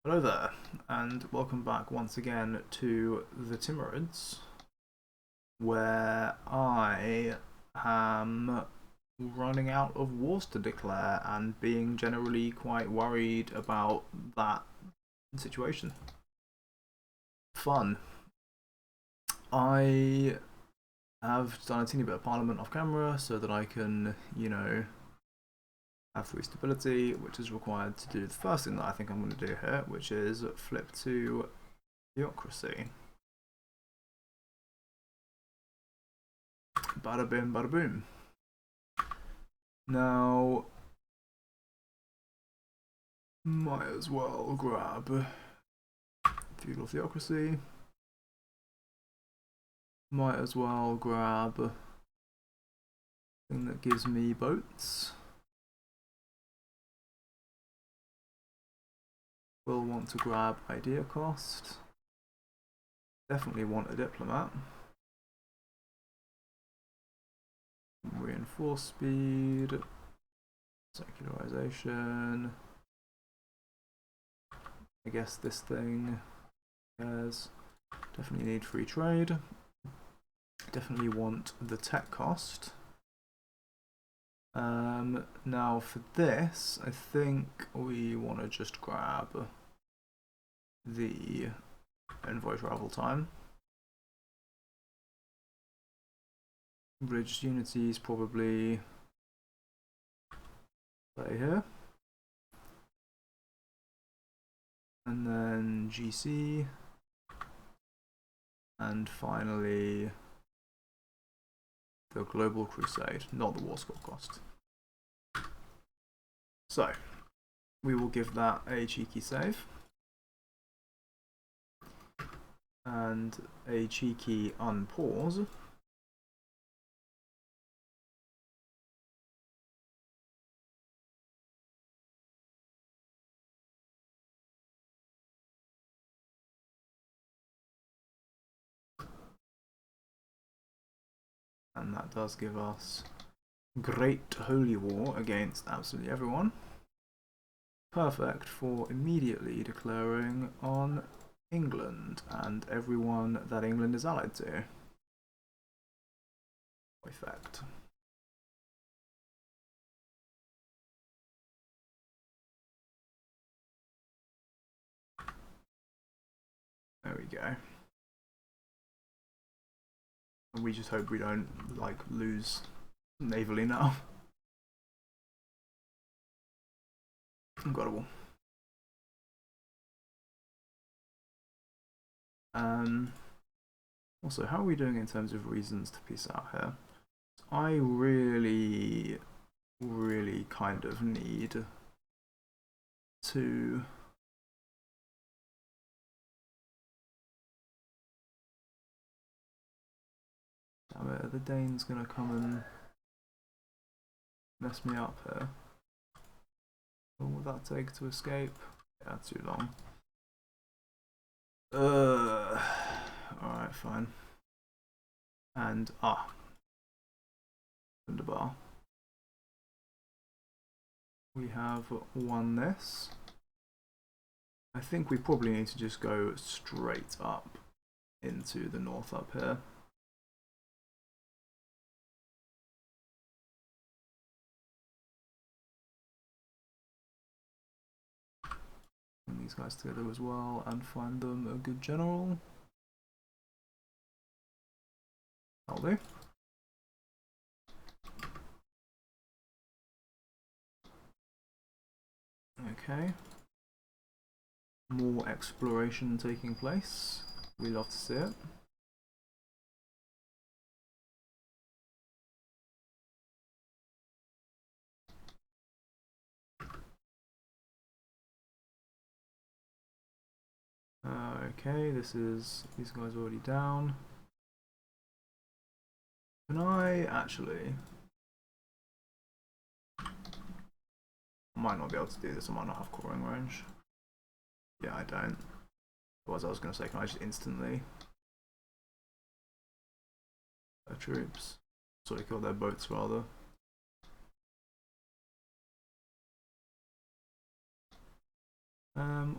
Hello there, and welcome back once again to the Timurids, where I am running out of wars to declare and being generally quite worried about that situation. Fun. I have done a teeny bit of Parliament off camera so that I can, have 3 stability, which is required to do the first thing that I think I'm going to do here, which is flip to theocracy. Bada bim, bada boom. Now, might as well grab feudal theocracy. Might as well grab thing that gives me boats. Will want to grab idea cost. Definitely want a diplomat. Reinforce speed. Secularization. I guess this thing has definitely need free trade. Definitely want the tech cost. Now for this, I think we want to just grab the envoy travel time. Religious unity is probably play here. And then GC. And finally the Global Crusade, not the War Score cost. So, we will give that a cheeky save. And a cheeky unpause. And that does give us Great Holy War against absolutely everyone. Perfect for immediately declaring on England and everyone that England is allied to. Effect. There we go. And we just hope we don't, lose navally now. Incredible. Also, how are we doing in terms of reasons to peace out here? I really kind of need to damn it, are the Danes gonna come and mess me up here? What will that take to escape? Yeah, too long. Alright, fine. And Wunderbar. We have won this. I think we probably need to just go straight up into the north up here. And these guys together as well and find them a good general. That'll do. Okay. More exploration taking place. We love to see it. Okay, these guys are already down. Can I actually? I might not be able to do this, I might not have coring range. Yeah, I don't. Otherwise I was going to say, can I just instantly their troops? Sorry, kill their boats rather.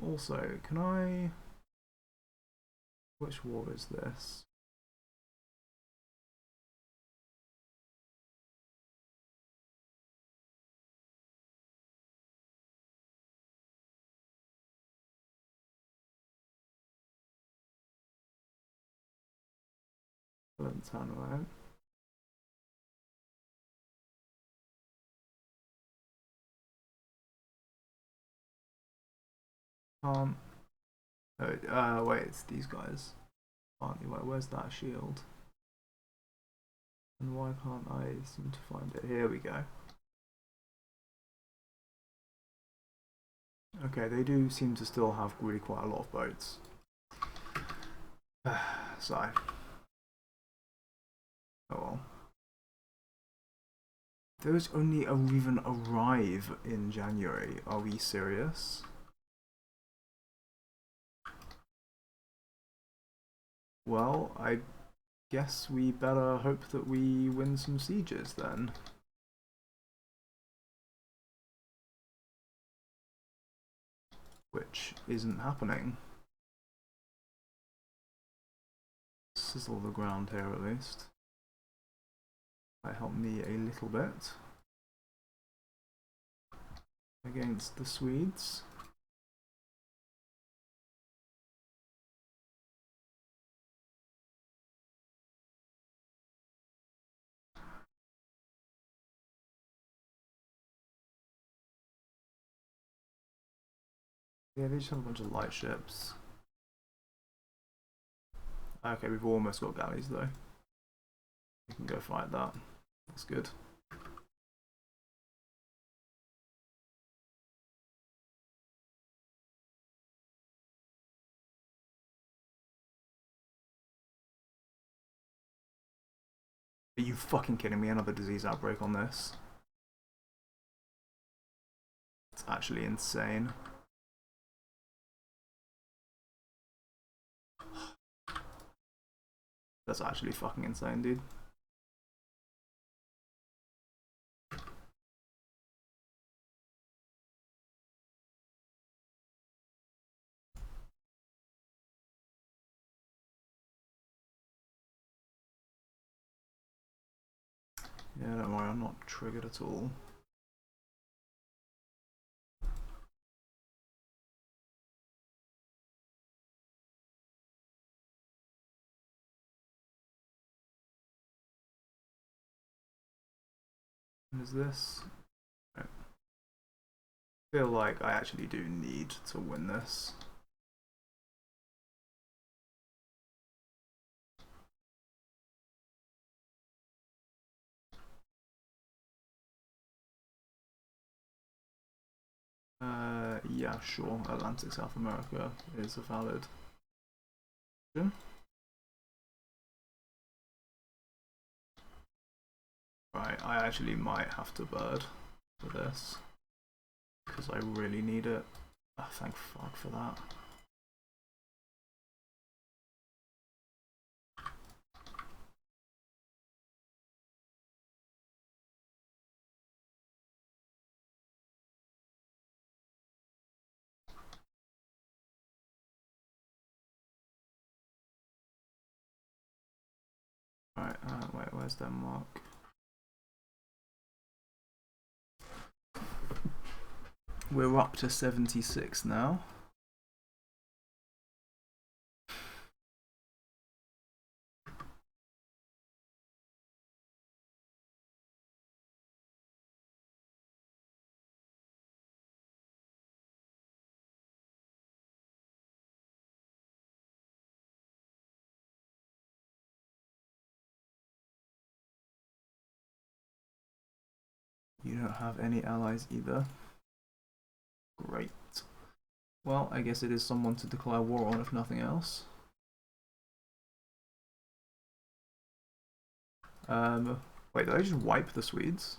Also, can I... Which war is this? Valentine, right? Can't... Oh, wait, it's these guys. Where's that shield? And why can't I seem to find it? Here we go. Okay, they do seem to still have really quite a lot of boats. So, oh well. Those only even arrive in January. Are we serious? Well, I guess we better hope that we win some sieges then. Which isn't happening. Sizzle the ground here at least. Might help me a little bit. Against the Swedes. Yeah, they just have a bunch of light ships. Okay, we've almost got galleys though. We can go fight that. That's good. Are you fucking kidding me? Another disease outbreak on this. It's actually insane. That's actually fucking insane, dude. Yeah, don't worry, I'm not triggered at all. What is this? I feel like I actually do need to win this. Yeah, sure. Atlantic South America is a valid option. Right, I actually might have to bird for this because I really need it. Oh, thank fuck for that. Right, wait, where's Denmark? We're up to 76 now. You don't have any allies either. Great. Well, I guess it is someone to declare war on, if nothing else. Wait, did I just wipe the Swedes?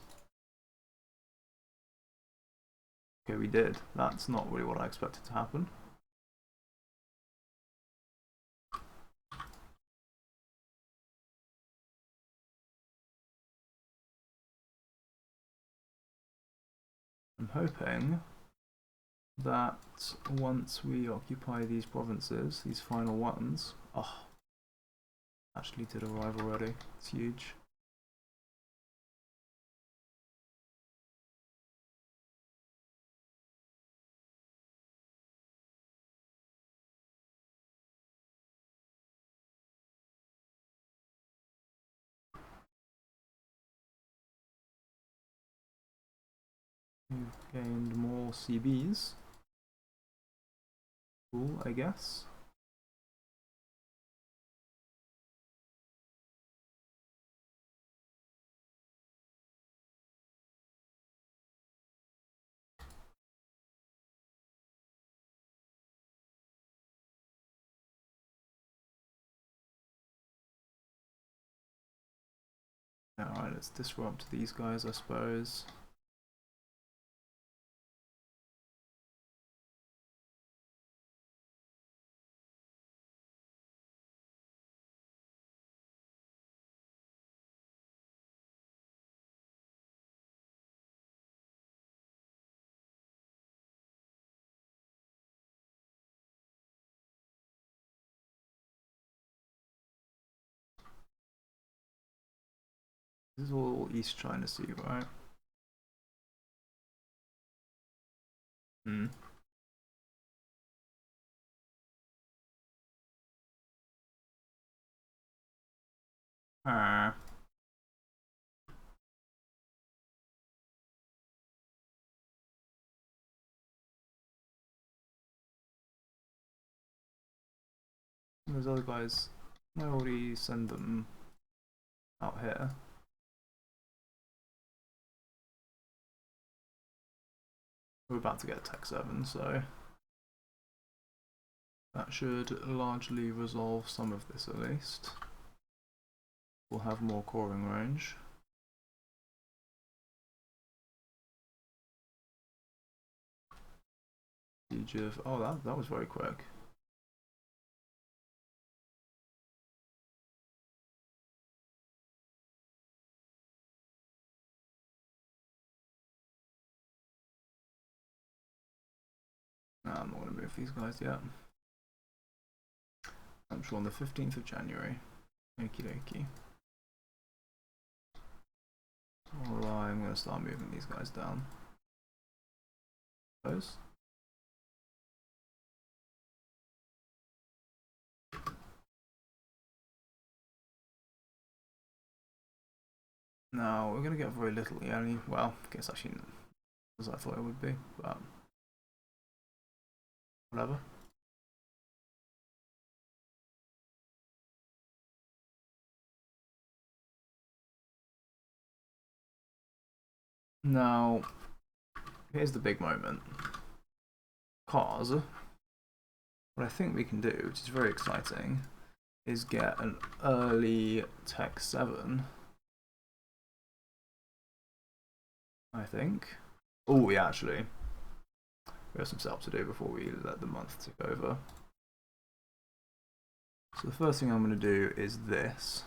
Okay, we did. That's not really what I expected to happen. I'm hoping that once we occupy these provinces, these final ones, oh, actually did arrive already. It's huge. We've gained more CBs. Cool, I guess. Alright, let's disrupt these guys, I suppose. This is all East China Sea, right? Hmm. Ah. Those other guys, I already send them out here. We're about to get Tech 7, so that should largely resolve some of this at least. We'll have more coring range. Siege of... oh, that was very quick. No, I'm not going to move these guys yet. I'm sure on the 15th of January. Okie dokie. Well, I'm going to start moving these guys down. Those. No, we're going to get very little. Only, well, I guess actually as I thought it would be, but whatever. Now, here's the big moment. Because what I think we can do, which is very exciting, is get an early Tech 7. I think. Oh, yeah, actually. We have some setup to do before we let the month tick over. So the first thing I'm going to do is this.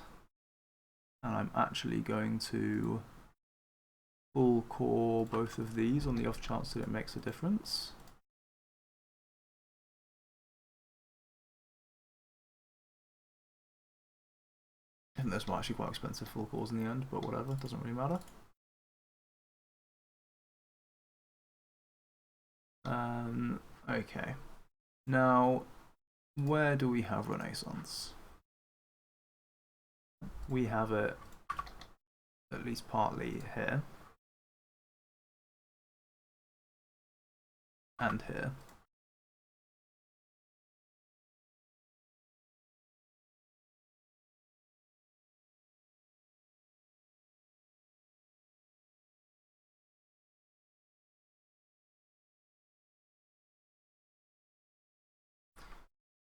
And I'm actually going to full core both of these on the off chance that it makes a difference. I think those were actually quite expensive full cores in the end, but whatever, doesn't really matter. Okay. Now, where do we have Renaissance? We have it at least partly here. And here.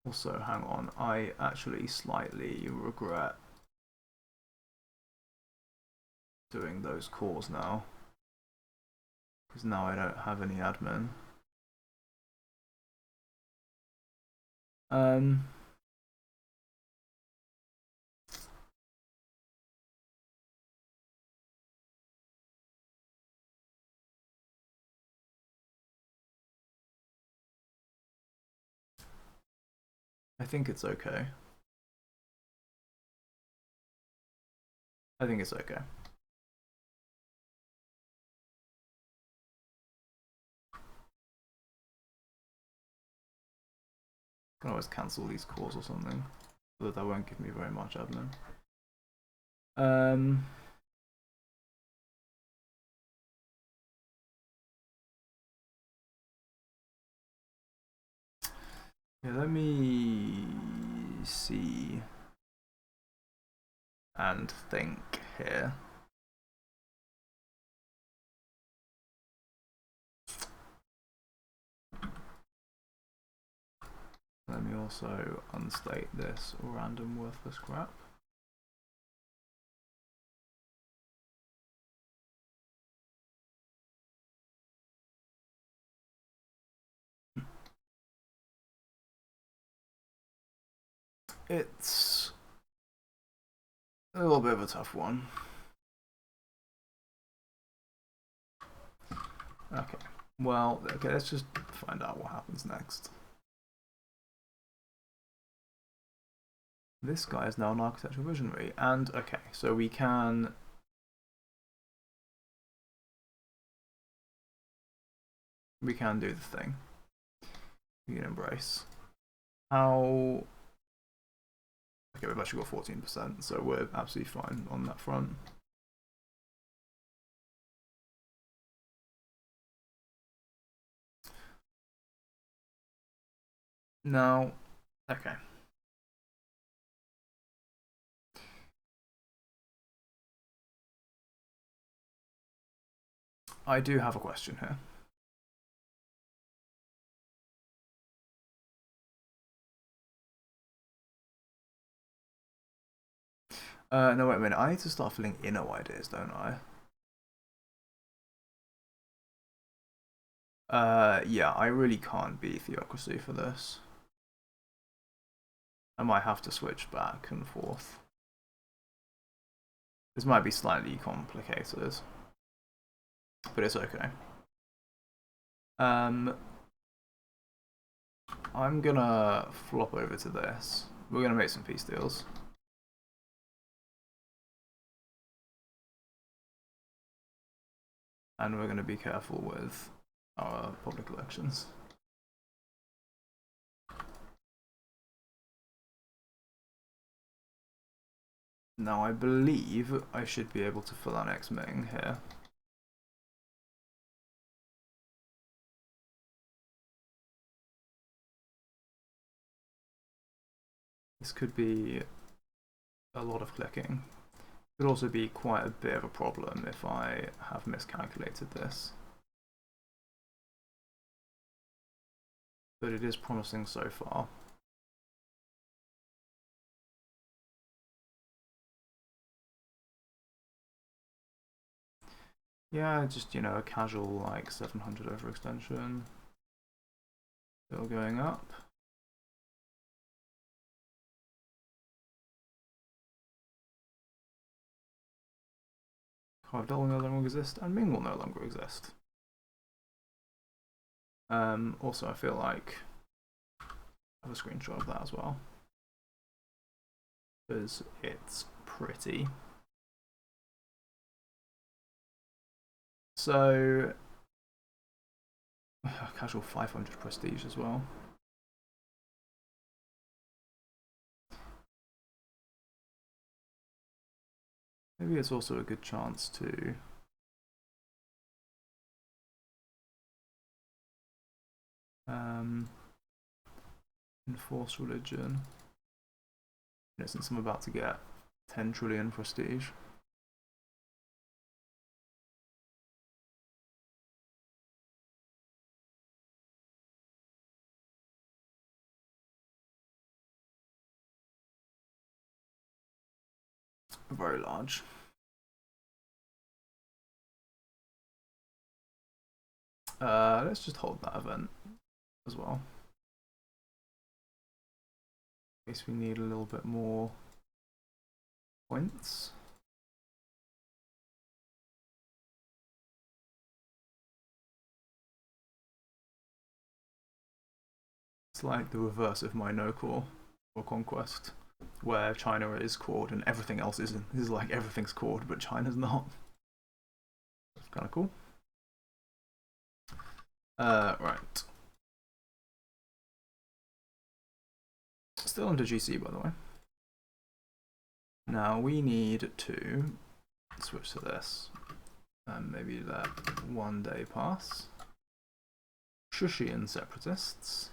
Also, hang on, I actually slightly regret doing those cores now. Because now I don't have any admin. I think it's okay. I think it's okay. I can always cancel these calls or something, but that won't give me very much admin. Yeah, let me see and think here. Let me also unstate this random worthless crap. It's a little bit of a tough one. Okay, well, okay, let's just find out what happens next. This guy is now an architectural visionary, and okay, so we can do the thing. We can embrace. How? Okay, we've actually got 14%, so we're absolutely fine on that front. Now, okay. I do have a question here. No, wait a minute. I need to start filling inno ideas, don't I? Yeah, I really can't be theocracy for this. I might have to switch back and forth. This might be slightly complicated, but it's okay. I'm gonna flop over to this. We're gonna make some peace deals. And we're gonna be careful with our public elections. Now I believe I should be able to fill Annex Ming here. This could be a lot of clicking. Could also be quite a bit of a problem if I have miscalculated this. But it is promising so far. Yeah, just, you know, a casual like 700 overextension. Still going up. Hive will no longer exist, and Ming will no longer exist. Also, I feel like I have a screenshot of that as well, because it's pretty. So, casual 500 prestige as well. Maybe it's also a good chance to enforce religion. You know, since I'm about to get 10 trillion prestige. Very large. Let's just hold that event as well. In case we need a little bit more points. It's like the reverse of my no core. or conquest, where China is core and everything else isn't. This is like everything's core, but China's not. That's kind of cool. Right. Still under GC, by the way. Now we need to switch to this and maybe let 1 day pass. Shushian separatists.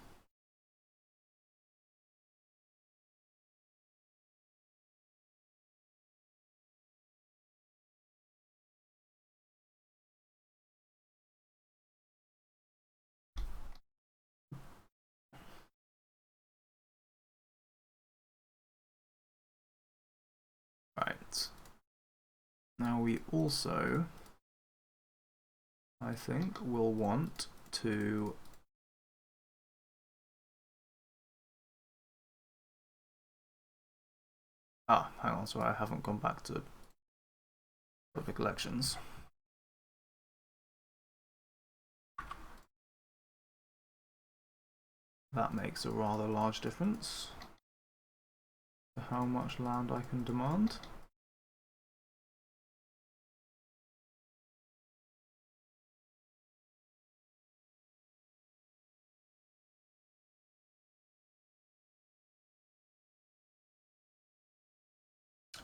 Right. Now we also, I think, will want to hang on, sorry, I haven't gone back to public elections. That makes a rather large difference to how much land I can demand.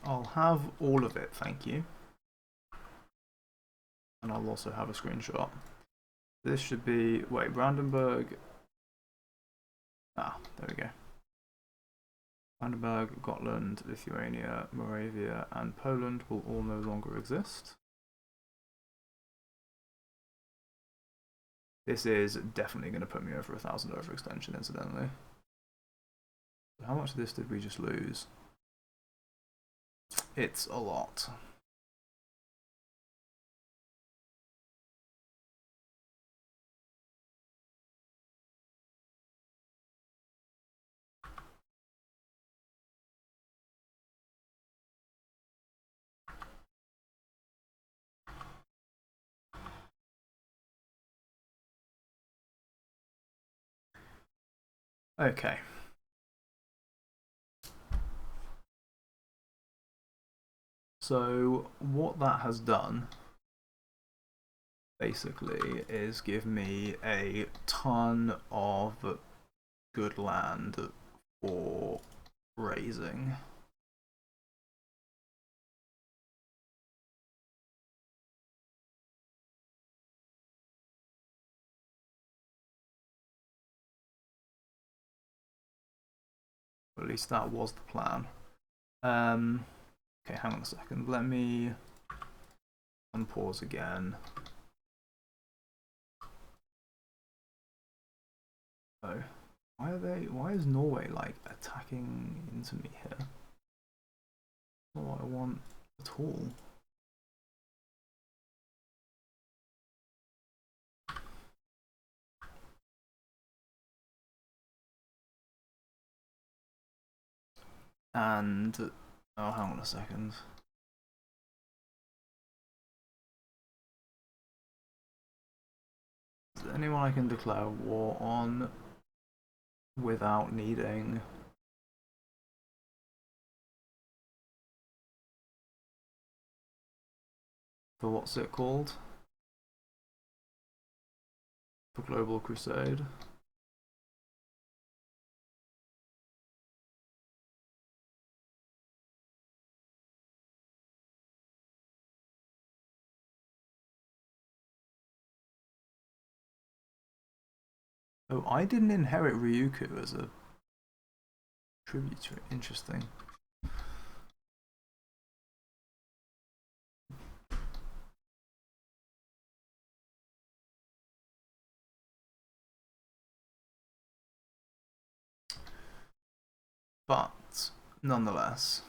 I'll have all of it, thank you. And I'll also have a screenshot. This should be, wait, Brandenburg. There we go. Brandenburg, Gotland, Lithuania, Moravia, and Poland will all no longer exist. This is definitely going to put me over 1,000 overextension, incidentally. How much of this did we just lose? It's a lot. Okay. So what that has done basically is give me a ton of good land for raising. At least that was the plan. Okay, hang on a second. Let me unpause again. Oh, why is Norway like attacking into me here? Not what I want at all. And oh, hang on a second. Is there anyone I can declare war on without needing the what's it called? The Global Crusade. Oh, I didn't inherit Ryukyu as a tributary. Interesting. But nonetheless,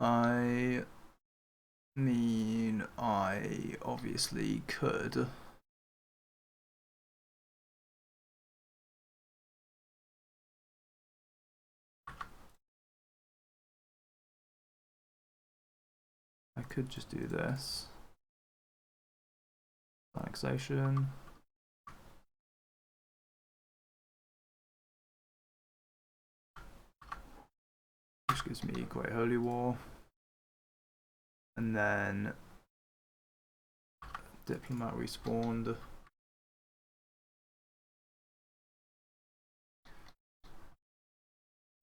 I mean, I obviously could. I could just do this. Annexation. gives me Great Holy War. And then Diplomat respawned.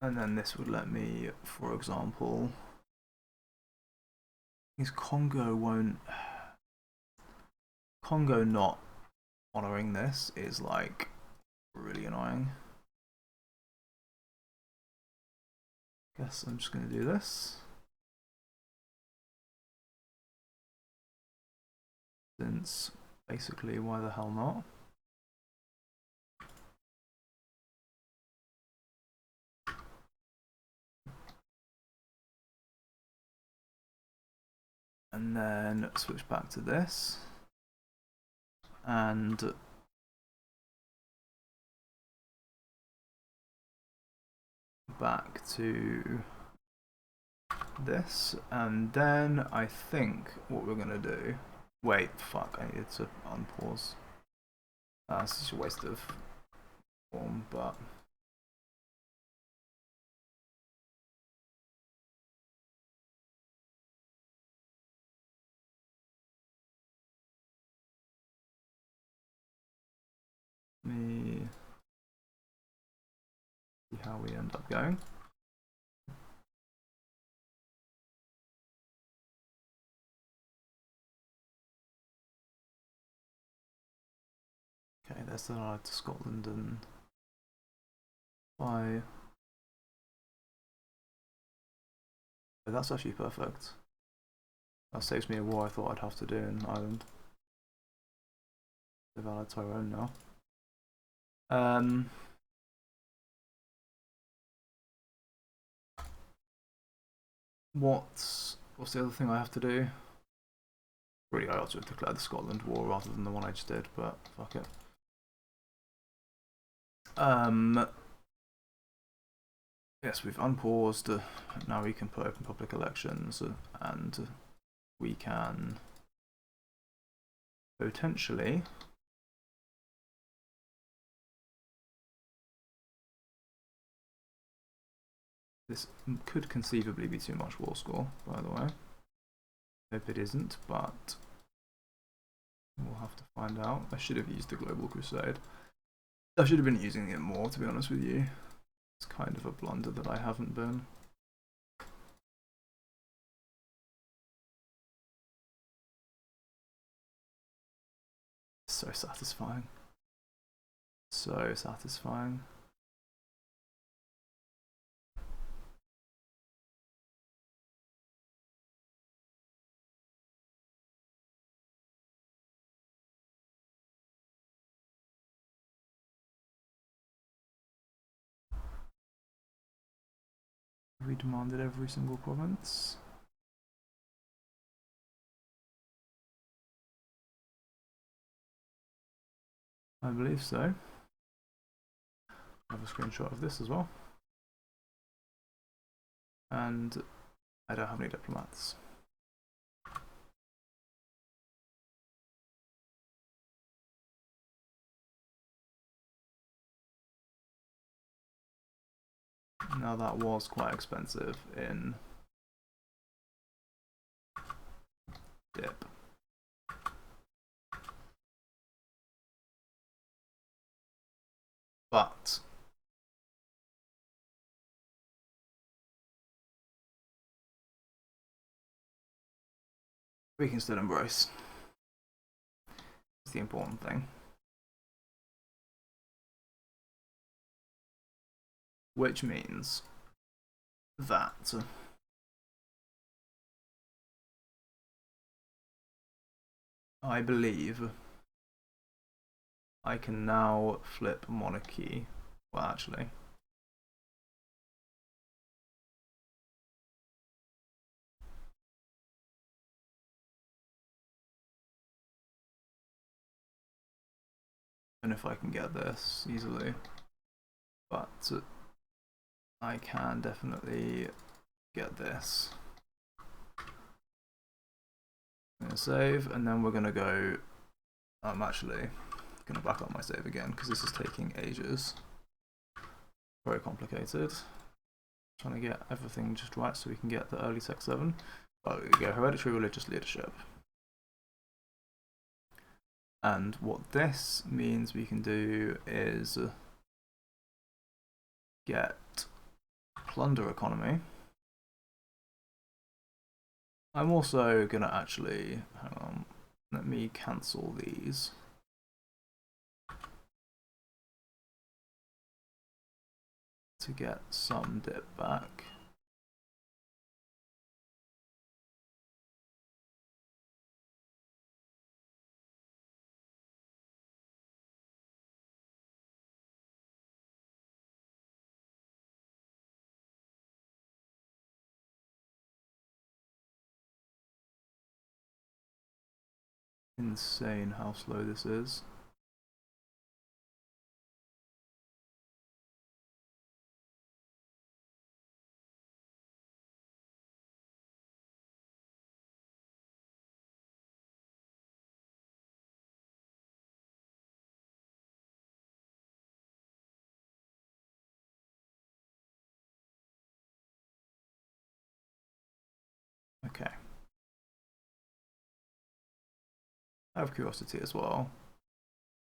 And then this would let me, for example, is Congo not honouring this is like really annoying. Guess I'm just going to do this. Since basically, why the hell not? And then switch back to this. And back to this. And then I think what we're going to do... Wait, fuck, I needed to unpause. This is a waste of form, but... Let me see how we end up going. Okay, there's the allied to Scotland and why? Oh, that's actually perfect. That saves me a war I thought I'd have to do in Ireland. They've allied Tyrone now. What's the other thing I have to do? Really, I ought to have declared the Scotland war rather than the one I just did, but fuck it. Yes, we've unpaused. Now we can put open public elections, and we can potentially this could conceivably be too much war score, by the way. Hope it isn't, but we'll have to find out. I should have used the Global Crusade. I should have been using it more, to be honest with you. It's kind of a blunder that I haven't been. So satisfying. So satisfying. We demanded every single province. I believe so. I have a screenshot of this as well. And I don't have any diplomats. Now that was quite expensive in dip. But we can still embrace. It's the important thing. Which means that I believe I can now flip monarchy. Well, actually. And if I can get this easily. But I can definitely get this. I'm gonna save, and then we're gonna go. I'm actually gonna back up my save again because this is taking ages. Very complicated. Trying to get everything just right so we can get the early Tech 7. Oh, there we go, hereditary religious leadership. And what this means we can do is get plunder economy. I'm also gonna actually, hang on, let me cancel these. To get some dip back. Insane how slow this is. Okay. Out of curiosity as well,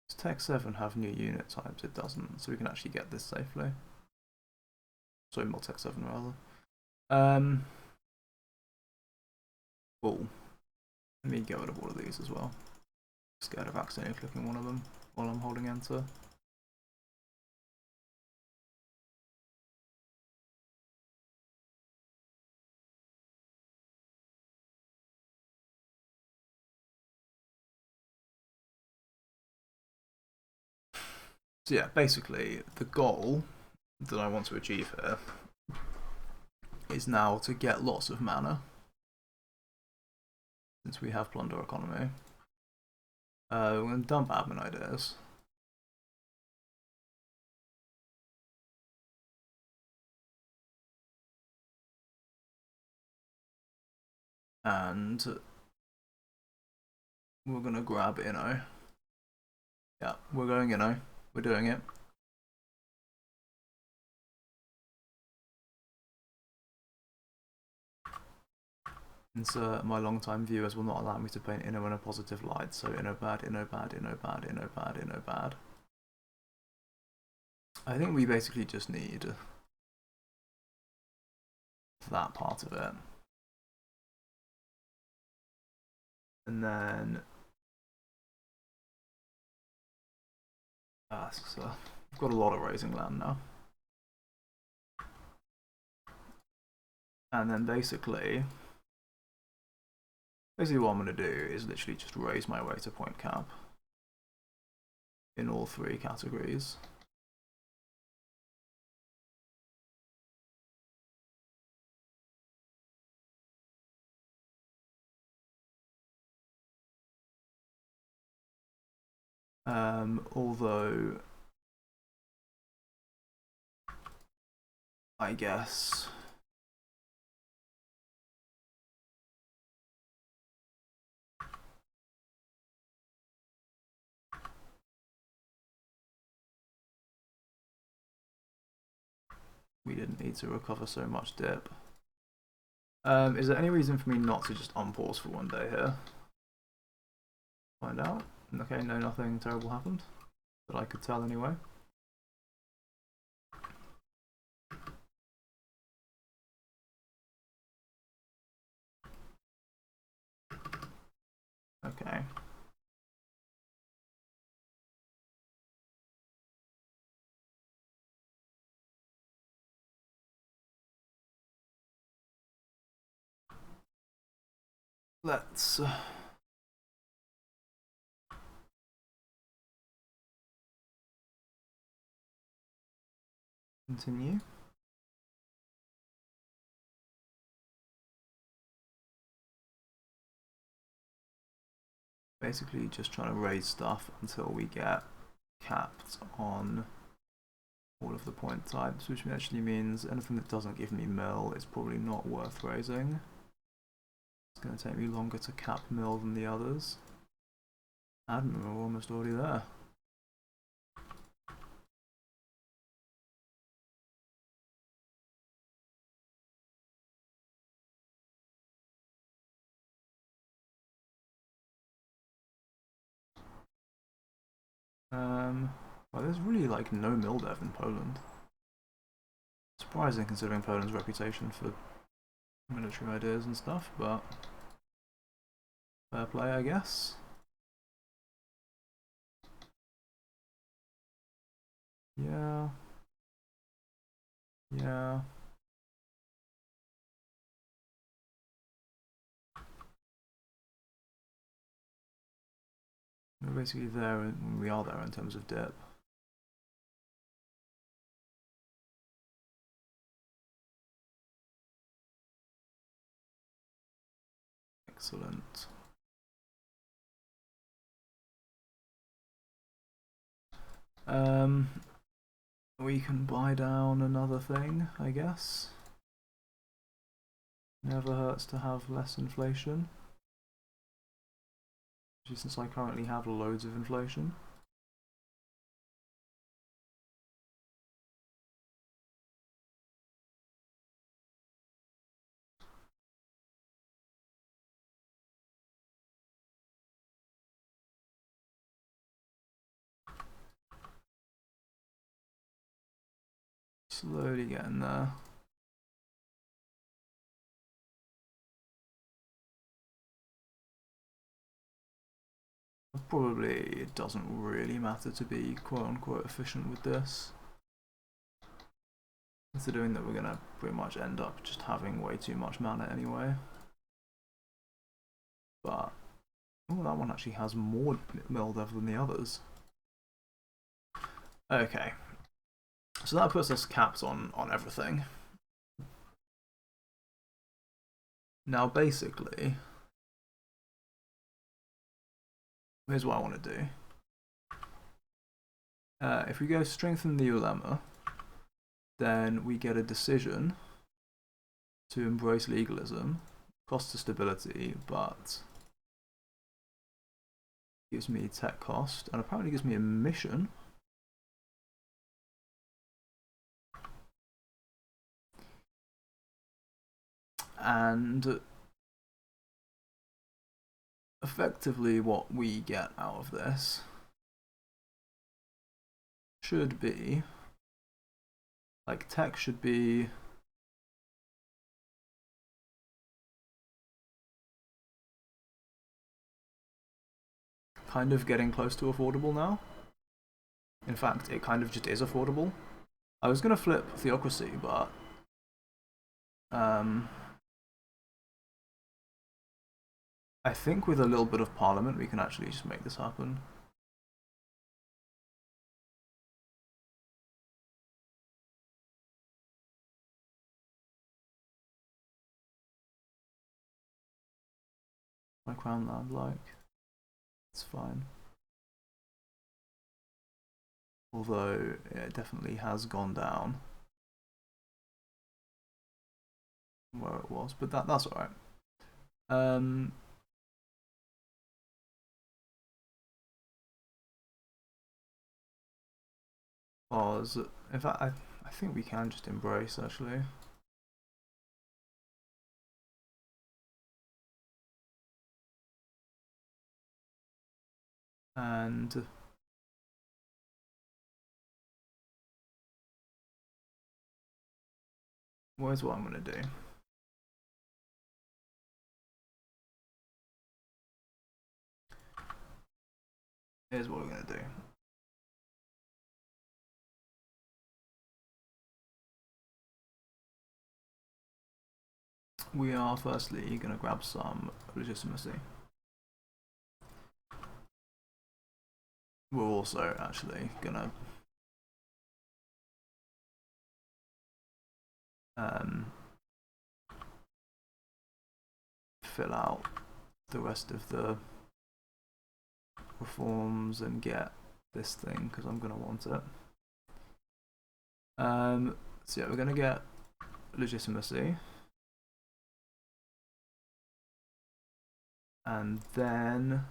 does Tech 7 have new unit types? It doesn't, so we can actually get this safely. Sorry, more Tech 7 rather. Cool. Let me get rid of all of these as well. Scared of accidentally clicking one of them while I'm holding enter. So yeah, basically the goal that I want to achieve here is now to get lots of mana, since we have plunder economy. We're going to dump admin ideas. And we're going to grab Inno. Yeah, we're going Inno. We're doing it. Insert my long-time viewers will not allow me to paint Inno in a positive light, so Inno bad, Inno bad, Inno bad, Inno bad, Inno bad. I think we basically just need that part of it. And then so I've got a lot of raising land now. And then basically what I'm going to do is literally just raise my way to point cap in all three categories. Although I guess we didn't need to recover so much dip. Is there any reason for me not to just unpause for one day here? Find out. Okay, no, nothing terrible happened that I could tell anyway. Okay. Let's continue. Basically just trying to raise stuff until we get capped on all of the point types, which actually means anything that doesn't give me mill is probably not worth raising. It's going to take me longer to cap mill than the others. And we're almost already there. Well, there's really like no mildev in Poland. Surprising considering Poland's reputation for military ideas and stuff, but fair play, I guess. Yeah. Yeah. We're basically there, we are there in terms of dip. Excellent. We can buy down another thing, I guess. Never hurts to have less inflation. Since I currently have loads of inflation. Slowly getting there. Probably it doesn't really matter to be quote-unquote efficient with this, considering that we're gonna pretty much end up just having way too much mana anyway. But oh, that one actually has more mildev than the others. Okay, so that puts us capped on everything. Now basically, here's what I want to do. If we go strengthen the ulema, then we get a decision to embrace legalism, cost of stability, but gives me tech cost, and apparently gives me a mission. And effectively what we get out of this should be, like, tech should be kind of getting close to affordable now. In fact, it kind of just is affordable. I was gonna flip theocracy, but I think with a little bit of parliament we can actually just make this happen. My crown land, like, it's fine. Although it definitely has gone down where it was, but that's alright. Pause. In fact, I think we can just embrace actually. And here's what I'm gonna do. Here's what we're gonna do. We are firstly gonna grab some legitimacy. We're also actually gonna fill out the rest of the reforms and get this thing because I'm gonna want it. So yeah, we're gonna get legitimacy, and then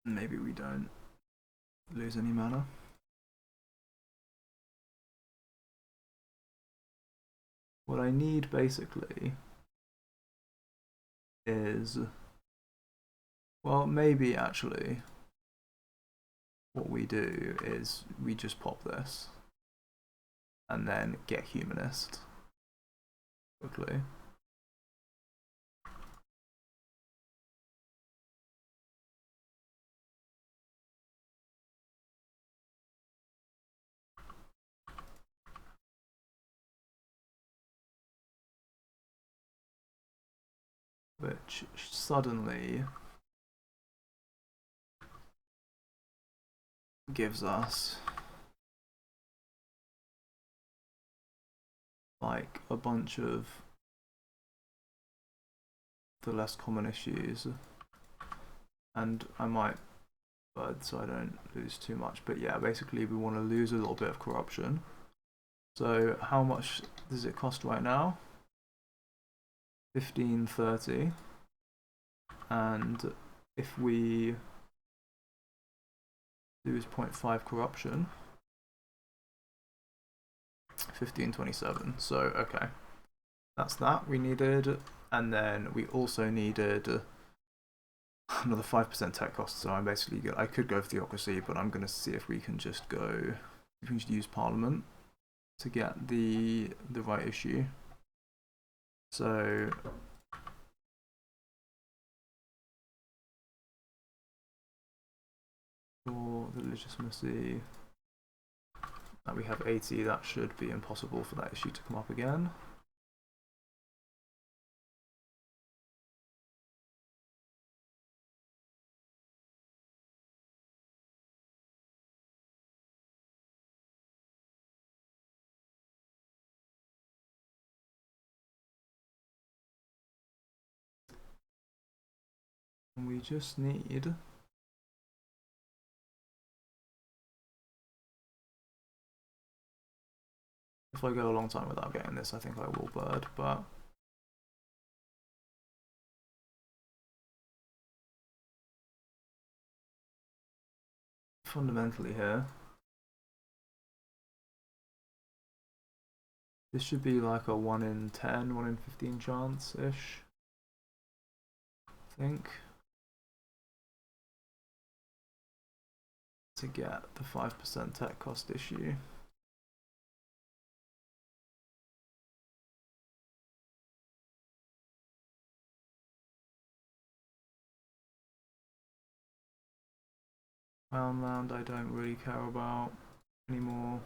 maybe we don't lose any mana. what I need basically is, well, maybe actually what we do is we just pop this and then get humanist quickly. Which suddenly gives us like a bunch of the less common issues, and I might bird so I don't lose too much, but yeah, basically we want to lose a little bit of corruption. So how much does it cost right now? 1530, and if we lose 0.5 corruption, 1527. So okay, that's that we needed, and then we also needed another 5% tech cost. So I'm basically good. I could go for theocracy, but I'm going to see if we can just go. If we can just use parliament to get the right issue. So for the legitimacy, that we have 80, that should be impossible for that issue to come up again. And we just need if I go a long time without getting this, I think I will bird, but fundamentally here, this should be like a 1 in 10, 1 in 15 chance-ish, I think, to get the 5% tech cost issue. Land I don't really care about anymore.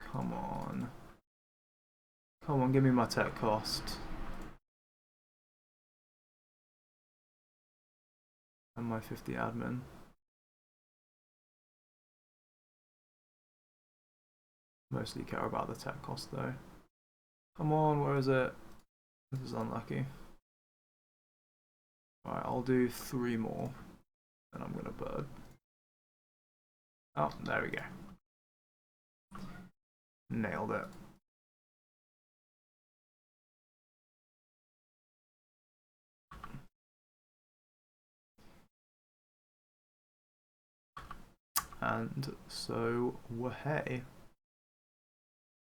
Come on. Come on, give me my tech cost. And my 50 admin. Mostly care about the tech cost though. Come on, where is it? This is unlucky. Alright, I'll do 3 more. And I'm gonna bird. Oh, there we go. Nailed it. And so, wahey.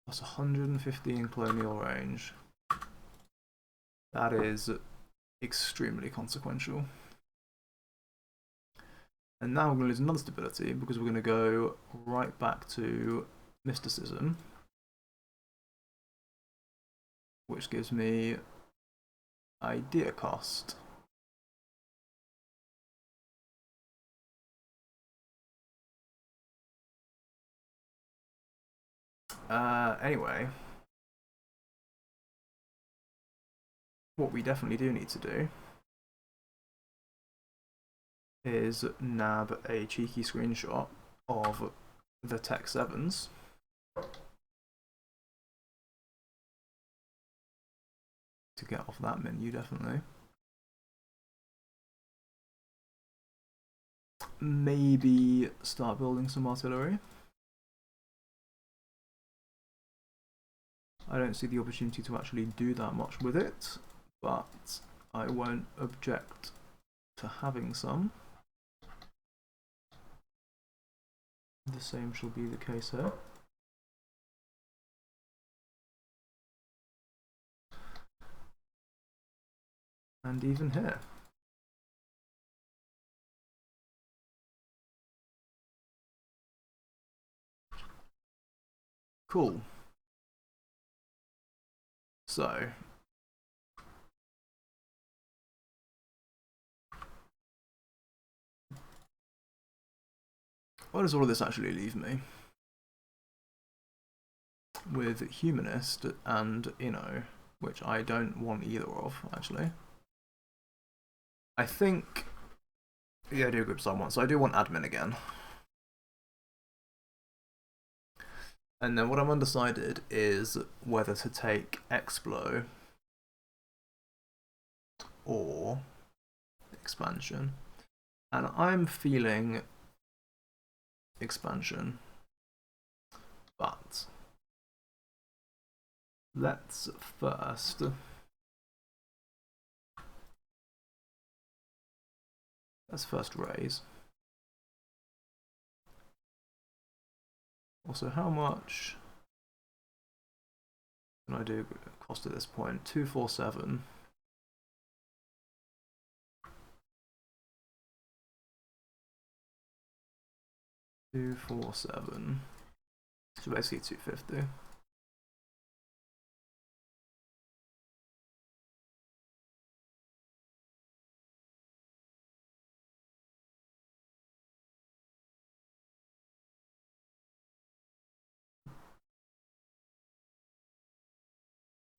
That's 115 colonial range. That is extremely consequential. And now we're going to lose another stability because we're going to go right back to mysticism, which gives me idea cost. Anyway, what we definitely do need to do is nab a cheeky screenshot of the Tech 7s. To get off that menu, definitely. Maybe start building some artillery. I don't see the opportunity to actually do that much with it, but I won't object to having some. The same shall be the case here. And even here. Cool. So, what does all of this actually leave me? With humanist and, you know, which I don't want either of, actually. I think the idea groups I want, so I do want admin again. And then what I'm undecided is whether to take Explo or expansion. And I'm feeling expansion. But let's first raise. Also, how much can I do cost at this point? 247. So basically 250.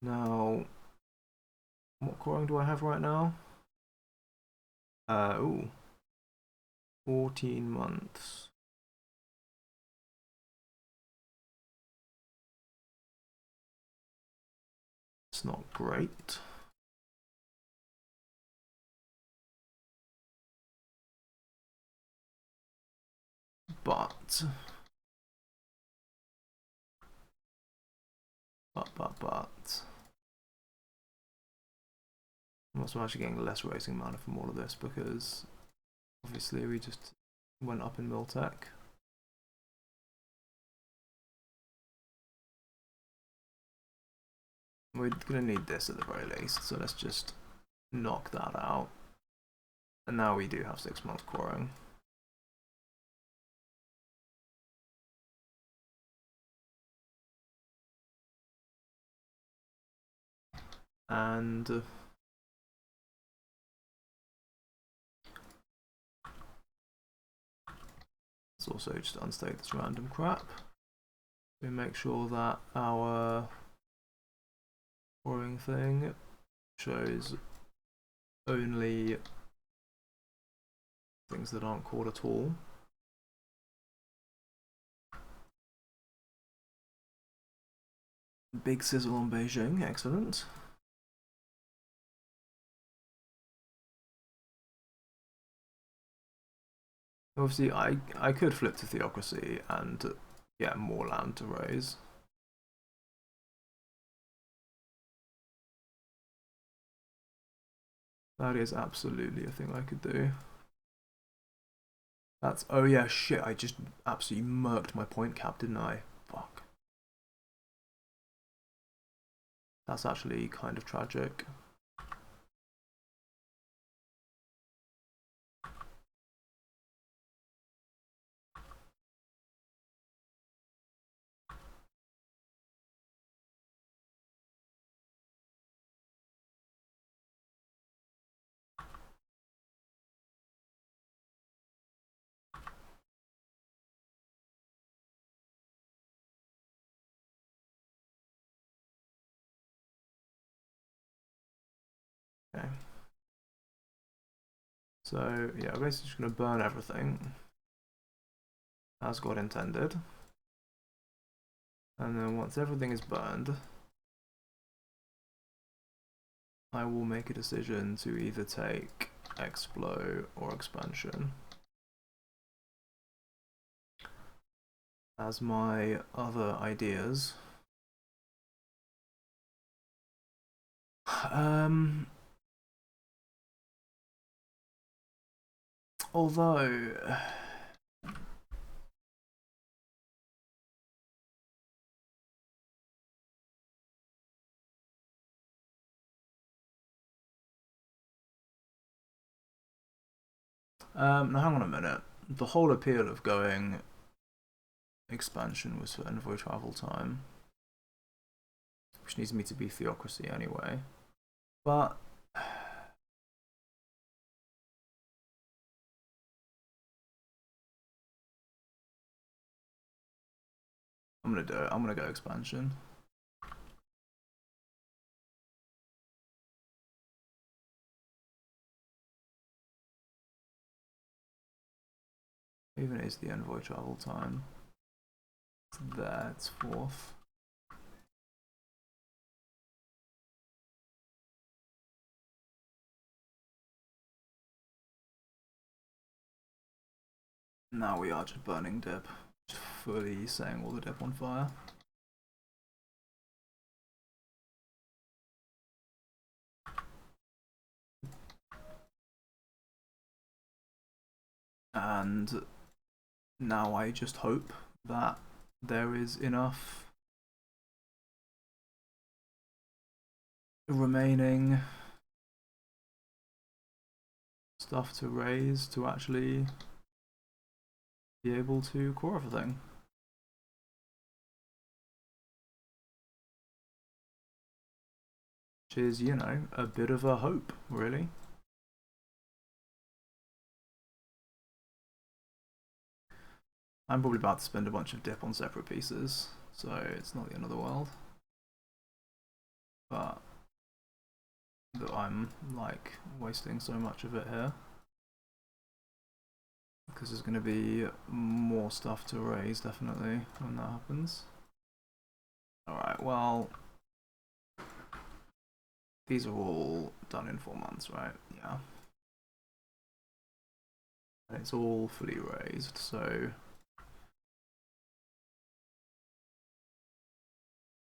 Now, what coring do I have right now? 14 months. It's not great. But I'm also actually getting less racing mana from all of this because obviously we just went up in Miltech. We're gonna need this at the very least, so let's just knock that out. And now we do have 6 months coring. And let's also just unstake this random crap. We make sure that our coring thing shows only things that aren't called at all. Big sizzle on Beijing, excellent. Obviously, I could flip to theocracy and get more land to raise. That is absolutely a thing I could do. That's, oh yeah, shit, I just absolutely murked my point cap, didn't I? Fuck. That's actually kind of tragic. Okay. So, yeah, we're basically just going to burn everything as God intended. And then once everything is burned, I will make a decision to either take Explo or expansion as my other ideas. Although Now hang on a minute. The whole appeal of going expansion was for envoy travel time, which needs me to be theocracy anyway. But I'm gonna do it. I'm gonna go expansion. Even is the envoy travel time. It's there, it's 4th. Now we are just burning dip. Just fully setting all the dip on fire. And now I just hope that there is enough remaining stuff to raise to actually be able to core everything. Which is, you know, a bit of a hope, really. I'm probably about to spend a bunch of dip on separate pieces, so it's not the end of the world. But that I'm like wasting so much of it here. Because there's going to be more stuff to raise, definitely, when that happens. Alright, well, these are all done in 4 months, right? Yeah. And it's all fully raised, so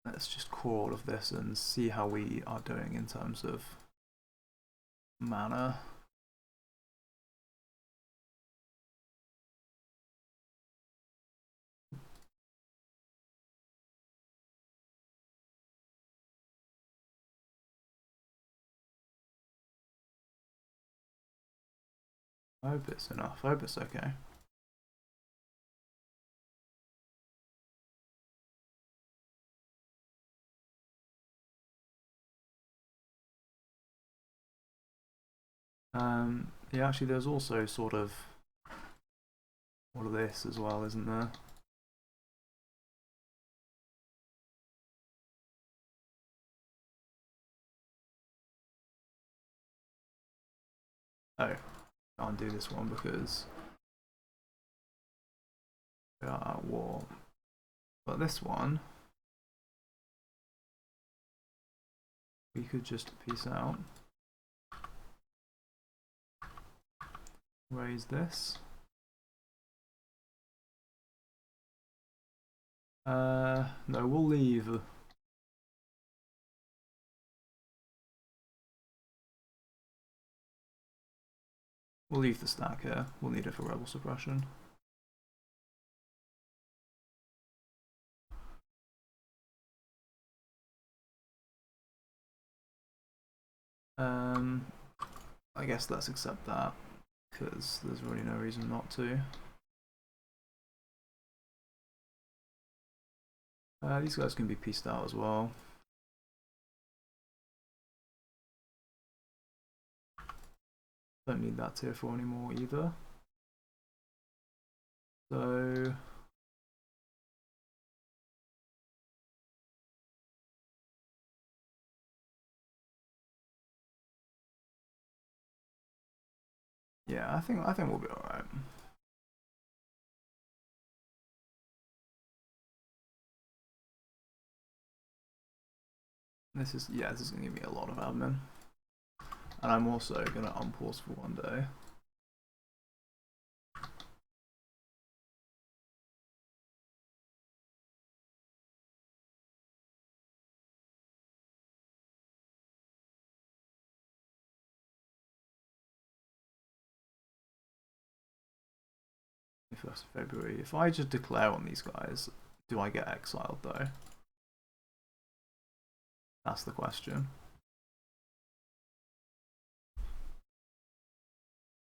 let's just core all of this and see how we are doing in terms of mana. I hope it's enough. I hope it's okay. Yeah, actually, there's also sort of all of this as well, isn't there? Oh, can't do this one because we are at war. But this one, we could just peace out. Raise this. No, we'll leave. We'll leave the stack here. We'll need it for rebel suppression. I guess let's accept that because there's really no reason not to. These guys can be pieced out as well. Don't need that tier 4 anymore either. So yeah, I think we'll be alright. This is gonna give me a lot of admin. And I'm also gonna unpause for 1 day. First of February. If I just declare on these guys, do I get exiled though? That's the question.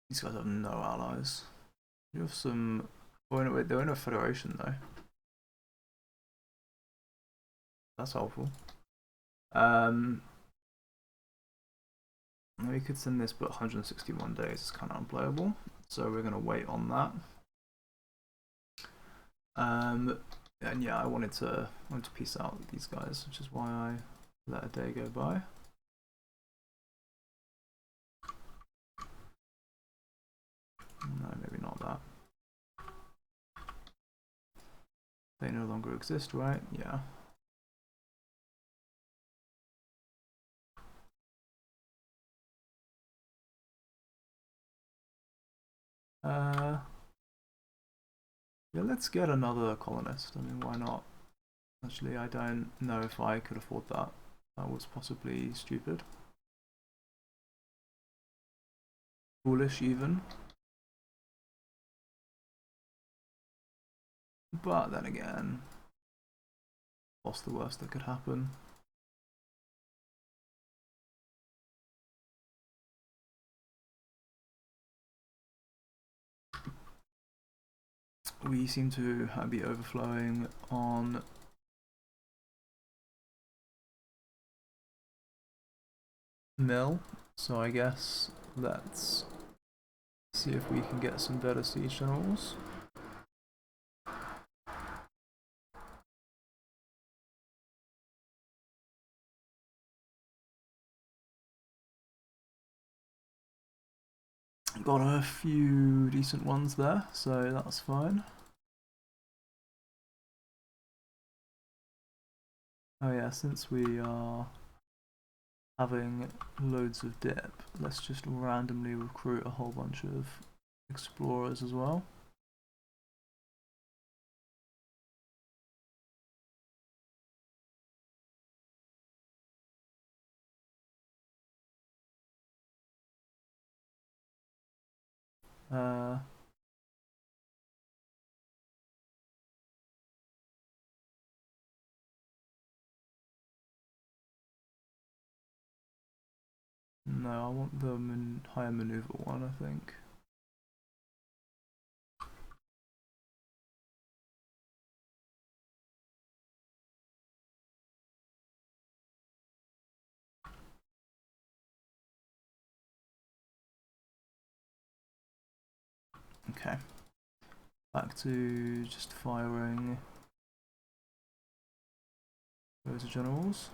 These guys have no allies. You have some. Oh, no, wait, they're in a federation though. That's helpful. We could send this, but 161 days is kind of unplayable, so we're gonna wait on that. And yeah, I wanted to piece out these guys, which is why I let a day go by. No, maybe not that. They no longer exist, right? Yeah. Yeah, let's get another colonist. I mean, why not? Actually, I don't know if I could afford that. That was possibly stupid. Foolish, even. But then again, what's the worst that could happen? We seem to be overflowing on mill, so I guess let's see if we can get some better siege generals. Got a few decent ones there, so that's fine. Oh yeah, since we are having loads of dip, let's just randomly recruit a whole bunch of explorers as well. No, I want the higher maneuver one, I think. Okay. Back to just firing those generals.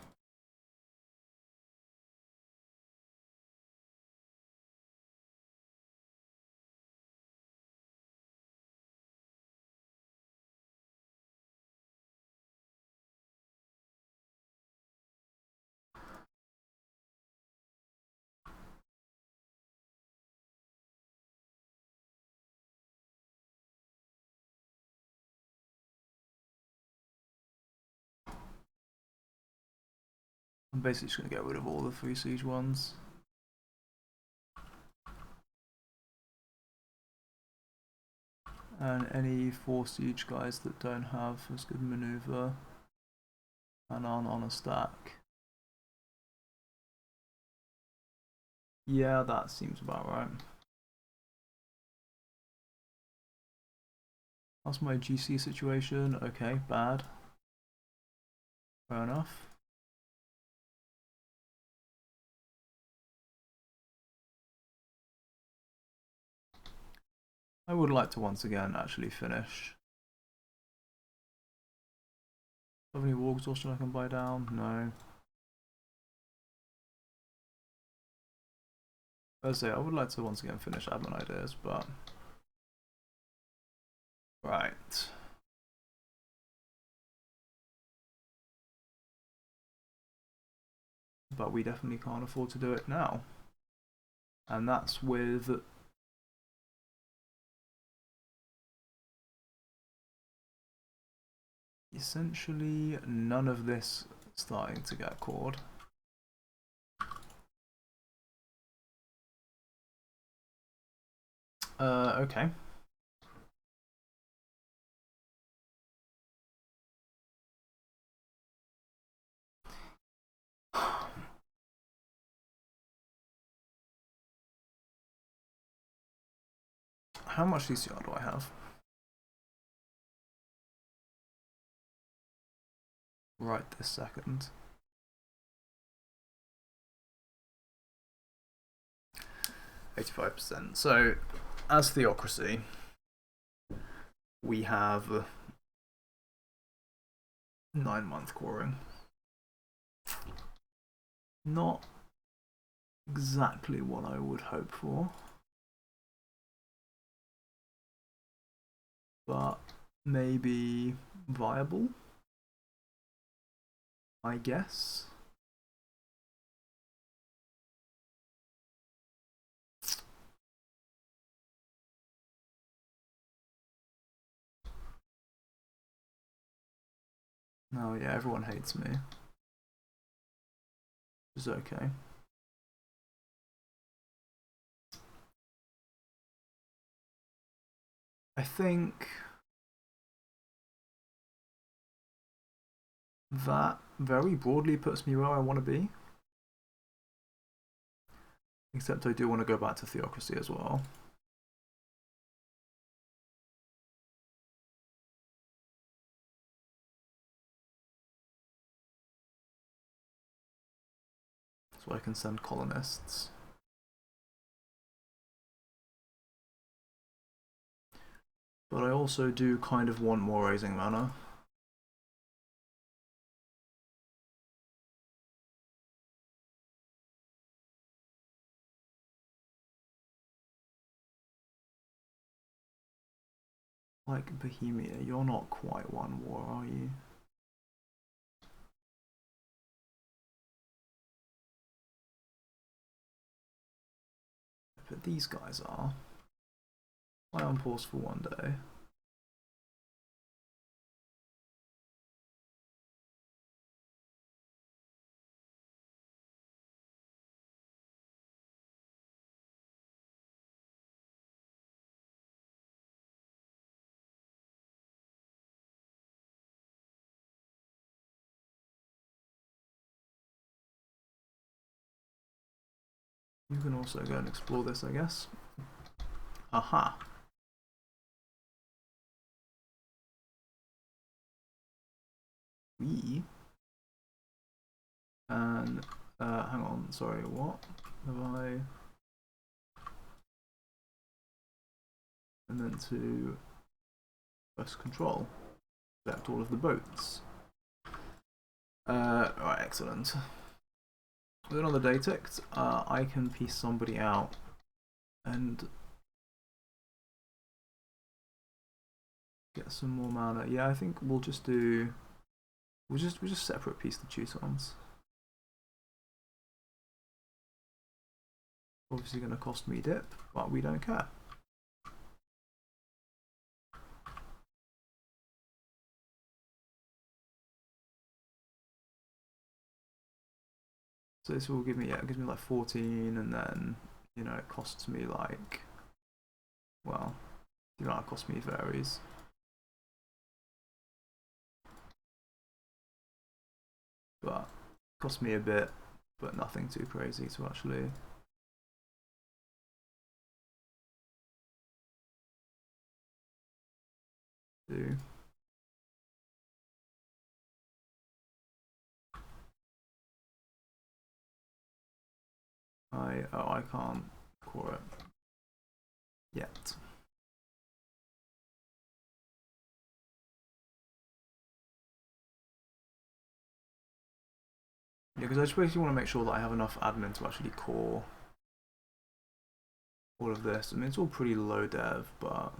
I'm basically just going to get rid of all the 3 siege ones. And any 4 siege guys that don't have as good maneuver and aren't on a stack. Yeah, that seems about right. That's my GC situation. Okay, bad. Fair enough. I would like to once again actually finish. Have any war exhaustion I can buy down? No. I would like to once again finish admin ideas, but right. But we definitely can't afford to do it now. And that's with essentially none of this starting to get cord. Okay. how much CCR do I have? Right this second. 85%. So, as Theocracy, we have 9-month coring. Not exactly what I would hope for, but maybe viable, I guess. Oh yeah, everyone hates me. It's okay. I think that very broadly puts me where I want to be. Except I do want to go back to Theocracy as well. So I can send colonists. But I also do kind of want more raising mana. Like Bohemia, you're not quite one war, are you? But these guys are. I on pause for one day. You can also go and explore this, I guess. Aha. We and hang on, sorry, what have I? And then to press control, select all of the boats. Right, excellent. With another day ticked, I can piece somebody out and get some more mana. Yeah, I think we'll just do. We'll just separate piece the Teutons. Obviously going to cost me dip, but we don't care. So this will give me, yeah, it gives me like 14, and then, you know, it costs me like, well, the amount it costs me varies. But it costs me a bit, but nothing too crazy to actually do. I can't core it yet. Yeah, because I just basically want to make sure that I have enough admin to actually core all of this. I mean, it's all pretty low dev, but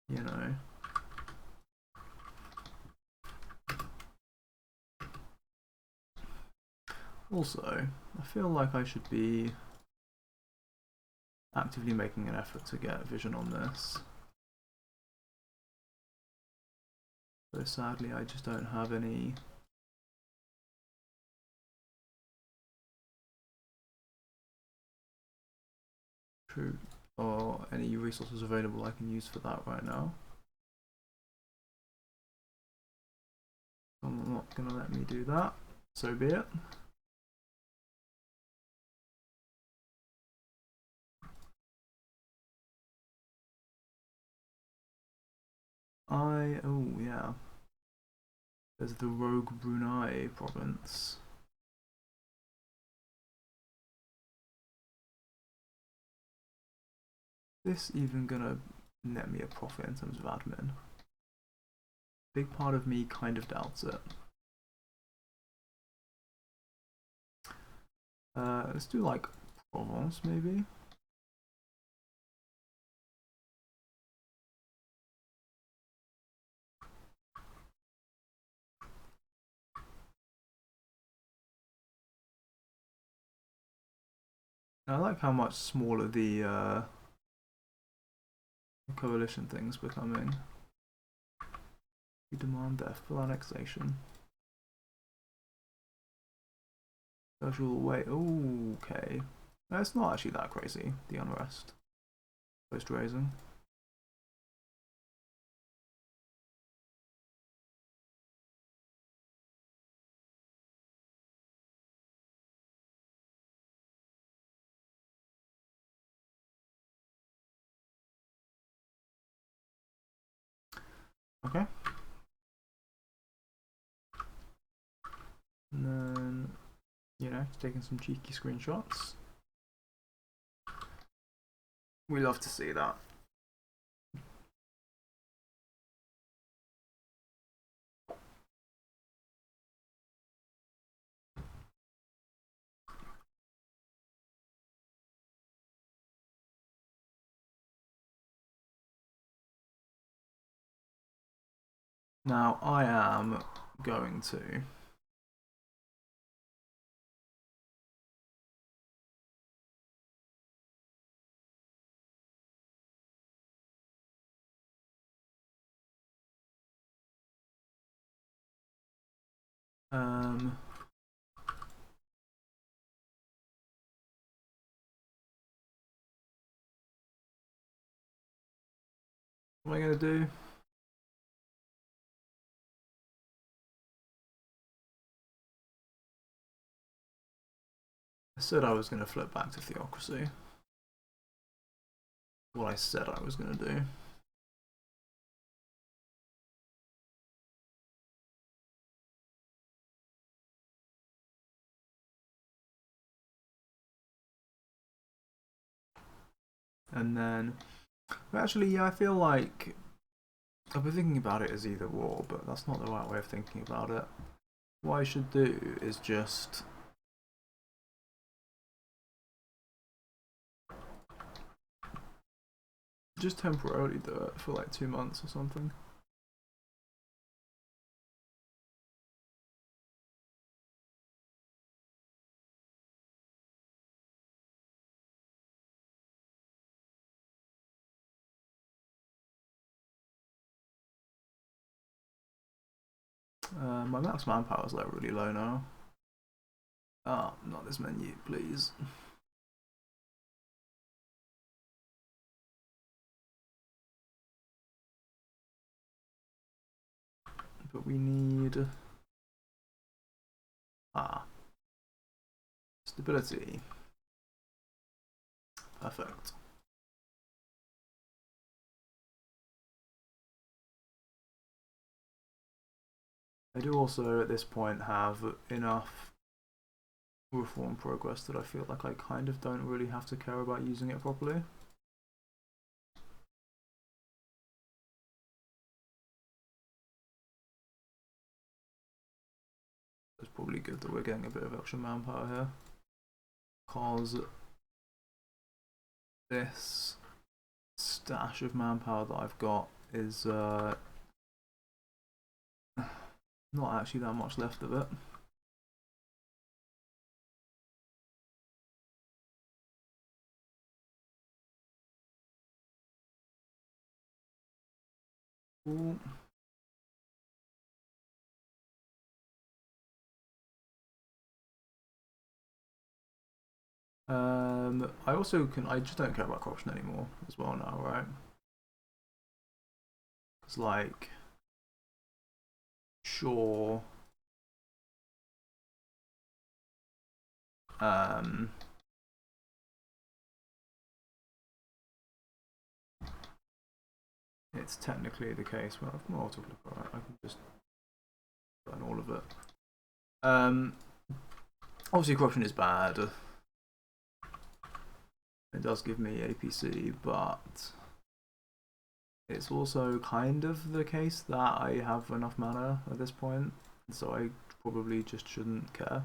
you know. Also, I feel like I should be actively making an effort to get vision on this. So sadly, I just don't have any true or any resources available I can use for that right now. I'm not gonna let me do that, so be it. oh yeah, there's the Rogue Brunei province. This even gonna net me a profit in terms of admin? Big part of me kind of doubts it. Let's do like Provence maybe. I like how much smaller the coalition thing's becoming. We demand their full annexation. Social way. Oh, okay. No, it's not actually that crazy, the unrest. Post raising. Okay. And then, you know, taking some cheeky screenshots. We love to see that. Now, I am going to what am I going to do? I said I was going to flip back to theocracy. What I said I was going to do. And then, actually, yeah, I feel like I've been thinking about it as either or, but that's not the right way of thinking about it. What I should do is just temporarily do it for like 2 months or something. My max manpower is like really low now. Ah, not this menu, please. But we need stability. Perfect. I do also at this point have enough reform progress that I feel like I kind of don't really have to care about using it properly. It's probably good that we're getting a bit of extra manpower here, because this stash of manpower that I've got is not actually that much left of it. Cool. I also can. I just don't care about corruption anymore as well now, right? It's like, sure. Um, it's technically the case. Well, I've got autoclick, alright, I can just run all of it. Obviously corruption is bad. It does give me APC, but it's also kind of the case that I have enough mana at this point, so I probably just shouldn't care.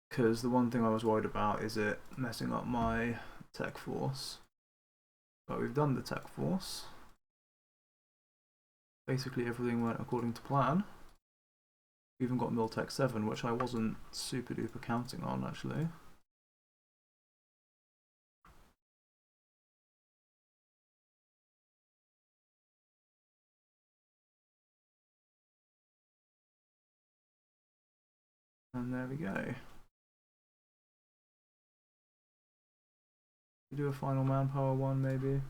Because the one thing I was worried about is it messing up my tech force. But we've done the tech force. Basically everything went according to plan. We even got Miltech 7, which I wasn't super duper counting on actually. And there we go. We do a final manpower one maybe.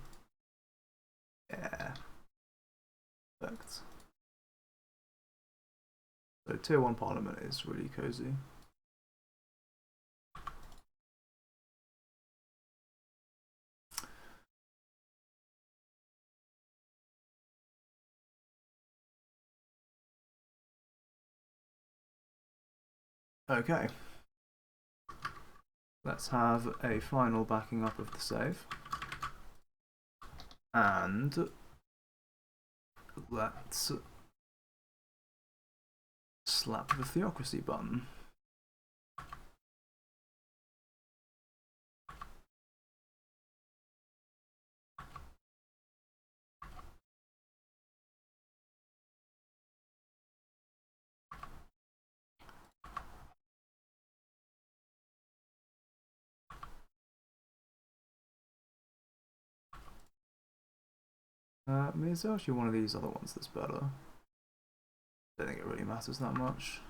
Yeah. Perfect. So tier 1 parliament is really cozy. Okay. Let's have a final backing up of the save. And let's slap the theocracy button. I mean, it's actually one of these other ones that's better. I don't think it really matters that much.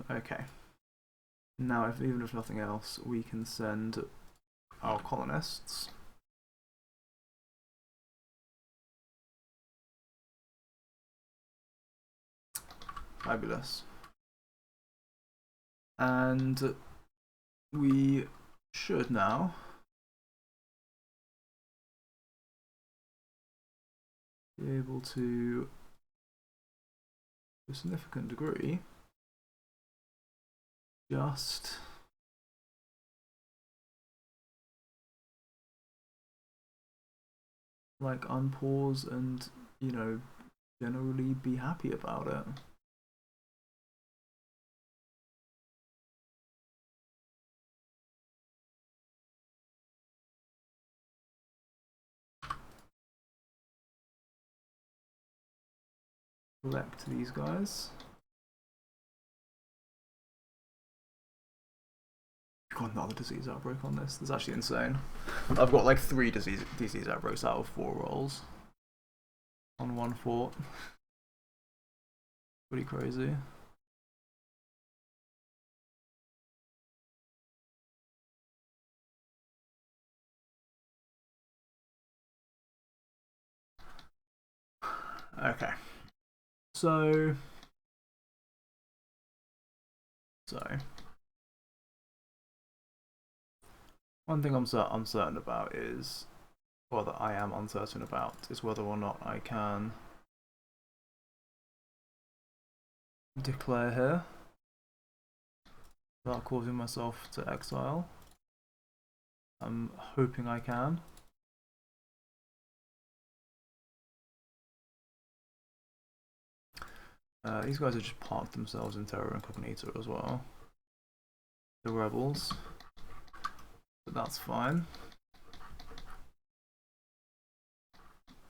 Okay. Now, even if nothing else, we can send our colonists. Fabulous. And we should now be able to a significant degree just like unpause and, you know, generally be happy about it. Collect these guys. Got another disease outbreak on this. That's actually insane. I've got like 3 disease outbreaks out of 4 rolls on 1 fort. Pretty crazy. Okay. So one thing I'm certain about is, well, that I am uncertain about, is whether or not I can declare here without causing myself to exile. I'm hoping I can. These guys have just parked themselves in Terra Incognita as well. The rebels. But that's fine.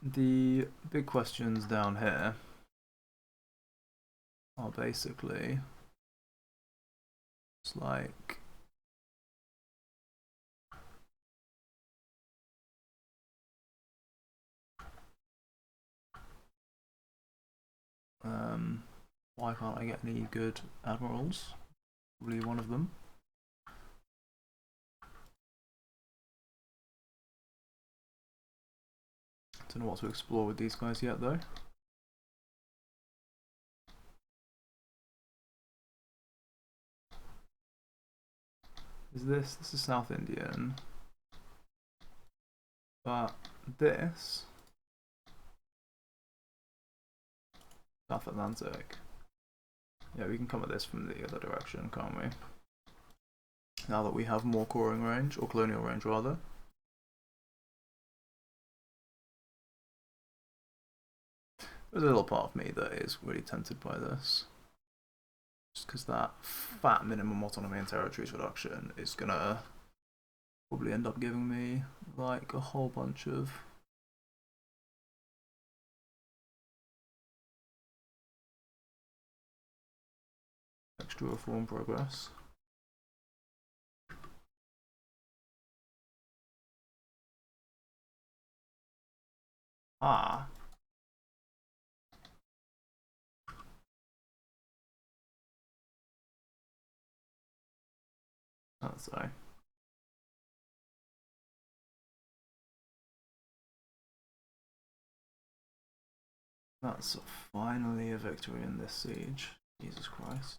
The big questions down here are basically just like why can't I get any good admirals? Probably one of them. Don't know what to explore with these guys yet, though. This is South Indian, but this South Atlantic. Yeah, we can come at this from the other direction, can't we? Now that we have more coring range, or colonial range rather. There's a little part of me that is really tempted by this. Just because that fat minimum autonomy and territories reduction is gonna probably end up giving me like a whole bunch of extra reform progress. Ah. That's so. That's finally a victory in this siege. Jesus Christ.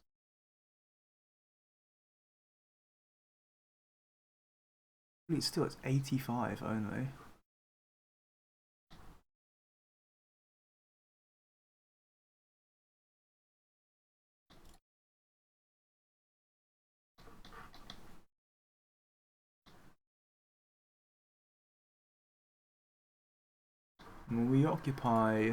Still, it's 85 only. We occupy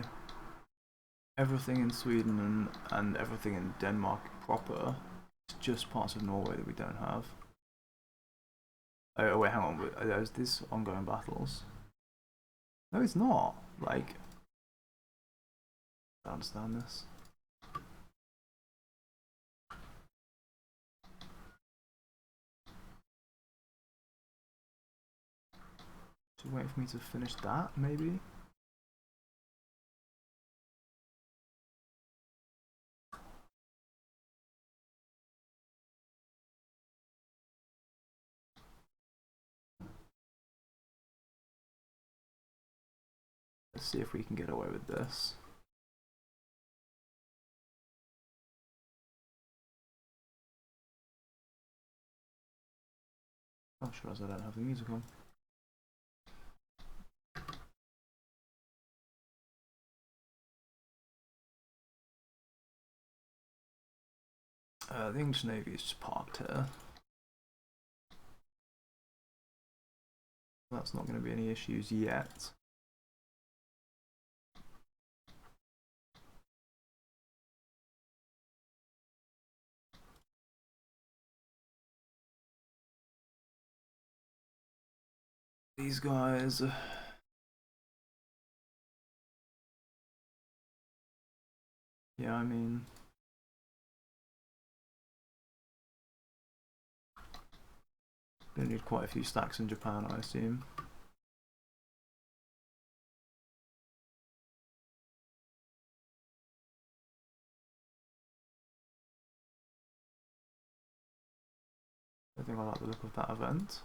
everything in Sweden and everything in Denmark proper. It's just parts of Norway that we don't have. Oh wait, hang on. Is this ongoing battles? No, it's not. Like, I don't understand this. Just wait for me to finish that, maybe? Let's see if we can get away with this. I'm sure as I don't have the music on. The English Navy is just parked here. That's not going to be any issues yet. These guys. Yeah, I mean. Gonna need quite a few stacks in Japan, I assume. I think I like the look of that event.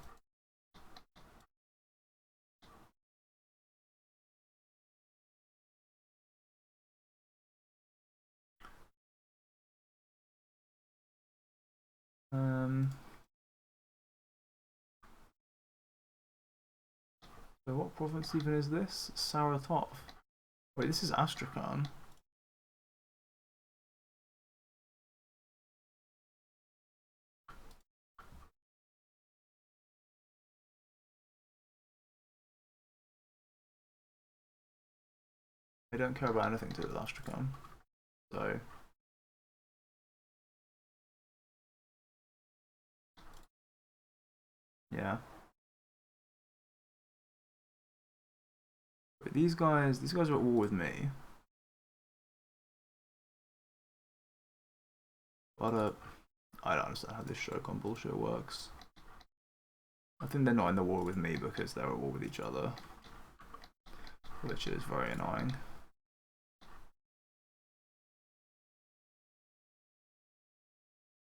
So what province even is this? Saratov. Wait, this is Astrakhan. I don't care about anything to do with Astrakhan. So. Yeah. But these guys are at war with me. But I don't understand how this Shogun bullshit works. I think they're not in the war with me because they're at war with each other. Which is very annoying.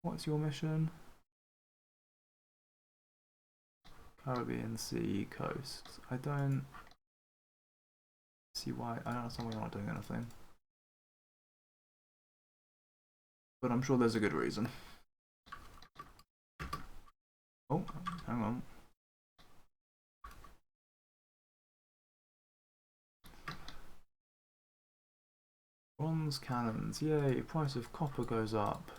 What's your mission? Caribbean Sea coast. I don't... See why? I don't understand why you're not doing anything. But I'm sure there's a good reason. Oh, hang on. Bronze cannons. Yay, price of copper goes up.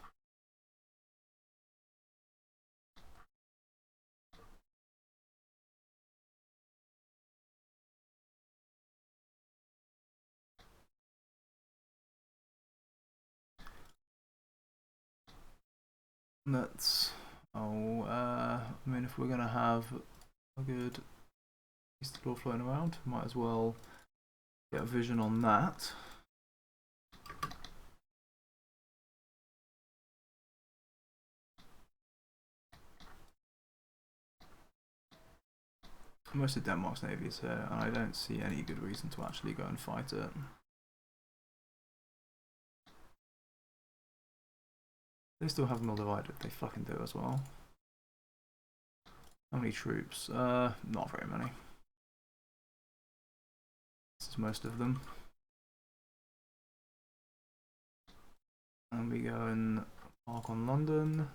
Let's... I mean, if we're going to have a good Easter door floating around, might as well get a vision on that. Most of Denmark's navy is here, and I don't see any good reason to actually go and fight it. They still have them all divided. They fucking do as well. How many troops? Not very many. This is most of them. And we go and mark on London.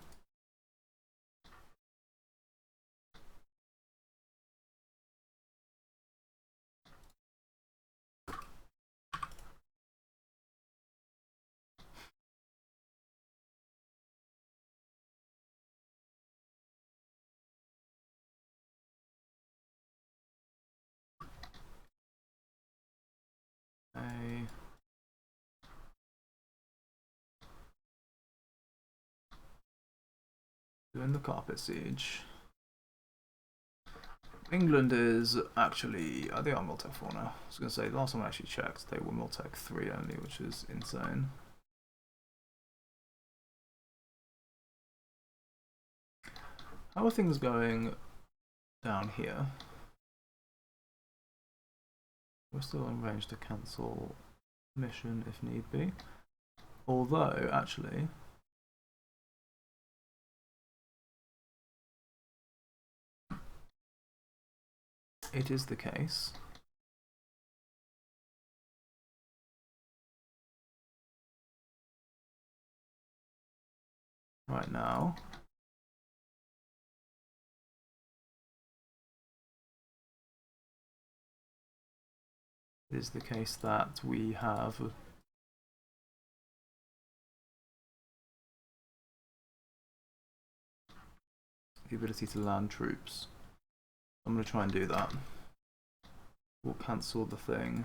Doing the carpet siege. England is actually, they are Miltech 4 now. I was going to say, last time I actually checked, they were Miltech 3 only, which is insane. How are things going down here? We're still in range to cancel mission if need be. Although, actually, it is the case right now. It is the case that we have the ability to land troops. I'm going to try and do that. We'll cancel the thing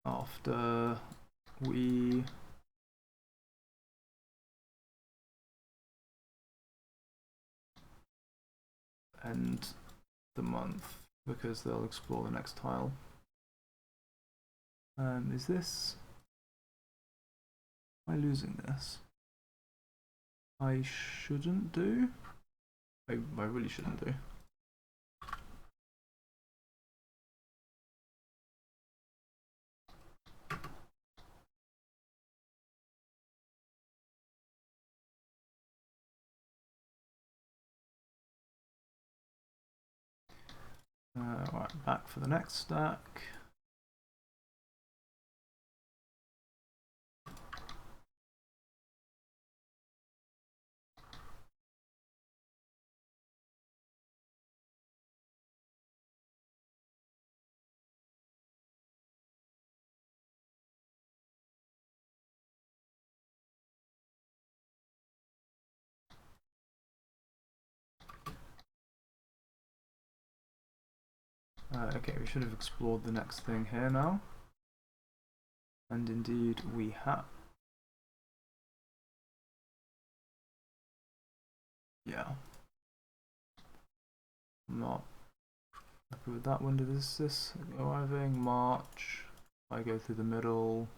after we end the month, because they'll explore the next tile. Is this... Am I losing this? I shouldn't do? I really shouldn't do. Right, back for the next stack. Okay, we should have explored the next thing here now. And indeed we have. Yeah. I'm not happy with that. When did this arriving? March. I go through the middle.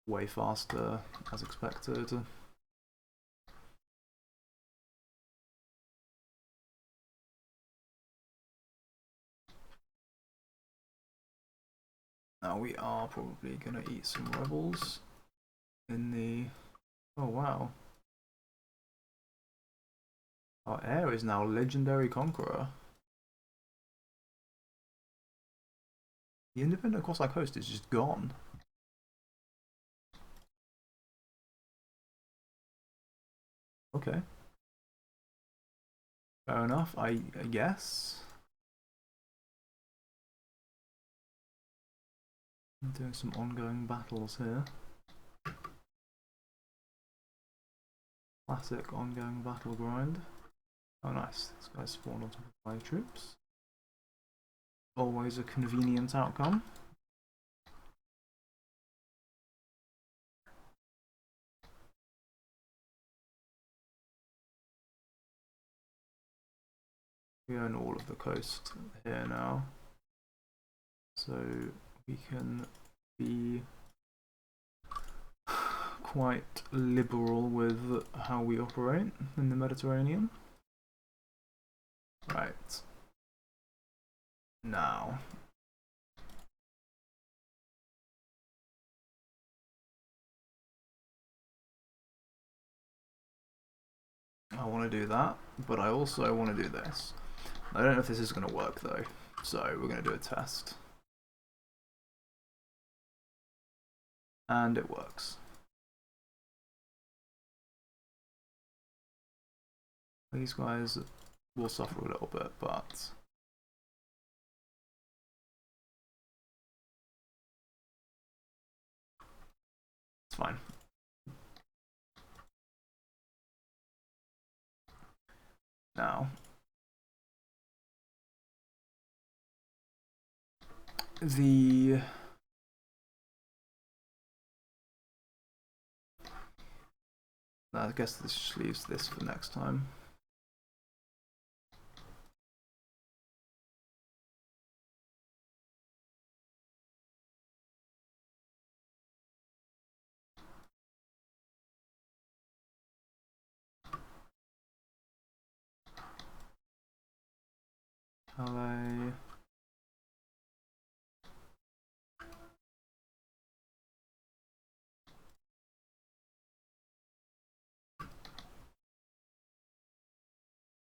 Way faster, as expected. Now we are probably gonna eat some rebels in the... Oh wow. Our heir is now Legendary Conqueror. The independent across our coast is just gone. Okay. Fair enough, I guess. I'm doing some ongoing battles here. Classic ongoing battle grind. Oh nice, this guy's spawned on top of my troops. Always a convenient outcome. We own all of the coast here now, so we can be quite liberal with how we operate in the Mediterranean. Right. Now. I want to do that, but I also want to do this. I don't know if this is going to work though, so we're going to do a test. And it works. These guys will suffer a little bit, but it's fine. Now, I guess this just leaves this for next time. LA.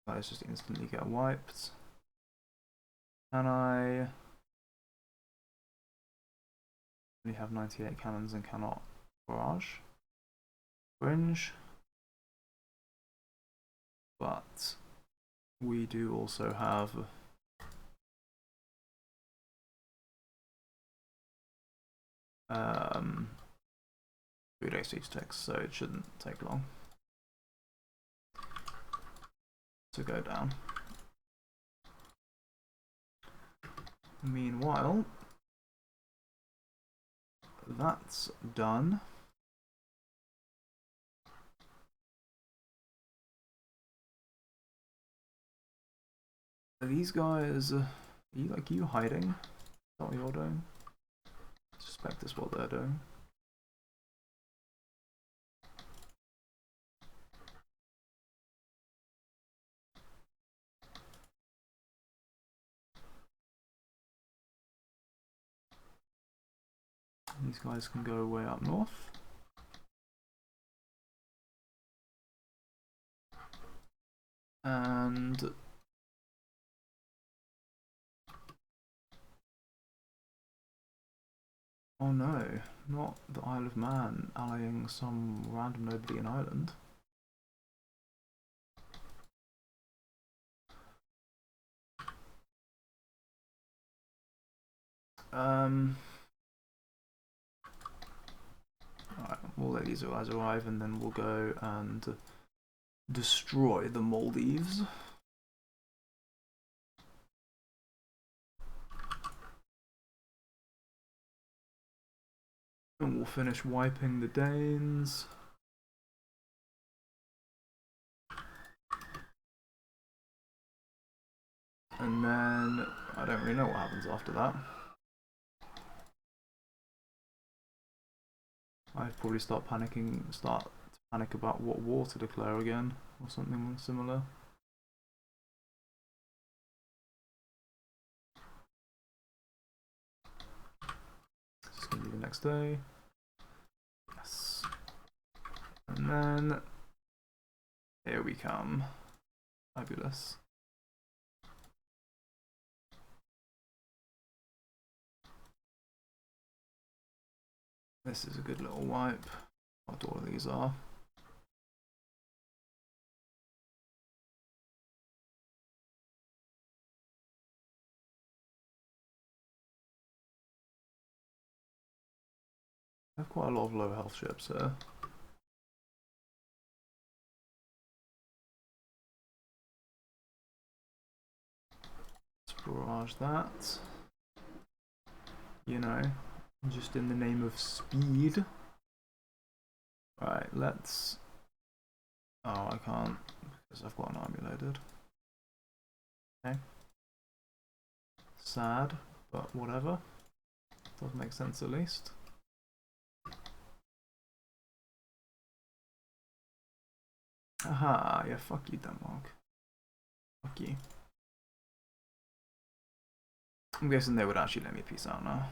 Guys just instantly get wiped. Can I only have 98 cannons and cannot barrage? Fringe. But we do also have food XP sticks, so it shouldn't take long to go down. Meanwhile, that's done. Are these guys, are you hiding? Is that what you're doing? I suspect that's what they're doing. These guys can go way up north. And oh no, not the Isle of Man allying some random nobody in Ireland. Alright, we'll let these guys arrive and then we'll go and destroy the Maldives. And we'll finish wiping the Danes. And then I don't really know what happens after that. I'd probably start to panic about what war to declare again, or something similar. It's gonna be the next day. Yes. And then here we come. Fabulous. This is a good little wipe. What all of these are. I have quite a lot of low health ships here. Let's barrage that. You know, just in the name of speed. Right, let's... Oh, I can't, because I've got an army loaded. Okay. Sad, but whatever. Does make sense at least. Aha, yeah, fuck you, Denmark. Fuck you. I'm guessing they would actually let me peace out now.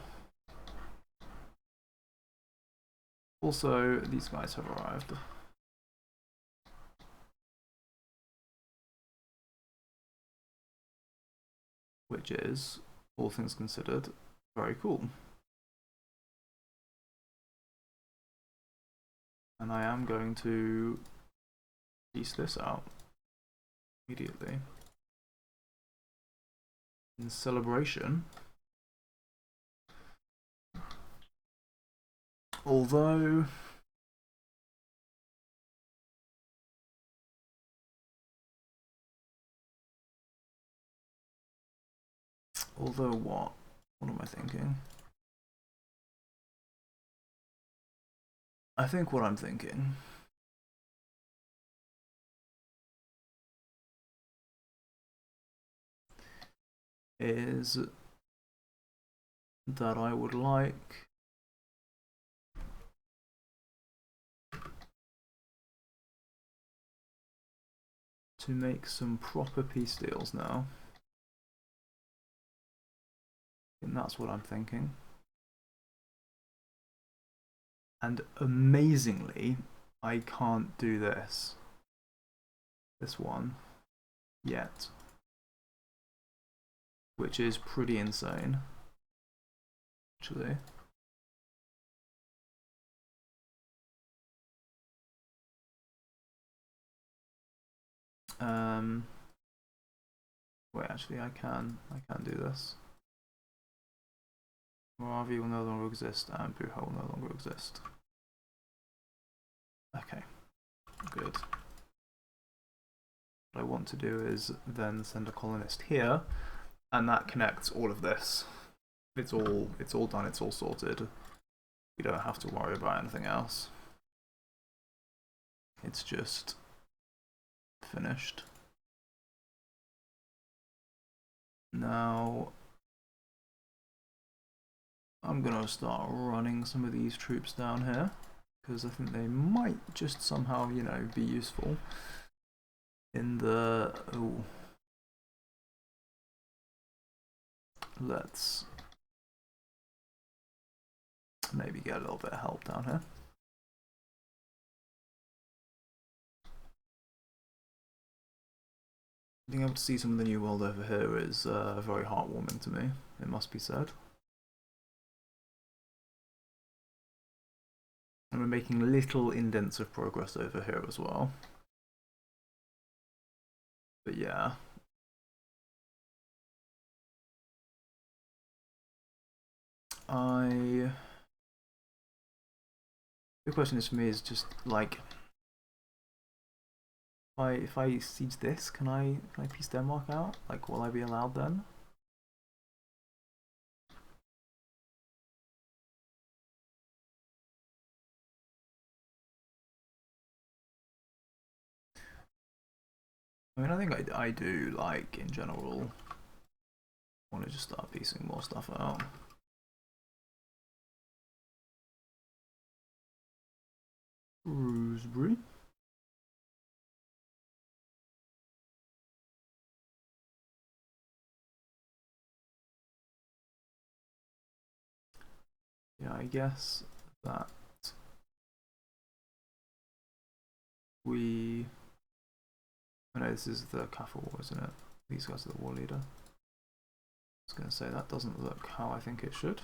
Also, these guys have arrived. Which is, all things considered, very cool. And I am going to piece this out immediately. In celebration. Although... Although what? What am I thinking? I think what I'm thinking is that I would like to make some proper peace deals now. And that's what I'm thinking. And amazingly, I can't do this one yet, which is pretty insane, actually. Wait, actually, I can do this. Moravi will no longer exist, and Buha will no longer exist. Okay, good. What I want to do is then send a colonist here, and that connects all of this. It's all done. It's all sorted. You don't have to worry about anything else. It's just finished. Now I'm gonna start running some of these troops down here because I think they might just somehow, you know, be useful in the... Oh. Let's maybe get a little bit of help down here. Being able to see some of the new world over here is very heartwarming to me, it must be said. And we're making little indents of progress over here as well. But yeah. The question is for me is just like, if I siege this, can I piece Denmark out? Like, will I be allowed then? I mean, I think I do, like, in general, want to just start piecing more stuff out. Shrewsbury. Yeah, I guess that we... I know this is the Kaffir War, isn't it? These guys are the war leader. I was going to say that doesn't look how I think it should.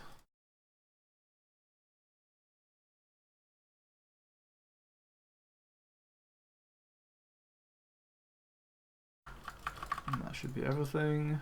And that should be everything.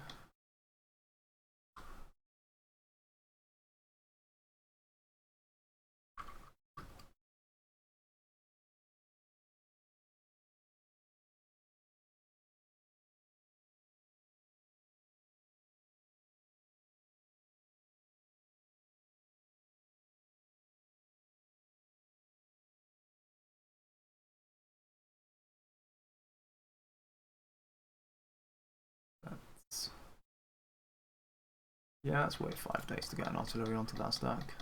Yeah, let's wait 5 days to get an artillery onto that stack.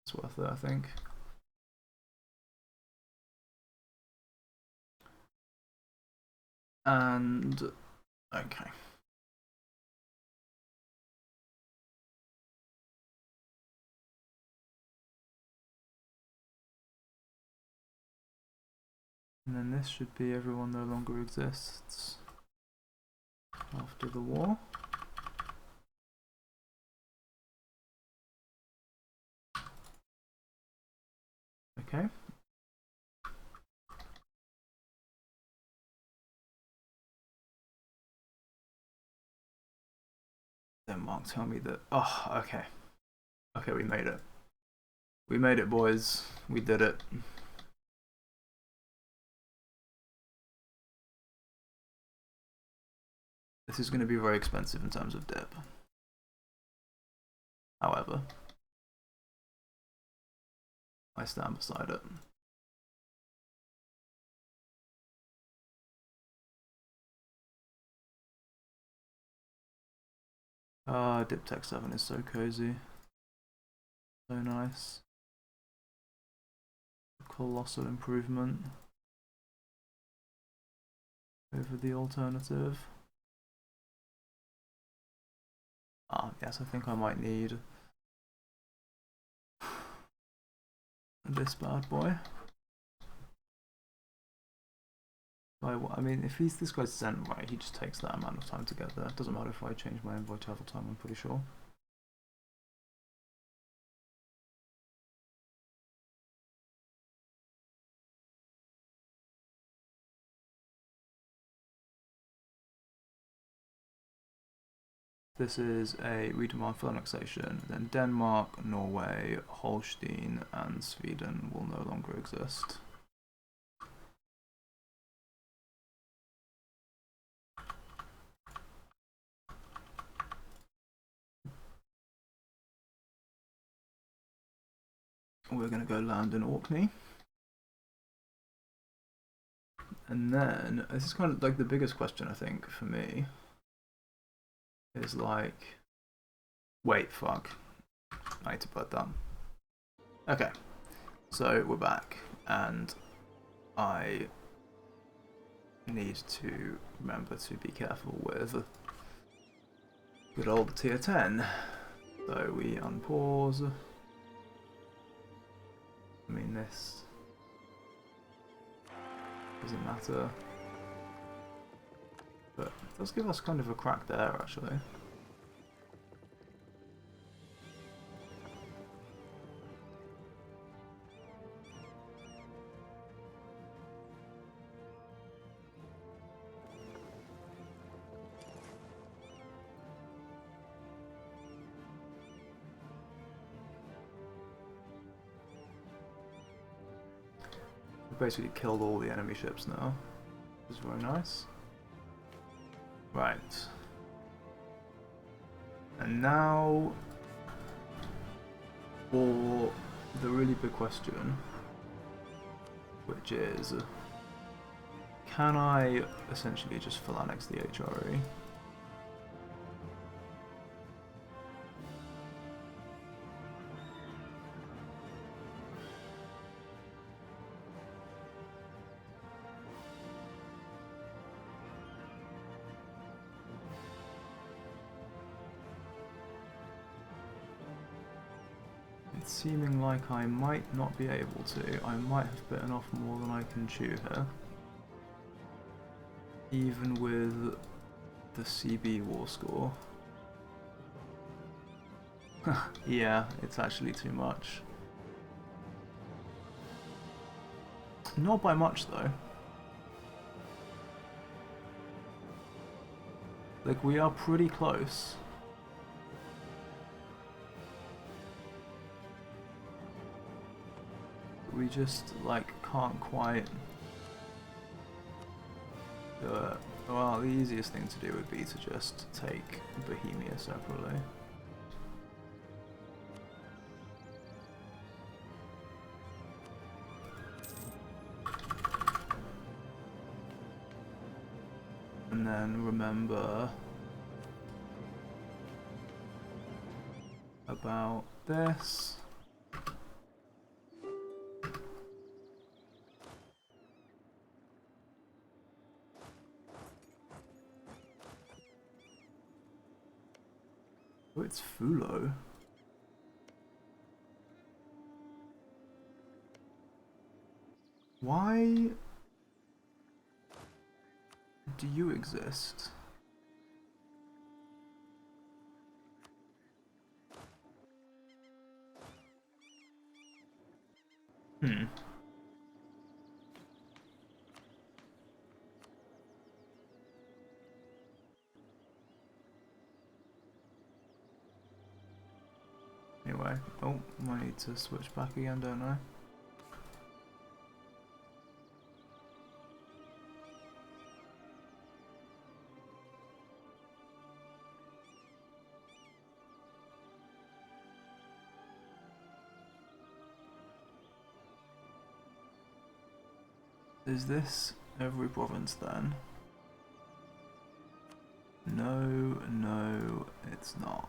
It's worth it, I think. And okay. And then this should be everyone no longer exists after the war. Okay. Denmark tell me that. Oh, okay. Okay, we made it. We made it, boys. We did it. This is going to be very expensive in terms of dip. However, I stand beside it. Dip Tech 7 is so cozy. So nice. Colossal improvement over the alternative. Yes, I think I might need this bad boy. I mean, if this guy's sent right, he just takes that amount of time to get there. It doesn't matter if I change my envoy travel time, I'm pretty sure. This is a redemand full annexation. Then Denmark, Norway, Holstein, and Sweden will no longer exist. We're going to go land in Orkney. And then, this is kind of like the biggest question, I think, for me. Is like, wait, fuck. I need to put that. Okay, so we're back, and I need to remember to be careful with good old tier 10. So we unpause. I mean, this doesn't matter, but it does give us kind of a crack there, actually. Basically killed all the enemy ships now, which is very nice. Right. And now for the really big question, which is, can I essentially just full annex the HRE? It's seeming like I might not be able to. I might have bitten off more than I can chew here. Even with the CB war score. Yeah, it's actually too much. Not by much though. Like, we are pretty close. We just, like, can't quite do it. Well, the easiest thing to do would be to just take Bohemia separately. And then remember about this. Oh, it's Fulo. Why do you exist? Hmm. Anyway, oh, I need to switch back again, don't I? Is this every province then? No, it's not.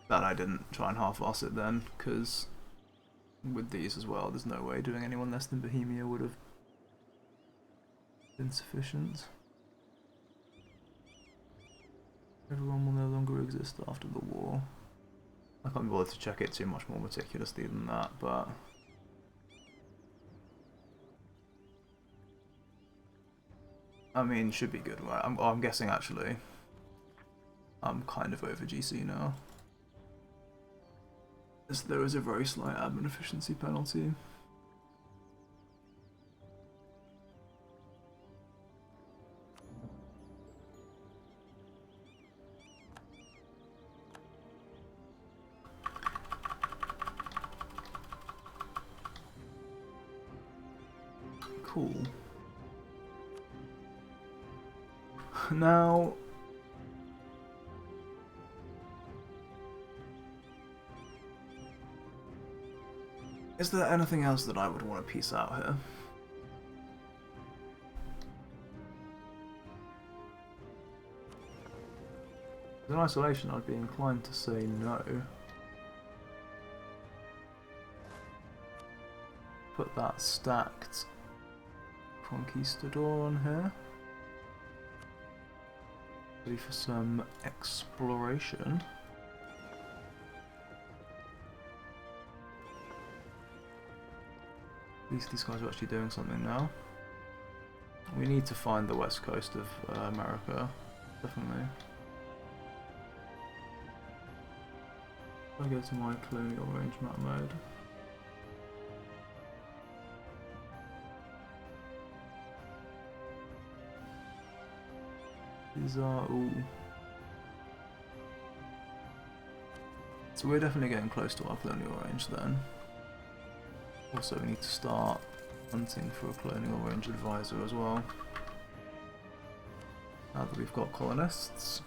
That I didn't try and half-ass it then, because with these as well, there's no way doing anyone less than Bohemia would have been sufficient. Everyone will no longer exist after the war. I can't be bothered to check it too much more meticulously than that, but... I mean, should be good, right? I'm guessing, actually, I'm kind of over GC now. As there is a very slight admin efficiency penalty. Cool. Now... is there anything else that I would want to piece out here? In isolation, I'd be inclined to say no. Put that stacked Conquistador on here. Ready for some exploration. At least these guys are actually doing something now. We need to find the west coast of America, definitely. If I go to my colonial range map mode. These are all... so we're definitely getting close to our colonial range then. Also, we need to start hunting for a colonial range advisor as well. Now that we've got colonists.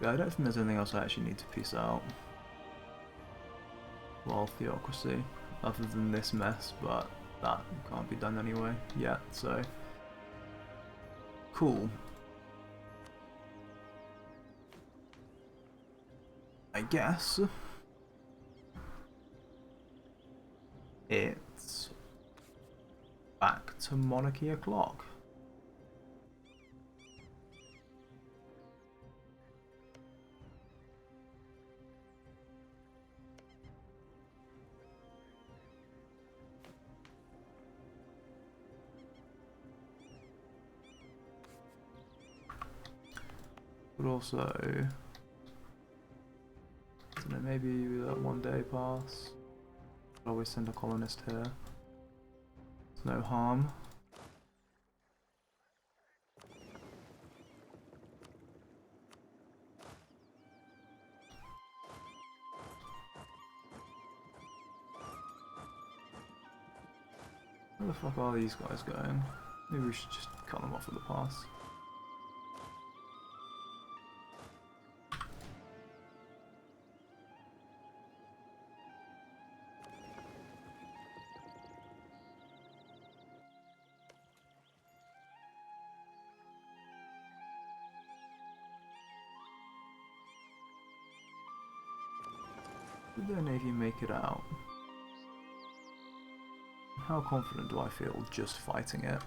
Yeah, I don't think there's anything else I actually need to piece out while theocracy, other than this mess, but that can't be done anyway yet, so cool. I guess it's back to monarchy o'clock. But also, I don't know, maybe we let 1 day pass. I'll always send a colonist here. There's no harm. Where the fuck are these guys going? Maybe we should just cut them off at the pass. Did their navy make it out? How confident do I feel just fighting it?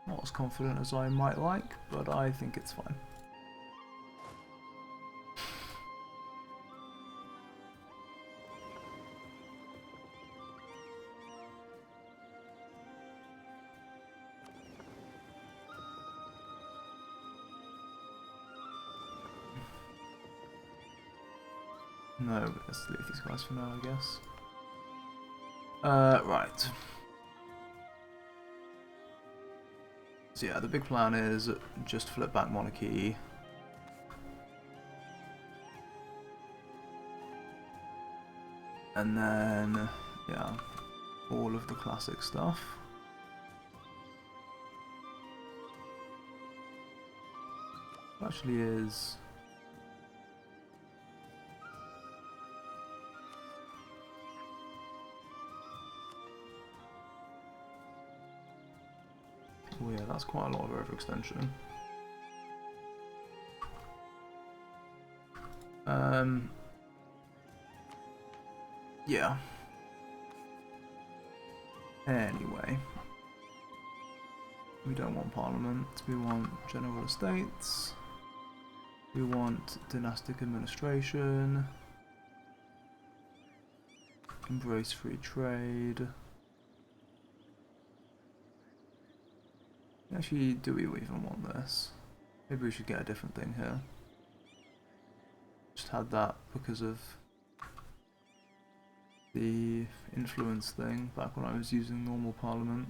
Not as confident as I might like, but I think it's fine. No, let's leave these guys for now, I guess. Right. So yeah, the big plan is just flip back monarchy. And then, yeah, all of the classic stuff. Actually is... Oh yeah, that's quite a lot of overextension. Yeah. Anyway. We don't want Parliament, we want General Estates. We want Dynastic Administration. Embrace free trade. Actually, do we even want this? Maybe we should get a different thing here. Just had that because of the influence thing back when I was using normal Parliament.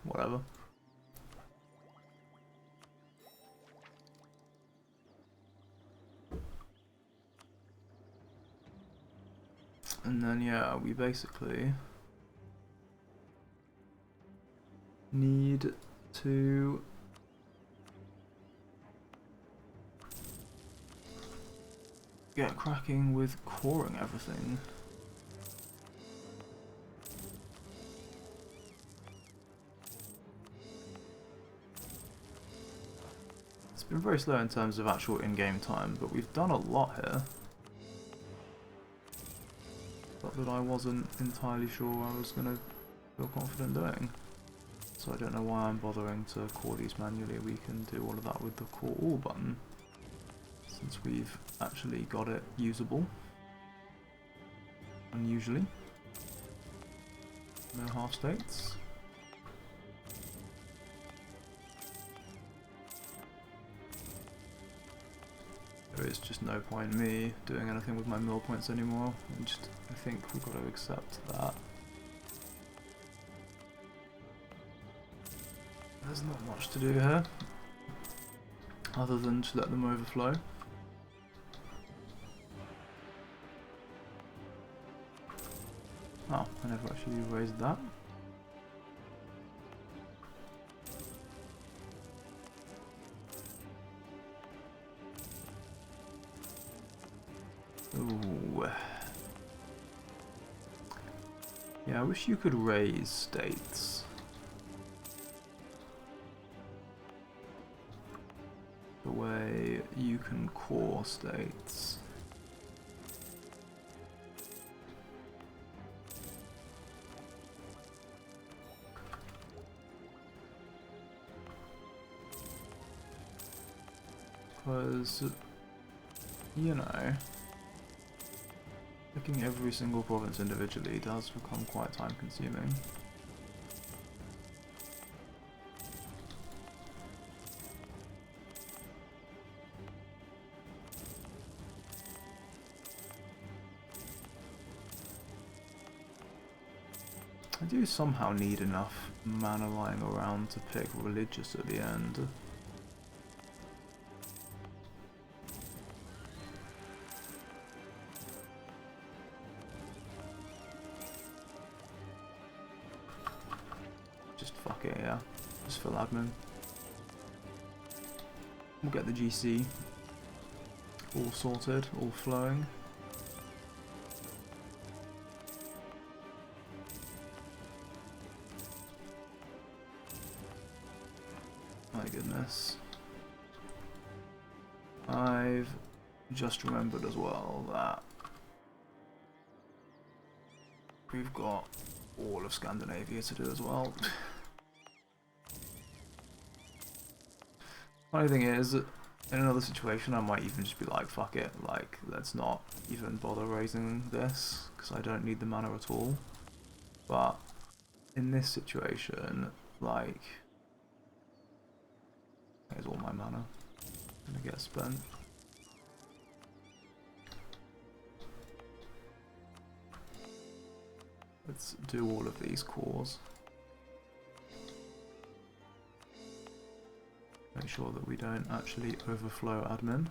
Whatever. And then yeah, we basically need to get cracking with coring everything. It's been very slow in terms of actual in-game time, but we've done a lot here. But that I wasn't entirely sure I was going to feel confident doing. So I don't know why I'm bothering to core these manually. We can do all of that with the core all button, since we've actually got it usable. Unusually. No half states. There is just no point in me doing anything with my mill points anymore. I think we've got to accept that. There's not much to do here, other than just let them overflow. Oh, I never actually raised that. Ooh. Yeah, I wish you could raise states. The way you can core states. Because, you know, picking every single province individually does become quite time consuming. I do somehow need enough mana lying around to pick religious at the end. Just fuck it, yeah. Just fill admin. We'll get the GC all sorted, all flowing. My goodness. I've just remembered as well that we've got all of Scandinavia to do as well. Funny thing is, in another situation I might even just be like, fuck it, like, let's not even bother raising this, because I don't need the mana at all. But in this situation, like, here's all my mana gonna get spent. Let's do all of these cores. Make sure that we don't actually overflow admin.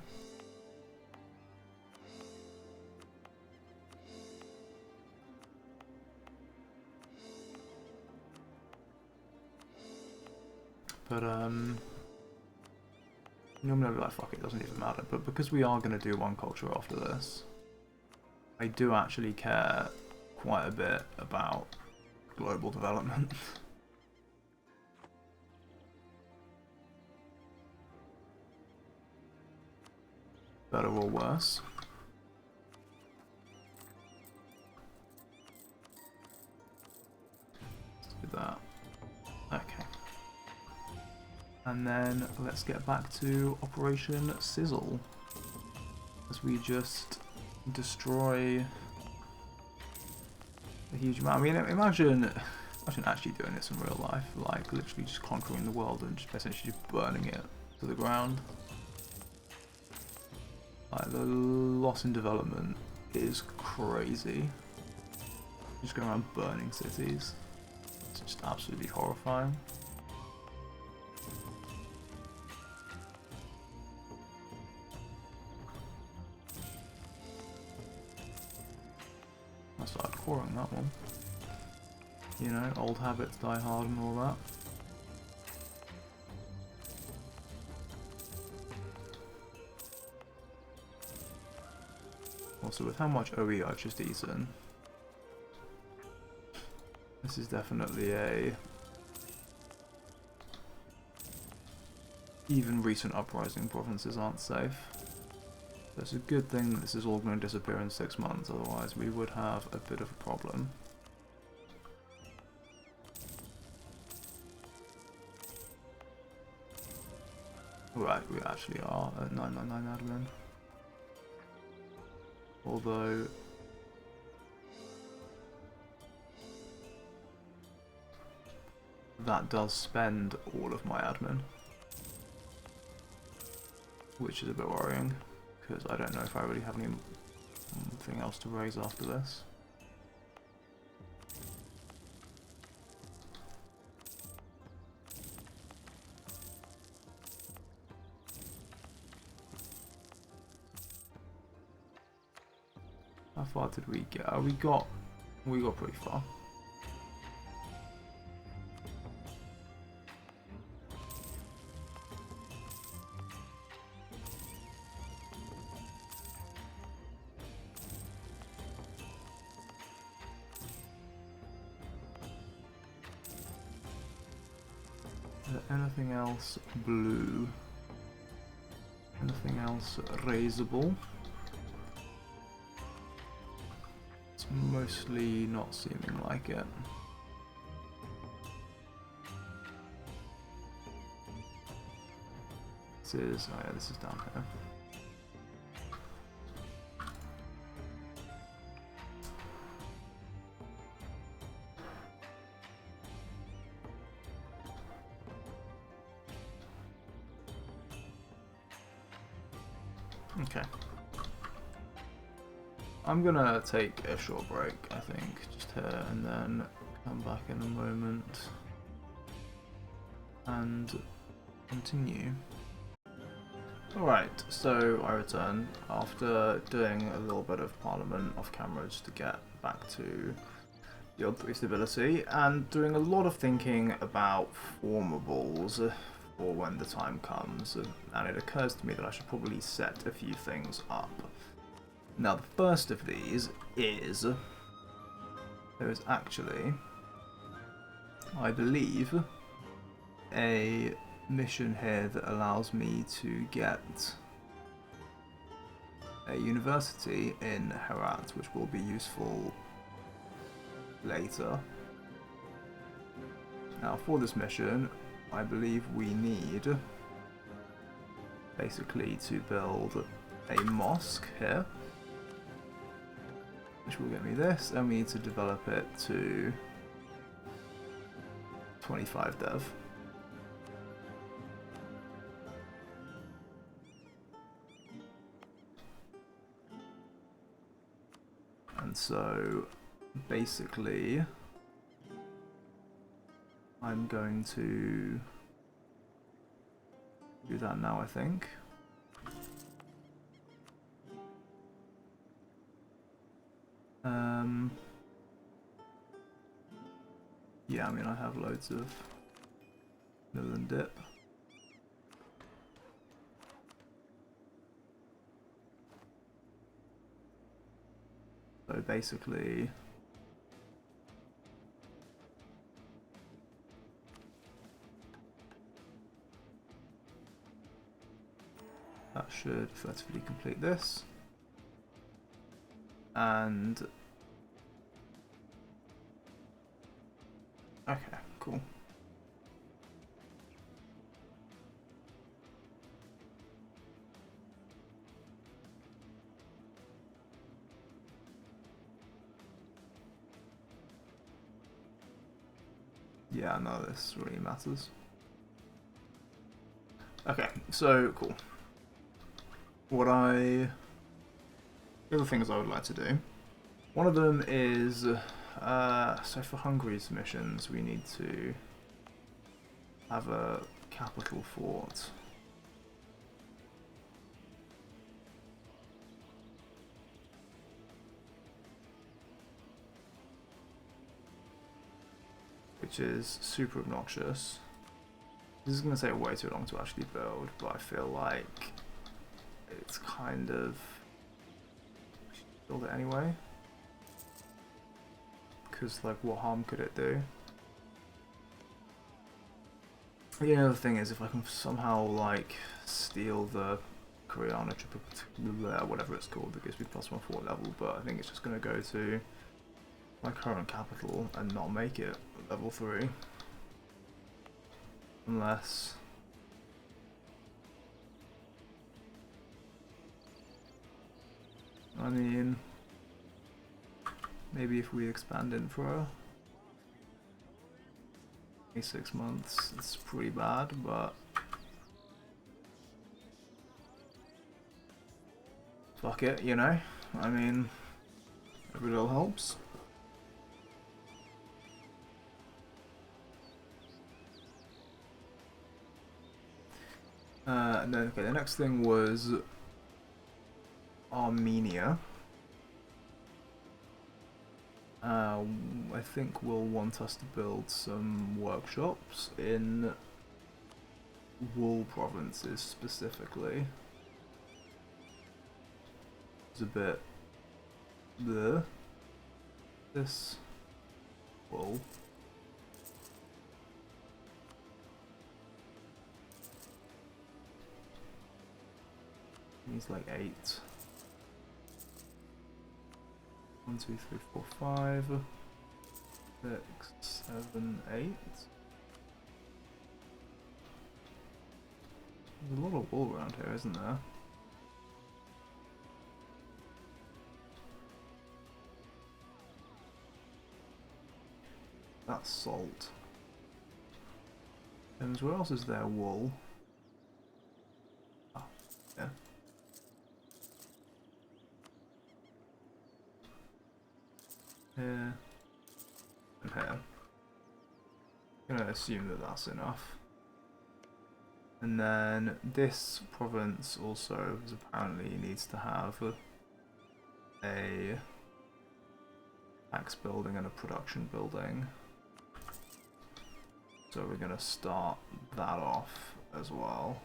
But normally I'd be like, fuck it, doesn't even matter. But because we are going to do one culture after this, I do actually care quite a bit about global development. Better or worse. Let's do that. Okay. And then let's get back to Operation Sizzle. As we just destroy a huge amount. I mean, imagine actually doing this in real life. Like, literally just conquering the world and just essentially just burning it to the ground. Like, the loss in development is crazy. Just going around burning cities. It's just absolutely horrifying. I started coring that one. You know, old habits die hard and all that. Also, with how much OE I've just eaten, this is definitely a... Even recent uprising provinces aren't safe. So it's a good thing that this is all going to disappear in 6 months, otherwise we would have a bit of a problem. Right, we actually are at 999 admin. Although that does spend all of my admin, which is a bit worrying, because I don't know if I really have anything else to raise after this. How far did we get? We got pretty far. Is there anything else blue? Anything else raisable? Mostly not seeming like it. This is, oh yeah, this is down here. Okay. I'm gonna take a short break, I think, just here, and then come back in a moment and continue. Alright, so I return after doing a little bit of Parliament off camera just to get back to the odd 3 stability, and doing a lot of thinking about formables for when the time comes, and it occurs to me that I should probably set a few things up. Now the first of these is, there is actually, I believe, a mission here that allows me to get a university in Herat, which will be useful later. Now for this mission, I believe we need basically to build a mosque here, which will get me this, and we need to develop it to 25 dev. And so basically I'm going to do that now, I think. Yeah, I mean, I have loads of mill and dip. So basically, that should effectively complete this. And okay, cool. Yeah, no, this really matters. Okay, so cool. The other things I would like to do. One of them is, so for Hungary's missions, we need to have a capital fort. Which is super obnoxious. This is going to take way too long to actually build, but I feel like it's kind of... we should build it anyway. Because, like, what harm could it do? You know, the thing is, if I can somehow, like, steal the Koreana whatever it's called, that gives me +1 fort level, but I think it's just going to go to my current capital and not make it level 3. Unless... I mean... maybe if we expand infra... 6 months, it's pretty bad, but... fuck it, you know? I mean... every little helps. And then, okay, the next thing was Armenia. I think we'll want us to build some workshops in wool provinces specifically. It's a bit this wool. He's like 8. 1, 2, 3, 4, 5, 6, 7, 8. There's a lot of wool around here, isn't there? That's salt. And where else is there wool? Oh, yeah. Here. And here. I'm gonna assume that that's enough. And then this province also apparently needs to have a tax building and a production building. So we're gonna start that off as well.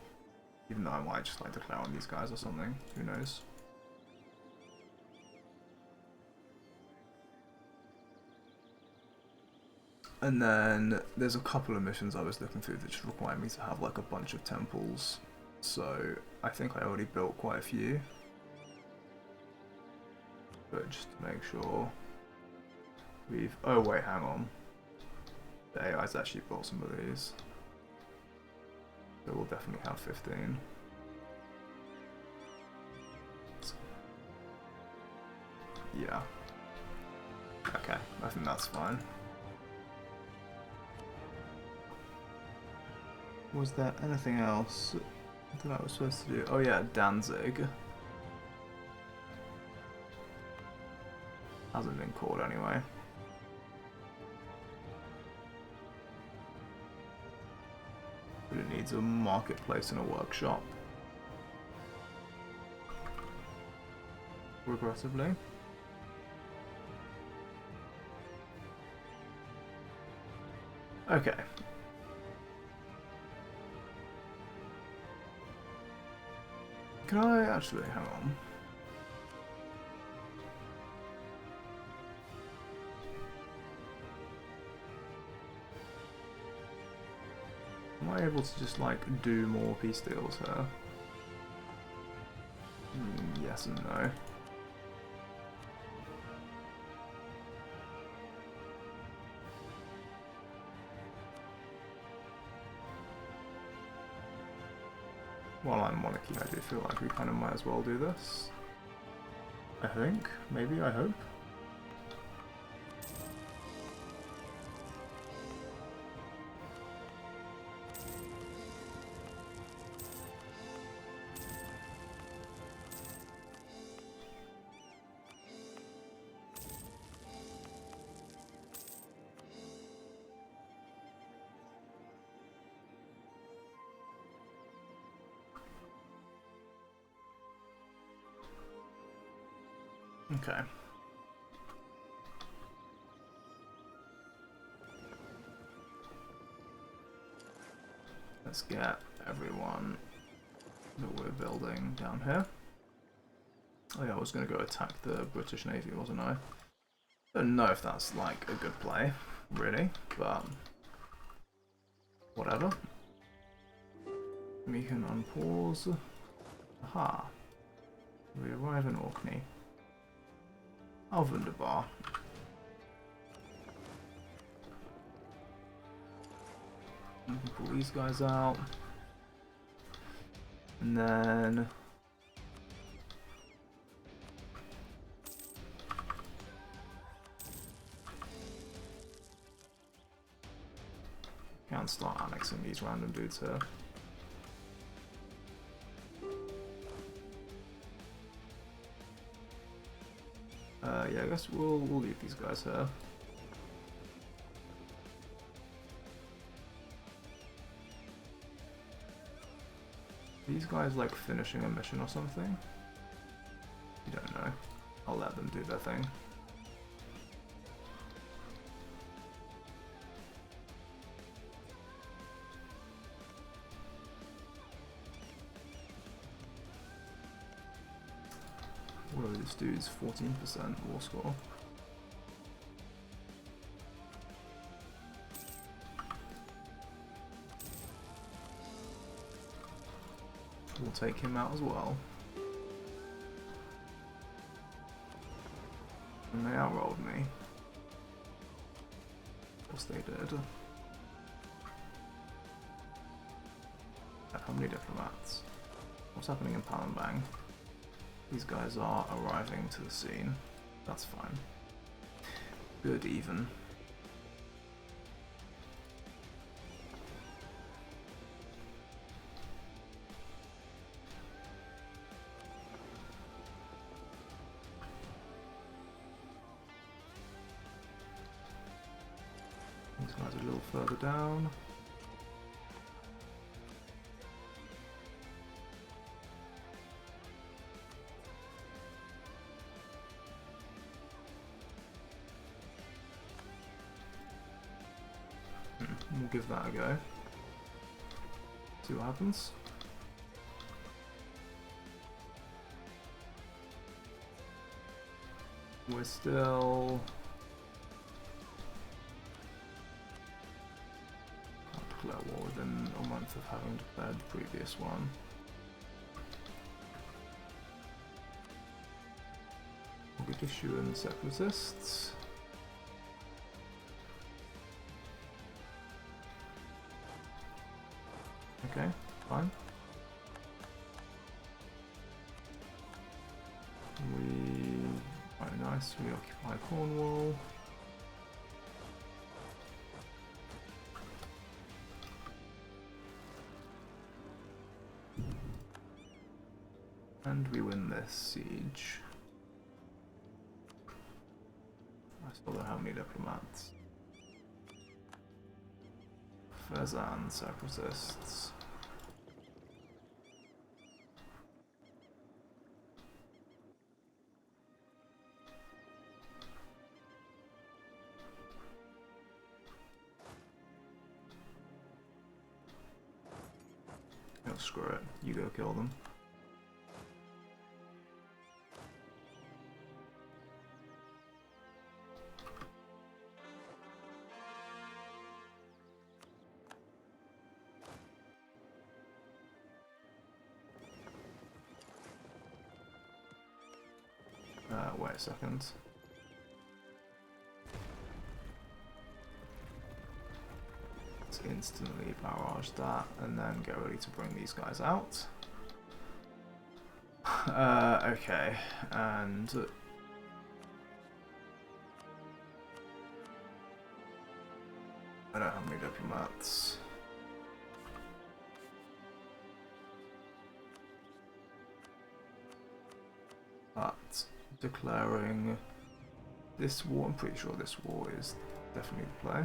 Even though I might just like declare on these guys or something, who knows. And then there's a couple of missions I was looking through that just require me to have like a bunch of temples. So I think I already built quite a few. But just to make sure we've... Oh wait, hang on. The AI's actually built some of these. So we'll definitely have 15. Yeah. Okay, I think that's fine. Was there anything else that I was supposed to do? Oh yeah, Danzig. Hasn't been called anyway. But it needs a marketplace and a workshop. Regrettably. Okay. Can I actually, hang on. Am I able to just like do more peace deals here? Yes and no. While I'm monarchy, I do feel like we kind of might as well do this. I think, maybe, I hope. Okay. Let's get everyone that we're building down here. Oh yeah, I was going to go attack the British Navy, wasn't I? Don't know if that's like a good play, really, but whatever. We can unpause. Aha. We arrive in Orkney. Oh, wunderbar. We can pull these guys out. And then... Can't start annexing these random dudes here. Yeah, I guess we'll leave these guys here. These guys like finishing a mission or something? You don't know. I'll let them do their thing. Whoa, this dude's 14% war score. We'll take him out as well. And they outrolled me. Of course they did. Okay. how many diplomats? What's happening in Palembang? These guys are arriving to the scene. That's fine. Good, even. These guys are a little further down. We'll give that a go. See what happens. We're still... Can't declare war within a month of having declared the previous one. We'll get issue in separatists. Okay, fine. Quite nice, we occupy Cornwall. And we win this siege. I still don't have any diplomats. Fezzan separatists. Oh, screw it. You go kill them. Wait a second. Let's instantly barrage that and then get ready to bring these guys out. Okay, and I don't have any diplomats. But declaring this war, I'm pretty sure this war is definitely the play.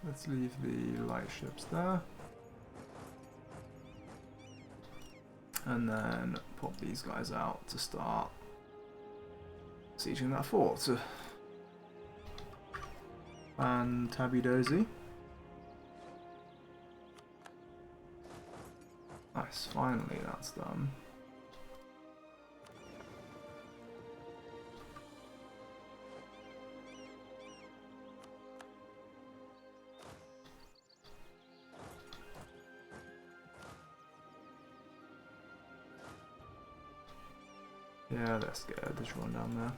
Let's leave the light ships there. And then pop these guys out to start sieging that fort. And tabby dozy. Nice, finally that's done. Yeah, they're scared. Just run down there.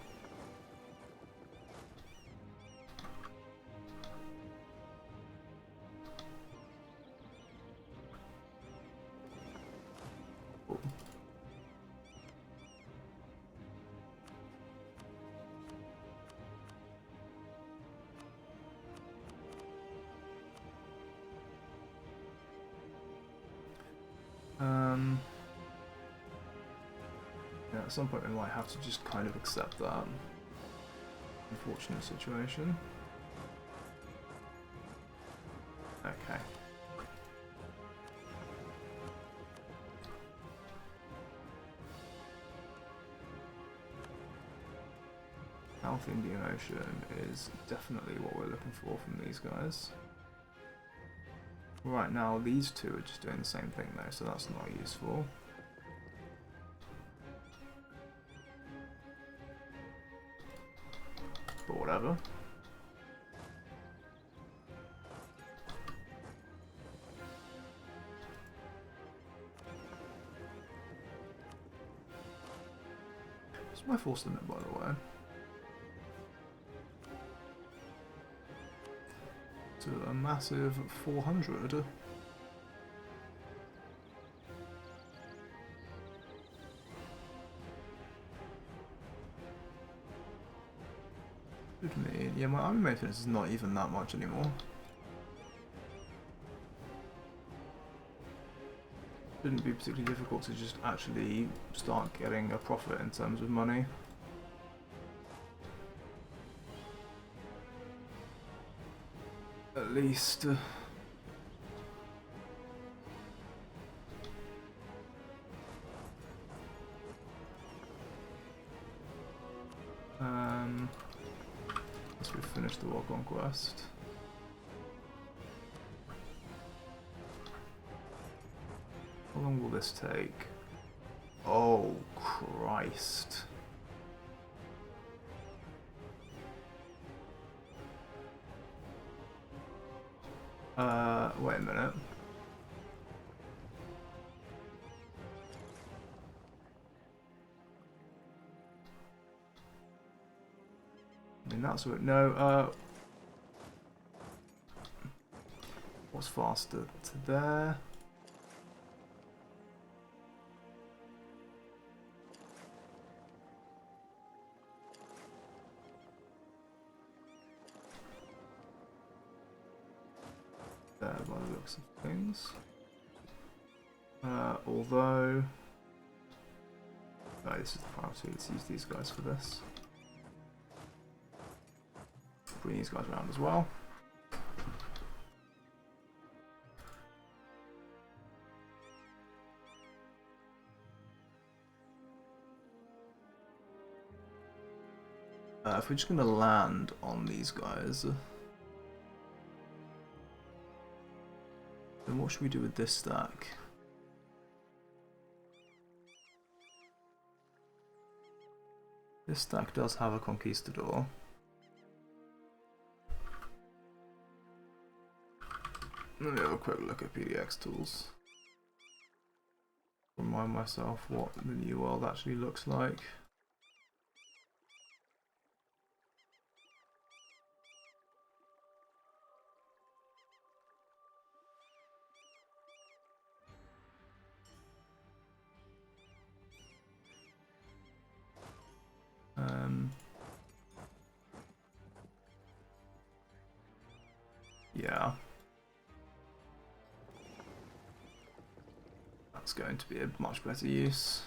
Cool. Yeah, at some point we might have to just kind of accept that unfortunate situation. Okay. South Indian Ocean is definitely what we're looking for from these guys. Right now, these two are just doing the same thing though, so that's not useful. But whatever. What's my force limit, by the way? to a massive 400. Good me. Yeah, my army maintenance is not even that much anymore. Shouldn't be particularly difficult to just actually start getting a profit in terms of money. At least. Once we've finished the war conquest. How long will this take? Oh, Christ. Wait a minute. I mean, that's what. No, what's faster? To there. There, by the looks of things. Although. Oh, this is the priority. Let's use these guys for this. Bring these guys around as well. If we're just going to land on these guys, then what should we do with this stack? This stack does have a conquistador. Let me have a quick look at PDX tools. Remind myself what the new world actually looks like. Yeah. That's going to be a much better use.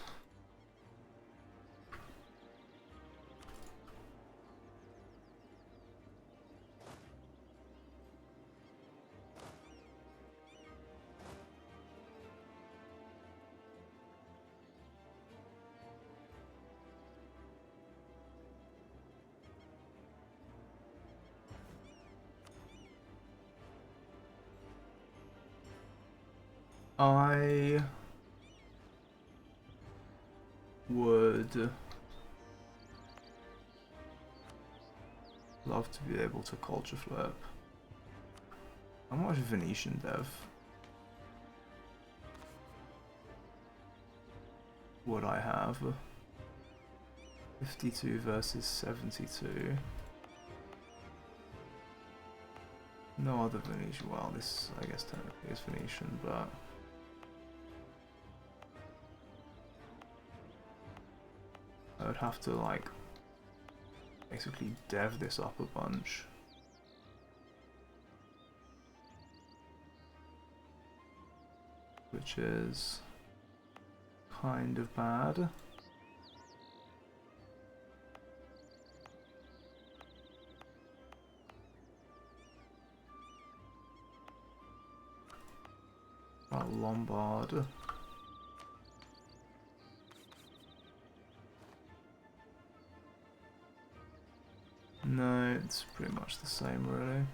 I would love to be able to culture flip. How much Venetian dev would I have? 52 versus 72. No other Venetian. Well, this I guess technically is Venetian, but I would have to like basically dev this up a bunch. Which is kind of bad. Lombard. No, it's pretty much the same, really.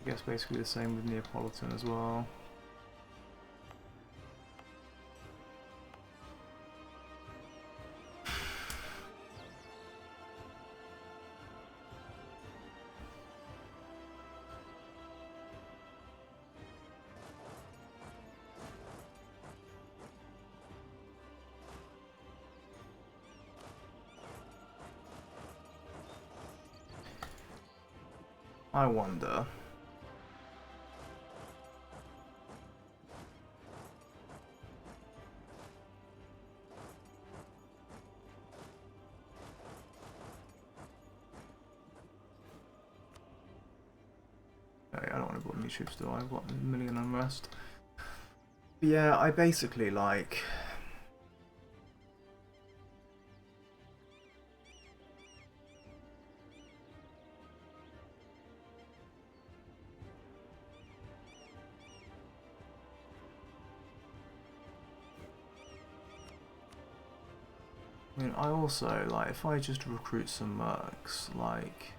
I guess basically the same with Neapolitan as well. I wonder. Okay, I don't want to build any troops, do I? I've got a million unrest. But yeah, I basically like. I mean, I also, like, if I just recruit some mercs, like...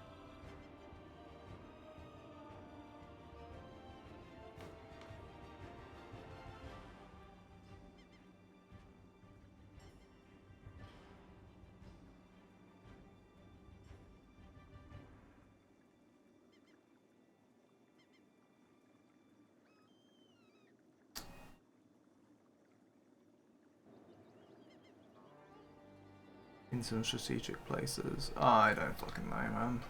in some strategic places. I don't fucking know, man.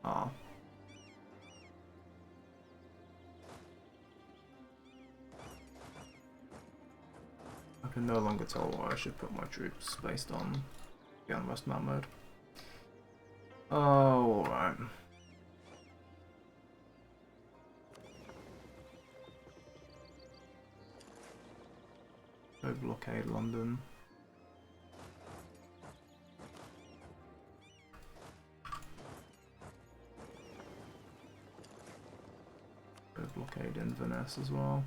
Ah. I can no longer tell where I should put my troops based on the unrest map mode. Oh, alright. Go blockade London. Go blockade Inverness as well.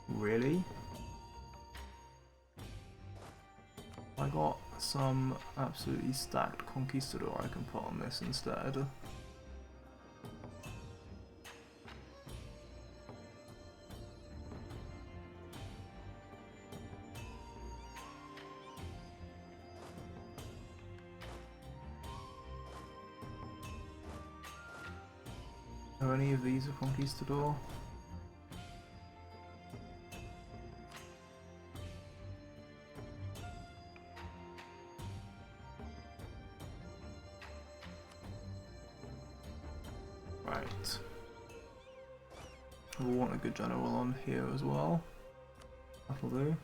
Really? I got some absolutely stacked Conquistador I can put on this instead. Are any of these a Conquistador? Right. We'll want a good general on here as well. That'll do.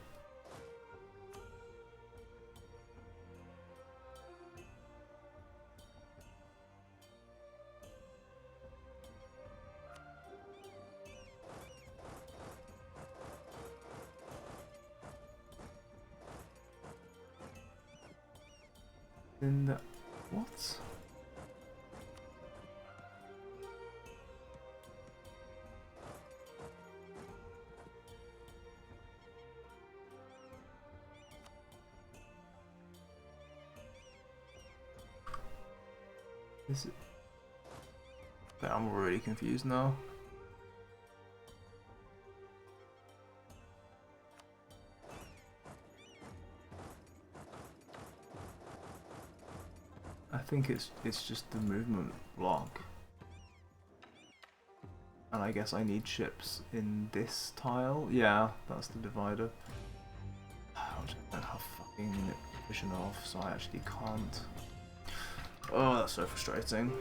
Then the... what? Is it... I'm really confused now. I think it's just the movement block. And I guess I need ships in this tile. Yeah, that's the divider. I don't have fucking vision off, so I actually can't. Oh, that's so frustrating.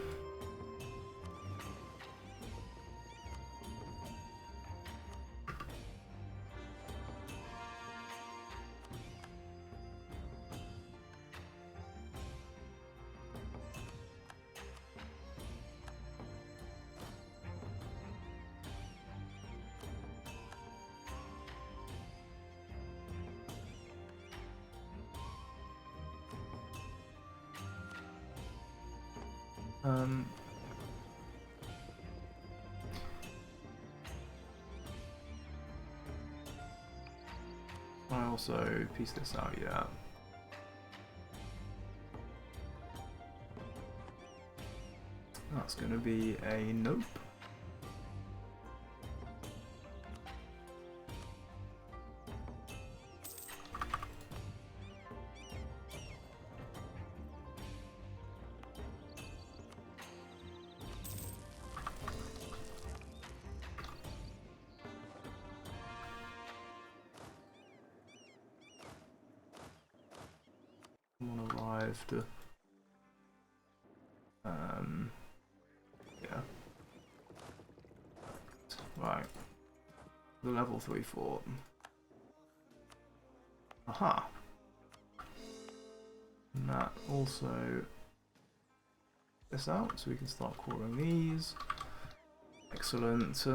I also piece this out, yeah. That's gonna be a nope. 5 to yeah. Right. The level 3 fort. Aha. And that also this out, so we can start coring these. Excellent.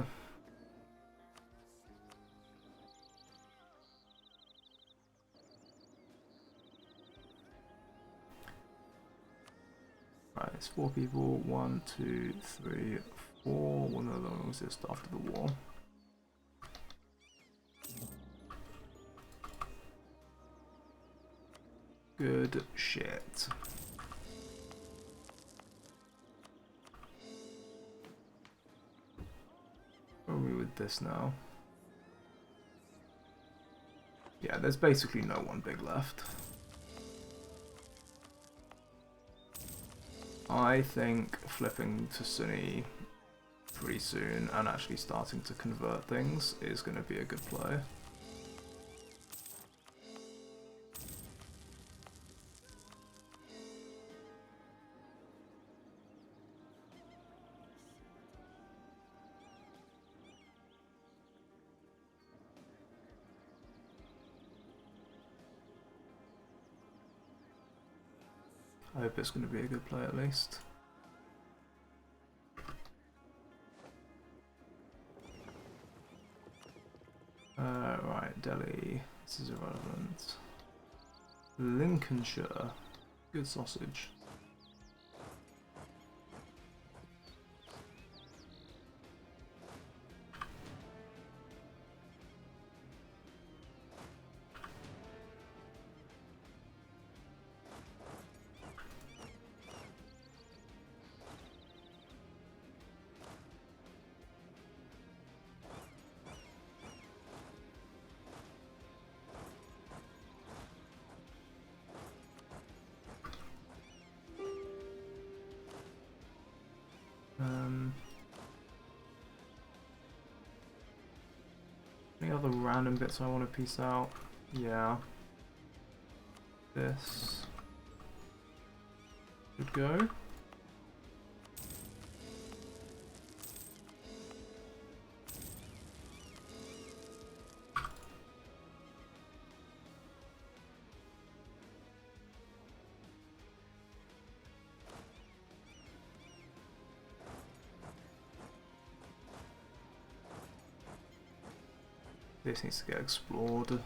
Right, it's 4 people. 1, 2, 3, 4. One of them exist after the war. Good shit. Where are we with this now? Yeah, there's basically no one big left. I think flipping to Sunni pretty soon and actually starting to convert things is going to be a good play. I hope it's going to be a good play at least. Right, Delhi. This is irrelevant. Lincolnshire. Good sausage. Any other random bits I want to piece out? Yeah. This should go. This needs to get explored.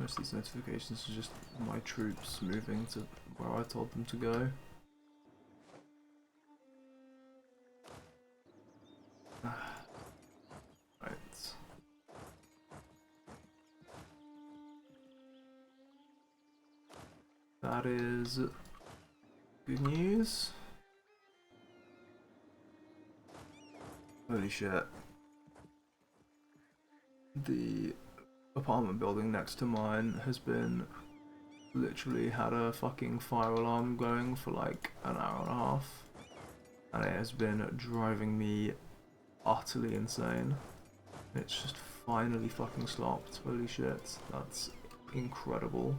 Most of these notifications are just my troops moving to where I told them to go. Right. That is good news. Holy shit. The apartment building next to mine has been literally had a fucking fire alarm going for like an hour and a half, and it has been driving me utterly insane. It's just finally fucking stopped. Holy shit, that's incredible.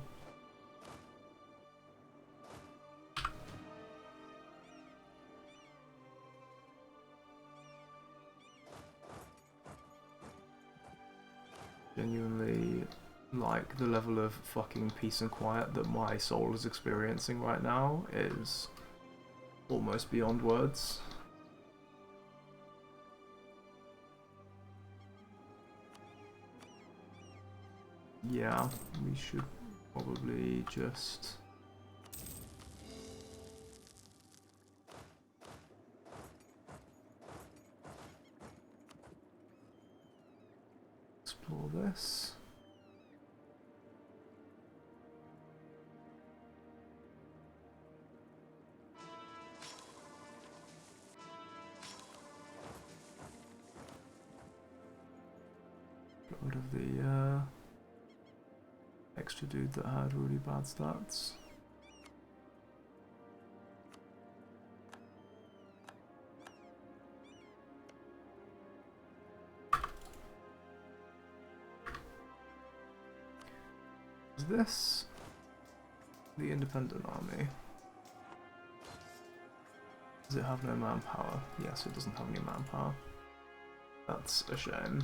Genuinely, like, the level of fucking peace and quiet that my soul is experiencing right now is almost beyond words. Yeah, we should probably just explore this. rid of the extra dude that had really bad stats. Is this the independent army? Does it have no manpower? Yes, it doesn't have any manpower. That's a shame.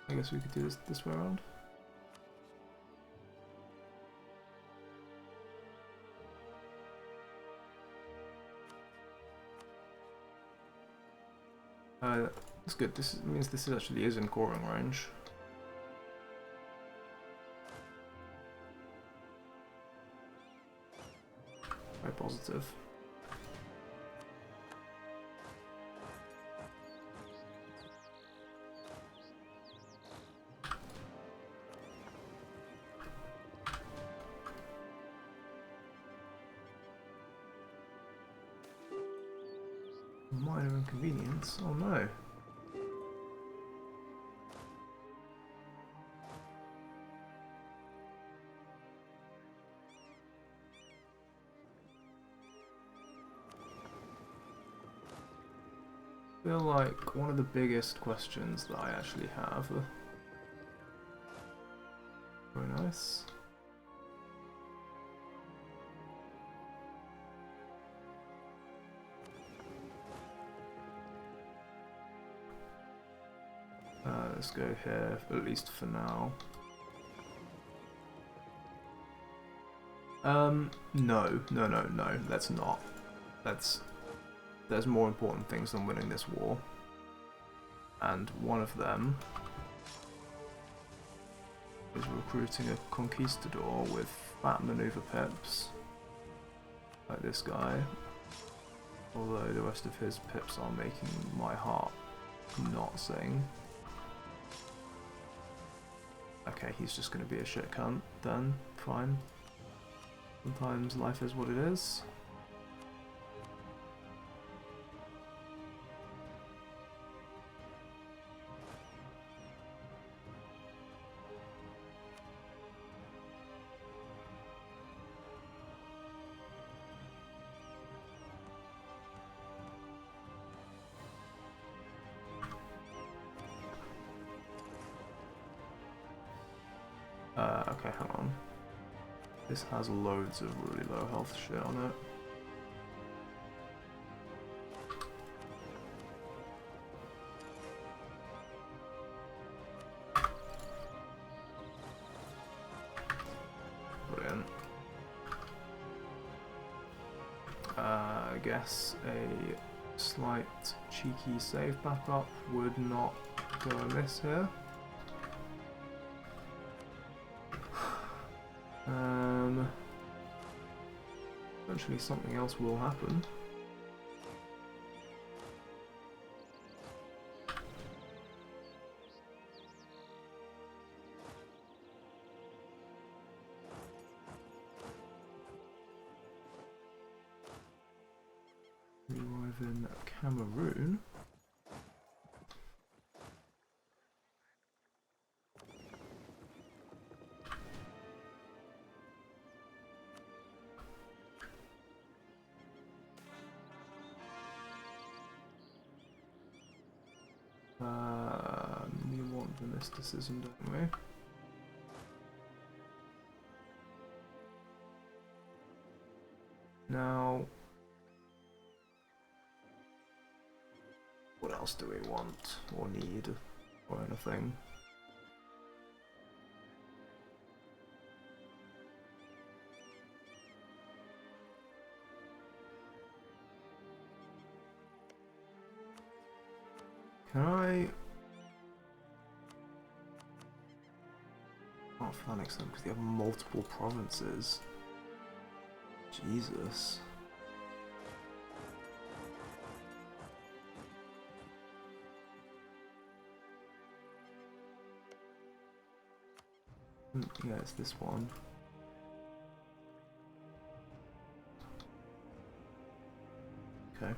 I guess we could do this way around. That's good. This means this actually is in coring range. Very positive. Minor inconvenience? Oh no. I feel like one of the biggest questions that I actually have. Very nice. Let's go here, at least for now. No, let's not. There's more important things than winning this war. And one of them is recruiting a conquistador with fat maneuver pips. Like this guy. Although the rest of his pips are making my heart not sing. Okay, he's just going to be a shit cunt, then. Fine. Sometimes life is what it is. Okay, hang on. This has loads of really low health shit on it. Brilliant. I guess a slight cheeky save backup would not go amiss here. Eventually something else will happen. We arrive in Cameroon. We want the mysticism, don't we? Now, what else do we want, or need, or anything? Can I... can't phalanx them because they have multiple provinces. Jesus. Yeah, it's this one. Okay.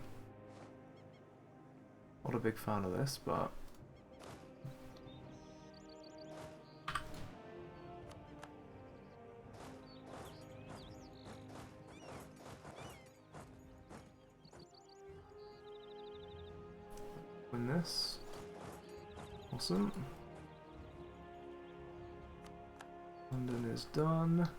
Not a big fan of this, but win this. Awesome. London is done.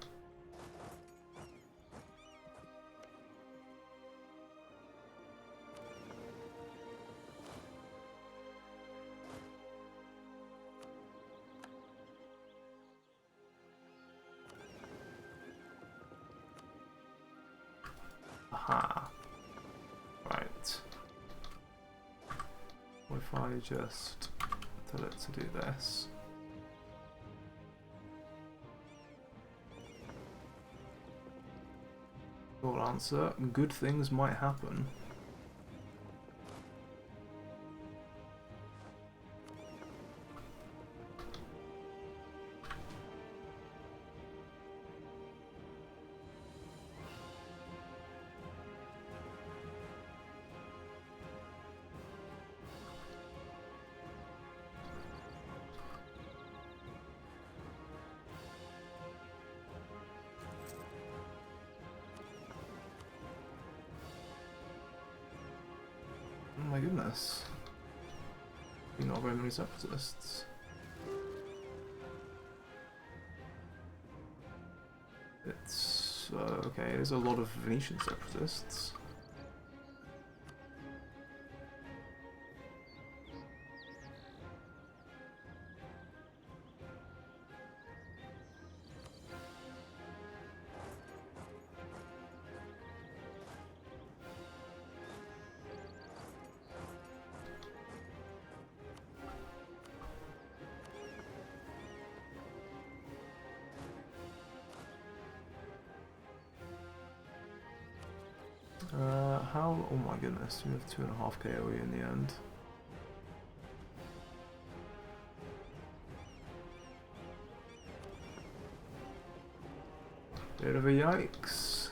Aha. Right. What if I just tell it to do this? Short answer, good things might happen. Oh my goodness. You're not very many separatists. It's okay, there's a lot of Venetian separatists. How? Oh my goodness, we have 2.5 KOE in the end. Bit of a yikes.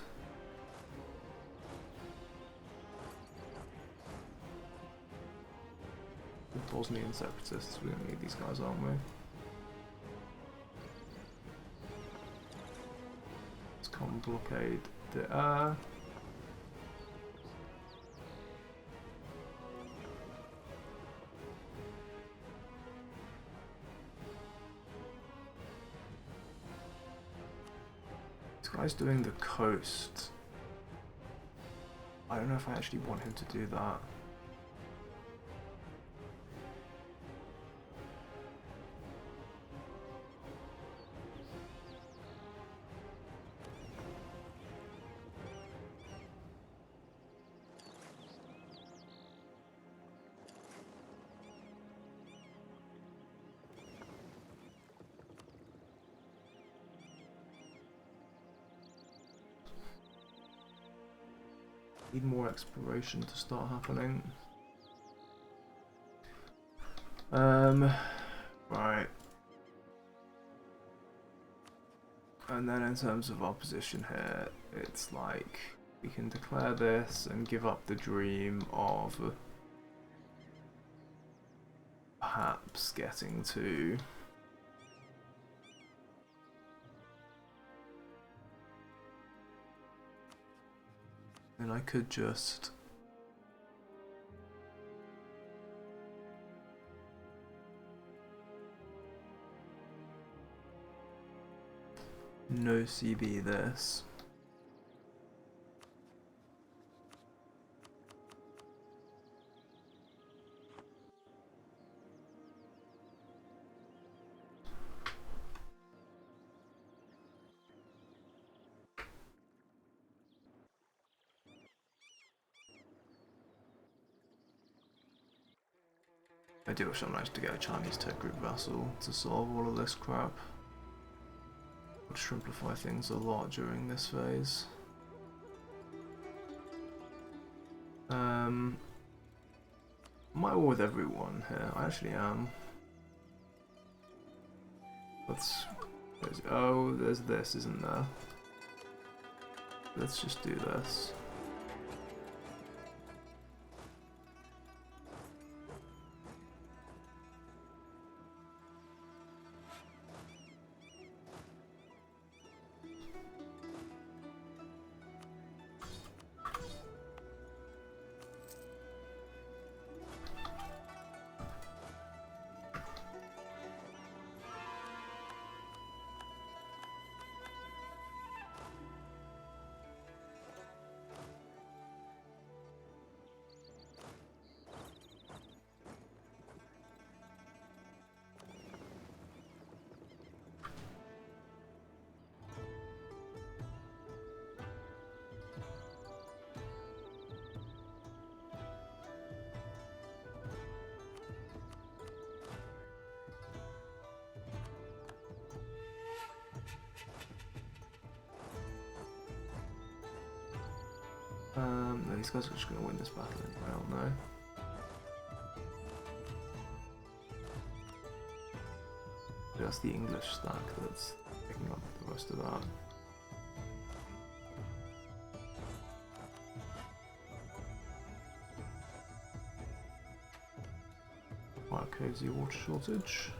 The Bosnian separatists, we don't need these guys, aren't we? Let's come blockade the This guy's doing the coast. I don't know if I actually want him to do that. Need more exploration to start happening. Right. And then in terms of our position here, it's like we can declare this and give up the dream of perhaps getting to and I could just no CB this. I do wish I managed to get a Chinese tech group vassal to solve all of this crap. Would simplify things a lot during this phase. I'm at war with everyone here. I actually am. Let's Where's, oh, there's this, isn't there? Let's just do this. No, these guys are just going to win this battle anyway, aren't they? That's the English stack that's picking up the rest of that. Quite a cozy water shortage.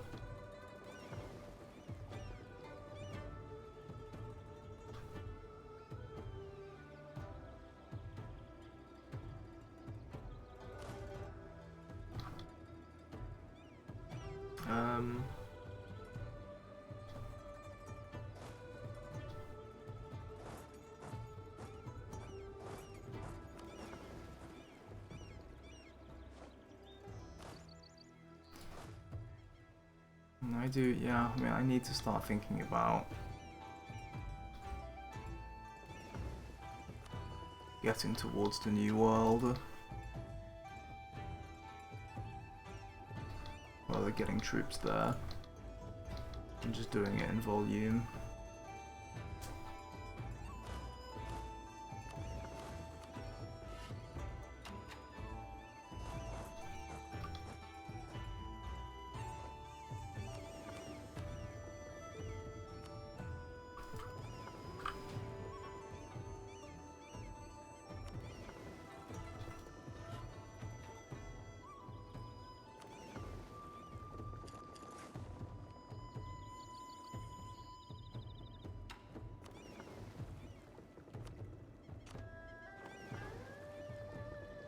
I do, yeah, I mean, I need to start thinking about getting towards the new world. Well, they're getting troops there and just doing it in volume.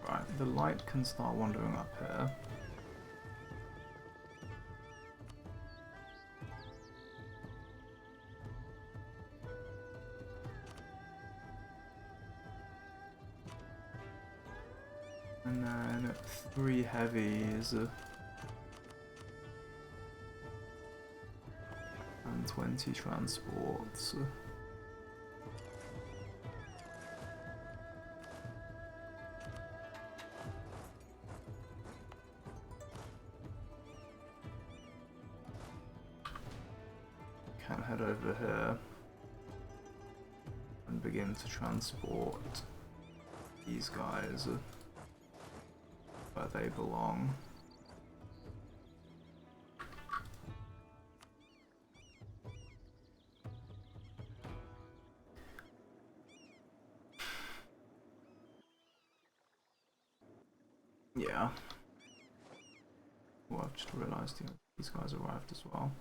Right, the light can start wandering up here. And then 3 heavies. And 20 transports. Can head over here and begin to transport these guys where they belong. Yeah. Well, I've just realised these guys arrived as well.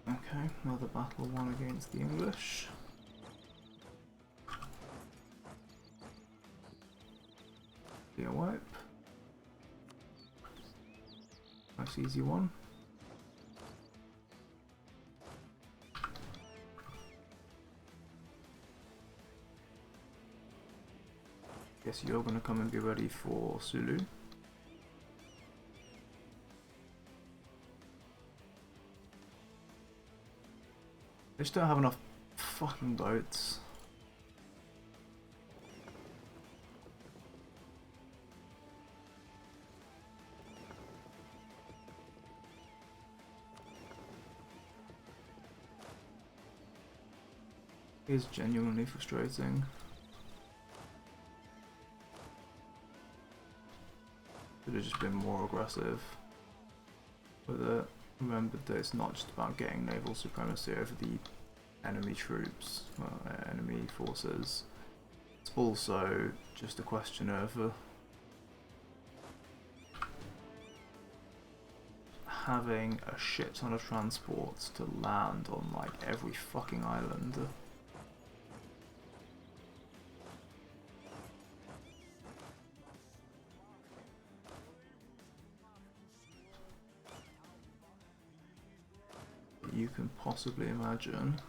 Okay, another battle won against the English. Be a wipe. Nice easy one. Guess you're gonna come and be ready for Sulu. They just don't have enough fucking boats. It is genuinely frustrating. Should have just been more aggressive with it. Remember that it's not just about getting naval supremacy over the enemy troops, well, enemy forces. It's also just a question of having a shit ton of transports to land on like every fucking island. You can possibly imagine.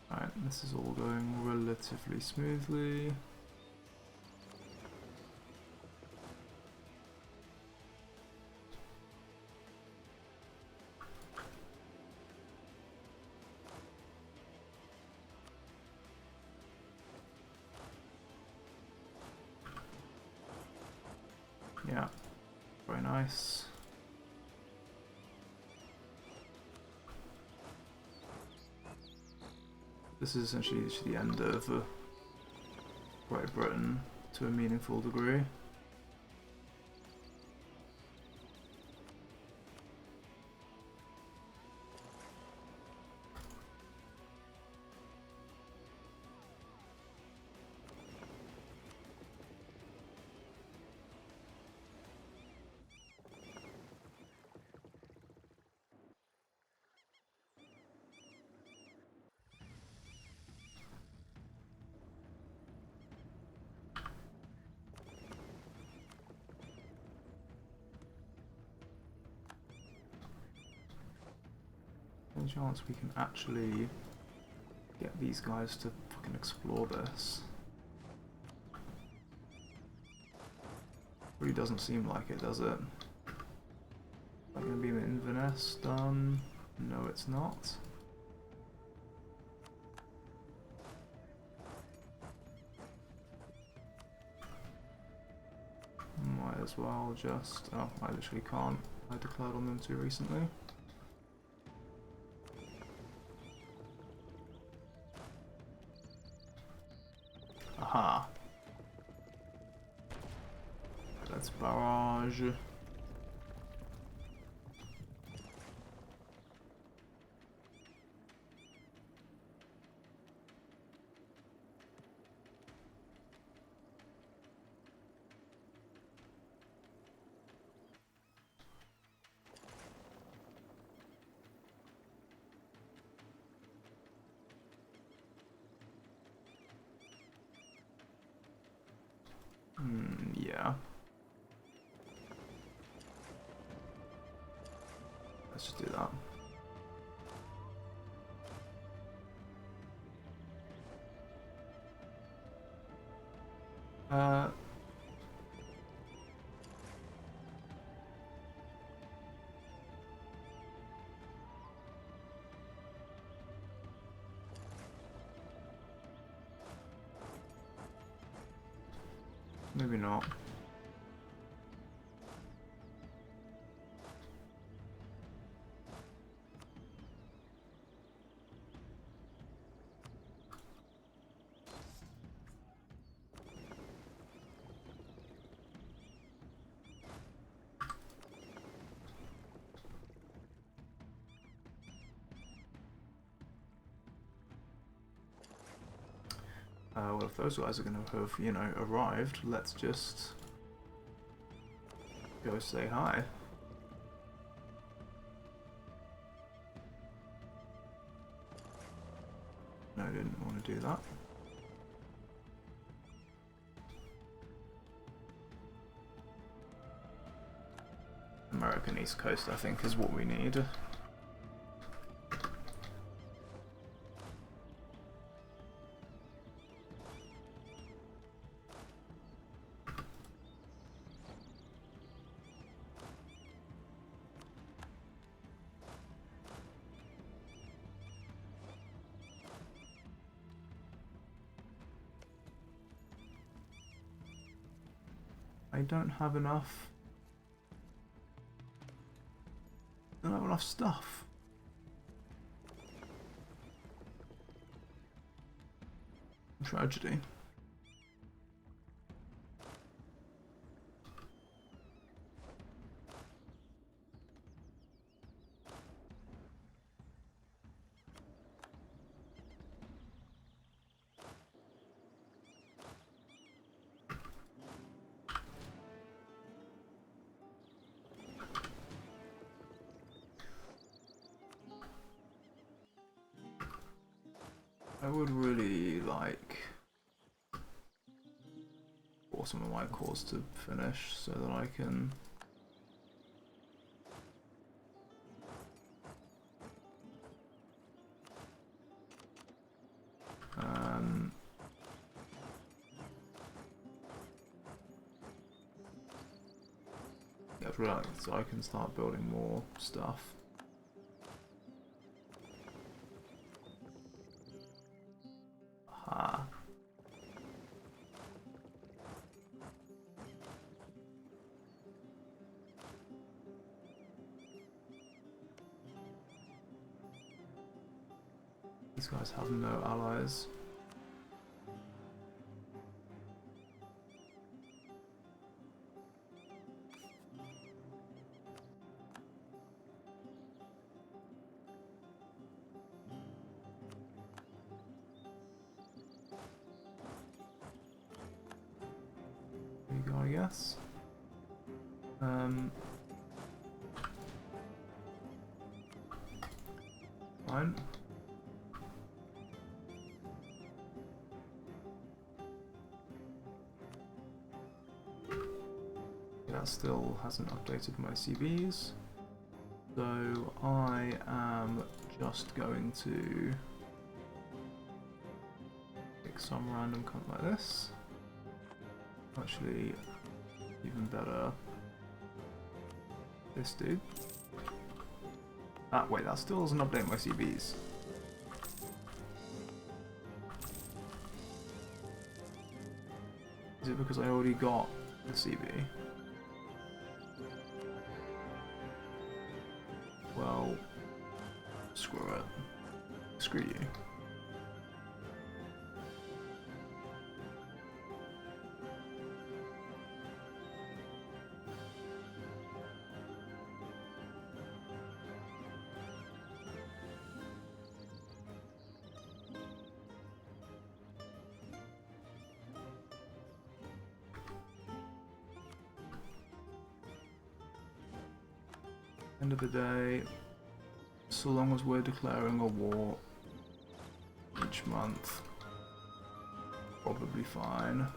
Alright, this is all going relatively smoothly. Yeah, very nice. This is essentially the end of Great Britain to a meaningful degree. Any chance we can actually get these guys to fucking explore this? Really doesn't seem like it, does it? Am I gonna be in Inverness done? No, it's not. Might as well just... oh, I literally can't. I declared on them too recently. Aha. Let's barrage. Yeah. Let's just do that. Maybe not. Well, if those guys are going to have, you know, arrived, let's just go say hi. No, I didn't want to do that. American East Coast, I think, is what we need. I don't have enough. I don't have enough stuff. Tragedy. I would really like for some of my cores to finish so that I can get relaxed so I can start building more stuff. Aha. These guys have no allies. There you go, I guess. Fine. That still hasn't updated my CVs, so I am just going to pick some random cunt like this. Actually, even better, this dude. Ah, wait, that still doesn't update my CVs. Is it because I already got the CV? Well, screw it. Screw you. End of the day, so long as we're declaring a war each month, probably fine.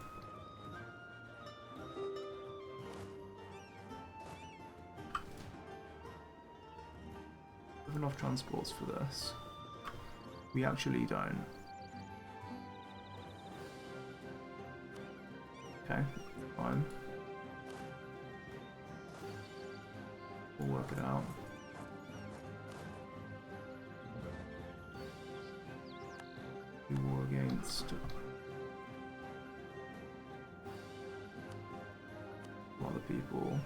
We have enough transports for this. We actually don't. Okay, fine. We'll work it out. We war against other people.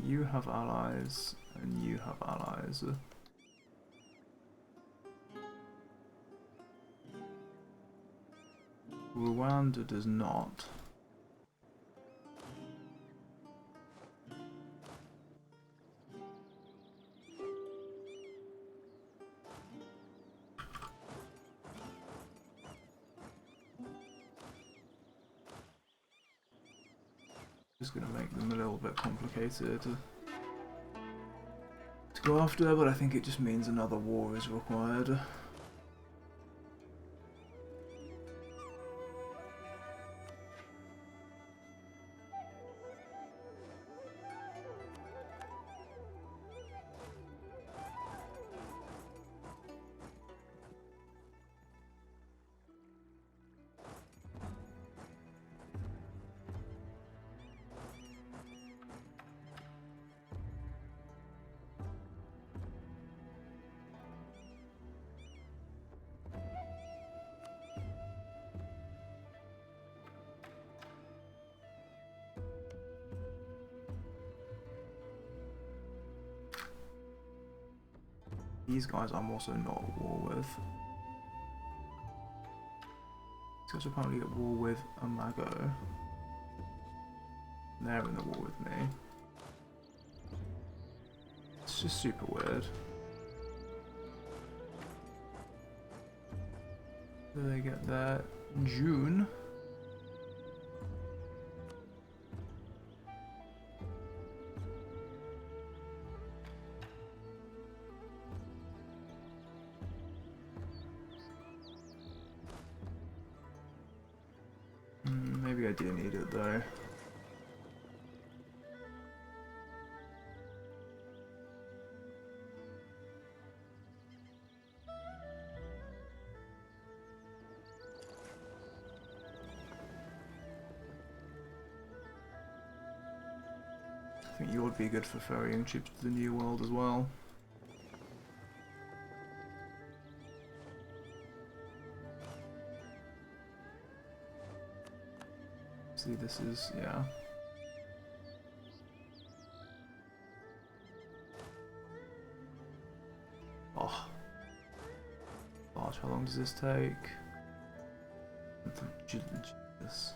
You have allies, and you have allies. Rwanda does not. Just gonna make them a little bit complicated to go after, but I think it just means another war is required. These guys I'm also not at war with. These guys are apparently at war with Amago. They're in the war with me. It's just super weird. Do they get there? June? Maybe I do need it though. I think you would be good for ferrying ships to the New World as well. See, this is, yeah. Oh. Gosh, how long does this take? Jesus.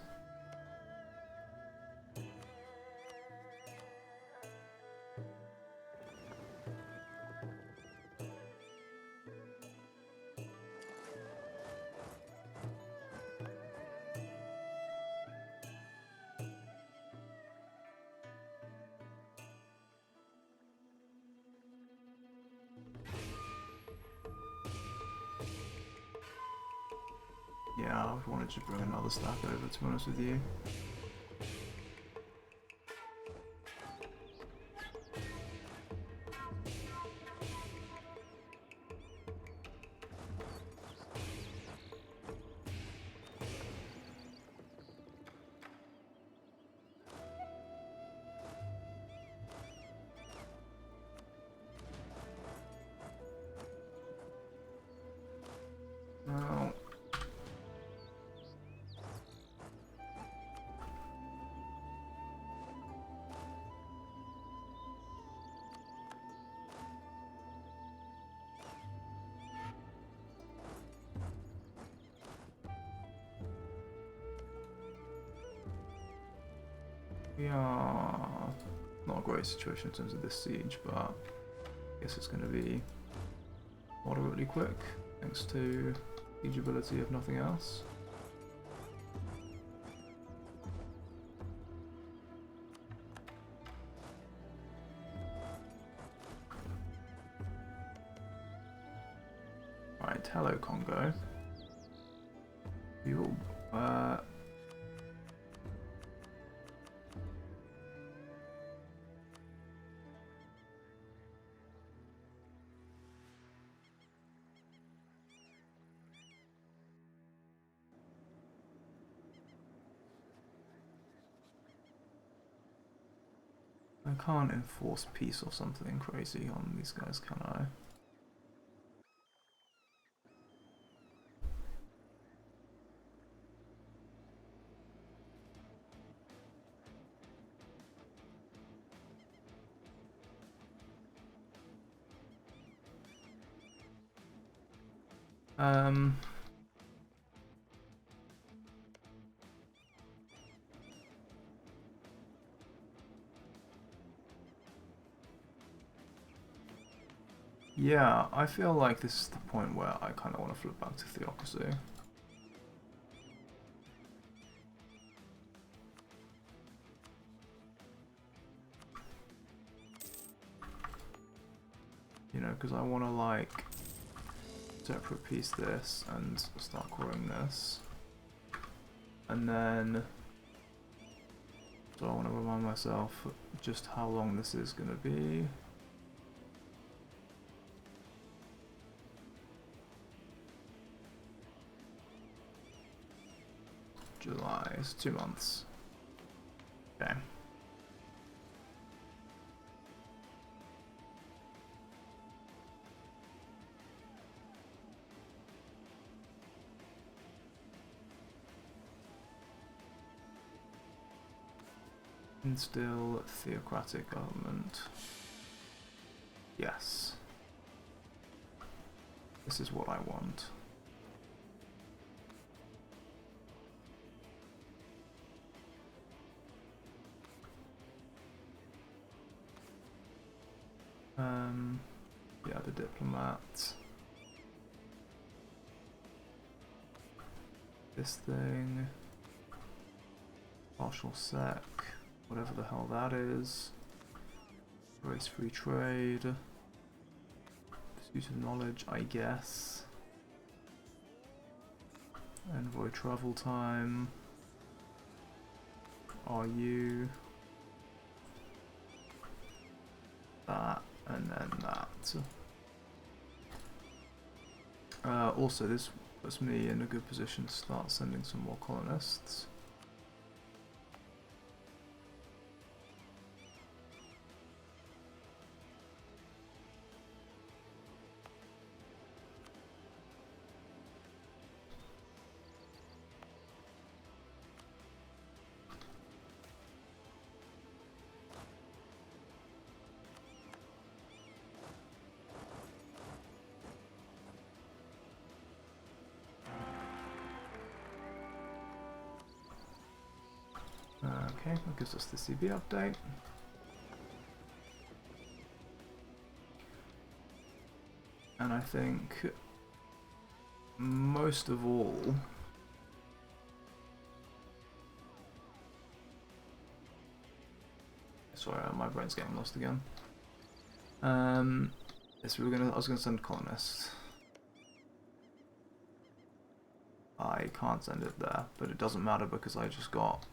Yeah, I wanted to bring another stack over, to be honest with you. Well, we are not a great situation in terms of this siege, but I guess it's going to be moderately quick, thanks to siege ability if nothing else. Right, hello Congo. You I can't enforce peace or something crazy on these guys, can I? Yeah, I feel like this is the point where I kind of want to flip back to theocracy. You know, because I want to like separate piece this and start growing this. And then, so I want to remind myself just how long this is going to be. July, it's 2 months. Okay. Instill theocratic government. Yes. This is what I want. Yeah, the diplomat. This thing. Partial sec. Whatever the hell that is. Race free trade. Pursuit of knowledge, I guess. Envoy travel time. Are you? That, and then that. Also, this puts me in a good position to start sending some more colonists. Okay, that gives us the CB update. And I think most of all, sorry, my brain's getting lost again. Yes, I was gonna send colonists. I can't send it there, but it doesn't matter because I just got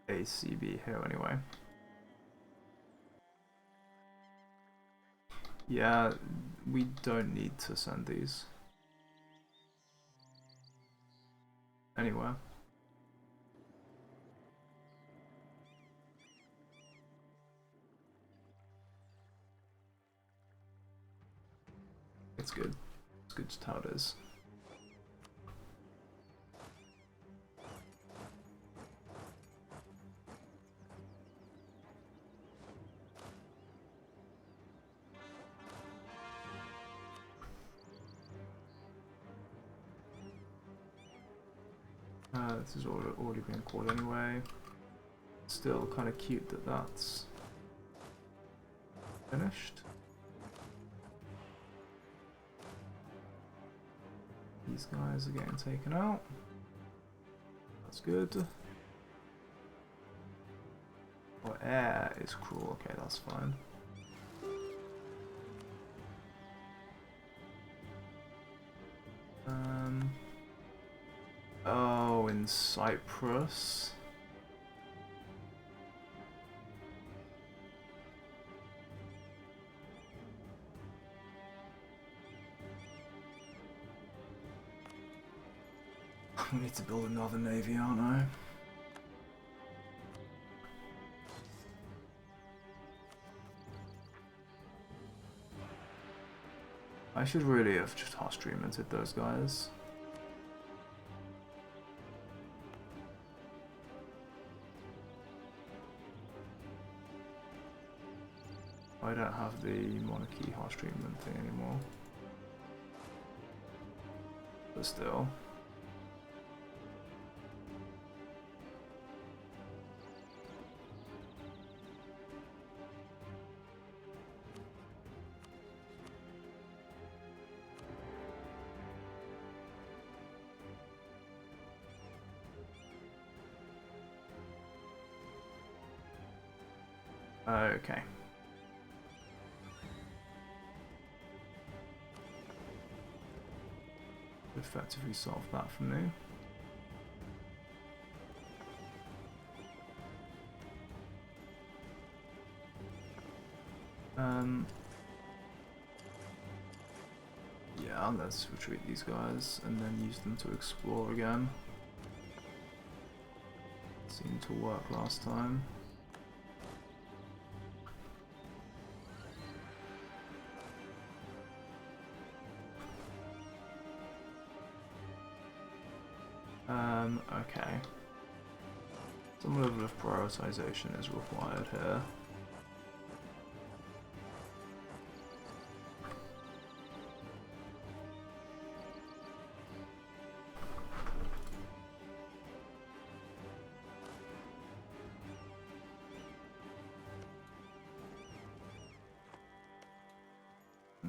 a CB here anyway. Yeah, we don't need to send these anywhere. It's good. It's good just how it is. This is already being called anyway. Still kind of cute that that's finished. These guys are getting taken out. That's good. Oh, air is cruel. Okay, that's fine. Oh, in Cyprus. I need to build another navy, aren't I? I should really have just harsh treatmented those guys. I don't have the monarchy harsh treatment thing anymore. But still. Okay. Effectively solve that for me. Yeah, let's retreat these guys and then use them to explore again. Seemed to work last time. Okay. Some level of prioritization is required here.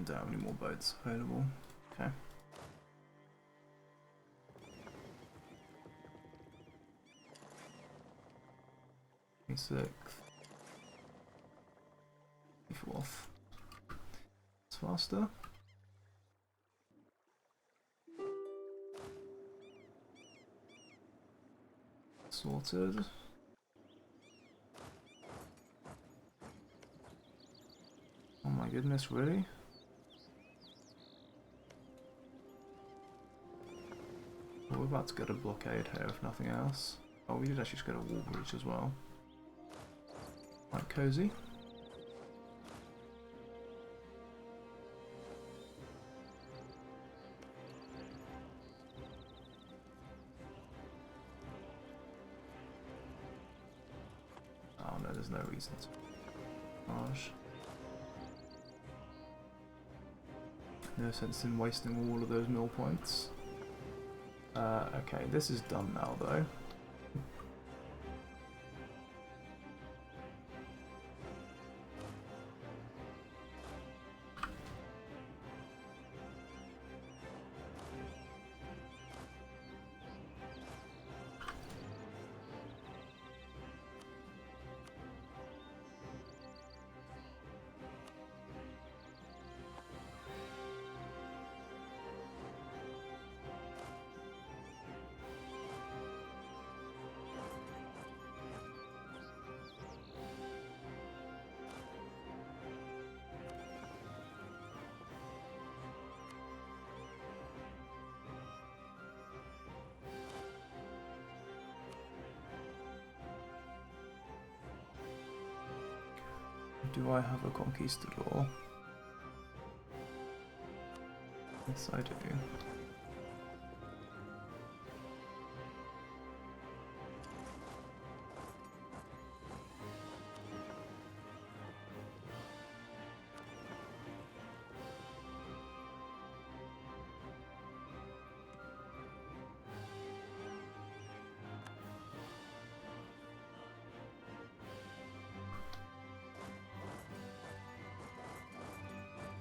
don't have any more boats available. Okay. 26th. 4th. It's faster. Sorted. Oh my goodness, really? Well, we're about to get a blockade here, if nothing else. Oh, we did actually just get a wall breach as well. Quite cozy. Oh no, there's no reason to charge. No sense in wasting all of those mill points. Okay, this is done now though. Do I have a conquistador? Yes, I do.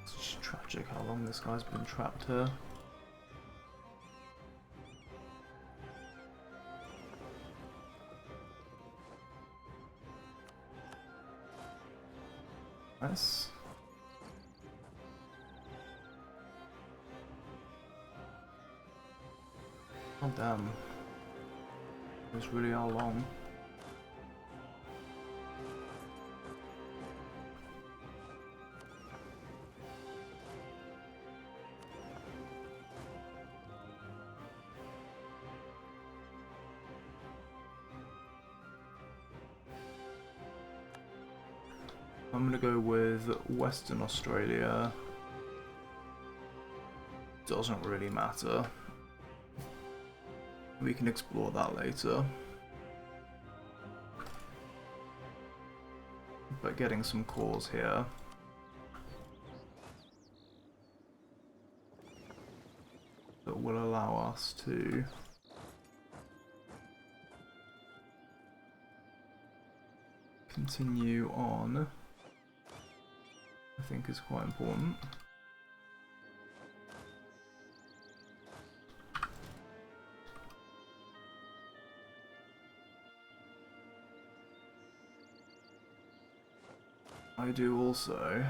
It's tragic how long this guy's been trapped here. Nice. Oh damn. Those really are long. I'm gonna go with Western Australia. Doesn't really matter. We can explore that later. But getting some cores here. That will allow us to continue on, I think is quite important. I do also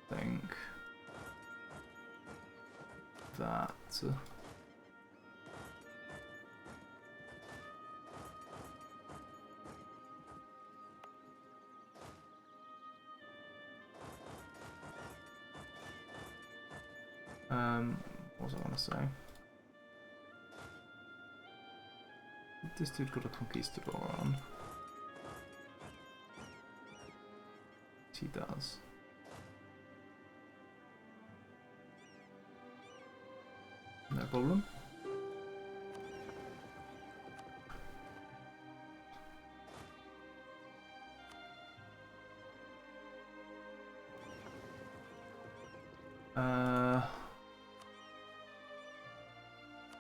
think that what was I want to say? This dude got a conquistador on. He does. No problem.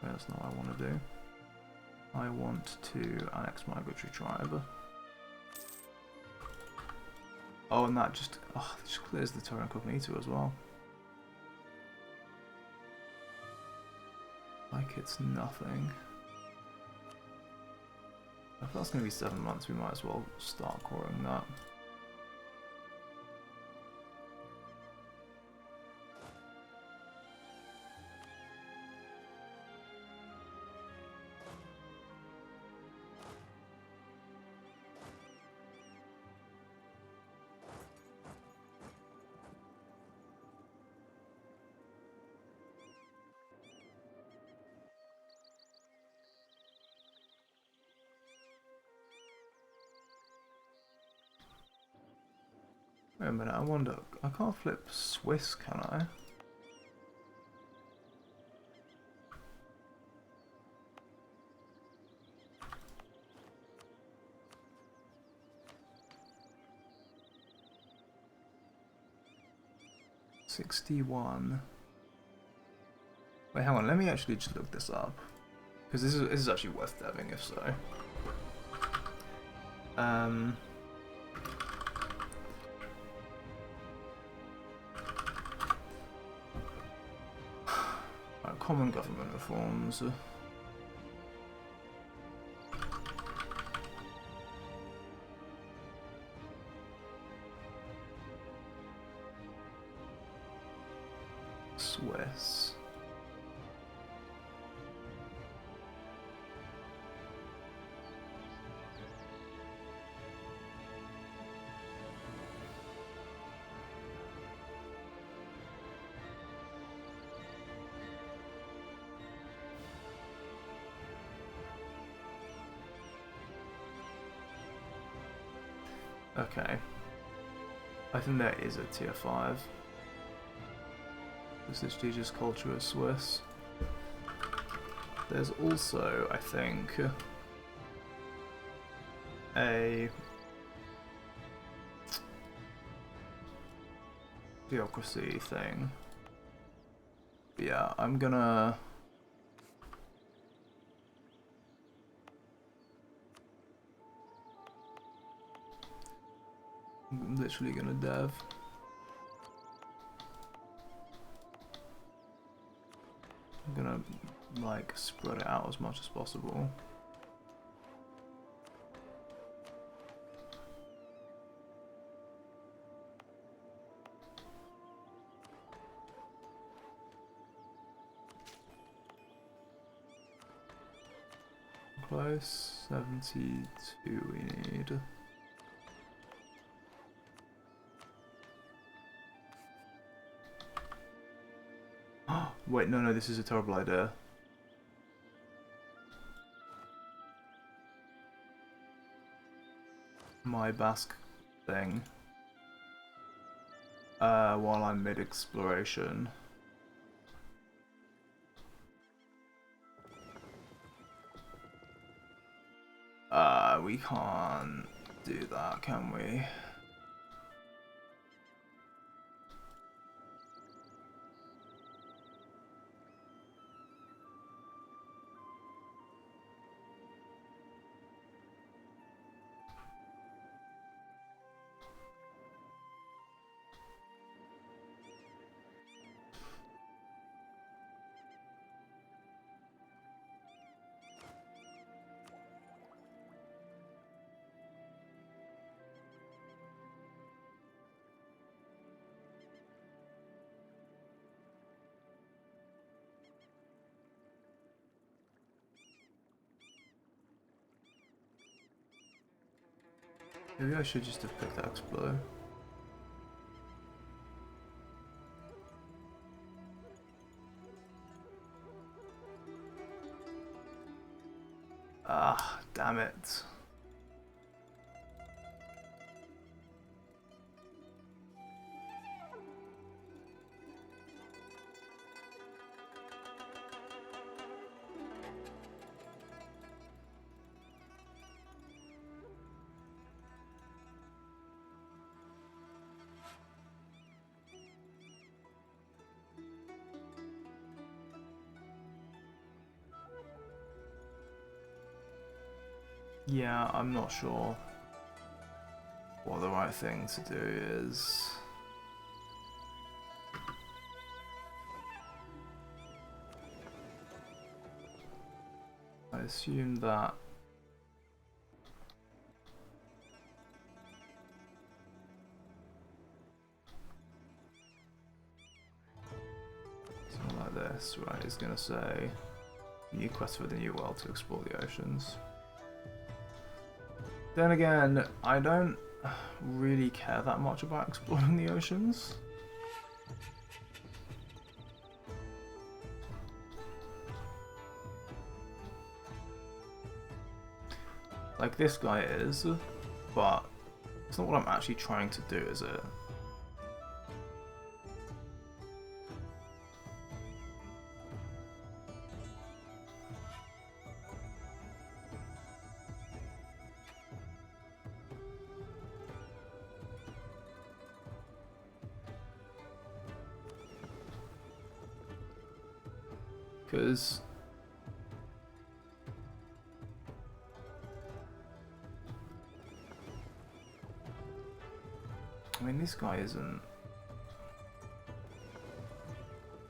That's not what I want to do. I want to annex migratory tribe. Oh, and that just clears the terra incognito as well. like it's nothing. If that's going to be 7 months, we might as well start growing that. Wait a minute, I wonder, I can't flip Swiss, can I? $61. Wait, hang on, let me actually just look this up. Because this is actually worth deving, if so. Common government reforms. Swiss. Okay. I think there is a tier 5. This is just culture is Swiss. There's also, I think, a theocracy thing. But yeah, I'm literally gonna dev. I'm gonna like spread it out as much as possible. Close, 72 we need. Wait, no, this is a terrible idea. My Basque thing. While I'm mid-exploration. We can't do that, can we? Maybe I should just have picked Explo. Ah, damn it. Yeah, I'm not sure what the right thing to do is. assume that something like this, right, is going to say new quest for the new world to explore the oceans. Then again, I don't really care that much about exploring the oceans. Like this guy is, but it's not what I'm actually trying to do, is it? Because I mean, this guy isn't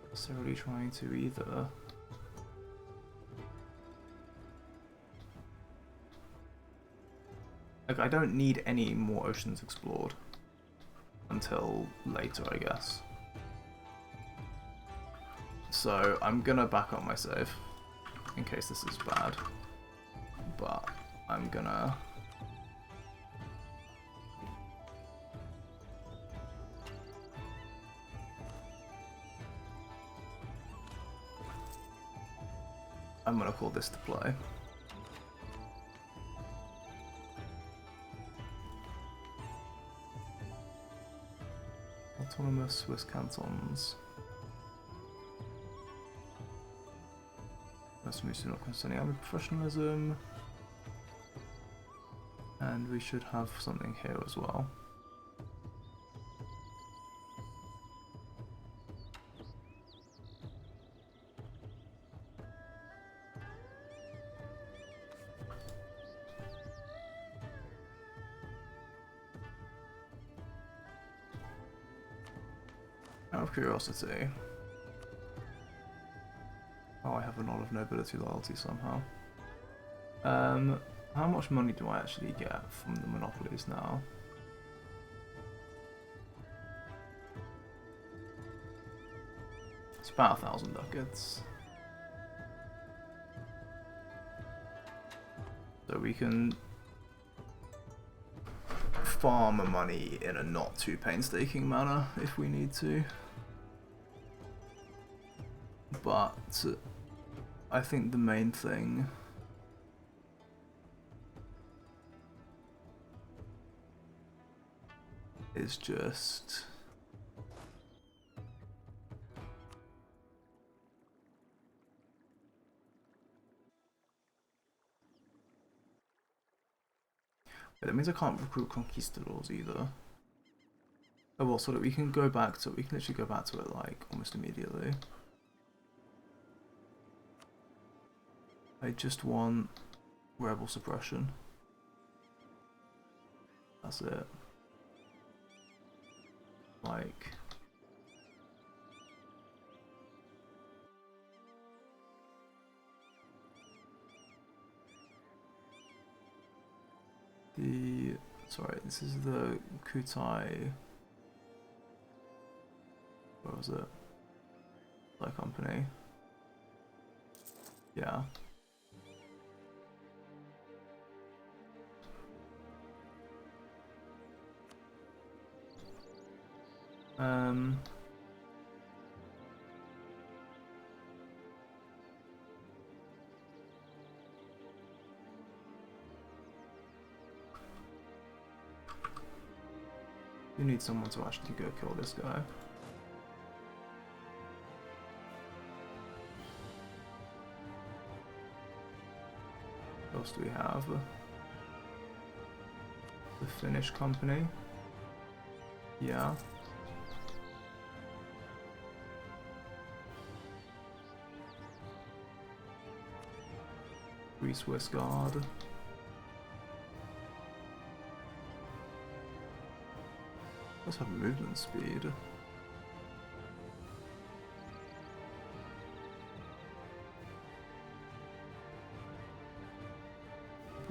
necessarily trying to either. Like, I don't need any more oceans explored until later, I guess. So I'm gonna back up my save in case this is bad, but I'm gonna call this to play. Autonomous Swiss cantons. That's mostly not concerning army professionalism. And we should have something here as well. Out of curiosity. Oh, I have a lot of nobility loyalty somehow. How much money do I actually get from the monopolies now? It's about 1,000 ducats. So we can farm money in a not too painstaking manner if we need to. But I think the main thing is just that means I can't recruit conquistadors either. Oh well, so that we can go back to we can literally go back to it like almost immediately. I just want rebel suppression. That's it. Like sorry, this is the Kutai. Where was it? That company. Yeah. You need someone to actually go kill this guy. What else do we have? The Finnish company. Yeah. Swiss Guard. Let's have movement speed.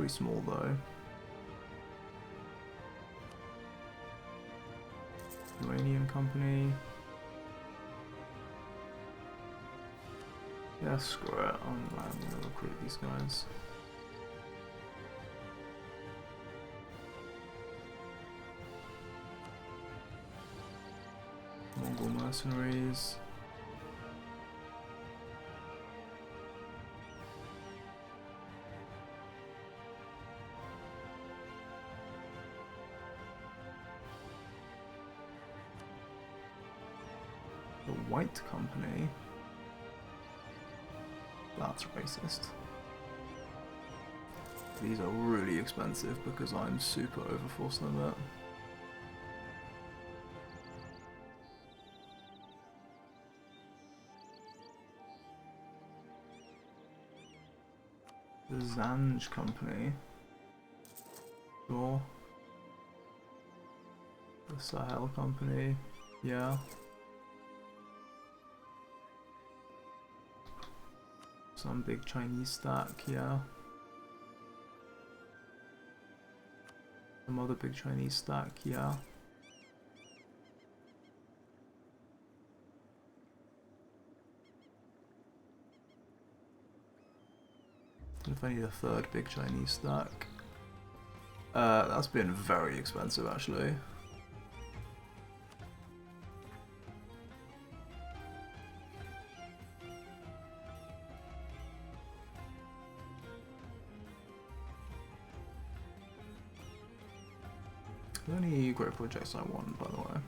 Pretty small though. Uranium company. Yeah, screw it. I'm gonna recruit these guys. Mongol mercenaries. The White Company. That's racist. These are really expensive because I'm super over force limit. The Zanj Company. Sure. The Sahel Company. Yeah. Some big Chinese stack, yeah. Some other big Chinese stack, yeah. If I need a third big Chinese stack. That's been very expensive actually. Are there any great projects I want, by the way?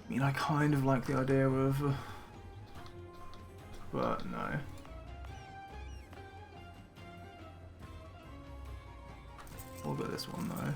I mean, I kind of like the idea of... but no. We'll go this one though.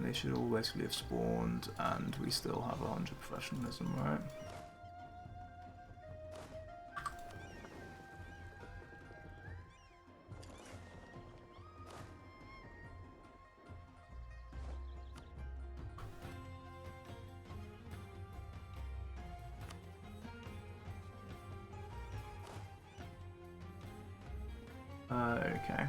They should all basically have spawned, and we still have 100 professionalism, right? Okay.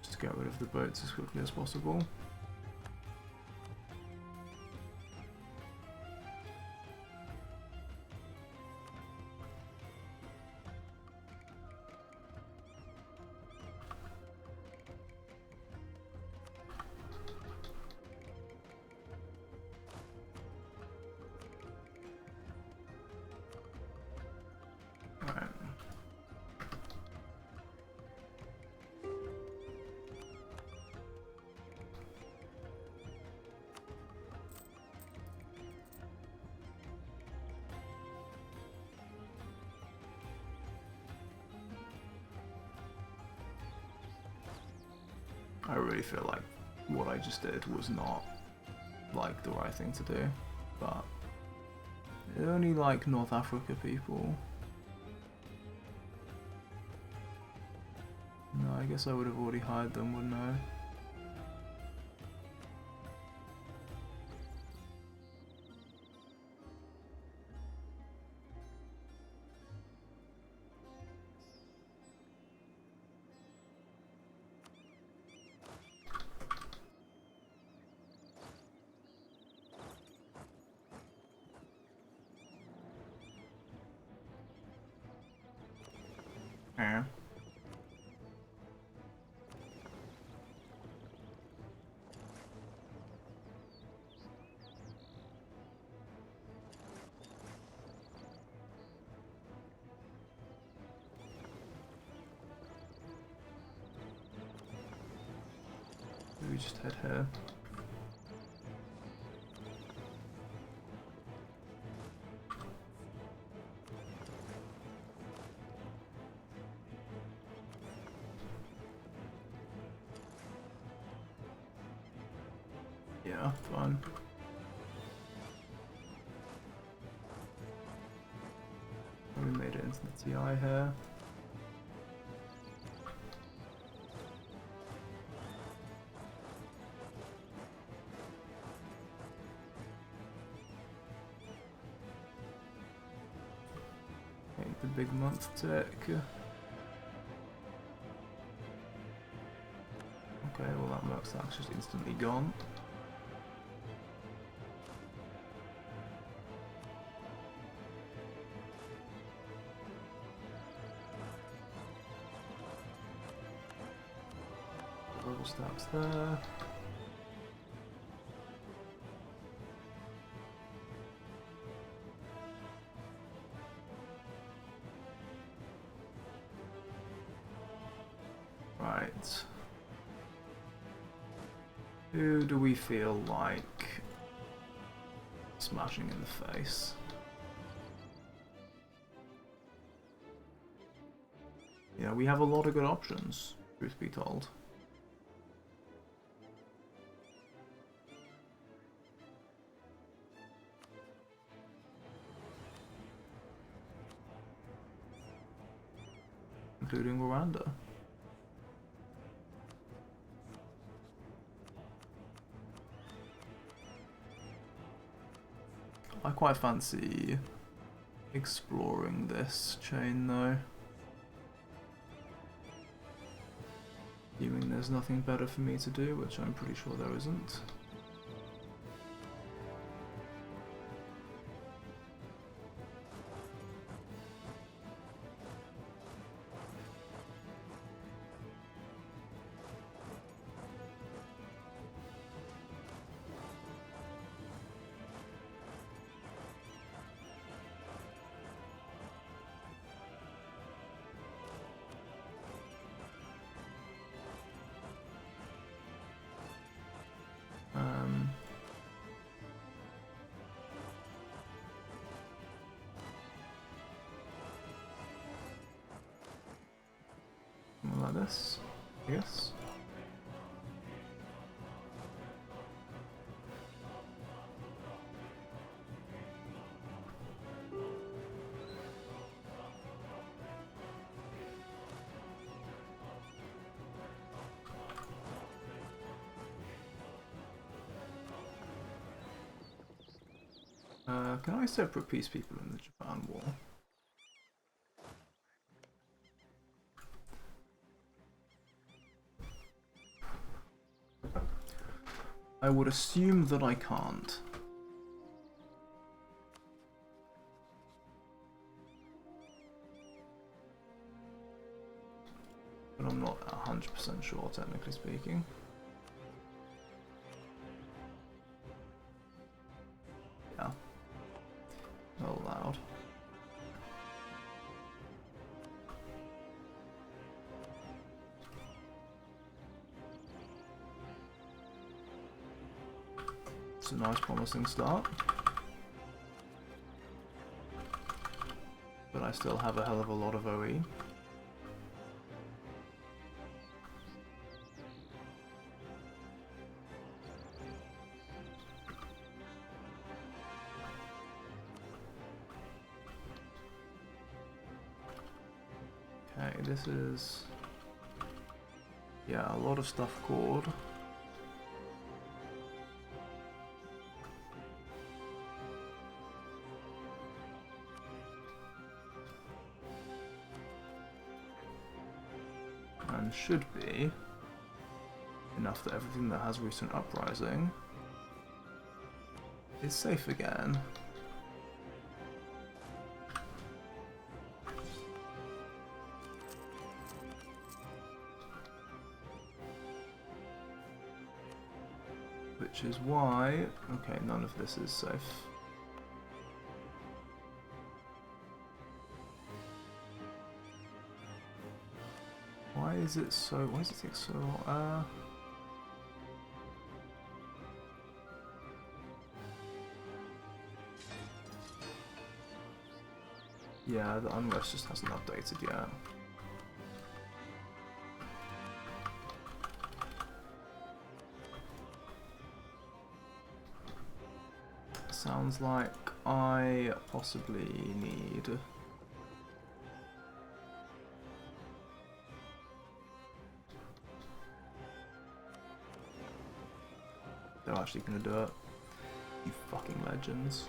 Just get rid of the boats as quickly as possible. I really feel like what I just did was not like the right thing to do, but only like North Africa people. No, I guess I would have already hired them, wouldn't I? Yeah. We just head here. Yeah, fine. We made it into the TI here. Okay, the big month tick. Okay, well that Merc Stack's just instantly gone. Rubber stacks there. Right. Who do we feel like smashing in the face? Yeah, we have a lot of good options, truth be told. Including Rwanda. I quite fancy exploring this chain though. Assuming there's nothing better for me to do, which I'm pretty sure there isn't. Something like this, I guess. Can I separate peace people in the Japan War? I would assume that I can't. But I'm not 100% sure, technically speaking. Yeah. Not allowed. It's a nice promising start. But I still have a hell of a lot of OE. Okay, this is... yeah, a lot of stuff called. And should be enough that everything that has recent uprising is safe again. Which is why... okay, none of this is safe. Why is it so... why does it take so long? Yeah, the unrest just hasn't updated yet. sounds like I possibly need... They're actually gonna do it. You fucking legends.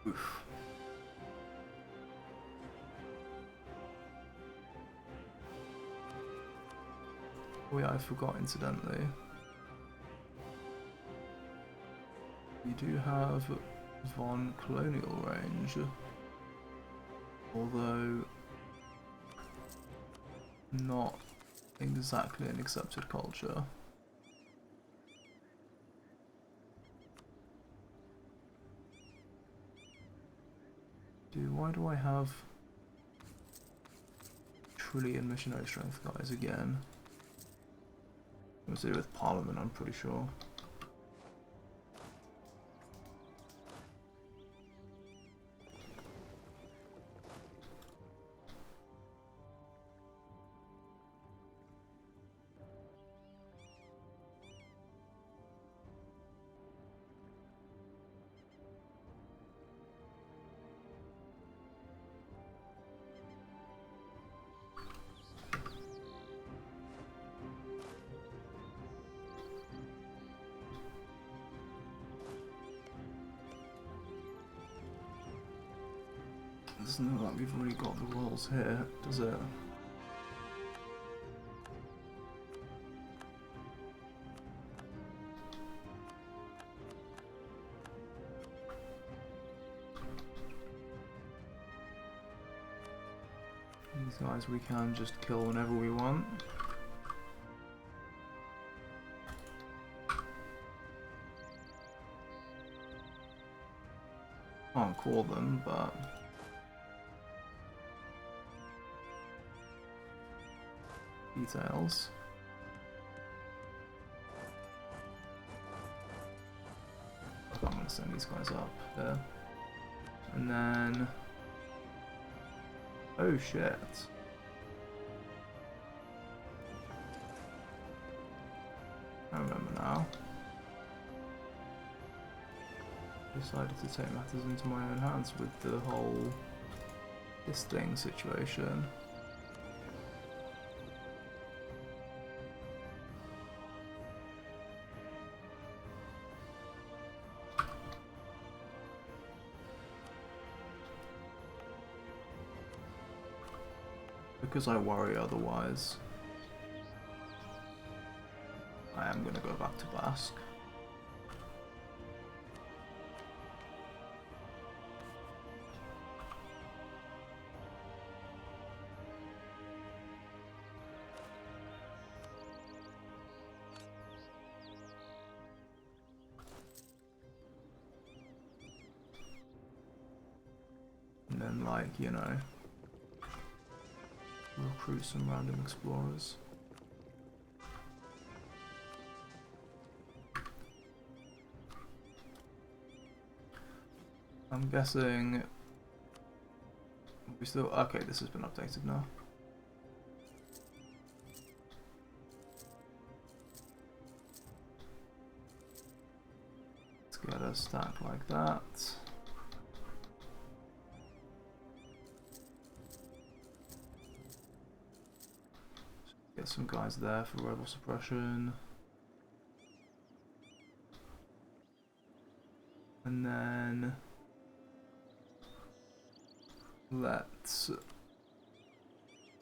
Oof. Oh yeah, I forgot incidentally. We do have Von Colonial range, although not exactly an accepted culture. Why do I have trillion missionary strength guys again? It was to do with Parliament, I'm pretty sure. It doesn't look like we've really got the roles here, does it? These guys we can just kill whenever we want. Can't call them, but... details. I'm gonna send these guys up there. And then... oh shit. I remember now. Decided to take matters into my own hands with the whole this thing situation. Because I worry otherwise, I am going to go back to Basque. And then, like, you know, recruit some random explorers. I'm guessing we still... okay, this has been updated now. Let's get a stack like that. Get some guys there for rebel suppression. And then let's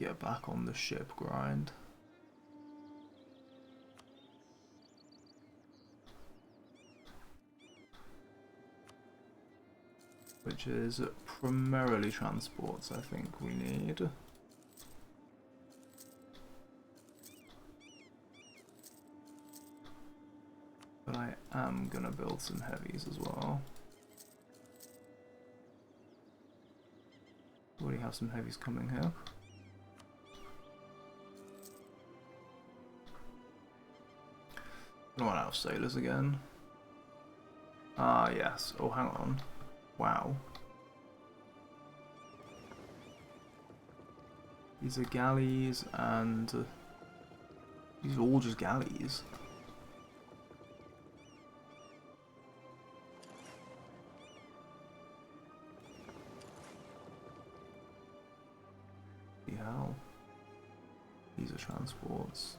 get back on the ship grind. Which is primarily transports, I think we need. But I am gonna build some heavies as well. We already have some heavies coming here. I run out of sailors again. Ah, yes. Oh, hang on. Wow. These are galleys, and these are all just galleys. See how? These are transports.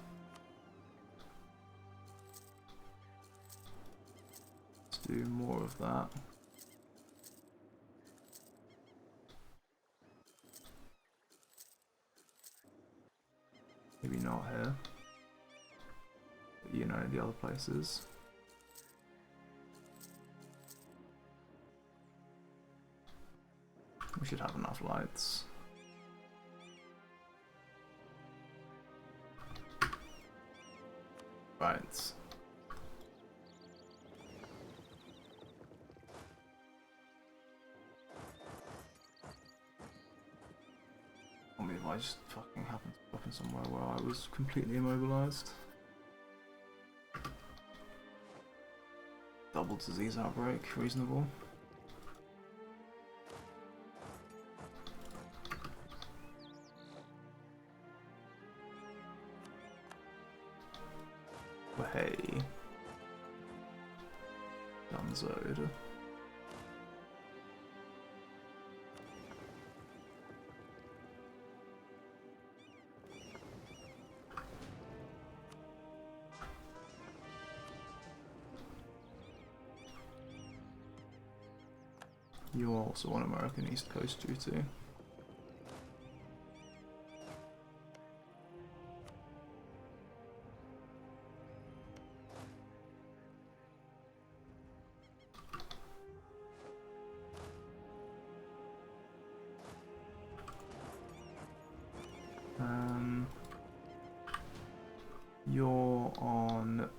Let's do more of that. Maybe not here, but you know, the other places. We should have enough lights. Right. I mean, if I just fucking happened to stop in somewhere where I was completely immobilized. Double disease outbreak, reasonable. Well, hey. Dunzoed. You're also on American East Coast duty. You're on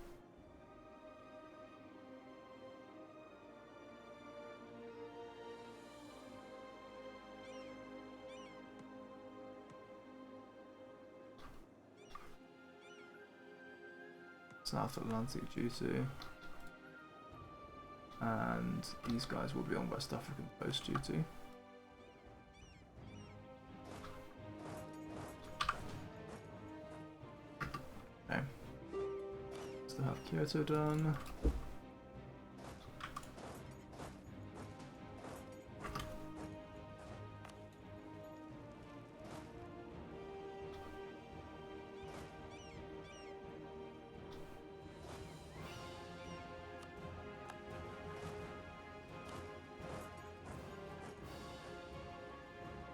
South Atlantic duty, and these guys will be on West African Coast duty. Okay. Still have Kyoto done.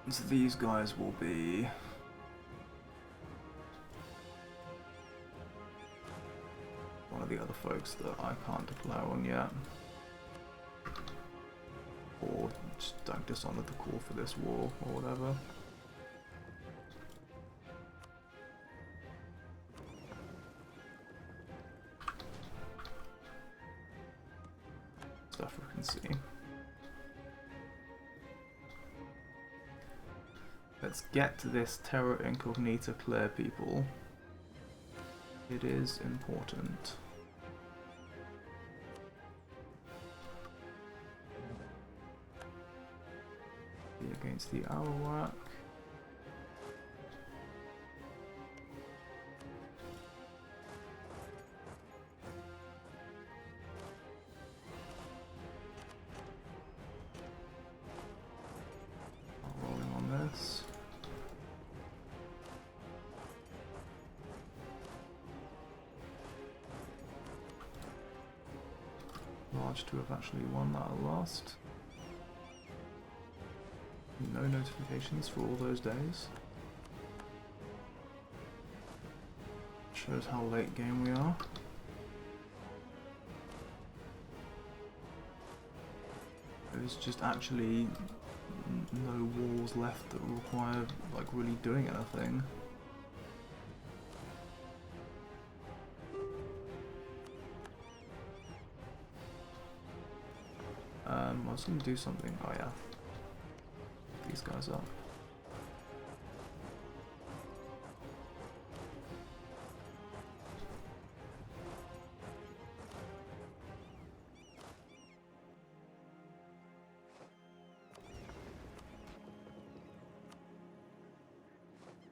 So these guys will be one of the other folks that I can't declare on yet, or just don't dishonor the call for this war or whatever. Stuff we can see. Let's get to this Terra Incognita clear, people. It is important. Be against the Arawak. Rolling on this. Large to have actually won that last. No notifications for all those days. Shows how late game we are. There's just actually no wars left that require like really doing anything. I was gonna do something. Oh yeah, these guys up.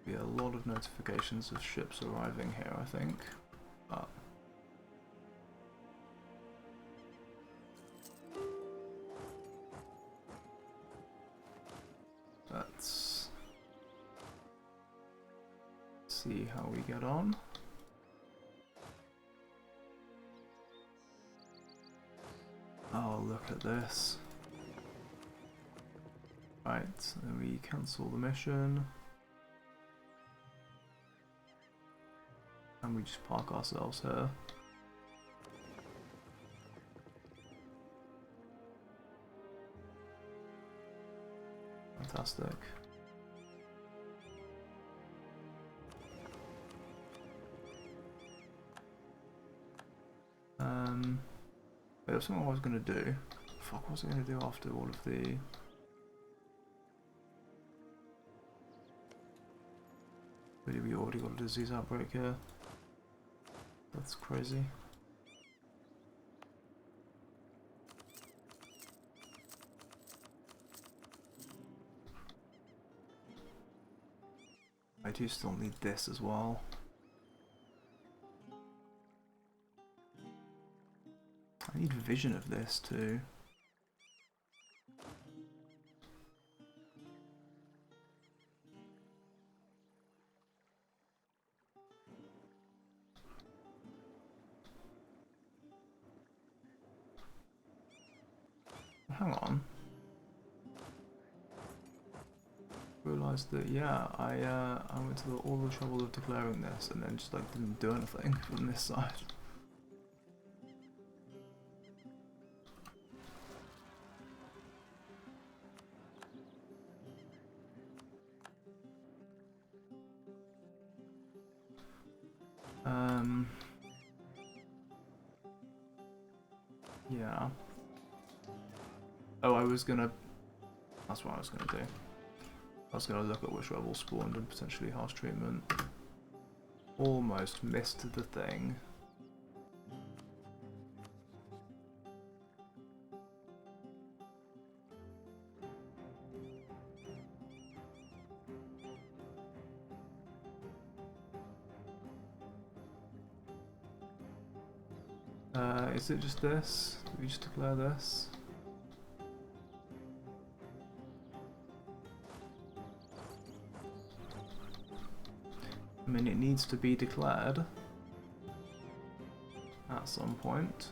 Be a lot of notifications of ships arriving here, I think. But let's see how we get on. Oh, look at this. Right, so we cancel the mission. And we just park ourselves here. Fantastic. There's something I was going to do. Fuck, what was I going to do after all of the... Really, we already got a disease outbreak here. That's crazy. I do still need this as well. I need vision of this too. Hang on. Realised that yeah, I went to all the trouble of declaring this and then just like didn't do anything from this side. Yeah. Oh, I was gonna... That's what I was gonna do. I was gonna look at which rebels spawned and potentially harsh treatment. Almost missed the thing. Is it just this? Did we just declare this? I mean, it needs to be declared at some point.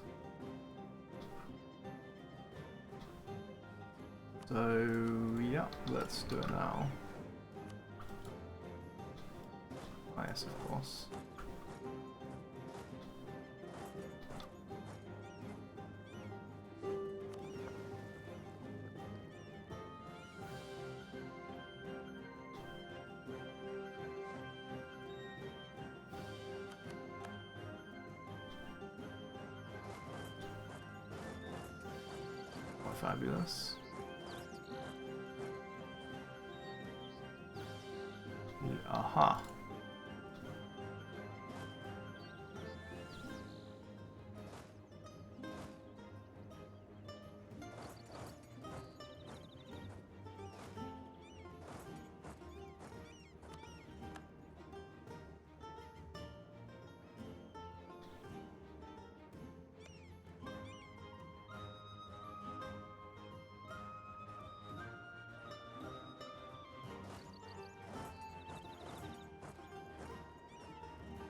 So, yeah, let's do it now. Ah, yes, of course. Fabulous. Aha.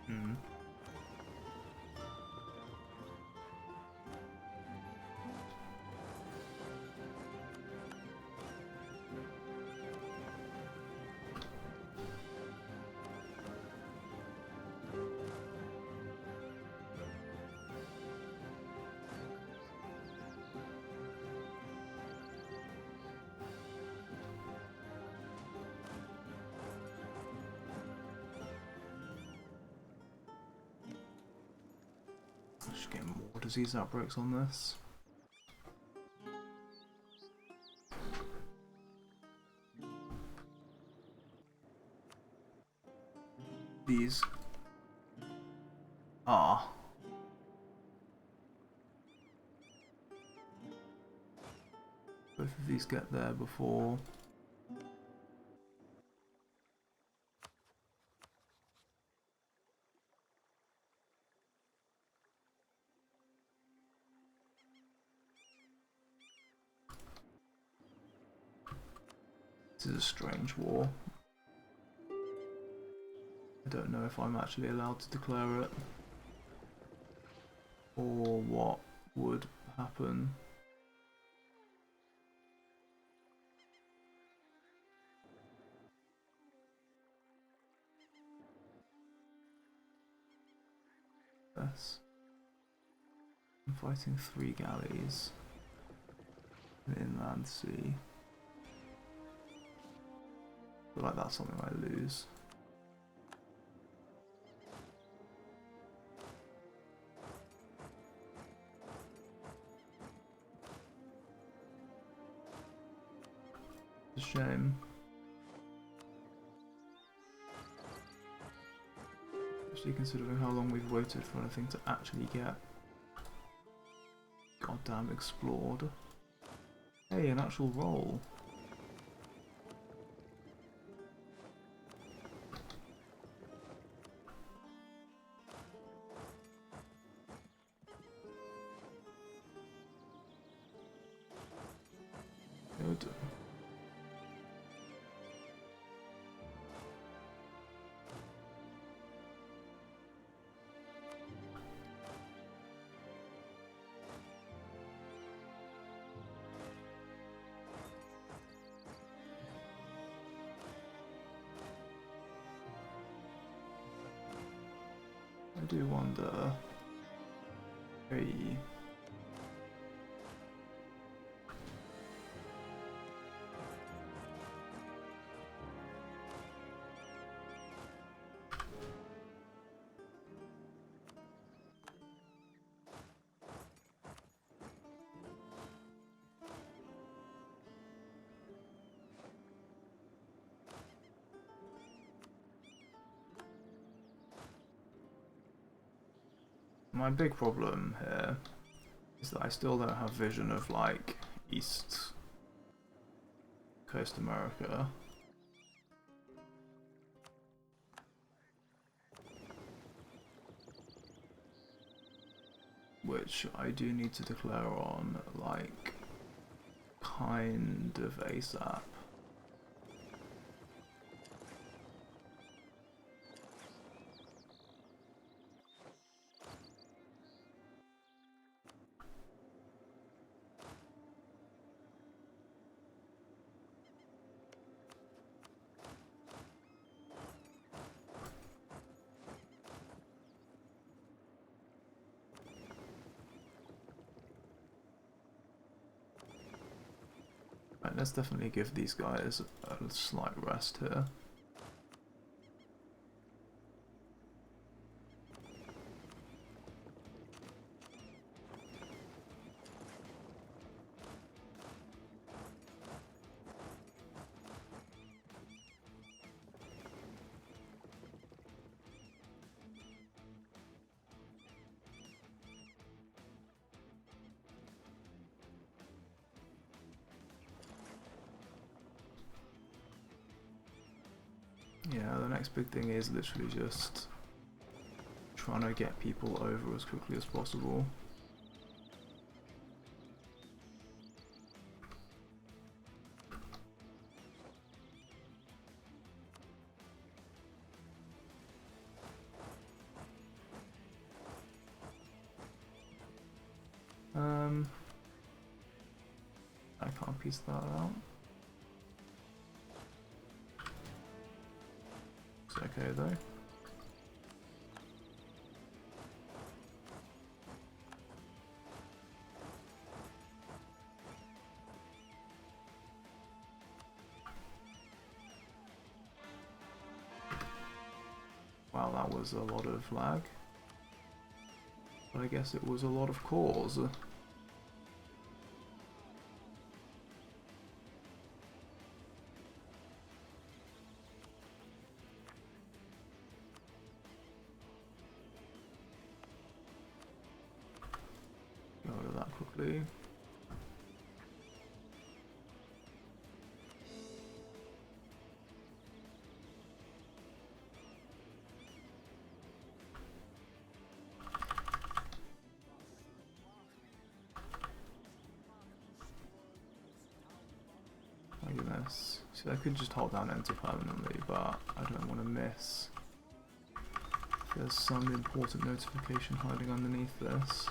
Hmm. Just getting more disease outbreaks on this. These are both of these get there before This is a strange war. I don't know if I'm actually allowed to declare it, or what would happen. Yes. I'm fighting 3 galleys in inland sea. I feel like that's something I lose. It's a shame. Especially considering how long we've waited for anything to actually get goddamn explored. Hey, an actual roll. Good. I do wonder. Hey. My big problem here is that I still don't have vision of like East Coast America. Which I do need to declare on like kind of ASAP. Right, let's definitely give these guys a slight rest here. Yeah, the next big thing is literally just trying to get people over as quickly as possible. I can't piece that out. It's okay though. Wow, that was a lot of lag. But I guess it was a lot of cores. Go to that quickly. this. See, I could just hold down enter permanently, but I don't want to miss. There's some important notification hiding underneath this.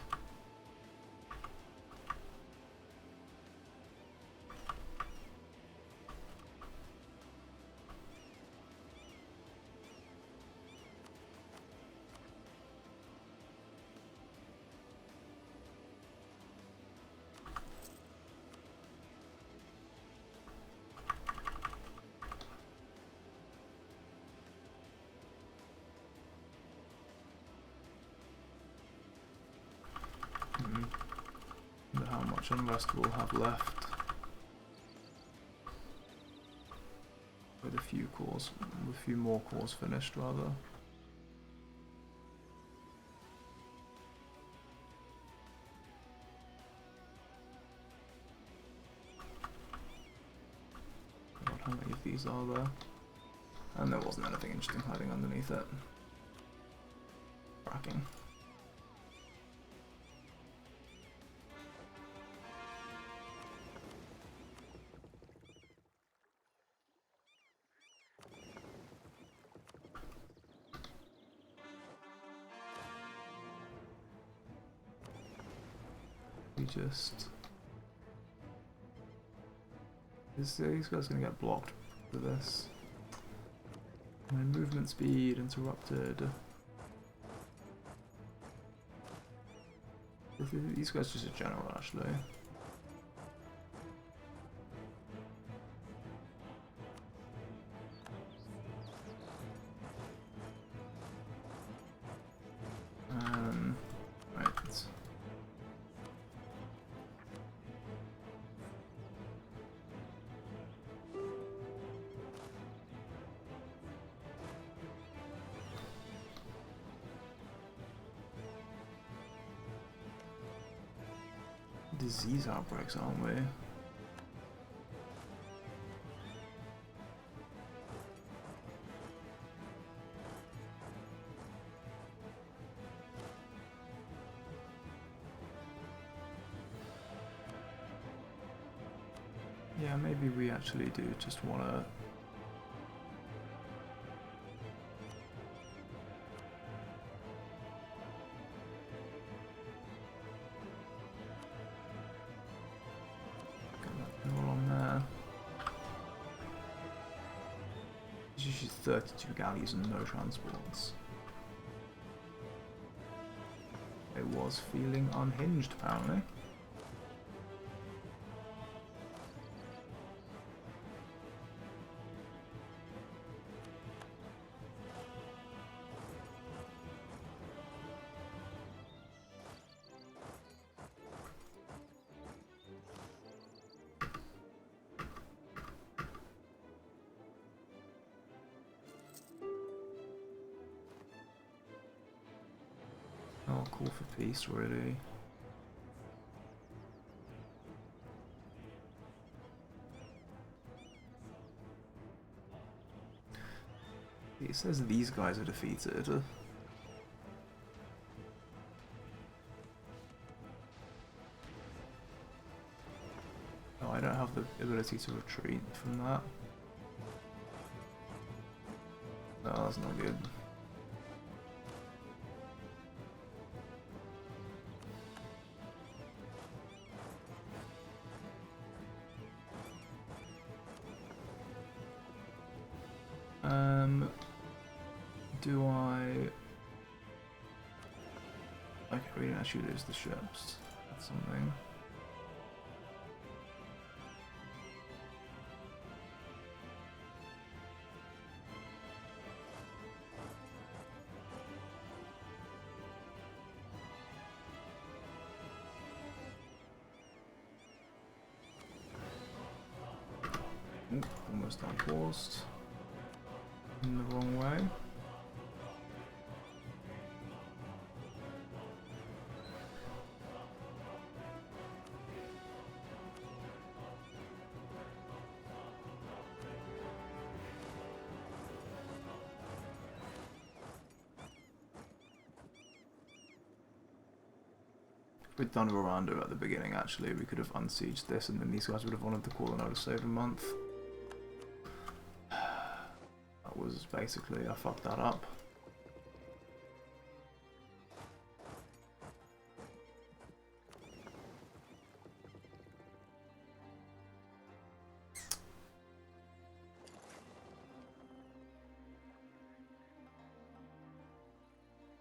Wonder how much unrest we'll have left. With a few more cores finished rather. God, how many of these are there? And there wasn't anything interesting hiding underneath it. Cracking. Just these guys are gonna get blocked for this. My movement speed interrupted. These guys just a general actually. Right. Disease outbreaks, aren't we? Yeah, maybe we actually do just want to There's usually 32 galleys and no transports. It was feeling unhinged, apparently. Oh, call for peace, really. It says these guys are defeated. Oh, I don't have the ability to retreat from that. No, that's not good. Do I... Okay, we didn't actually lose the ships. That's something. Ooh, almost unforced. In the wrong way. If we'd done Rwanda at the beginning, actually, we could have unsieged this, and then these guys would have wanted to call another save a month. That was basically, I fucked that up.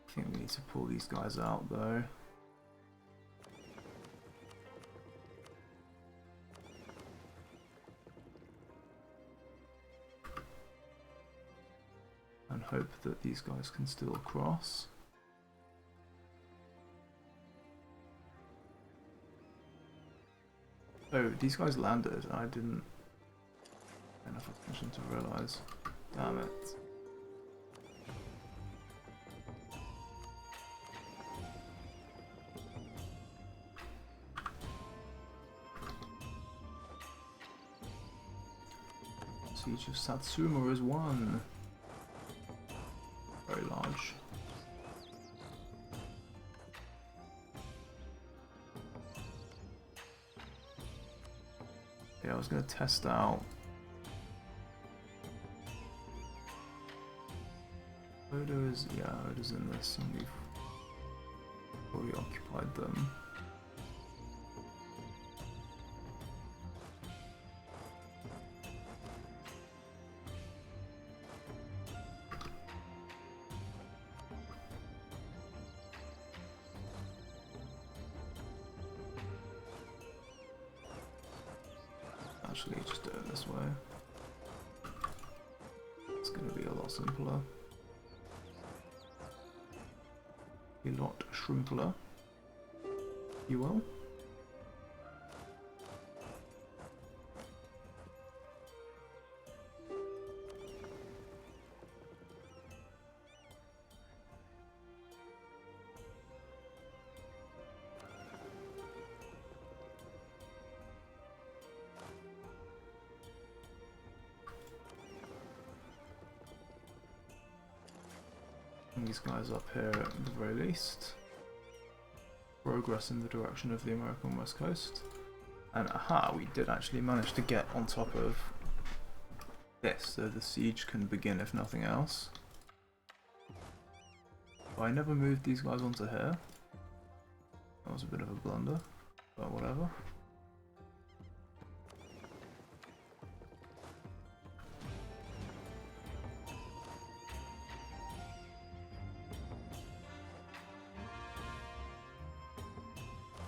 I think we need to pull these guys out though. And hope that these guys can still cross. Oh, these guys landed. I didn't pay enough attention to realise. Damn it. Siege of Satsuma is won. Very large. Yeah, I was going to test out Odo is, yeah, Odo's in this and we've already occupied them. Actually, just do it this way. It's going to be a lot simpler. A lot shrimpler, if you will. These guys up here at the very least. Progress in the direction of the American West Coast. And aha, we did actually manage to get on top of this, so the siege can begin if nothing else. But I never moved these guys onto here. That was a bit of a blunder, but whatever.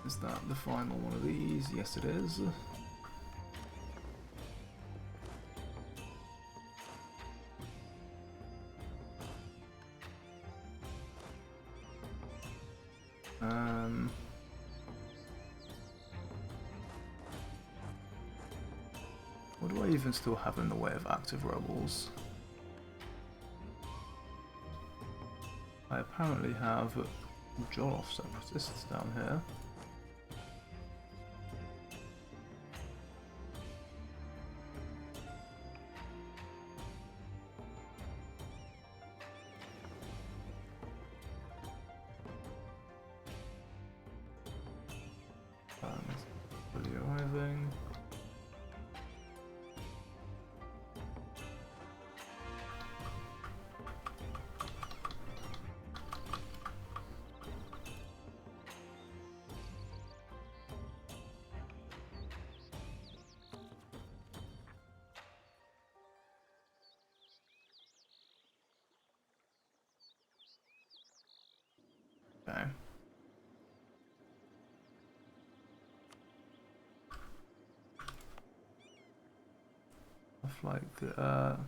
Is that the final one of these? Yes, it is. What do I even still have in the way of active rebels? I apparently have Joloff separatists down here. Fully arriving. Okay. Like the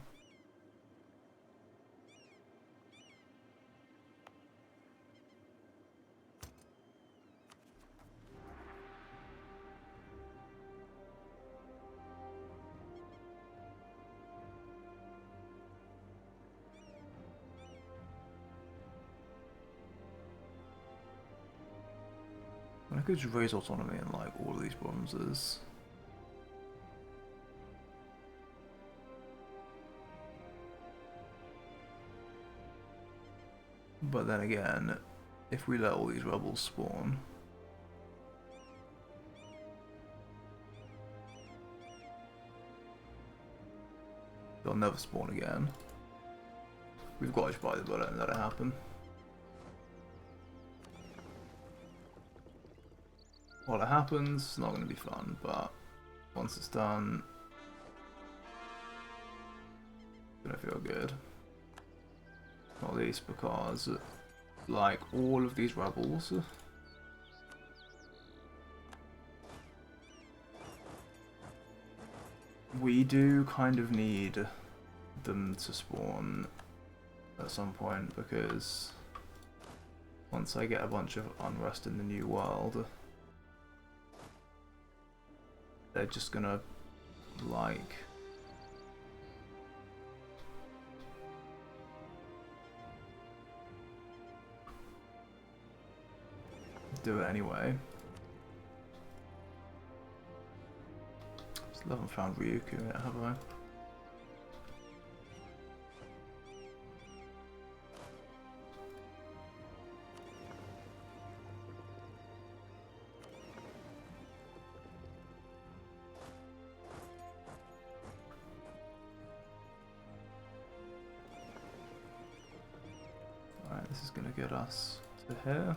I could just raise autonomy in like all of these provinces. But then again, if we let all these rebels spawn, they'll never spawn again. We've got to just bite the bullet and let it happen. While it happens, it's not going to be fun, but once it's done, it's going to feel good. Not least because, like all of these rebels, we do kind of need them to spawn at some point, because once I get a bunch of unrest in the new world, they're just gonna, like, do it anyway. Still haven't found Ryuku yet, have I? Alright, this is gonna get us to here.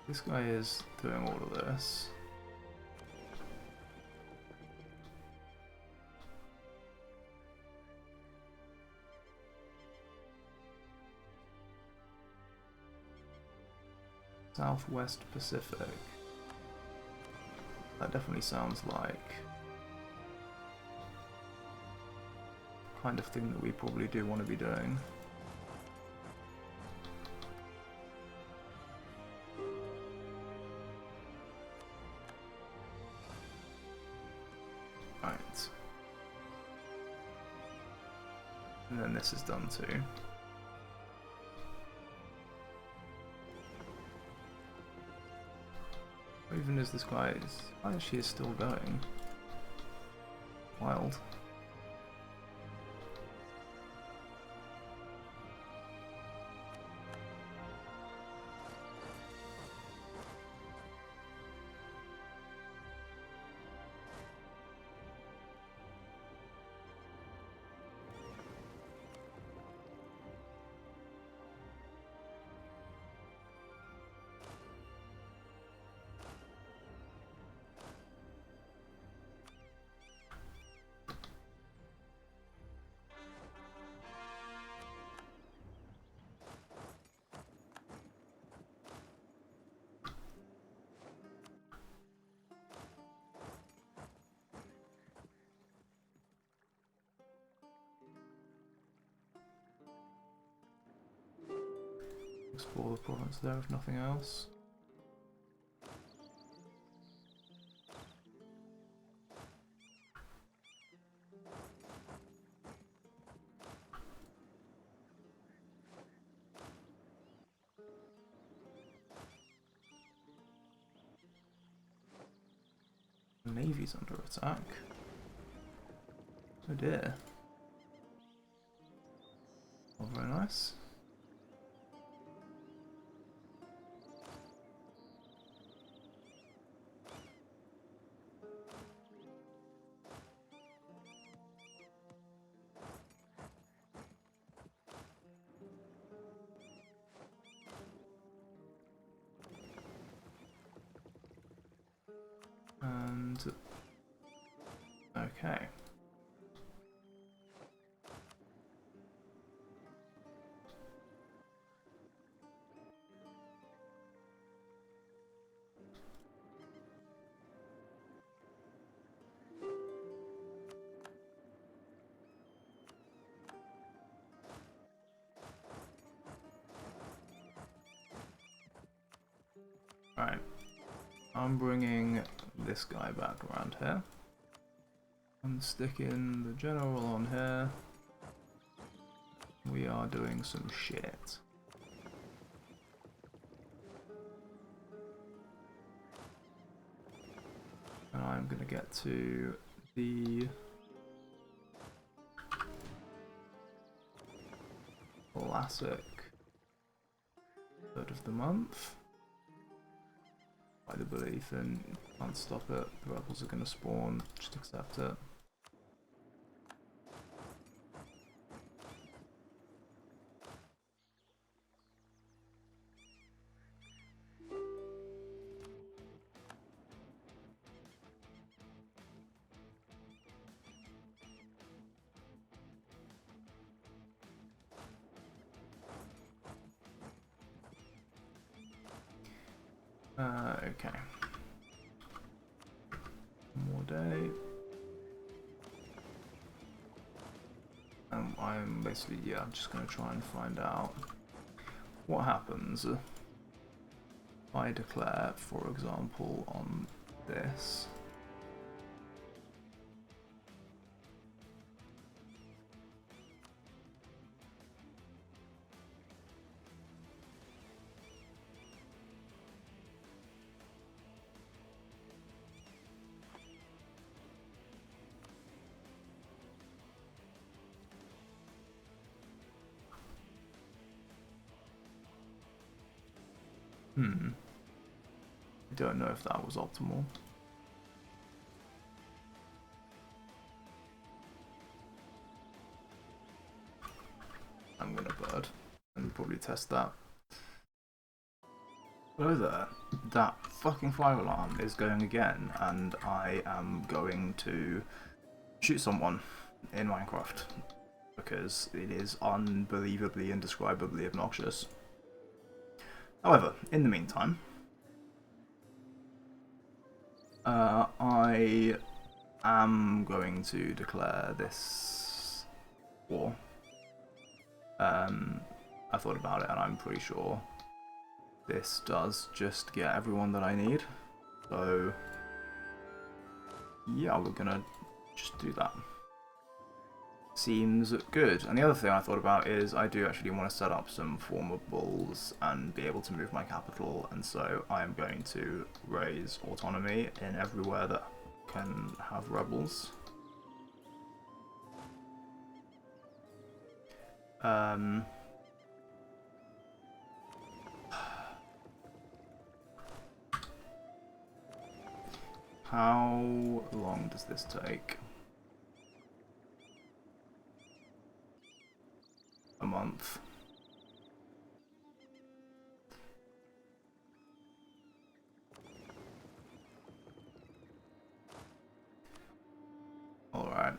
This guy is doing all of this. Southwest Pacific. That definitely sounds like the kind of thing that we probably do want to be doing. Right. And then this is done too. Even as this guy is actually still going. Wild. Explore the province there if nothing else. The Navy's under attack. Oh dear. Not very nice. And okay. Right. I'm bringing this guy back around here. I'm sticking the general on here. We are doing some shit. And I'm going to get to the classic third of the month. By the belief in can't stop it, the rebels are going to spawn, just accept it. Okay. One more day. I'm basically, yeah, I'm just going to try and find out what happens if I declare, for example, on this. I don't know if that was optimal. I'm gonna bird and probably test that. Hello there. That fucking fire alarm is going again, and I am going to shoot someone in Minecraft because it is unbelievably, indescribably obnoxious. However, in the meantime, I am going to declare this war. I thought about it and I'm pretty sure this does just get everyone that I need. So yeah, we're gonna just do that. Seems good. And the other thing I thought about is I do actually want to set up some formables and be able to move my capital, and so I am going to raise autonomy in everywhere that can have rebels. How long does this take? A month. All right.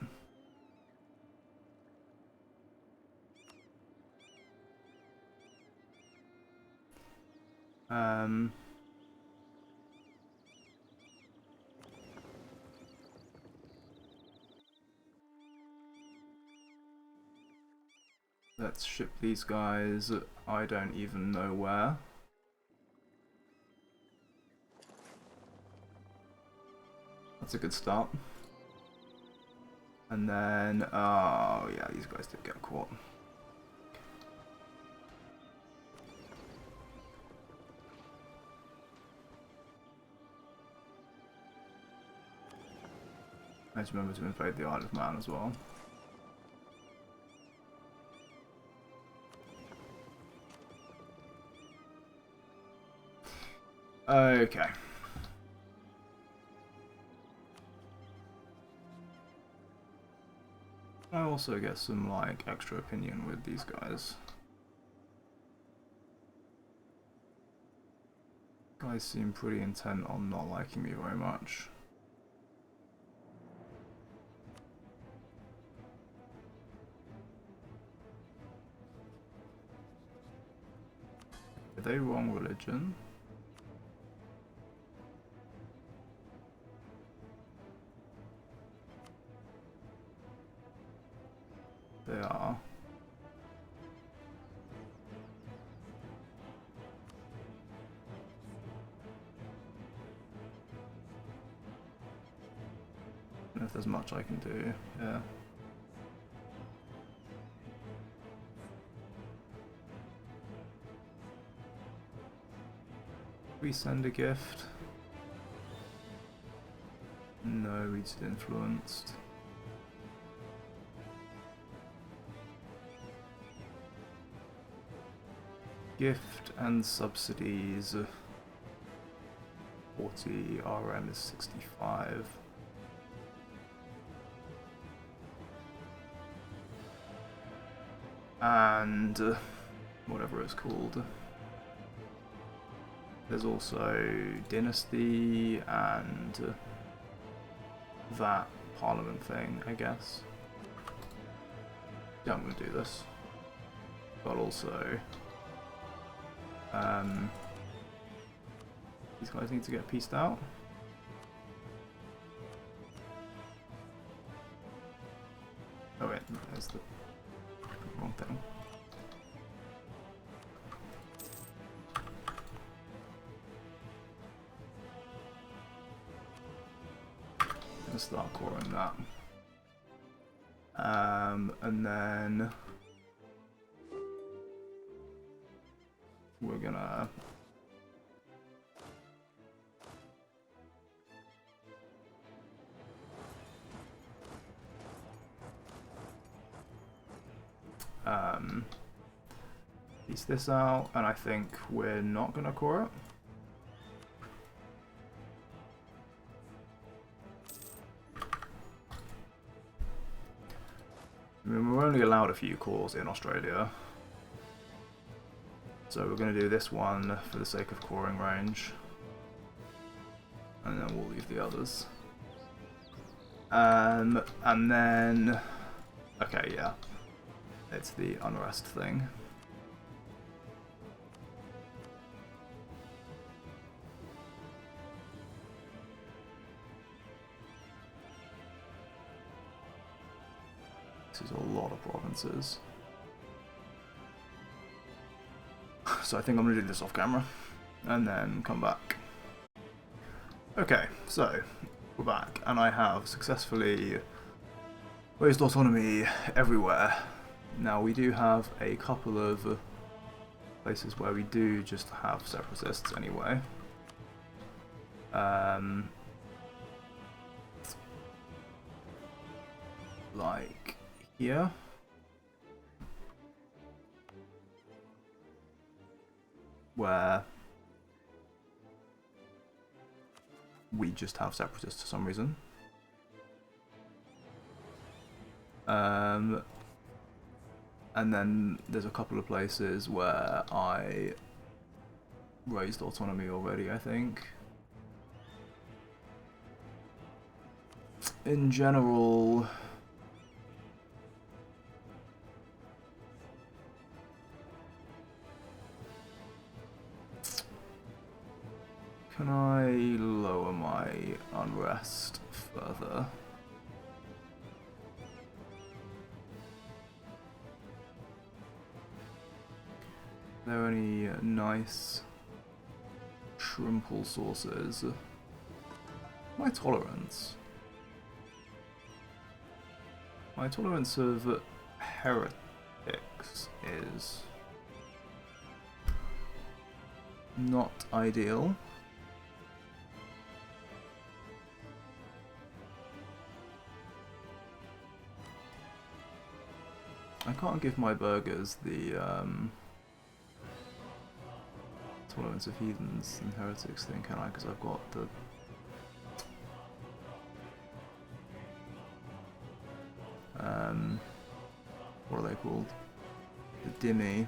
Let's ship these guys, I don't even know where. That's a good start. And then, oh yeah, these guys did get caught. Let's remember to invade the Isle of Man as well. Okay. I also get some, like, extra opinion with these guys. Guys seem pretty intent on not liking me very much. Are they wrong religion? They are. I don't know if there's much I can do, yeah. We send a gift. No, we just influenced. Gift and subsidies. 40, RM is 65. And whatever it's called. There's also Dynasty and that Parliament thing, I guess. Yeah, I'm gonna do this. But also, these guys need to get pieced out. Oh wait, there's the wrong thing. Gonna start coring that. And then we're gonna piece this out, and I think we're not gonna core it. I mean, we're only allowed a few cores in Australia, so we're going to do this one for the sake of coring range, and then we'll leave the others. And then, okay, yeah, it's the unrest thing. This is a lot of provinces. So I think I'm going to do this off camera and then come back. Okay, so we're back and I have successfully raised autonomy everywhere. Now we do have a couple of places where we do just have separatists anyway. Like here. Where we just have separatists for some reason. And then there's a couple of places where I raised autonomy already, I think. In general, can I lower my unrest further? Are there any nice shrimple sources? My tolerance. My tolerance of heretics is not ideal. I can't give my burgers the tolerance of heathens and heretics thing, can I? Because I've got the what are they called? The Dimmy. Is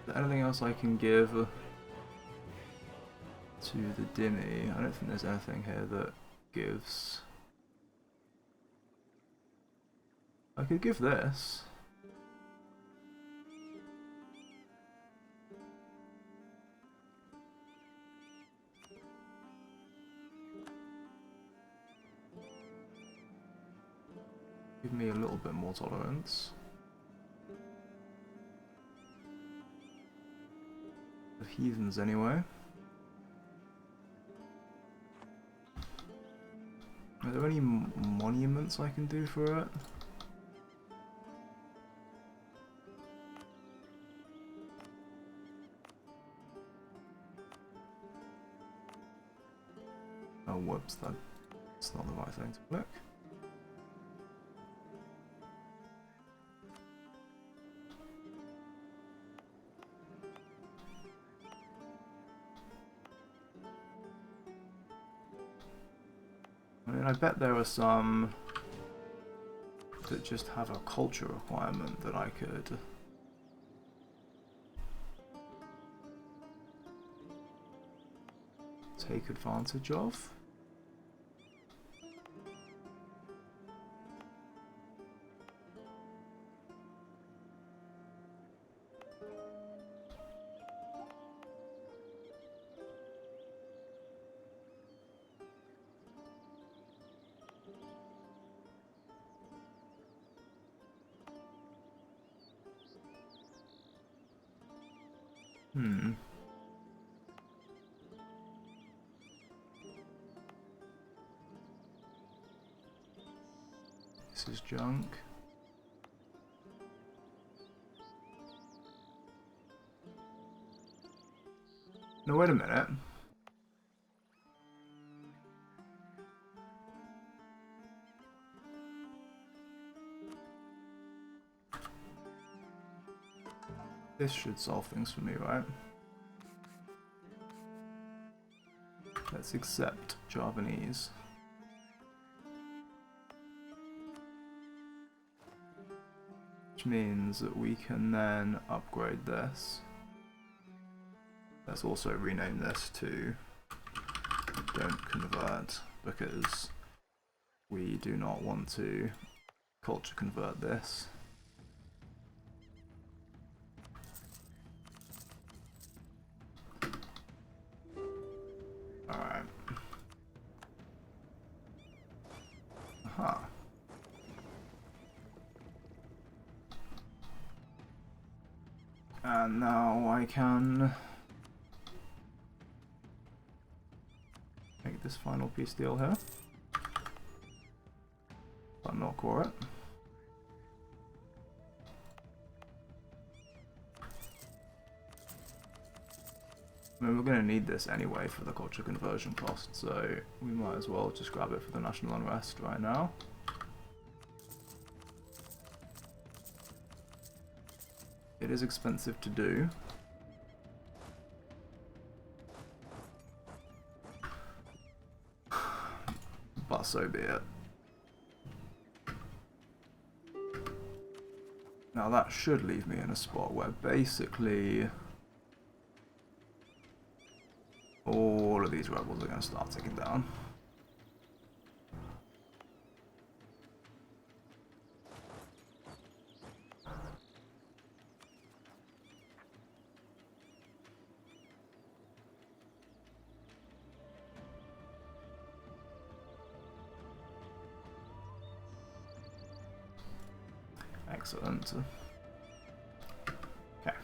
there anything else I can give to the Dimmy? I don't think there's anything here that gives. I could give this. Give me a little bit more tolerance. Of heathens anyway. Are there any monuments I can do for it? Oh whoops, that's not the right thing to click. I mean, I bet there are some that just have a culture requirement that I could take advantage of. This is junk. No, wait a minute. This should solve things for me, right? Let's accept Javanese. Which means that we can then upgrade this. Let's also rename this to Don't Convert, because we do not want to culture convert this. Alright. Aha. And now I can make this final peace deal here, but not core it. I mean, we're going to need this anyway for the culture conversion cost, so we might as well just grab it for the national unrest right now. It is expensive to do. But so be it. Now that should leave me in a spot where basically all of these rebels are going to start ticking down. Excellent. Okay.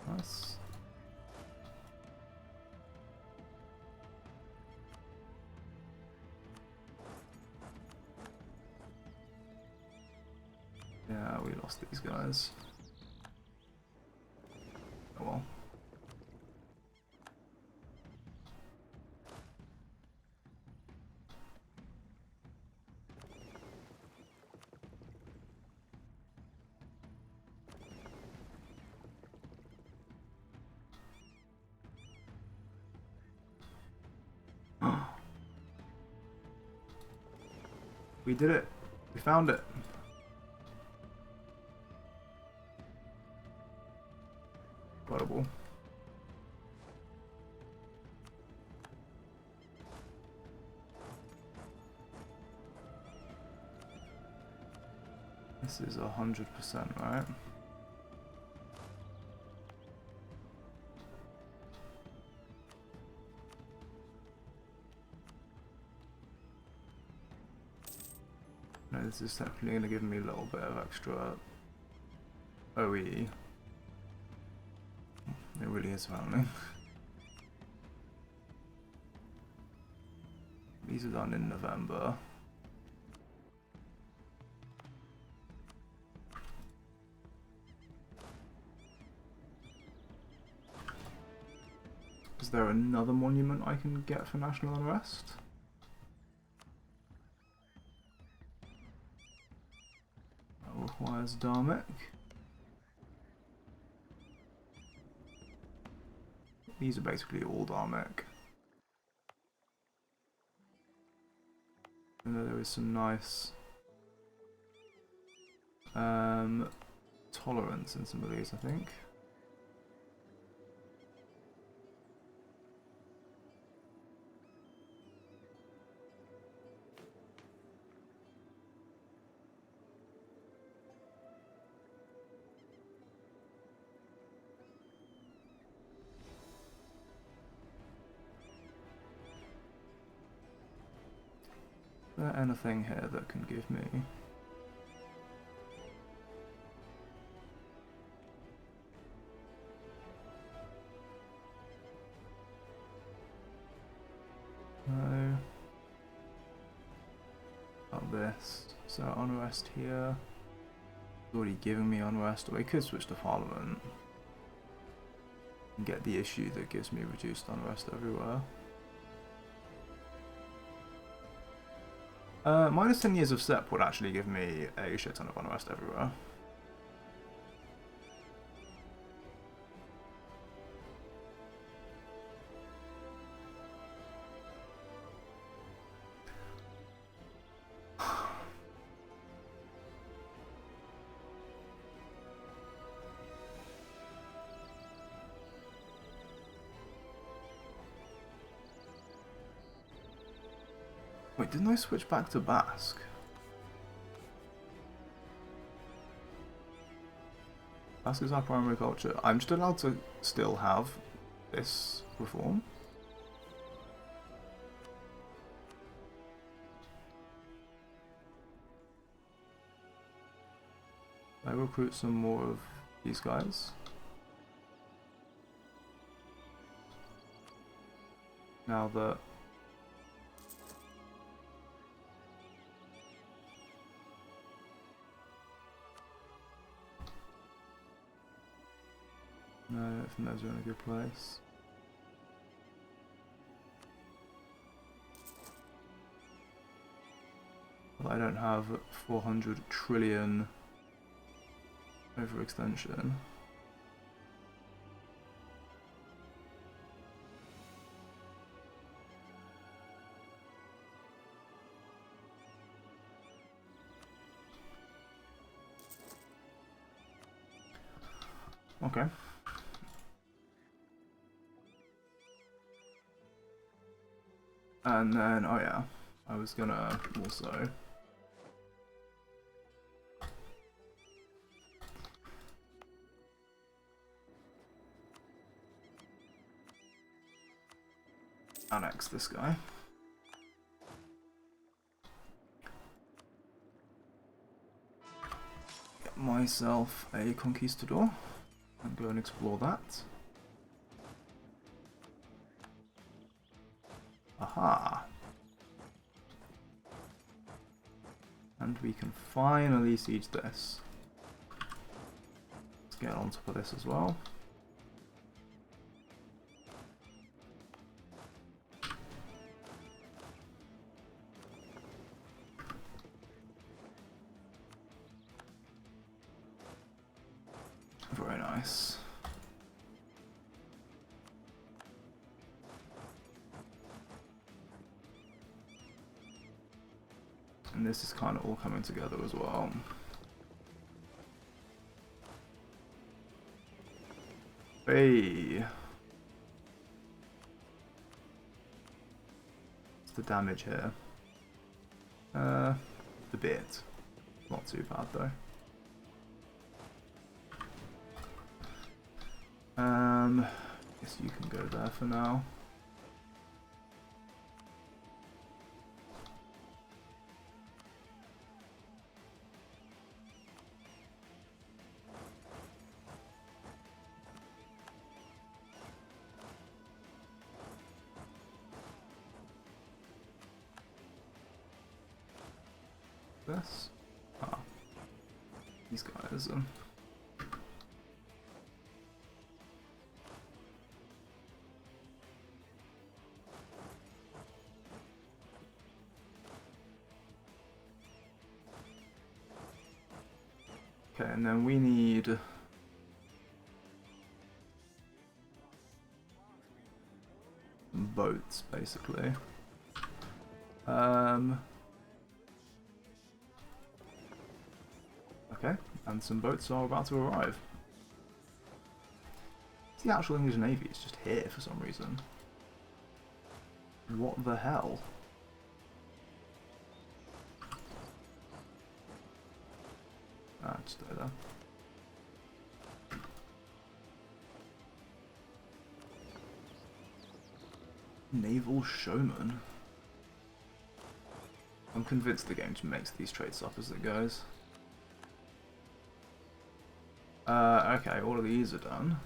Nice. Yeah, we lost these guys. Oh well. We did it. We found it. Incredible. This is 100%, right? No, this is definitely going to give me a little bit of extra OE. It really is family. These are done in November. Is there another monument I can get for national unrest? That requires Dharmic. These are basically all Dharmic. And there is some nice tolerance in some of these, I think. Is there anything here that can give me? No. Not this. So unrest here. It's already giving me unrest. Or I could switch to Parliament and get the issue that gives me reduced unrest everywhere. Minus 10 years of SEP would actually give me a shit ton of unrest everywhere. Wait, didn't I switch back to Basque? Basque is our primary culture. I'm just allowed to still have this reform. I recruit some more of these guys. Now that no, I think those are in a good place. But I don't have 400 trillion overextension. Okay. And then, oh yeah, I was gonna also annex this guy. Get myself a conquistador and go and explore that. Aha! And we can finally siege this. Let's get on top of this as well. Very nice. And this is kind of all coming together as well. Hey! What's the damage here? The bit. Not too bad though. Guess you can go there for now. This? Ah. These guys, Okay, and then we need boats, basically. Okay, and some boats are about to arrive. The actual English Navy is just here for some reason. What the hell? Ah, just stay there. Naval Showman. I'm convinced the game makes these traits up as it goes. Okay, all of these are done.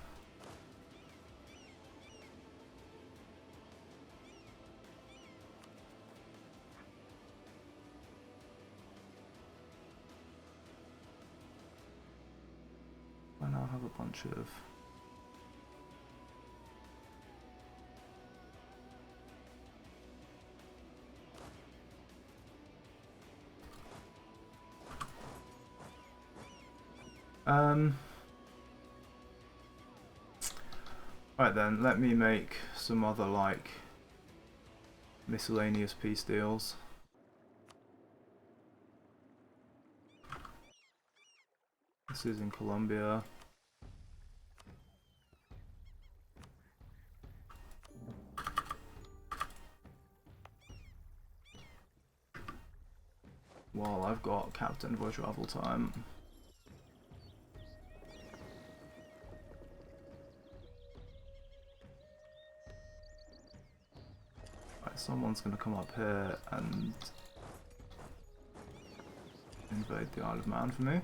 I now have a bunch of... Right then, let me make some other, like, miscellaneous peace deals. This is in Colombia. Well, I've got Captain for travel time. Right, someone's gonna come up here and invade the Isle of Man for me.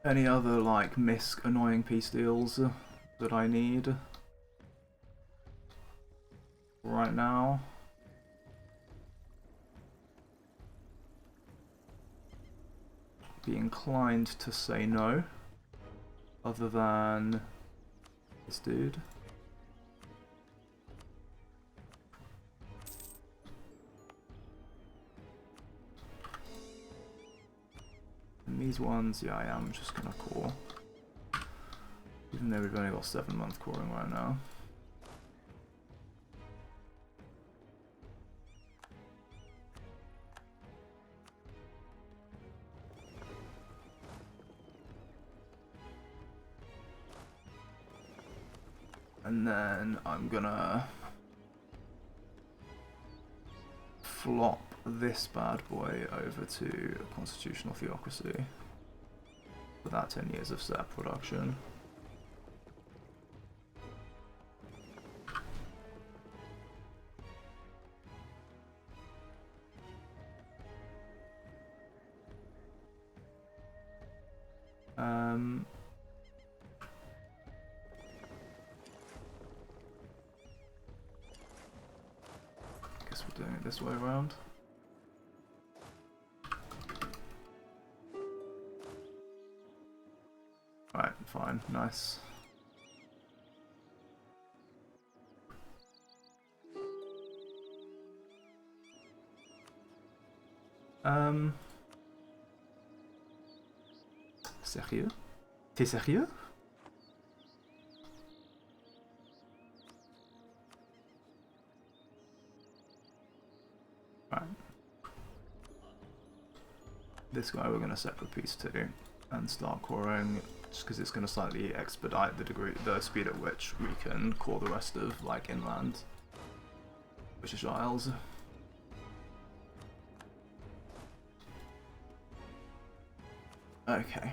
Any other, like, annoying peace deals that I need right now? Be inclined to say no, other than this dude. And these ones, yeah, I am just gonna core. Even though we've only got 7-month coring right now. And then I'm gonna flop this bad boy over to Constitutional Theocracy for that 10 years of set production. Guess we're doing it this way around. Alright, fine, nice. Sérieux? T'es sérieux? Right. This guy we're going to separate piece to and start coring, just because it's going to slightly expedite the speed at which we can core the rest of, like, inland British Isles. Okay.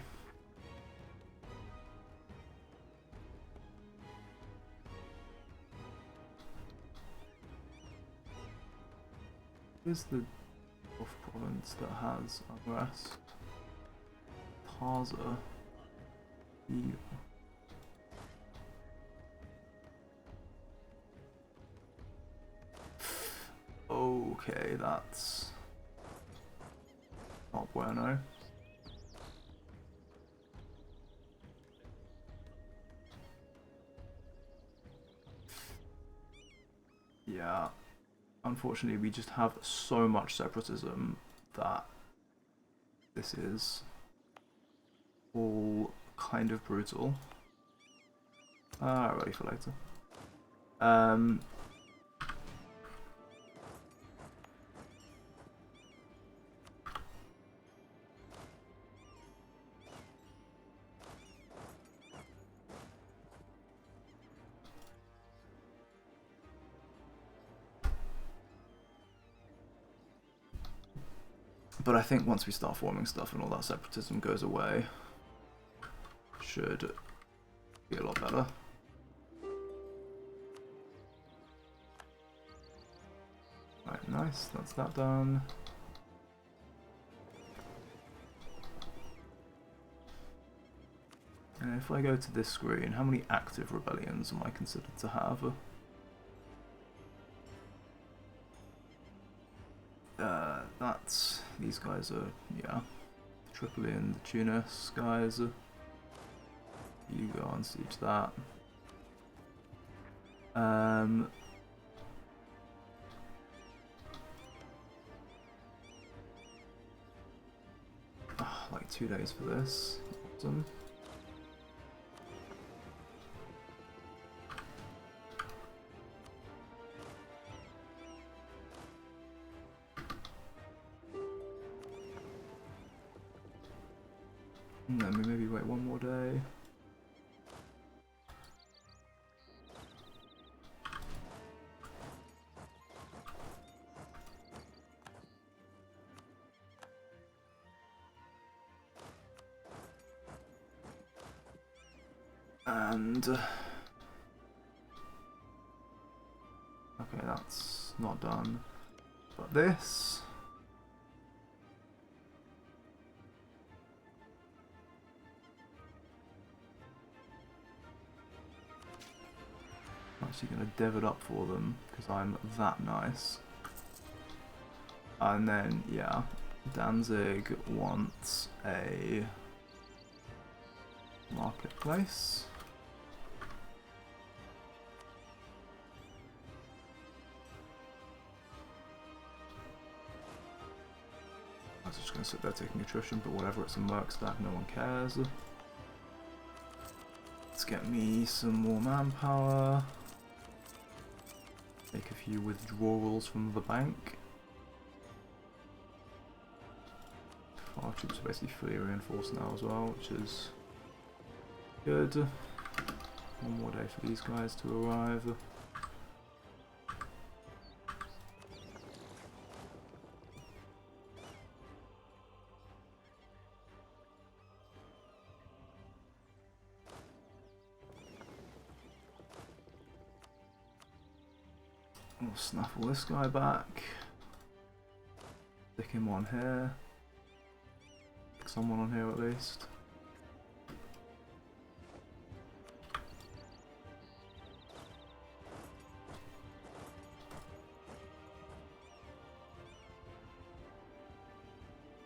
Here's the Gulf province that has unrest. Taza. Okay, that's not bueno. Yeah. Unfortunately, we just have so much separatism that this is all kind of brutal. Ready for later. But I think once we start forming stuff and all that separatism goes away, should be a lot better. Right, nice, that's that done. And if I go to this screen, how many active rebellions am I considered to have? That's, these guys are, yeah, Tripoli and the Tunis guys. You go and siege that. Like 2 days for this. Awesome. And then we maybe wait 1 more day. And okay, that's not done. But this. I'm actually going to dev it up for them because I'm that nice. And then, yeah, Danzig wants a marketplace. I was just going to sit there taking attrition, but whatever, it's a merc stack, no one cares. Let's get me some more manpower. Make a few withdrawals from the bank. Our troops are basically fully reinforced now as well, which is good. 1 more day for these guys to arrive. We'll snaffle this guy back. Stick him on here. Stick someone on here at least.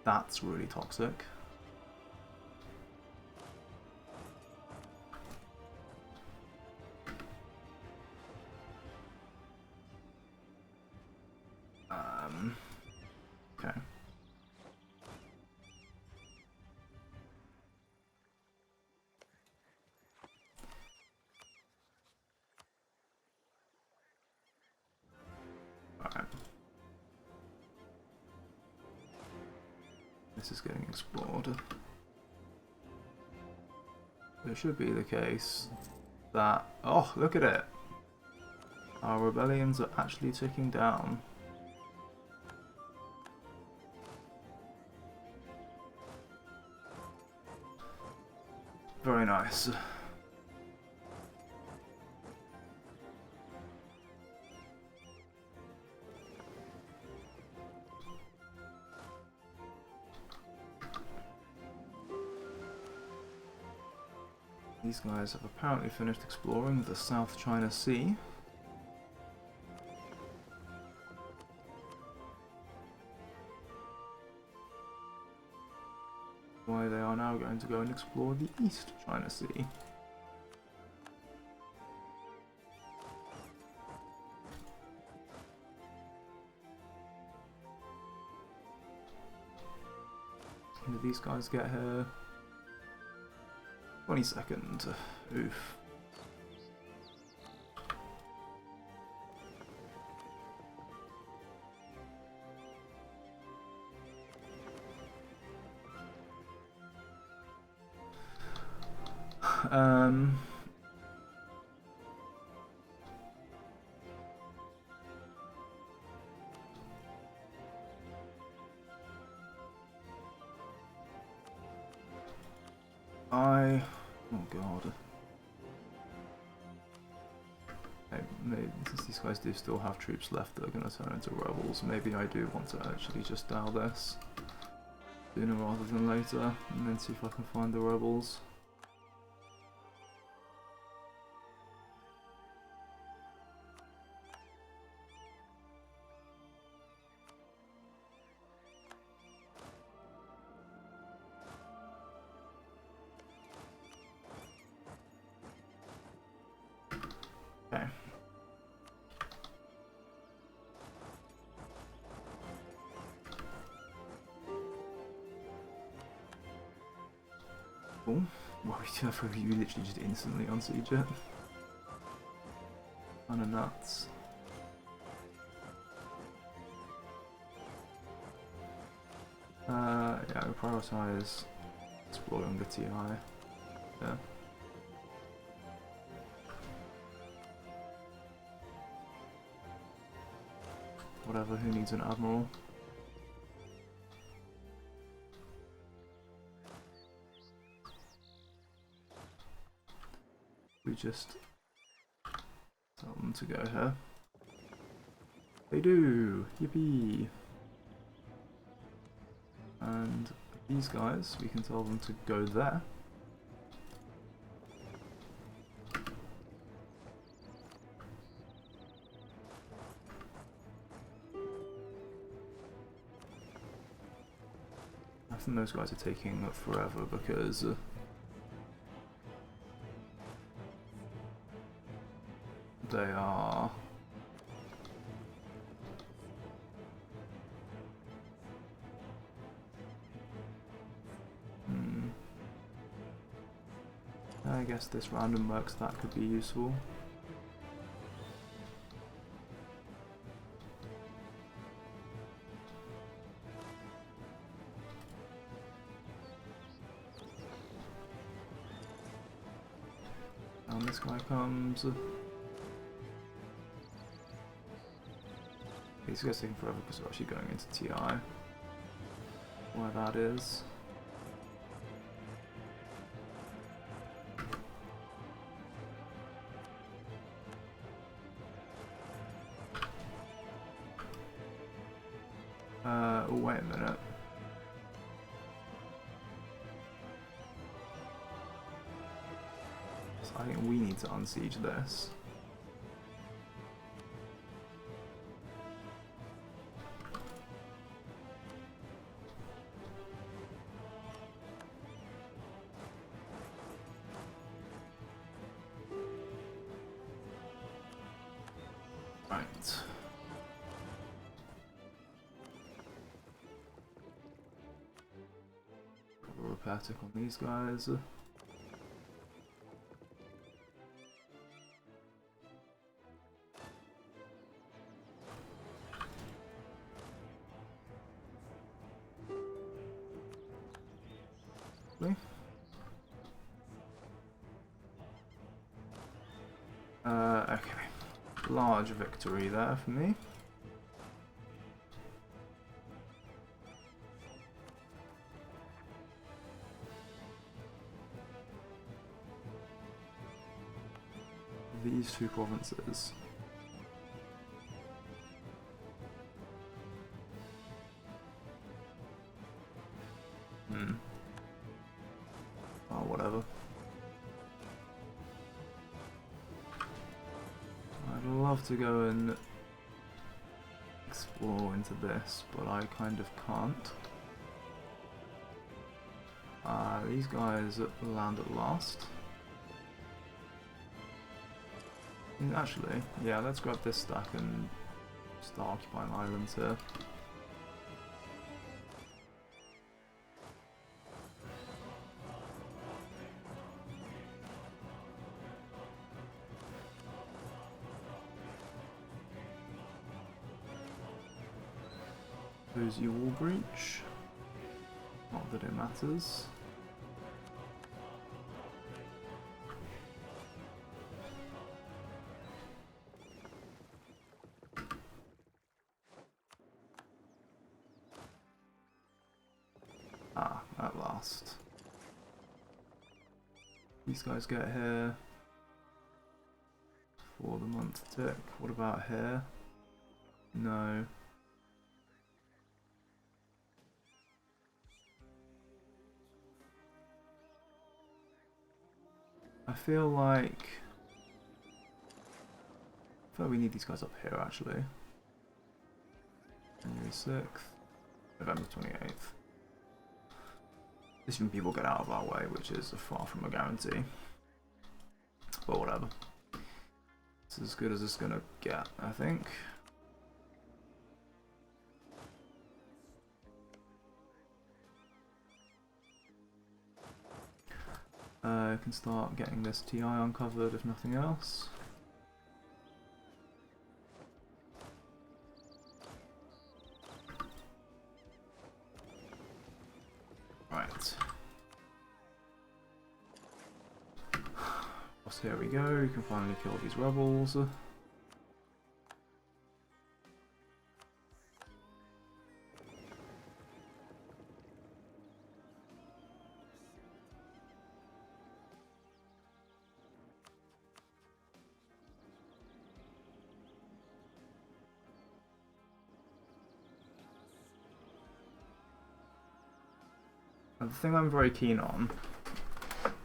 That's really toxic. Okay. Alright. This is getting explored. It should be the case that... Oh, look at it! Our rebellions are actually ticking down. Very nice. These guys have apparently finished exploring the South China Sea. Why they are now going to go and explore the East China Sea. second do these guys get here? 22nd. Oof. Oh god. Maybe since these guys do still have troops left that are going to turn into rebels, maybe I do want to actually just dial this sooner rather than later, and then see if I can find the rebels. Okay. Cool. Well, you literally just instantly unsiege it. Kinda nuts. Yeah, we prioritize exploring the TI. Yeah. Whatever, who needs an admiral? We just tell them to go here. They do! Yippee! And these guys, we can tell them to go there. I think those guys are taking forever because they are I guess this random works that could be useful. And this guy comes. These guys taking forever because we're actually going into TI. Why that is. Oh, wait a minute. So I think we need to unsiege this. Right. Proper repair tick on these guys. Okay. Large victory there for me. These two provinces. Oh, whatever. I'd love to go and explore into this, but I kind of can't. These guys land at last. Actually, yeah, let's grab this stack and start occupying islands here. Cozy wall breach. Not that it matters. Ah, at last. These guys get here for the month tick. What about here? No. I feel like we need these guys up here actually. January 6th, November 28th. This when people get out of our way, which is far from a guarantee. But whatever. It's as good as it's gonna get, I think. I can start getting this TI uncovered if nothing else. Right. So here we go, you can finally kill these rebels. And the thing I'm very keen on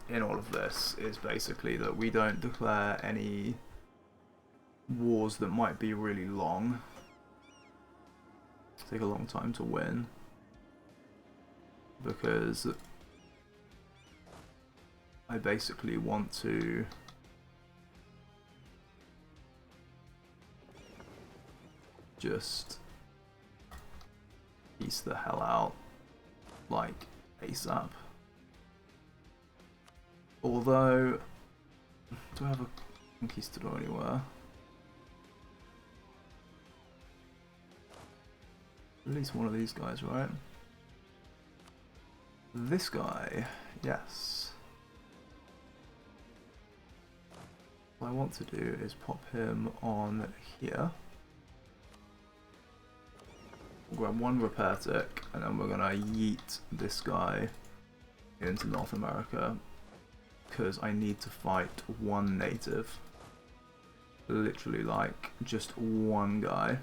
in all of this is basically that we don't declare any wars that might be really long, take a long time to win, because I basically want to just piece the hell out, like, ASAP. Although, do I have a conquistador anywhere? At least one of these guys, right? This guy, yes. What I want to do is pop him on here. We'll grab one repair tick, and then we're gonna yeet this guy into North America, because I need to fight one native. Literally, like, just one guy.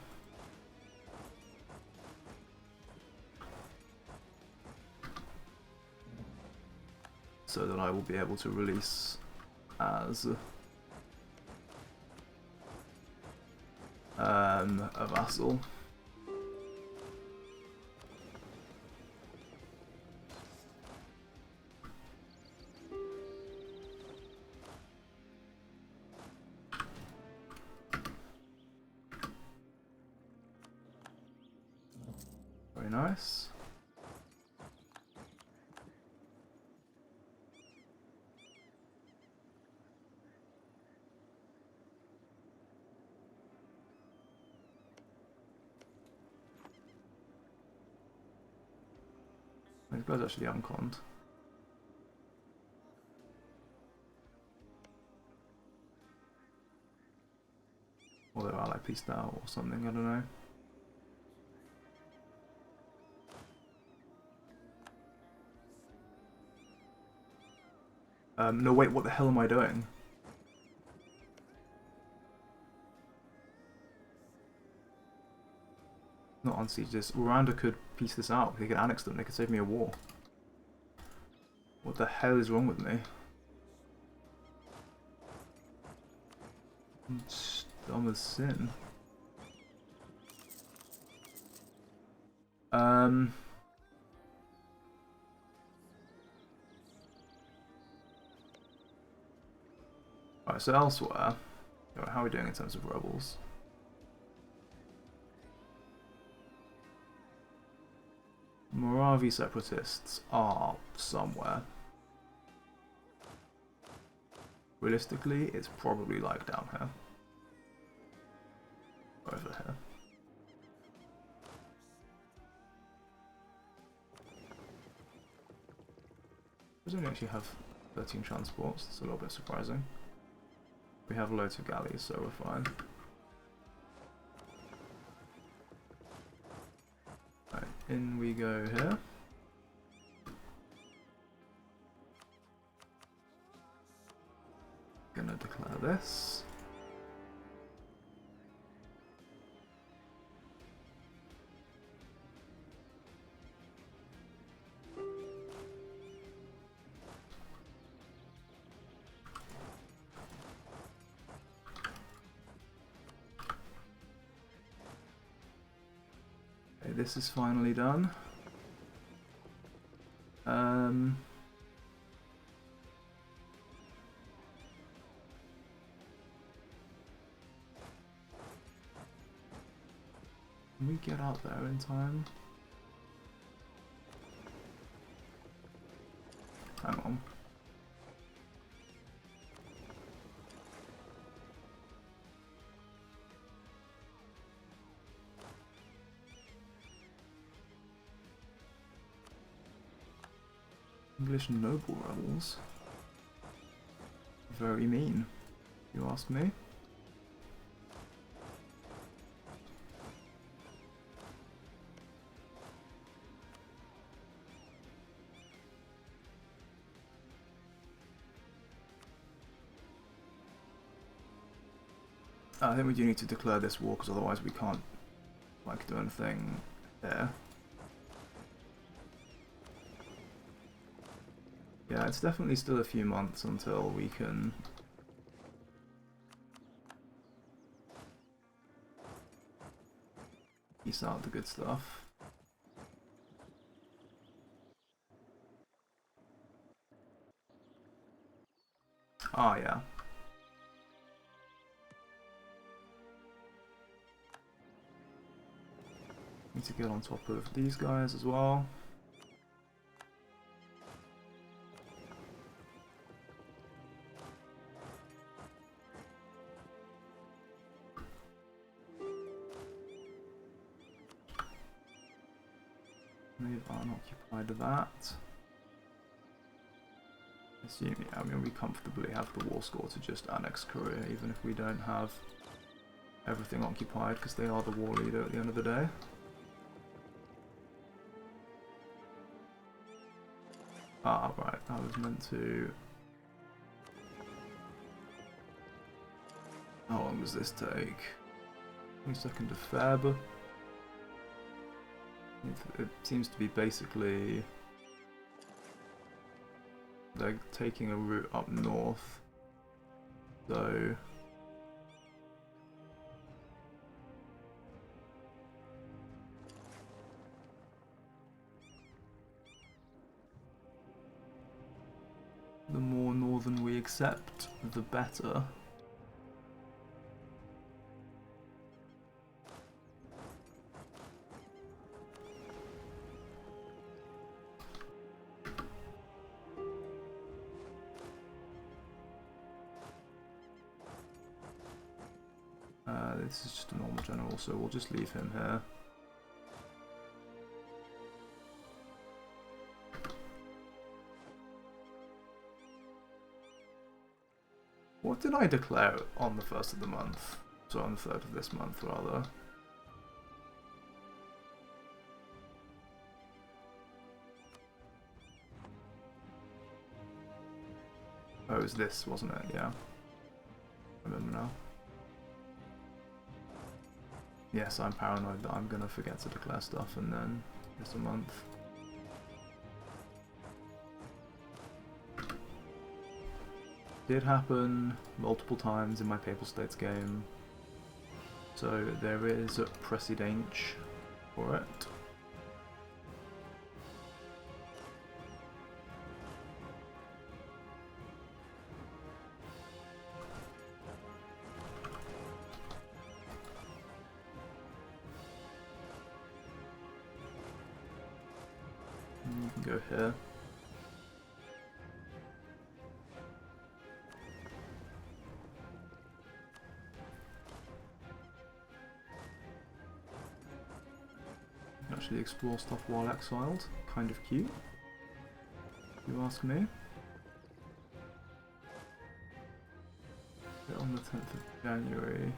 So that I will be able to release as a vassal. Very nice. These guys actually unconned. Or they're ally pieced out or something, I don't know. No wait, what the hell am I doing? Not unsiege this. Rwanda could piece this out. They could annex them. They could save me a war. What the hell is wrong with me? I'm just dumb as sin. Alright, so elsewhere, how are we doing in terms of rebels? Moravi separatists are somewhere. Realistically, it's probably like down here. Over here. We only actually have 13 transports, that's a little bit surprising. We have loads of galleys, so we're fine. Right, in we go here. Gonna declare this. Okay, this is finally done. Can we get out there in time? Hang on. English noble rebels. Very mean, if you ask me. I think we do need to declare this war because otherwise we can't like do anything there. Yeah, it's definitely still a few months until we can piece out the good stuff. Ah, yeah. Need to get on top of these guys as well. Leave unoccupied that. Assuming, I mean, we comfortably have the war score to just annex Korea, even if we don't have everything occupied, because they are the war leader at the end of the day. Ah, right, I was meant to... How long does this take? 22nd of Feb. It seems to be basically... They're taking a route up north, so... The more northern we accept, the better. This is just a normal general, so we'll just leave him here. What did I declare on the 1st of the month? So on the 3rd of this month, rather. Oh, it was this, wasn't it? Yeah. I remember now. Yes, I'm paranoid that I'm gonna forget to declare stuff and then it's a month. Did happen multiple times in my Papal States game, so there is a precedent for it. You can go here. Actually explore stuff while exiled, kind of cute. You ask me? On the 10th of January.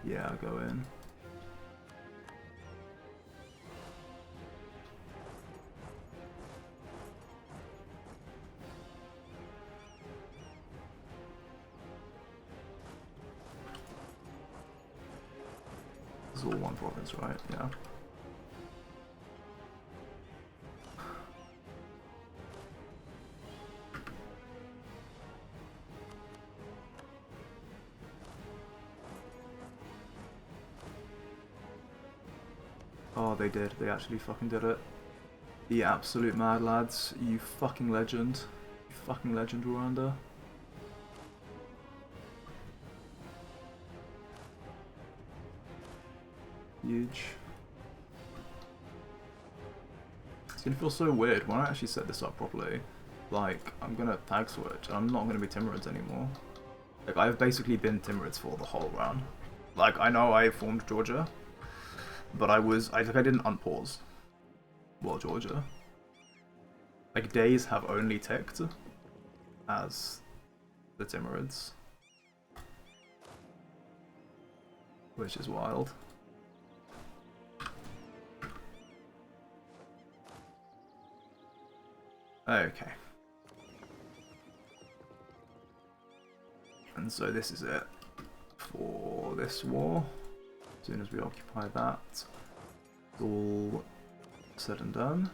Yeah, I'll go in. This is all one province, right? Yeah. Oh, they did. They actually fucking did it. The absolute mad lads. You fucking legend. You fucking legend, Rwanda. Huge. It's gonna feel so weird when I actually set this up properly. Like, I'm gonna tag switch, and I'm not gonna be Timurids anymore. Like, I've basically been Timurids for the whole run. Like, I know I formed Georgia, but I didn't unpause while Georgia. Like, days have only ticked as the Timurids, which is wild. Okay. And so this is it for this war. As soon as we occupy that, it's all said and done.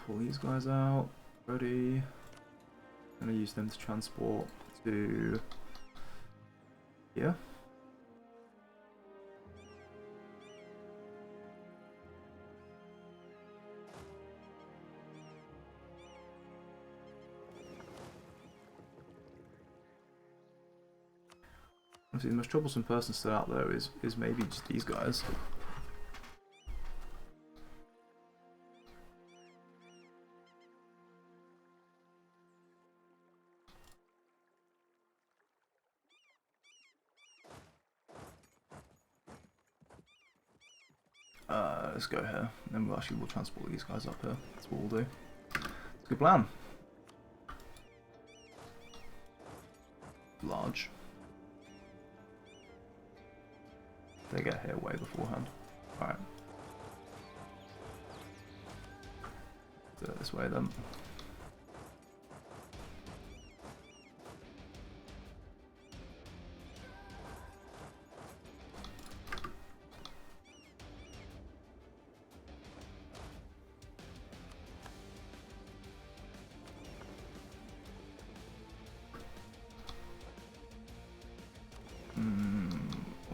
Pull these guys out. Ready. Gonna use them to transport to here. Obviously, the most troublesome person still out there is maybe just these guys. Let's go here, and then we'll transport these guys up here. That's what we'll do. It's a good plan. Large. They get here way beforehand. Alright. Do it this way then.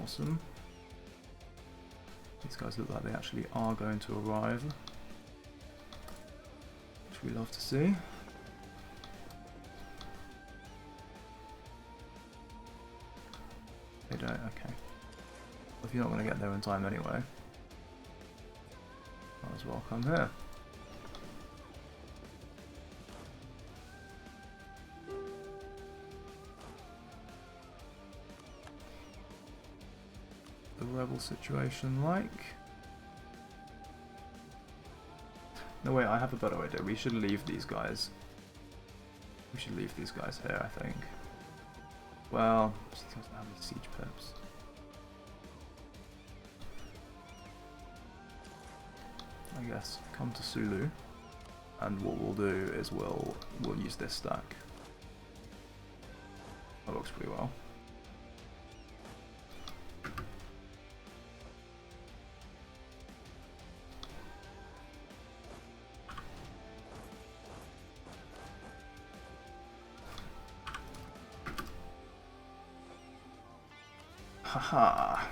Awesome. These guys look like they actually are going to arrive, which we love to see. They don't, okay. Well, if you're not going to get there in time anyway, might as well come here. The rebel situation like? No wait, I have a better idea. We should leave these guys. We should leave these guys here, I think. Well, just doesn't have any siege pips. I guess come to Sulu, and what we'll do is we'll use this stack. That works pretty well. Haha.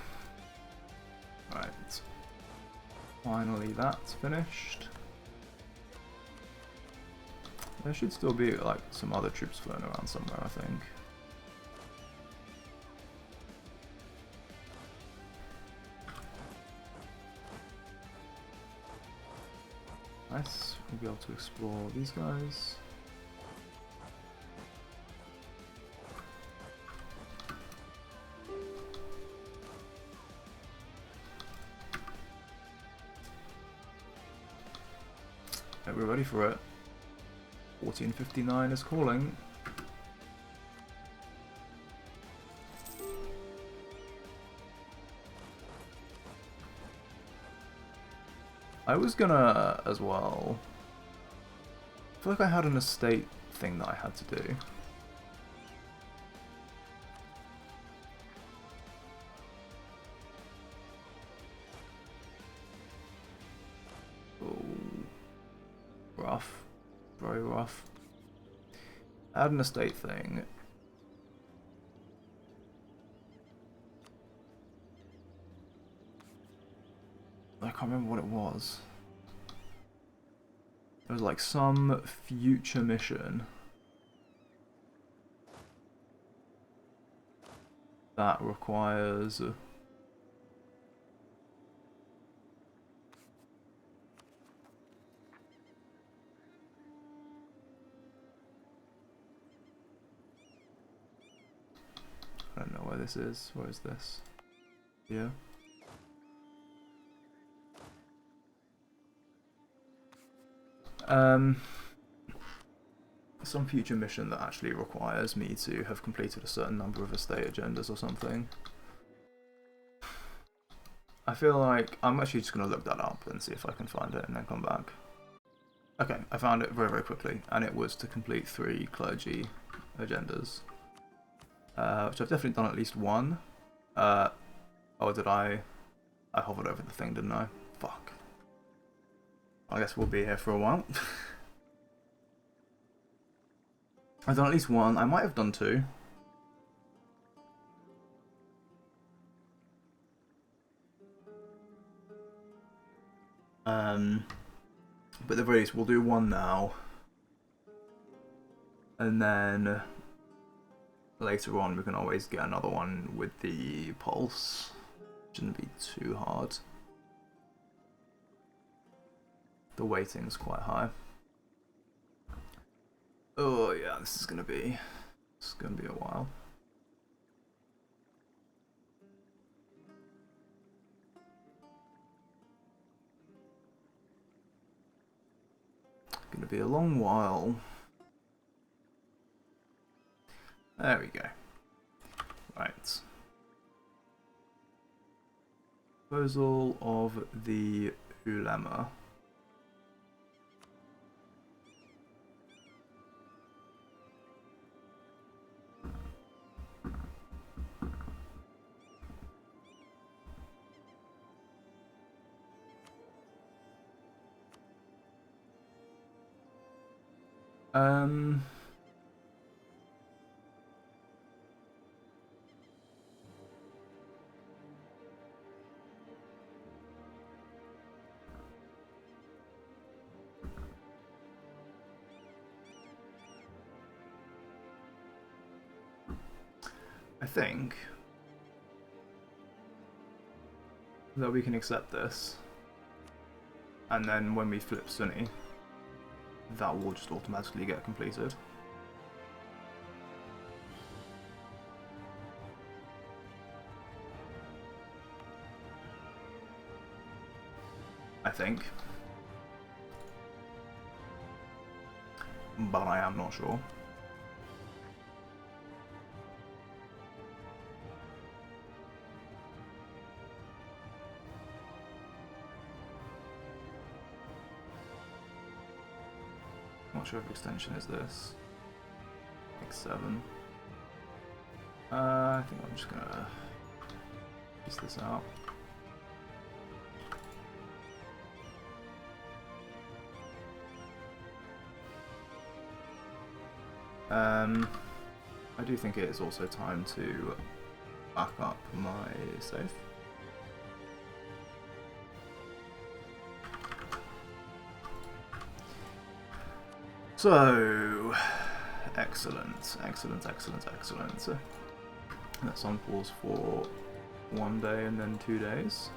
Right. Finally that's finished. There should still be like some other troops floating around somewhere, I think. Nice. We'll be able to explore these guys. Yeah, we're ready for it. 1459 is calling. I was gonna, as well, I feel like I had an estate thing that I had to do. Oh, rough. Very rough. I had an estate thing. I can't remember what it was. It was like some future mission that requires I don't know where this is. Where is this? Yeah. Some future mission that actually requires me to have completed a certain number of estate agendas or something. I feel like I'm actually just going to look that up and see if I can find it and then come back. Okay, I found it very, very quickly, and it was to complete 3 clergy agendas. Which I've definitely done at least one. Oh, did I hovered over the thing, didn't I? Fuck. I guess we'll be here for a while. I've done at least one. I might have done 2. But at the very least, we'll do 1 now. And then later on, we can always get another one with the pulse. Shouldn't be too hard. The weighting's quite high. Oh yeah, this is gonna be a while. Gonna be a long while. There we go. Right. Proposal of the ulema. I think that we can accept this, and then when we flip Sunny, that will just automatically get completed. I think. But I am not sure. Not sure if extension is this. X7. I think I'm just gonna piece this out. I do think it is also time to back up my save. So, excellent. That's on pause for 1 day and then 2 days.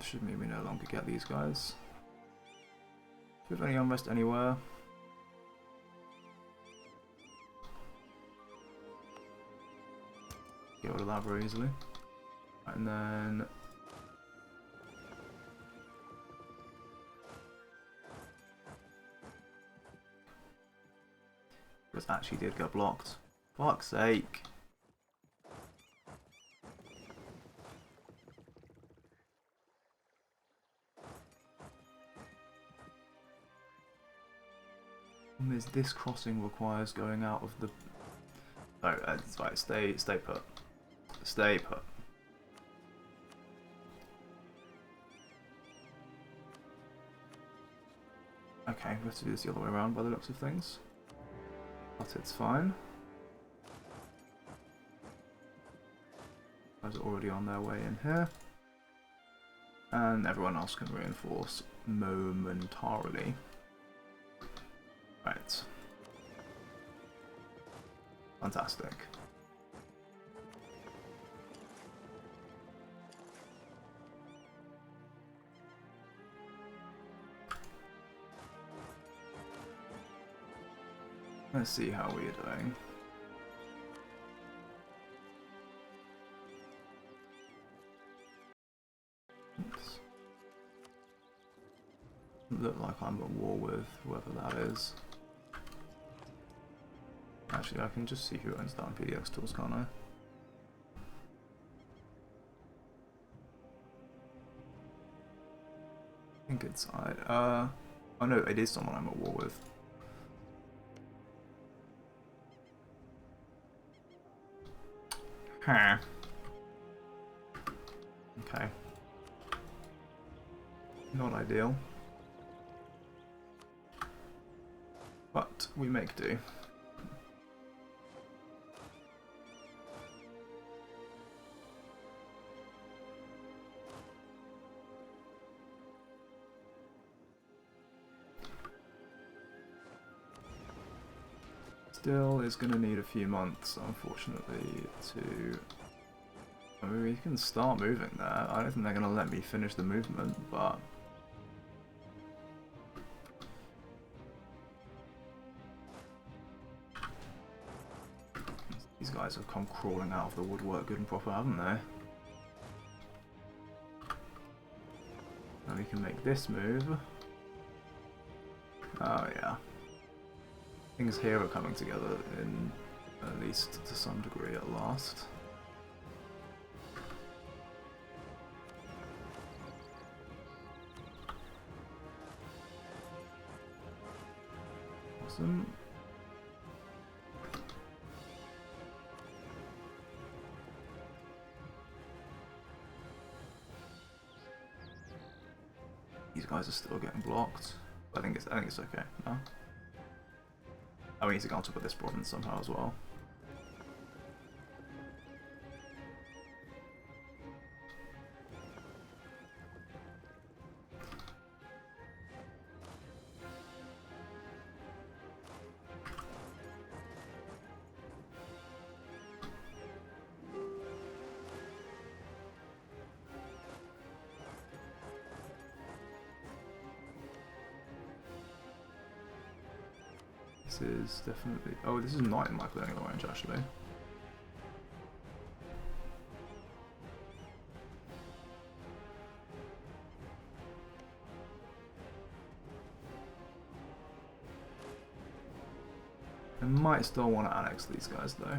should mean we no longer get these guys. Do we have any unrest anywhere? Get rid of that very easily. And then this actually did get blocked. Fuck's sake. This crossing requires going out of the... Oh, that's right, stay put. Stay put. Okay, we have to do this the other way around by the looks of things. But it's fine. Guys are already on their way in here. And everyone else can reinforce momentarily. Right. Fantastic. Let's see how we're doing. Oops. Look like I'm at war with whoever that is. Actually, I can just see who owns that on PDX tools, can't I? I think it's oh no, it is someone I'm at war with. Huh. Okay. Not ideal. But we make do. Still is going to need a few months, unfortunately, to... I mean, we can start moving there. I don't think they're going to let me finish the movement, but... These guys have come crawling out of the woodwork good and proper, haven't they? And we can make this move. Oh yeah. Things here are coming together in at least to some degree at last. Awesome. These guys are still getting blocked. I think it's okay. No? Oh, we need to go on top of this province somehow as well. This is definitely... Oh, this is not in my colonial range, actually. I might still want to annex these guys, though.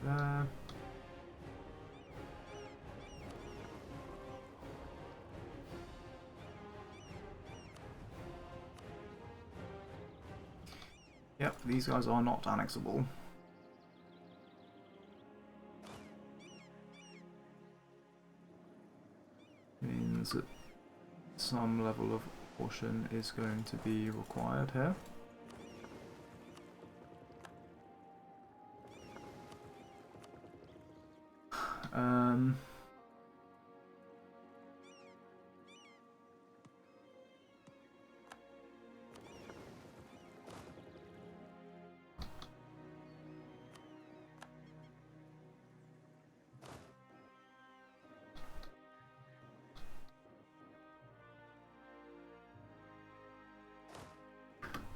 There. Yep, these guys are not annexable. means that some level of caution is going to be required here.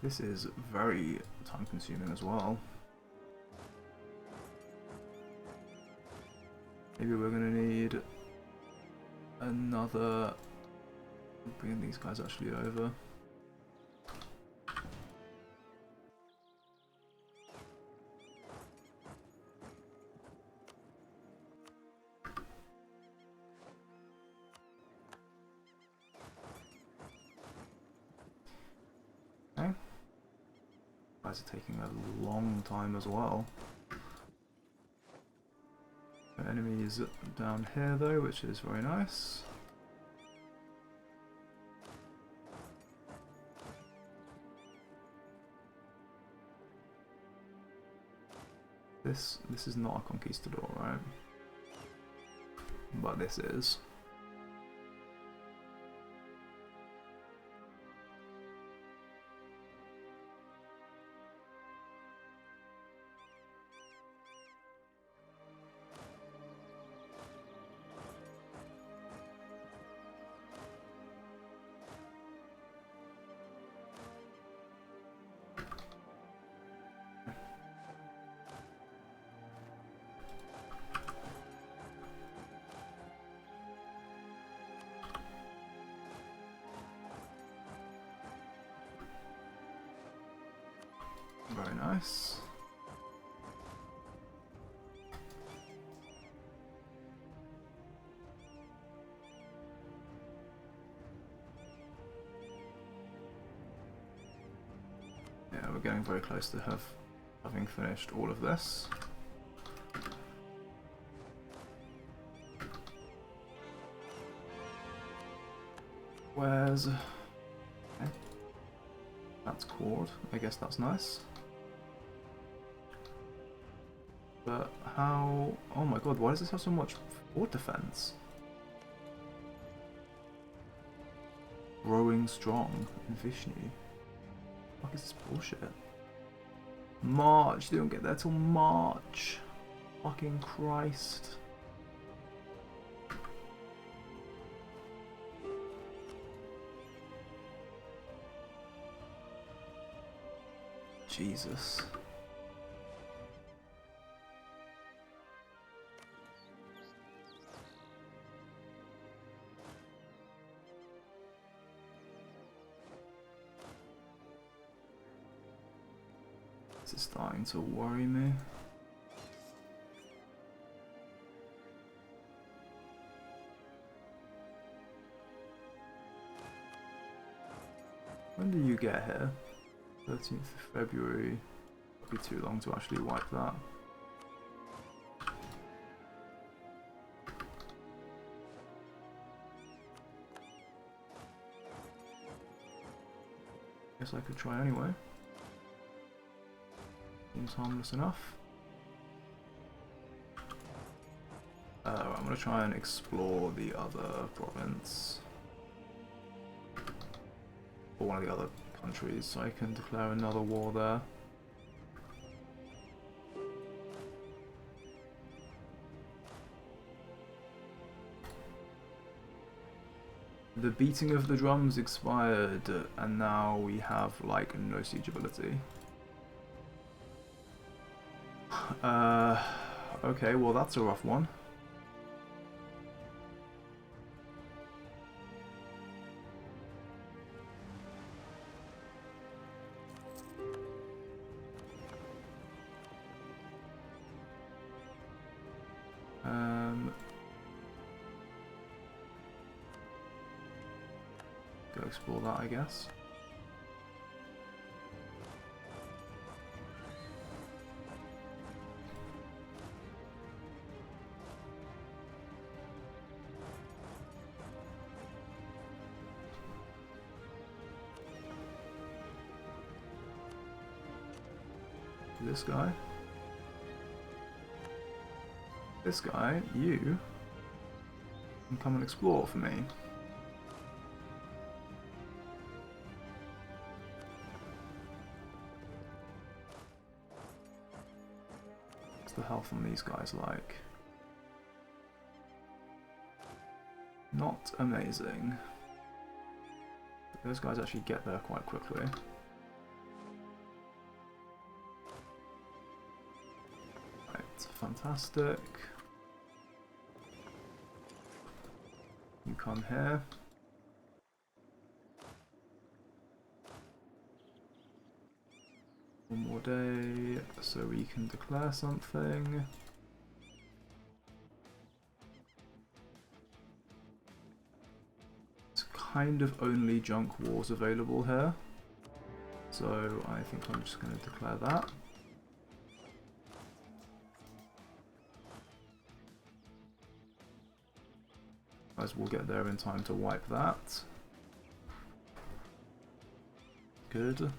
This is very time consuming as well. Maybe we're going to need another... bringing these guys actually over. Okay. Guys are taking a long time as well. Enemies down here though, which is very nice. This is not a conquistador, right? But this is. Very nice. Yeah, we're getting very close to having finished all of this. Where's... okay. That's cord. I guess that's nice. But how... oh my god, why does this have so much fort defense? Growing strong in Vishnu. What is this bullshit? March, they don't get there till March. Fucking Christ. Jesus. This is starting to worry me. When do you get here? 13th of February. It'll be too long to actually wipe that. Guess I could try anyway. Seems harmless enough. I'm going to try and explore the other province. Or one of the other countries, so I can declare another war there. The beating of the drums expired, and now we have, like, no siege ability. Okay, well that's a rough one. Go explore that, I guess. this guy. This guy, you can come and explore for me. What's the health on these guys like? Not amazing. Those guys actually get there quite quickly. Right, fantastic. You come here. One more day, so we can declare something. It's kind of only junk wars available here, so I think I'm just going to declare that. As we'll get there in time to wipe that. Good.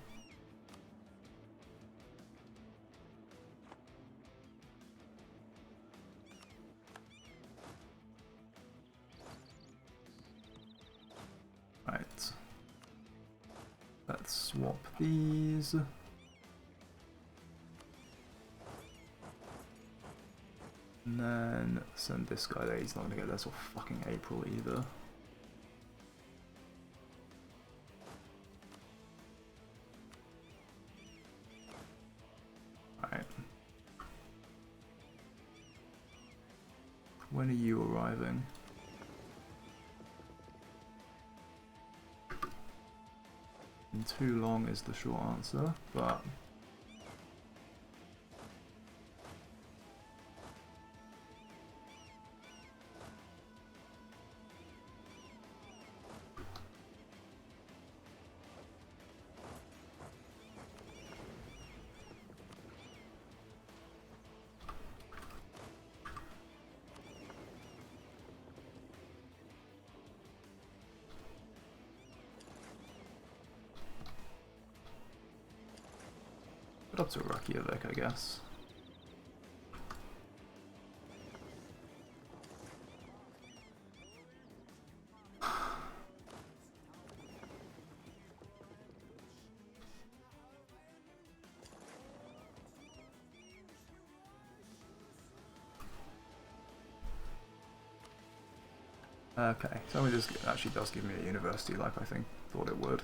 Right. Let's swap these. And then send this guy there. He's not going to get there till fucking April either. Alright. When are you arriving? In too long is the short answer, but... up to Reykjavik, I guess. Okay, so this actually does give me a university like I thought it would.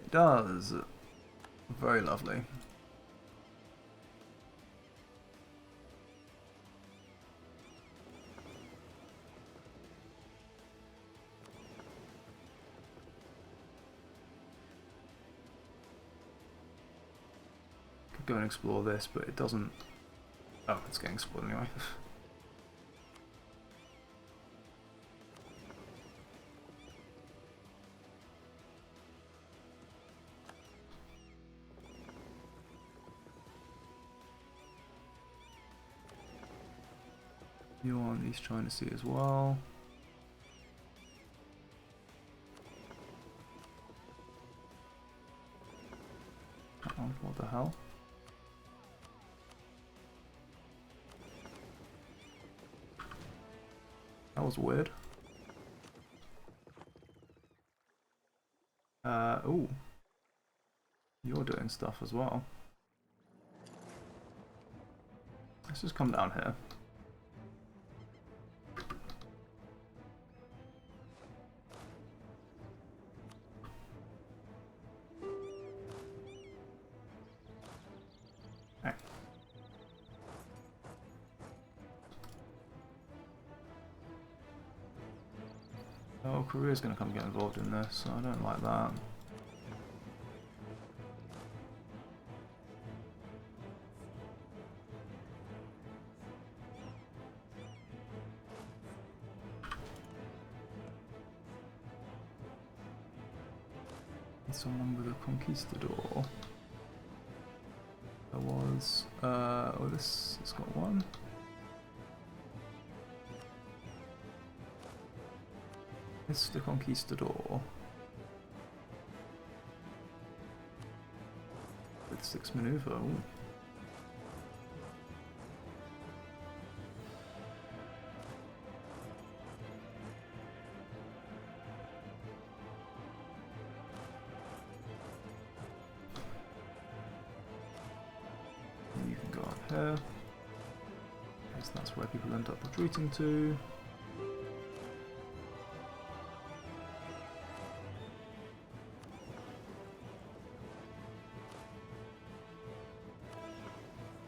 It does. Very lovely. Could go and explore this, but it doesn't... Oh, it's getting explored anyway. You on East China Sea as well. Oh, what the hell? That was weird. Ooh. You're doing stuff as well. Let's just come down here. Oh, Korea's going to come get involved in this, so I don't like that. Someone with a conquistador. There was... oh, this has got one. Mr. Conquistador. 6 maneuver. Ooh. You can go up here. So that's where people end up retreating to.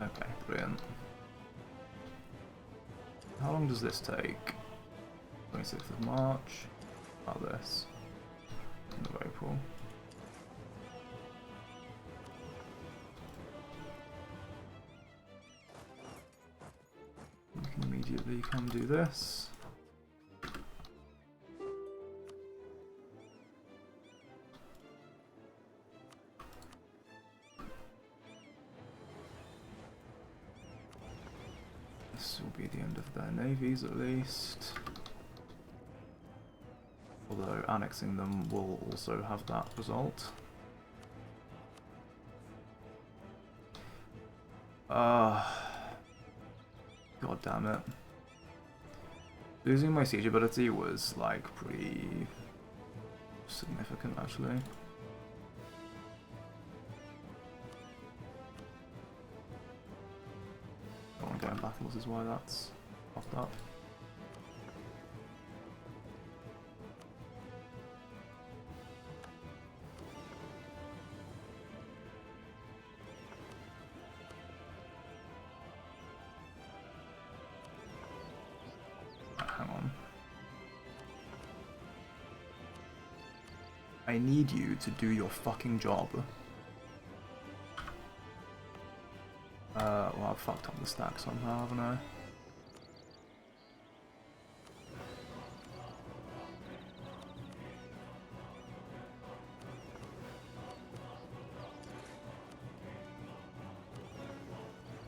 Okay, brilliant. How long does this take? 26th of March. About this. End of April. We can immediately come do this. This will be the end of their navies at least. Although annexing them will also have that result. God damn it. Losing my siege ability was like pretty significant actually. Don't want to go in battles is why that's popped up. Hang on. I need you to do your fucking job. Well, I've fucked up the stack somehow, haven't I?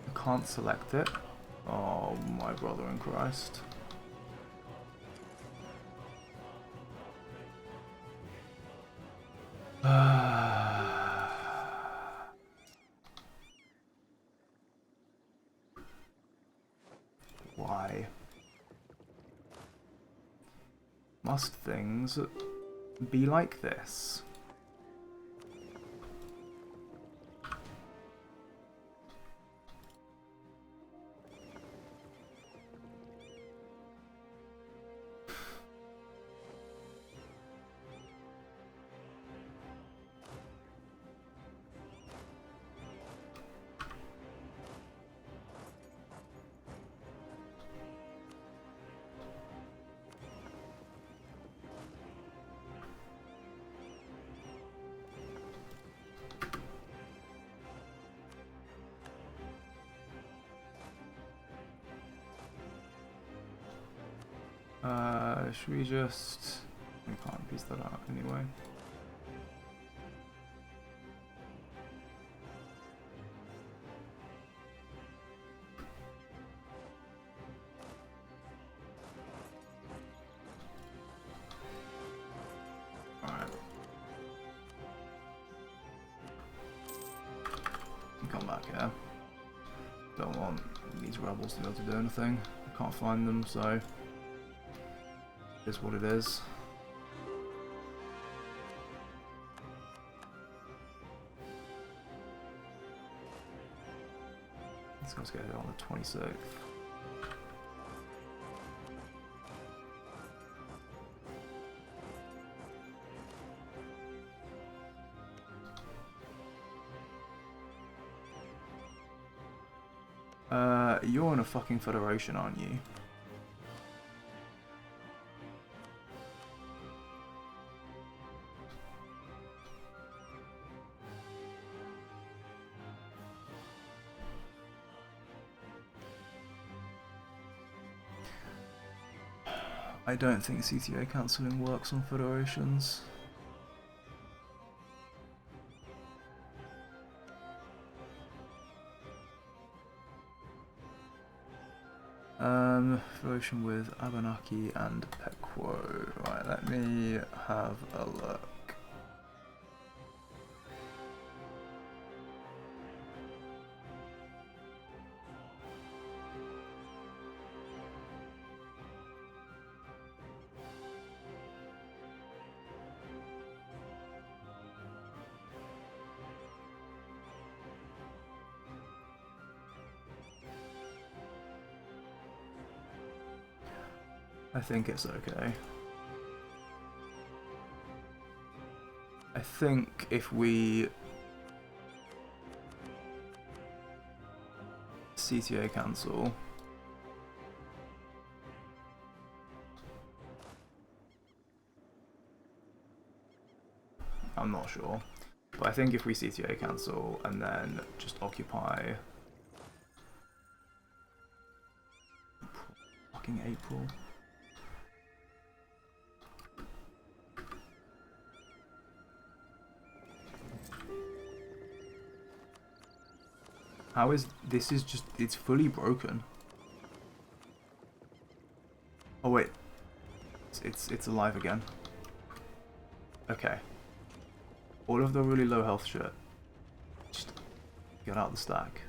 I can't select it. Oh, my brother in Christ. Why? Must things be like this? Should we just... We can't piece that out anyway. Alright. Come back here. Don't want these rebels to be able to do anything. I can't find them, so... It is what it is. Let's go get it on the 26th. You're in a fucking federation, aren't you? I don't think CTA cancelling works on federations. Federation with Abenaki and Pequo. Right, let me have a look. I think it's okay. I think if we CTA cancel, I'm not sure, but I think if we CTA cancel and then just occupy fucking April. How is this? Is just, it's fully broken. Oh wait, it's alive again. Okay. All of the really low health shit, just get out the stack.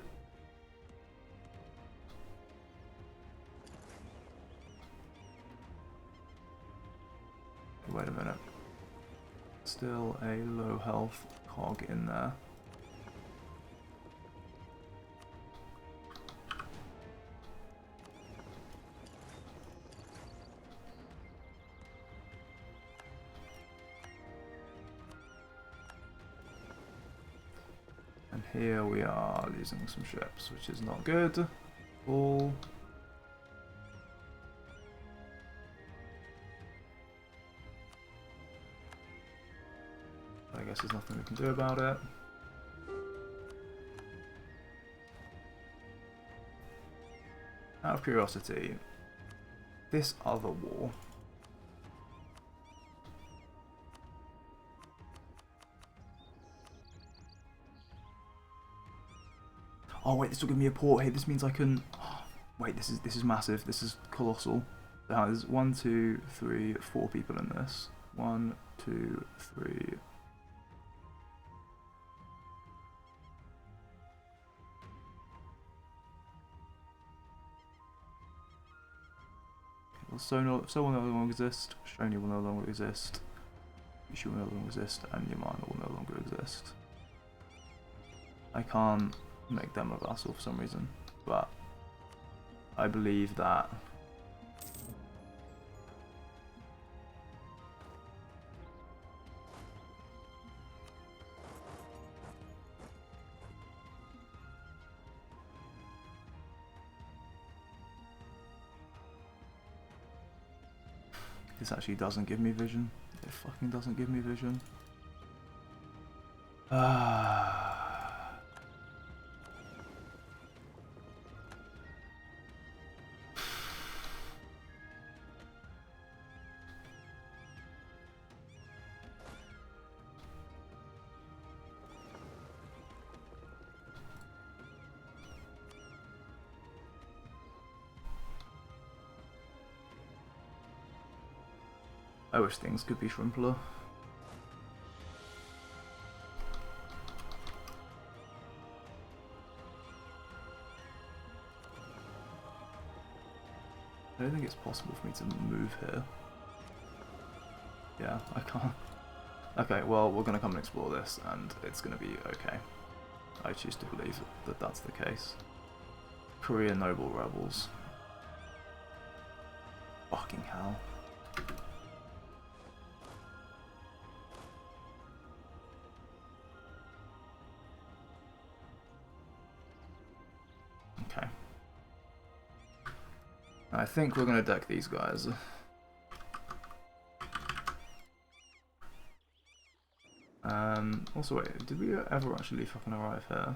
Wait a minute. Still a low health cog in there. And here we are losing some ships, which is not good. All. I guess there's nothing we can do about it. Out of curiosity, this other war. Oh wait, this will give me a port. Hey, this means I can. Wait, this is massive. This is colossal. There's 1, 2, 3, 4 people in this. 1, 2, 3. Well, so will no longer exist. Shoni will no longer exist. Yushu will no longer exist, and Yamana will no longer exist. I can't make them a vassal for some reason, but I believe that this actually doesn't give me vision. It fucking doesn't give me vision. I wish things could be shrimpler. I don't think it's possible for me to move here. Yeah, I can't. Okay, well, we're going to come and explore this, and it's going to be okay. I choose to believe that that's the case. Korean noble rebels. Fucking hell. Okay. I think we're going to deck these guys. Also, wait, did we ever actually fucking arrive here?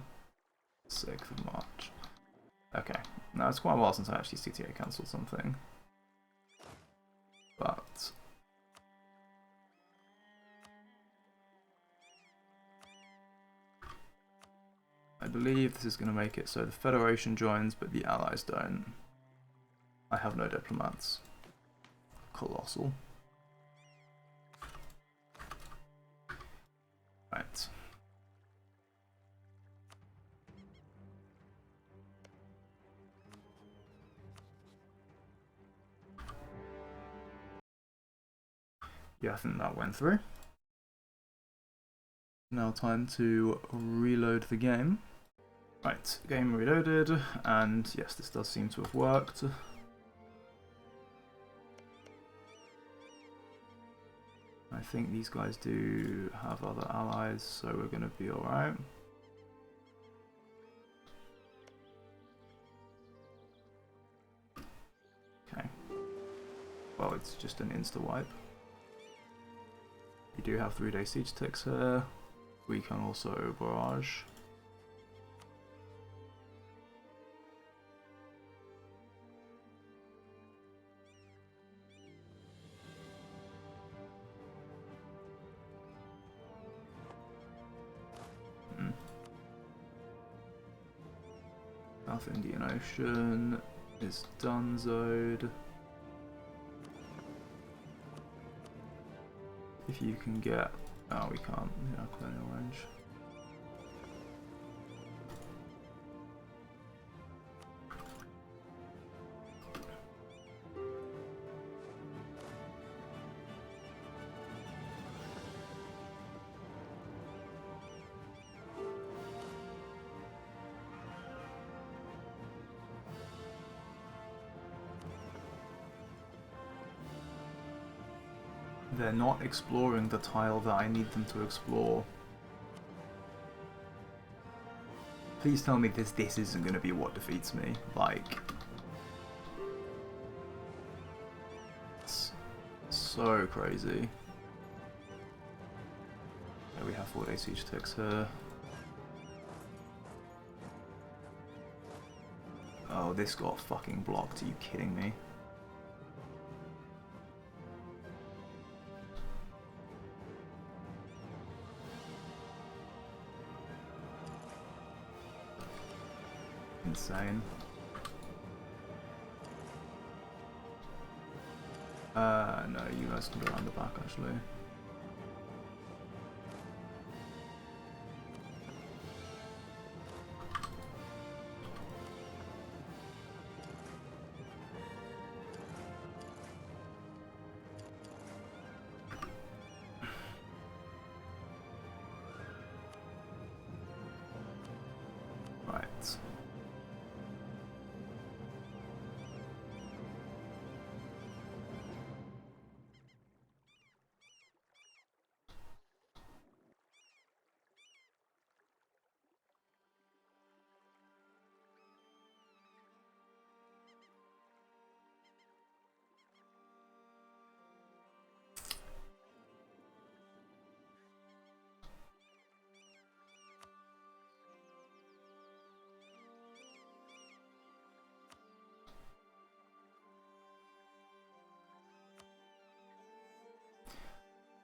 6th of March. Okay, now it's quite a while since I actually CTA cancelled something. But I believe this is going to make it so the Federation joins, but the Allies don't. I have no diplomats. Colossal. Right. Yeah, I think that went through. Now time to reload the game. Right, game reloaded, and yes, this does seem to have worked. think these guys do have other allies, so we're going to be alright. Okay. Well, it's just an insta-wipe. We do have 3-day siege ticks here. We can also barrage. South Indian Ocean is donezoed. If you can get... oh, we can't. Yeah, colonial range. They're not exploring the tile that I need them to explore. Please tell me this isn't going to be what defeats me. Like... it's so crazy. Yeah, we have 4-day siege ticks here. Oh, this got fucking blocked. Are you kidding me? Insane. No, you guys can go around the back actually. Right.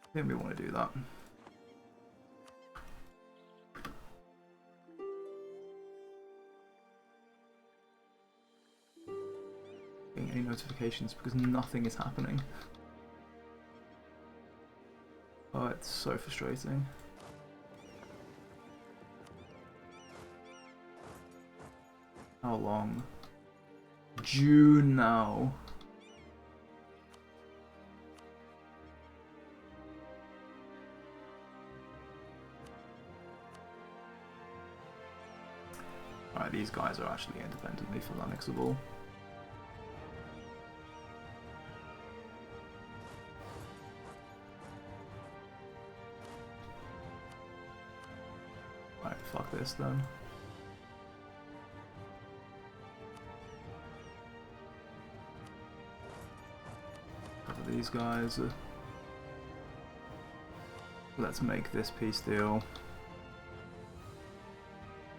I think we want to do that. Getting any notifications because nothing is happening. Oh, it's so frustrating. How long? June now. Alright, these guys are actually independently phalanxable. Alright, fuck this then. Cover these guys. Let's make this peace deal.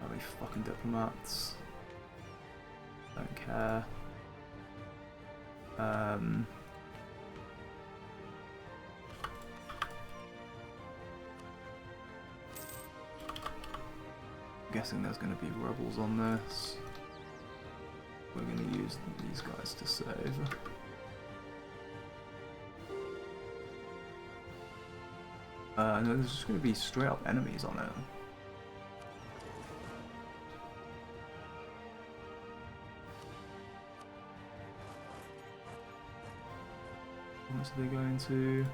Are they fucking diplomats? Don't care. I'm guessing there's going to be rebels on this. We're going to use these guys to save. No, there's just going to be straight up enemies on it. How much are they going to?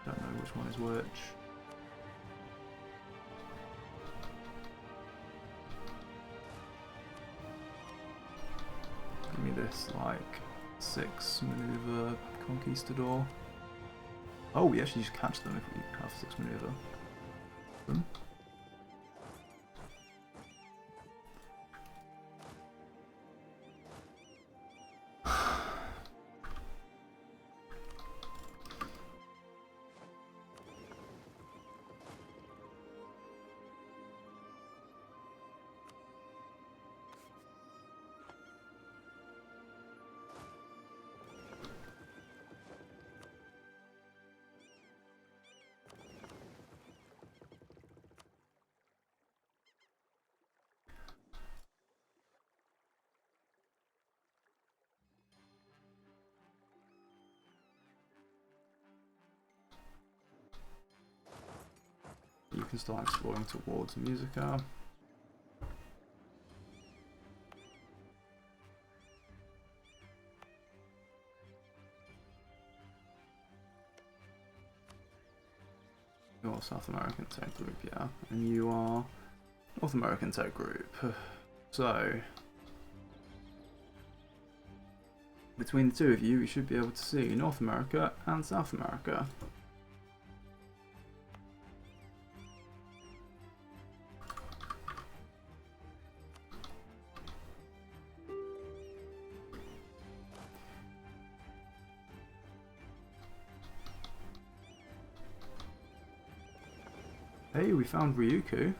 Don't know which one is which. Give me this, like, 6 maneuver conquistador. Oh, we actually just catch them if we have 6 maneuver. You can start exploring towards Musica. You're South American tech group, yeah. And you are North American tech group. So, between the two of you, we should be able to see North America and South America. Hey, we found Ryukyu.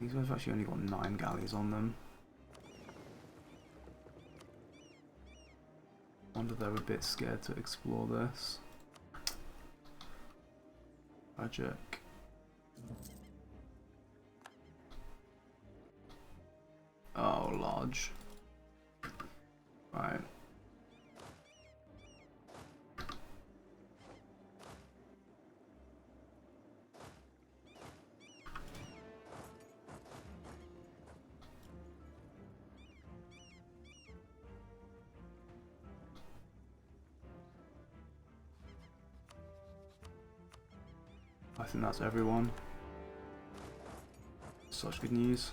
These guys have actually only got 9 galleys on them. Wonder they're a bit scared to explore this. Tragic. Oh, large. Right. I think that's everyone. Such good news.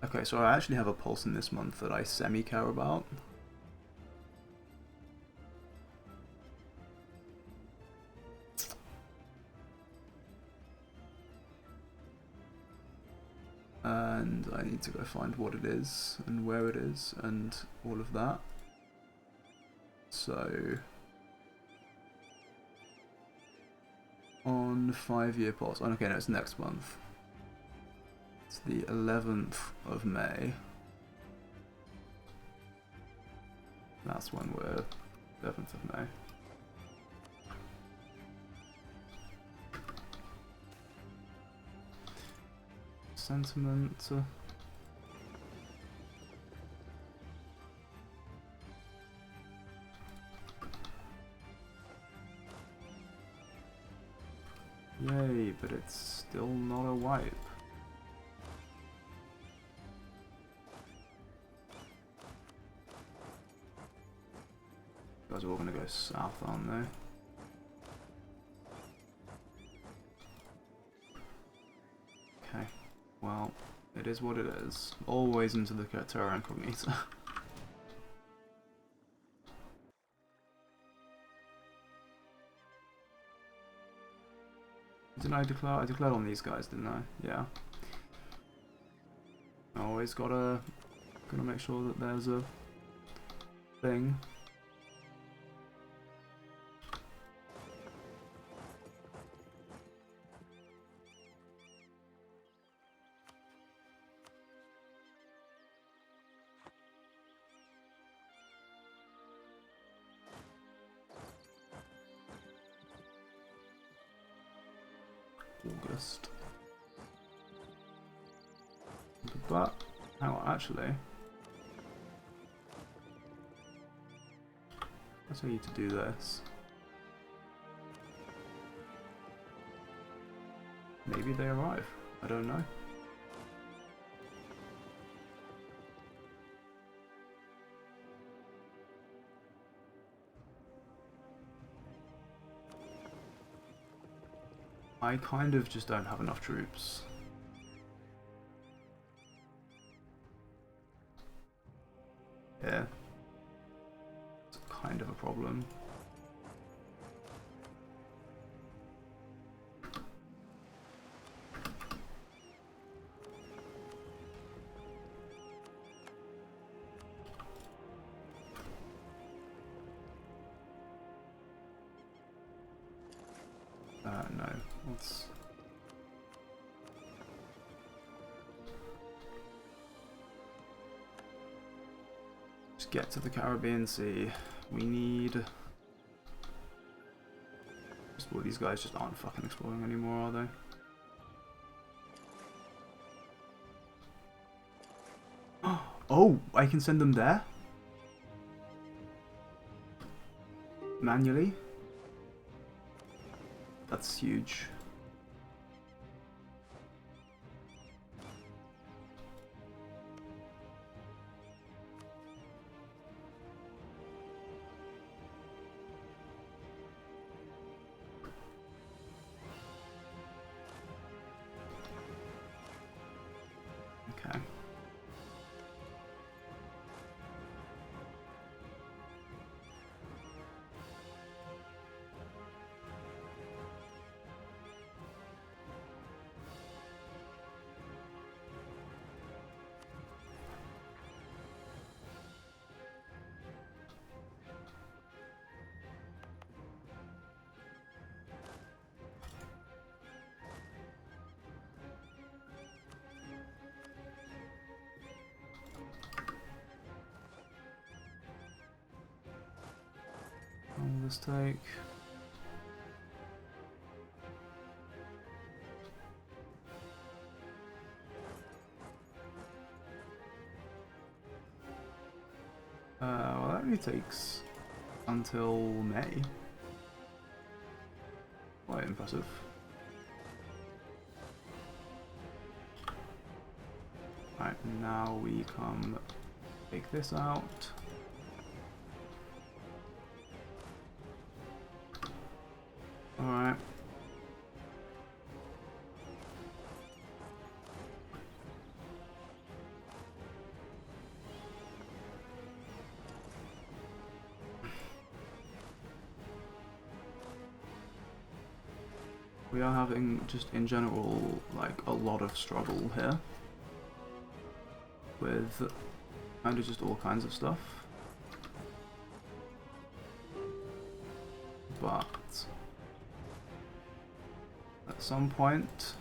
Okay, so I actually have a pulse in this month that I semi-care about. And I need to go find what it is and where it is and all of that. So on 5-year pulse. Oh, okay, no, it's next month. It's the 11th of May. That's when we're 11th of May. Sentiment. Yay, but it's still not a wipe. You guys are all gonna go south, aren't they? Okay, well, it is what it is. Always into the Terra Incognita. Didn't I declare? I declared on these guys, didn't I? Yeah. Always gotta make sure that there's a thing. August. But, how actually, I'll tell you to do this. maybe they arrive. I don't know. I kind of just don't have enough troops. Yeah. It's kind of a problem. No. Let's... just get to the Caribbean Sea. We need... well, these guys just aren't fucking exploring anymore, are they? Oh, I can send them there? Manually? That's huge. Okay. How will this take? Well, that only takes until May. Quite impressive. Right, now we come take this out. Alright. We are having, just in general, like, a lot of struggle here. With kind of just all kinds of stuff. But at some point,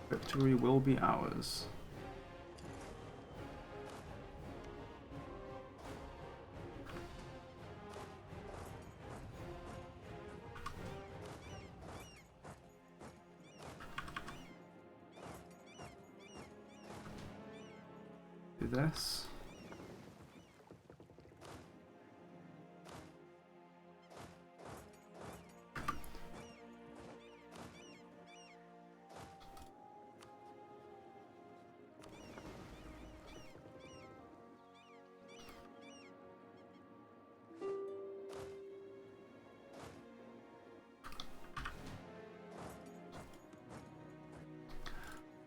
victory will be ours. Do this.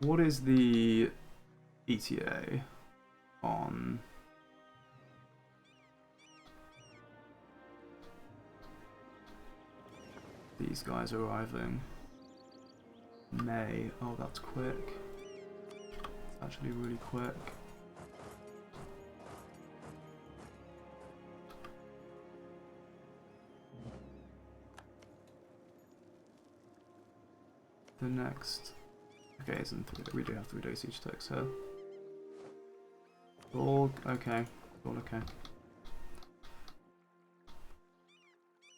What is the ETA on these guys arriving? May. Oh, that's quick. It's actually really quick. The next... okay, it's in 3 days. We do have 3 days each ticks here. All okay. All okay.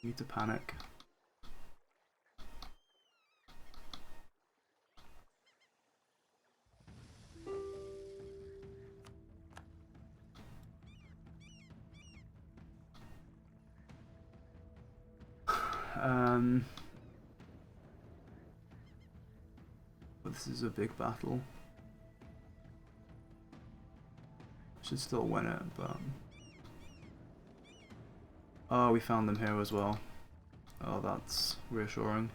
Need to panic. this is a big battle. Should still win it, but... Oh, we found them here as well. Oh, that's reassuring.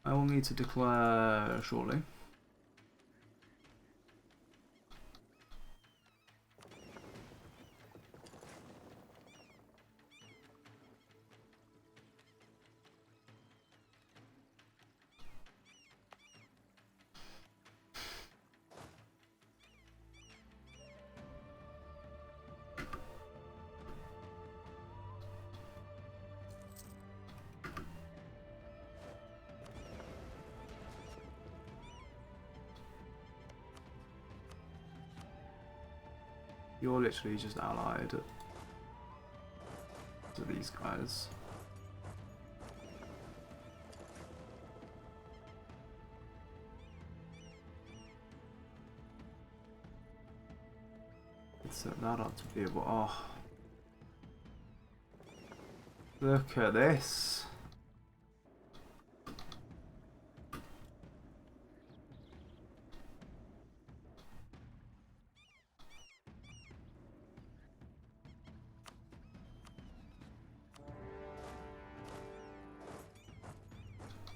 I will need to declare shortly. You're literally just allied to these guys. Let's set that up to be able. Oh, look at this.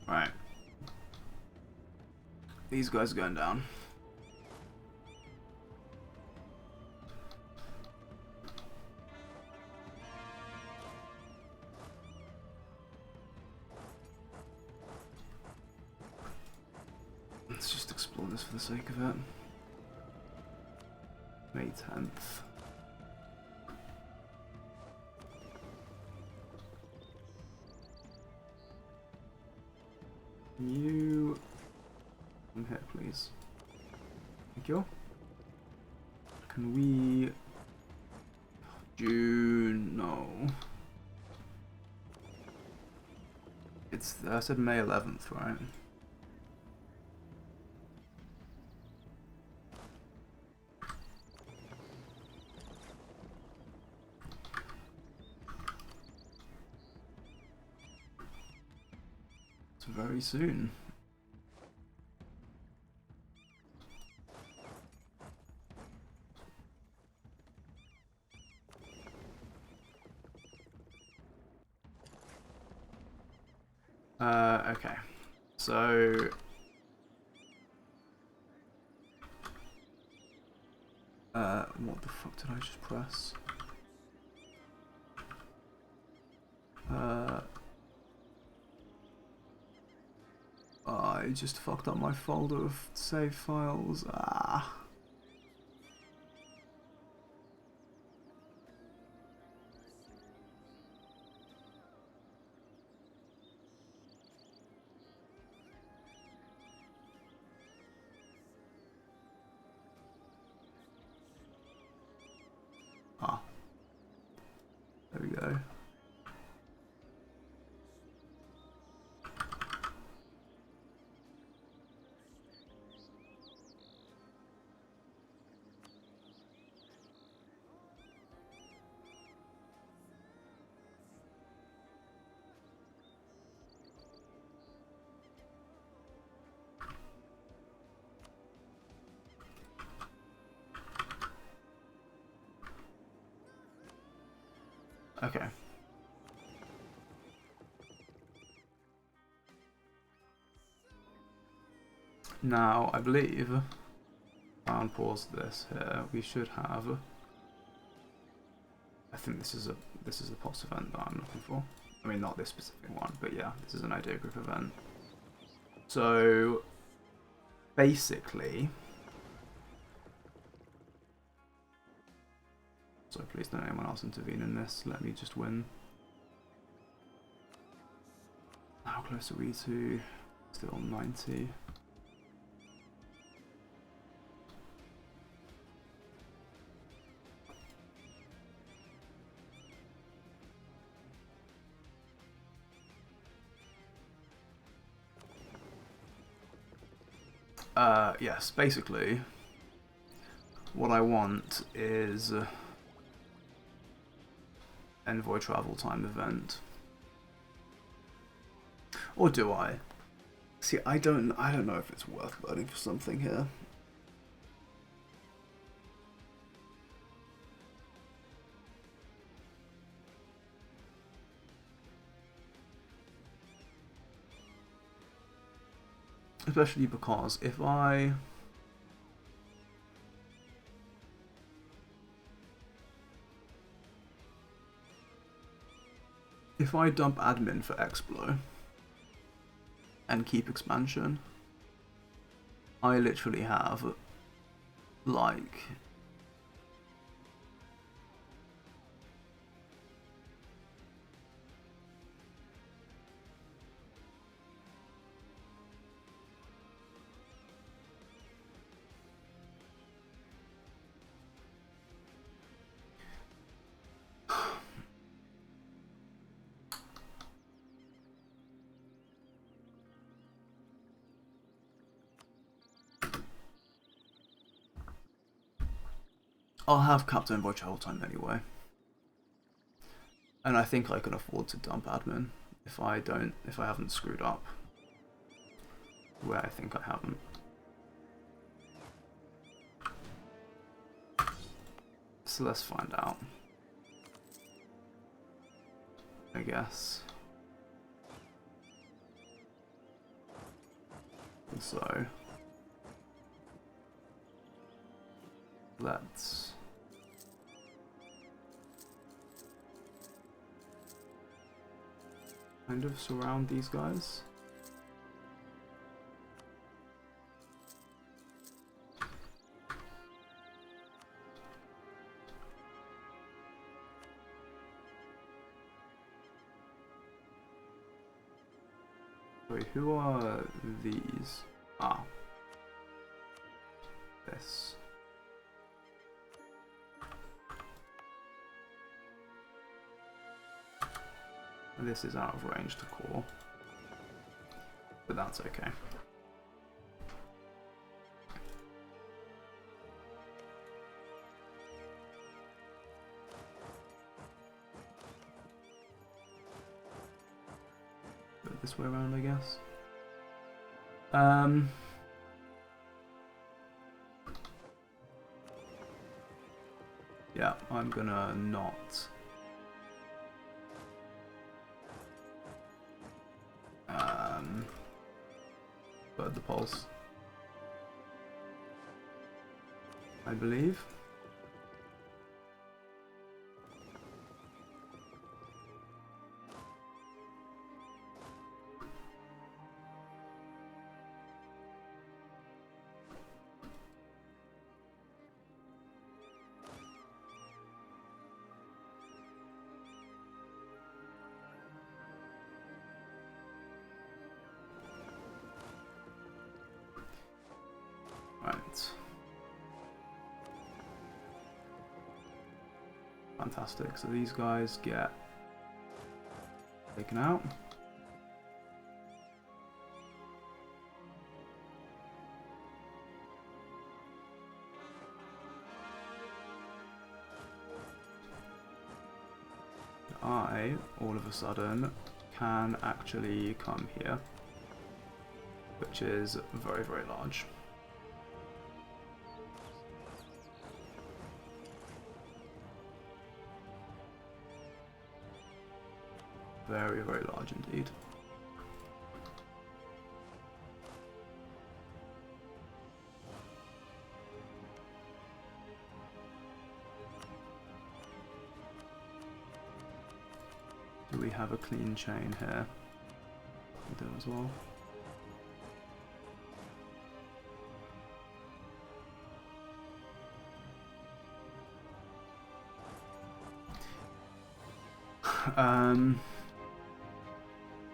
Right. These guys are going down. Let's just explore this for the sake of it. May 10th. You come here, please. Thank you. Can we? June? No. It's. I said May 11th, right? It's very soon. Okay, so what the fuck did I just press? I just fucked up my folder of save files. Ah. Ah. There we go. Okay. Now, I believe, I'll pause this here. We should have. I think this is the POS event that I'm looking for. I mean, not this specific one, but yeah, this is an idea group event. So, basically, so please don't anyone else intervene in this. Let me just win close are we to? Still 90. Yes, basically, what I want is envoy travel time event. Or do I? See, I don't know if it's worth burning for something here. Especially because if I dump admin for Explo and keep expansion, I literally have like I'll have capped envoy travel time anyway. And I think I can afford to dump admin if I haven't screwed up. Where I think I haven't. So let's find out. I guess. So let's kind of surround these guys. Wait, who are these? Ah. This. This is out of range to core. But that's okay. Go this way around, I guess. Yeah, I'm gonna not bird the pulse, I believe. Right. Fantastic. So these guys get taken out. I, all of a sudden, can actually come here, which is very, very large. Very, very large indeed. Do we have a clean chain here? We do as well.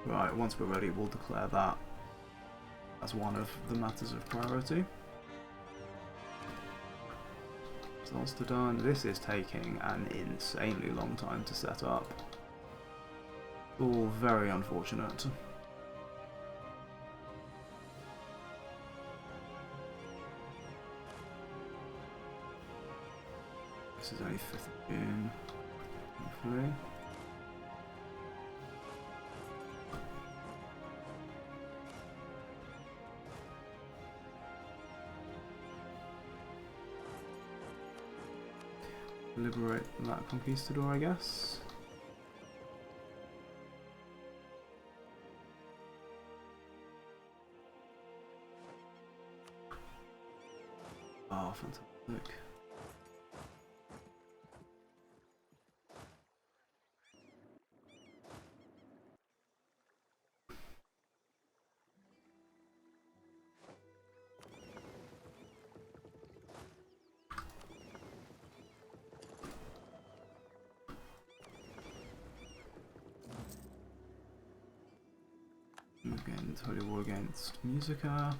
Right, once we're ready, we'll declare that as one of the matters of priority. Ulster done. This is taking an insanely long time to set up. All very unfortunate. This is only 5th of June, hopefully. Liberate that conquistador, I guess. Oh, fantastic. Again, Holy War against Musica.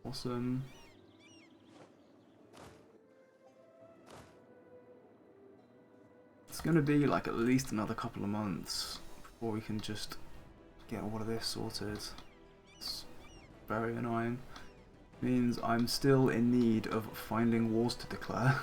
Awesome. It's gonna be like at least another couple of months before we can just get all of this sorted. It's very annoying. Means I'm still in need of finding wars to declare.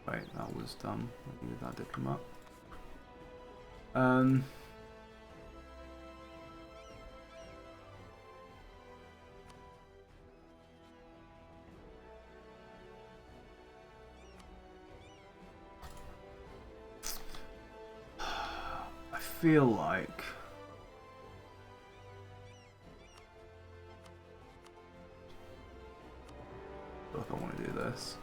Wait, that was done. I think that did come up. I feel like I want to do this.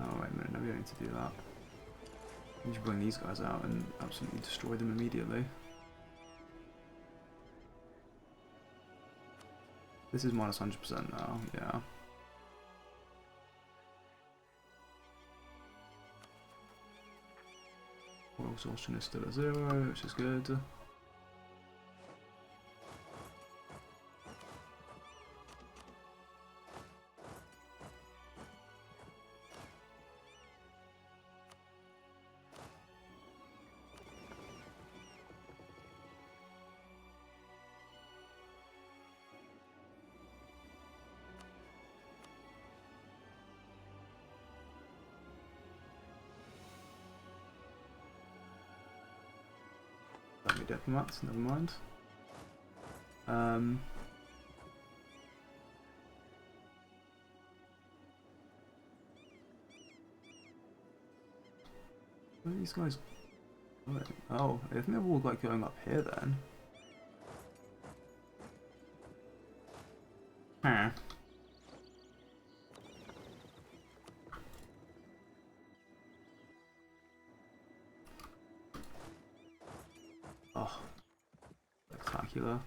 Oh wait a minute, no, we don't need to do that. We should bring these guys out and absolutely destroy them immediately. This is minus 100% now, yeah. War exhaustion is still at 0, which is good. Diplomats, never mind. Where are these guys? Oh, I think they're all like going up here then. Huh. Oh, spectacular.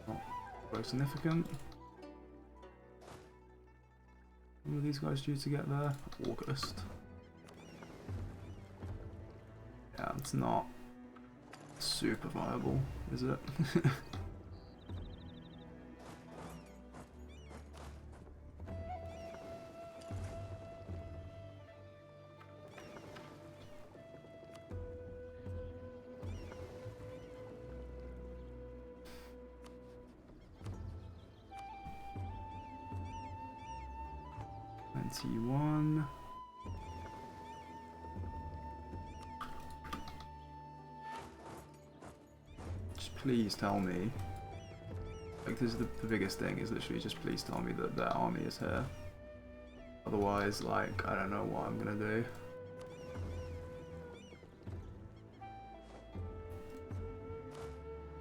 Not very significant. When are these guys due to get there? August. Yeah, it's not super viable, is it? 21. Just please tell me. Like, this is the biggest thing, is literally just please tell me that their army is here. Otherwise, like, I don't know what I'm gonna do.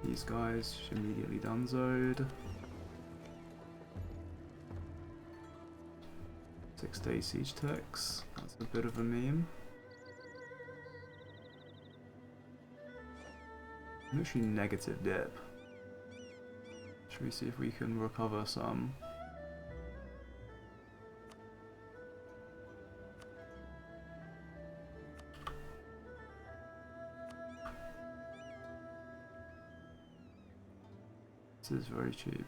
These guys should immediately donezoed. 6-day siege ticks. That's a bit of a meme. Literally negative dip. Should we see if we can recover some? This is very cheap.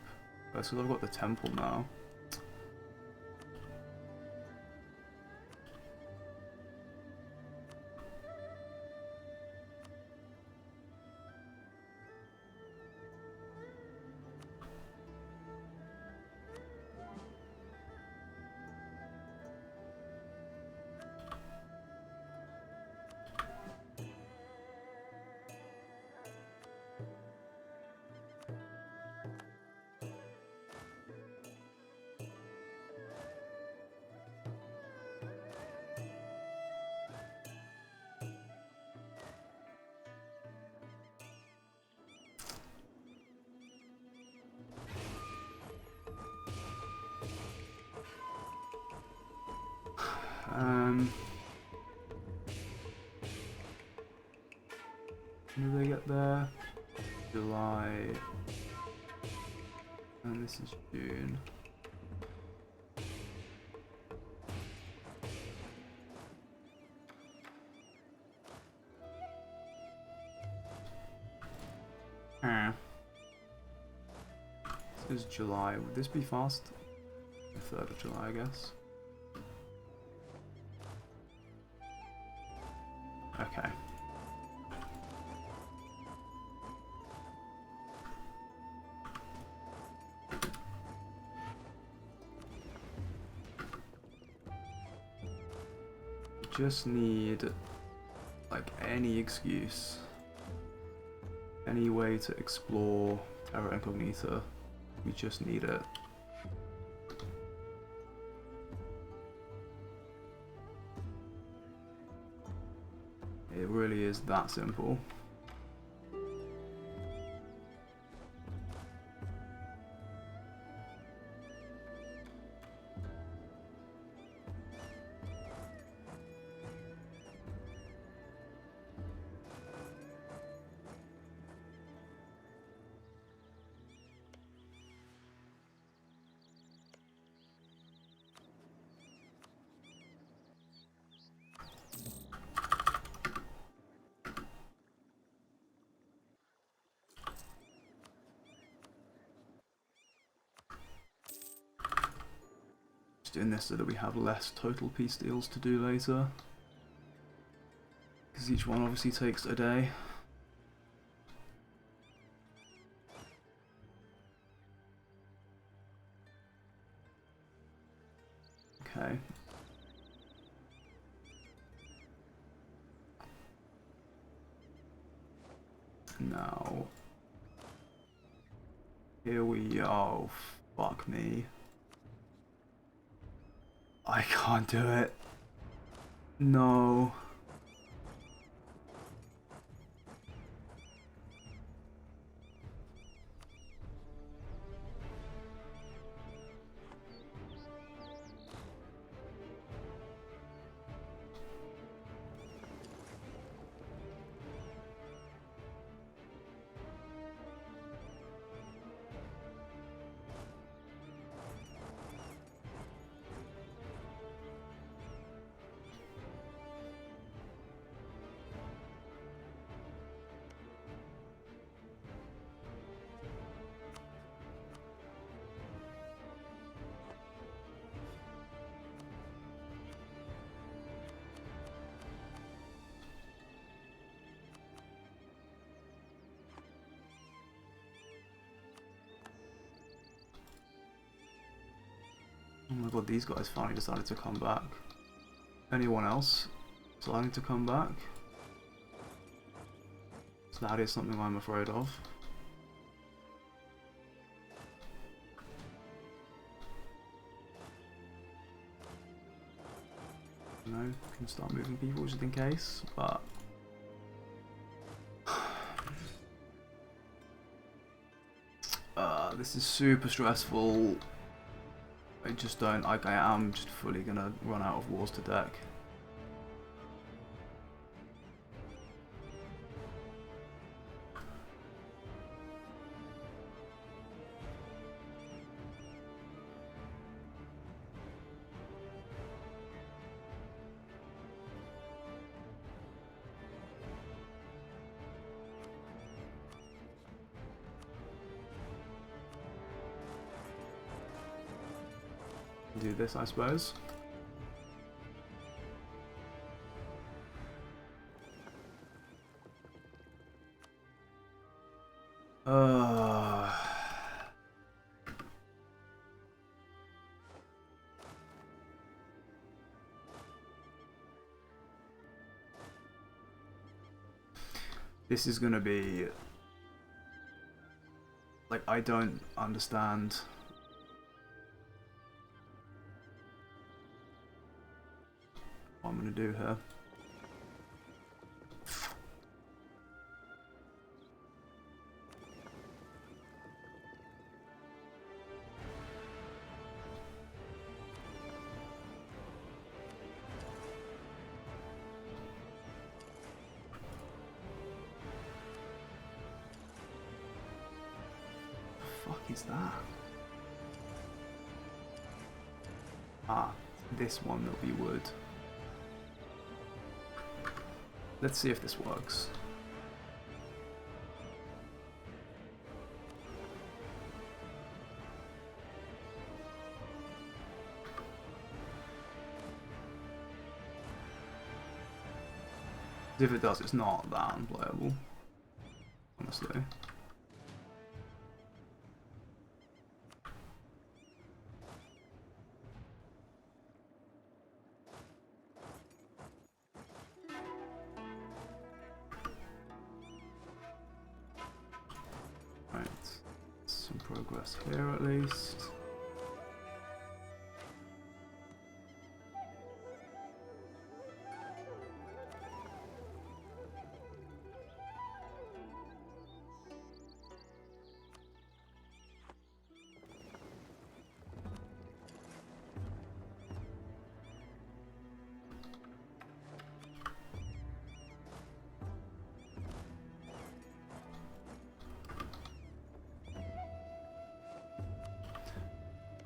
That's because I've got the temple now. When do they get there? July. And this is June. This is July. Would this be fast? The 3rd of July, I guess. Okay. Just need, like, any excuse, any way to explore Terra Incognita. We just need it. It really is that simple. Doing this so that we have less total peace deals to do later, because each one obviously takes a day. Okay. Now, here we are. Oh, fuck me. I can't do it. No. Oh my god, these guys finally decided to come back. Anyone else deciding to come back? So that is something I'm afraid of. No, can start moving people just in case, but this is super stressful. I just don't, I am just fully gonna run out of wars to deck. Do this, I suppose. This is gonna be like, I don't understand. What I'm gonna do here. The fuck is that? Ah, this one that we would. Let's see if this works. If it does, it's not that unplayable, honestly. Right, some progress here at least.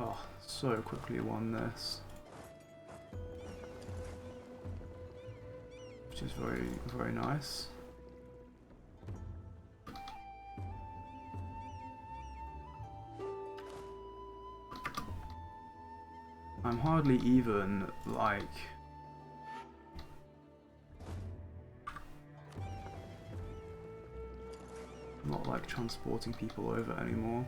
Oh, so quickly won this. Which is very, very nice. I'm hardly even, like... I'm not, like, transporting people over anymore.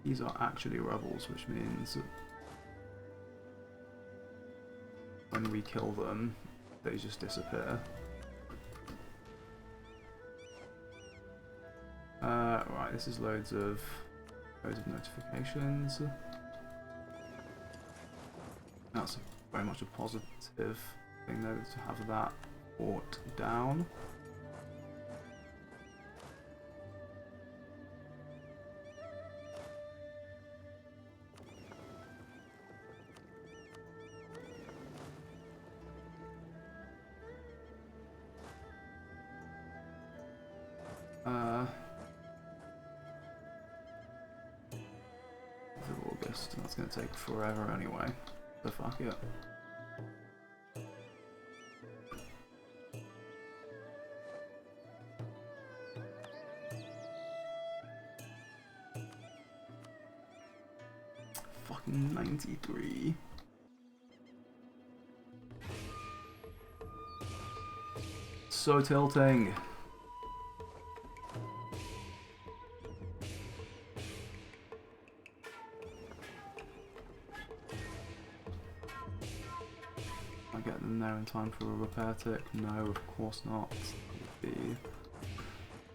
These are actually rebels, which means when we kill them, they just disappear. Right, this is loads of notifications. That's very much a positive thing though, to have that brought down. August, that's going to take forever anyway, so fuck it. fucking 93. So tilting. I get them there in time for a repair tick? No, of course not. That would be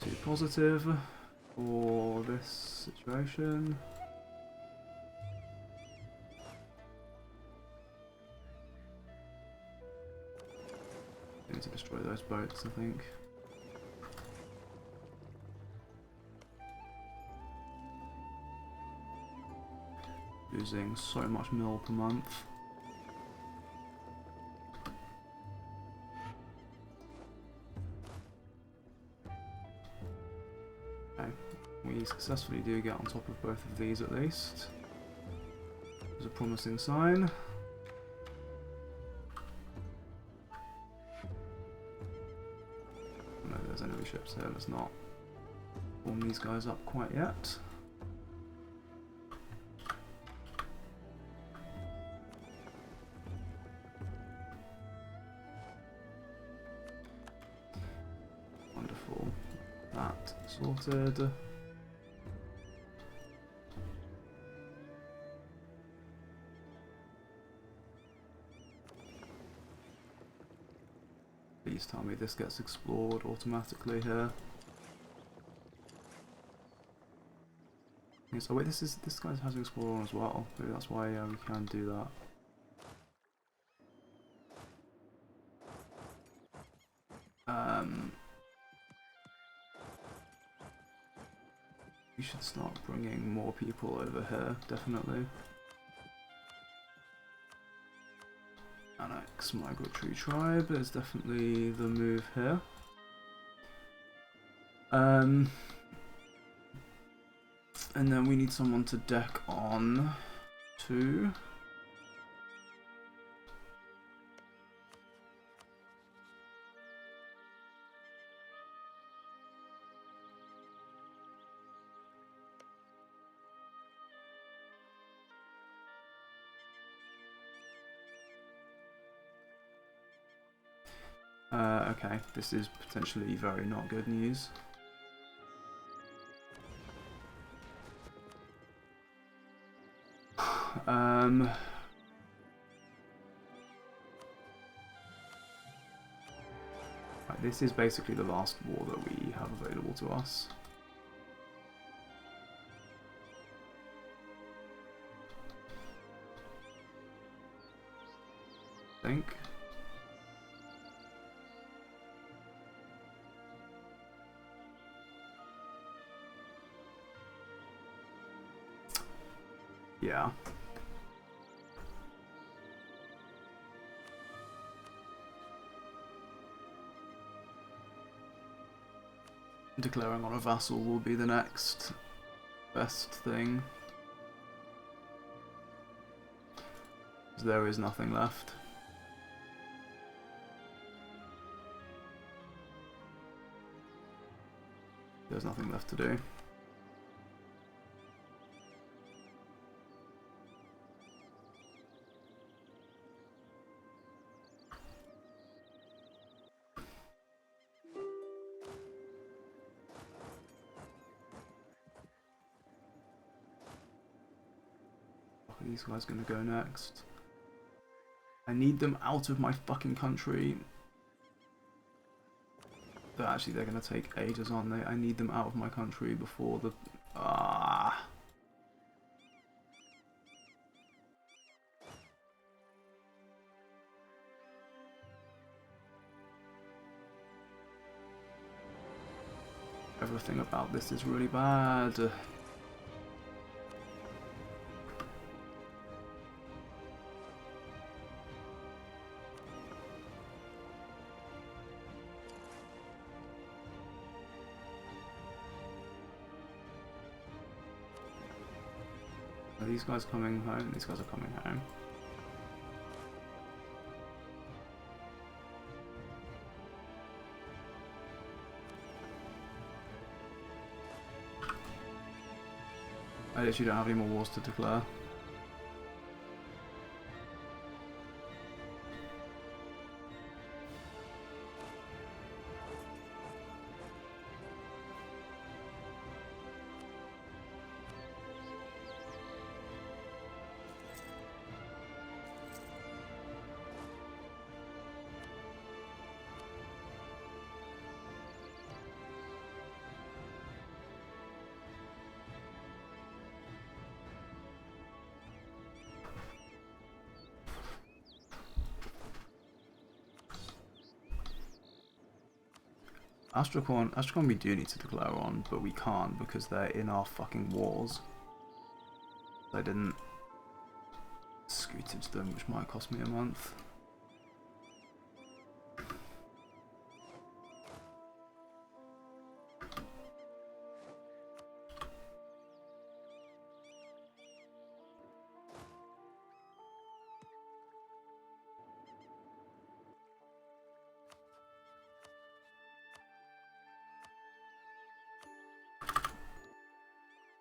too positive for this situation. I need to destroy those boats, I think. Losing so much mil per month. Okay, we successfully do get on top of both of these at least. It's a promising sign. Oh no, there's enemy ships here. Let's not warm these guys up quite yet. Wonderful. That sorted. Please tell me this gets explored automatically here. Okay, so wait, this guy has an explorer on as well. Maybe that's why we can do that. We should start bringing more people over here, definitely. Annex Migratory Tribe is definitely the move here. And then we need someone to deck on to. Okay, this is potentially very not good news. Right, this is basically the last war that we have available to us. I think. Yeah. Declaring on a vassal will be the next best thing. There is nothing left. There's nothing left to do. These guys gonna go next. I need them out of my fucking country. But actually, they're gonna take ages, aren't they? I need them out of my country before the. Everything about this is really bad. Are these guys coming home? These guys are coming home. I literally don't have any more wars to declare. Astracorn we do need to declare on, but we can't because they're in our fucking wars. I didn't scootage them, which might cost me a month.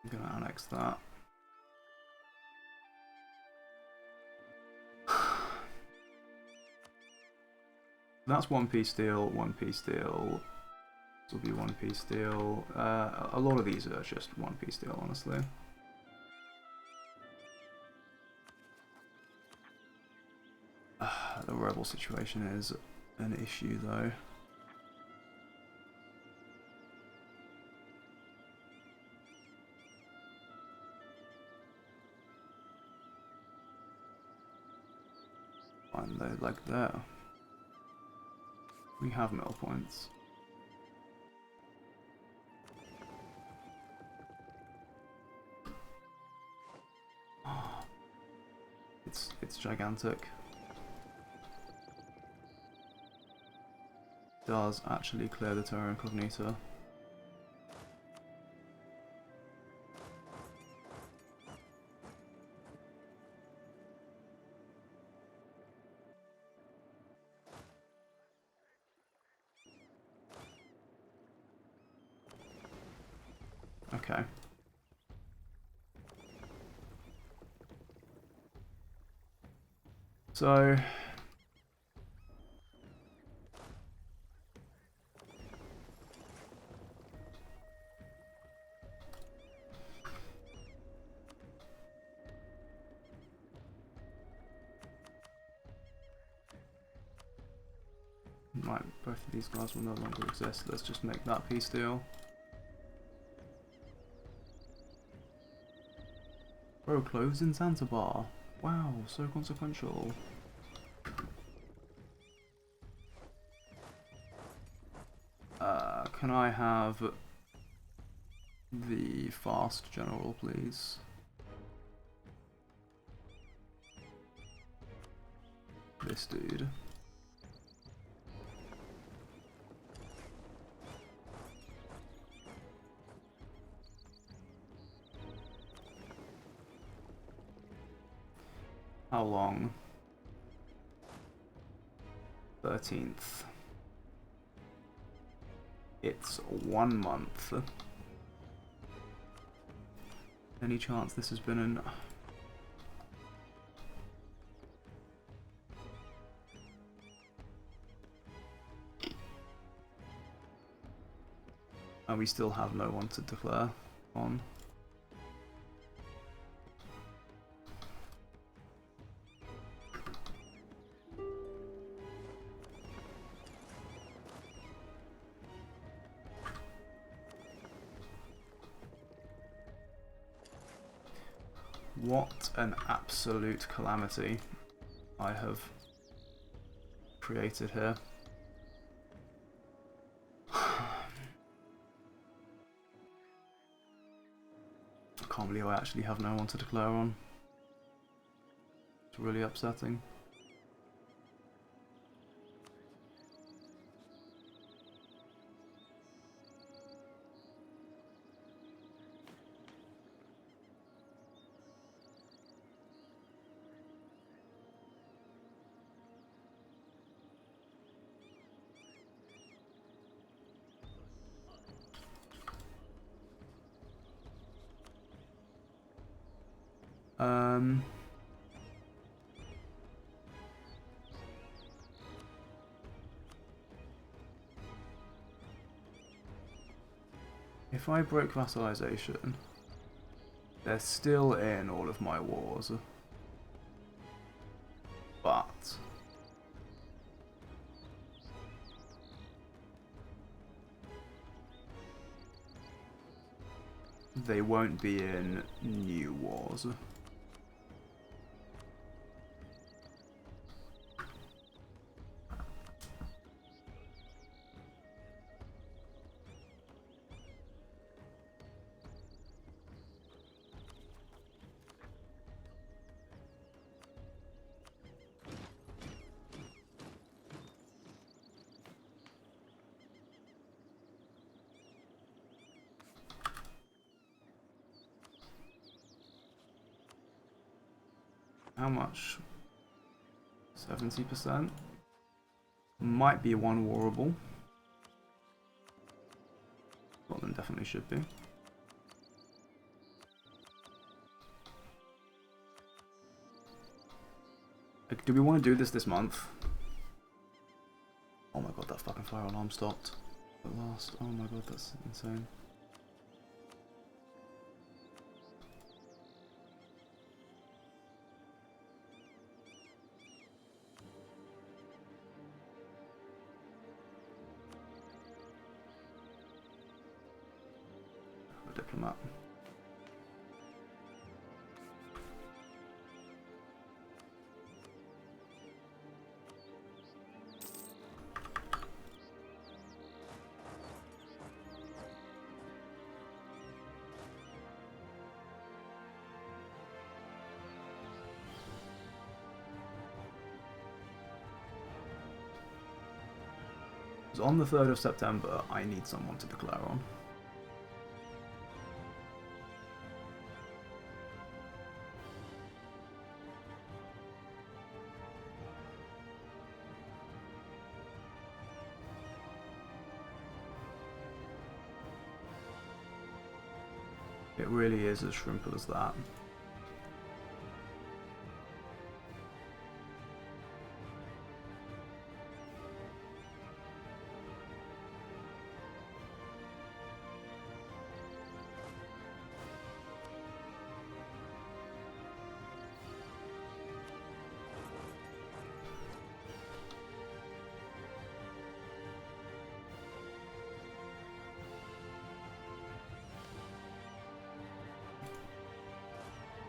I'm gonna annex that. That's 1p steel, 1p steel. This will be 1p steel. A lot of these are just 1p steel, honestly. The rebel situation is an issue, though. Fine, though, like there. We have mill points. It's gigantic. Does actually clear the terra incognita. Okay. So right, both of these guys will no longer exist. Let's just make that peace deal. Bro, clothes in Zanzibar. Wow, so consequential. Can I have the fast general, please? This dude. How long? 13th. It's 1 month. Any chance this has been an... And we still have no one to declare on. What an absolute calamity I have created here. I can't believe I actually have no one to declare on. It's really upsetting. If I break vassalization, they're still in all of my wars, but they won't be in new wars. How much? 70%. Might be one warable. Well, then definitely should be. Like, do we want to do this month? Oh my god, that fucking fire alarm stopped at last. Oh my god, that's insane. Diplomat. So on the 3rd of September, I need someone to declare on. It really is as simple as that.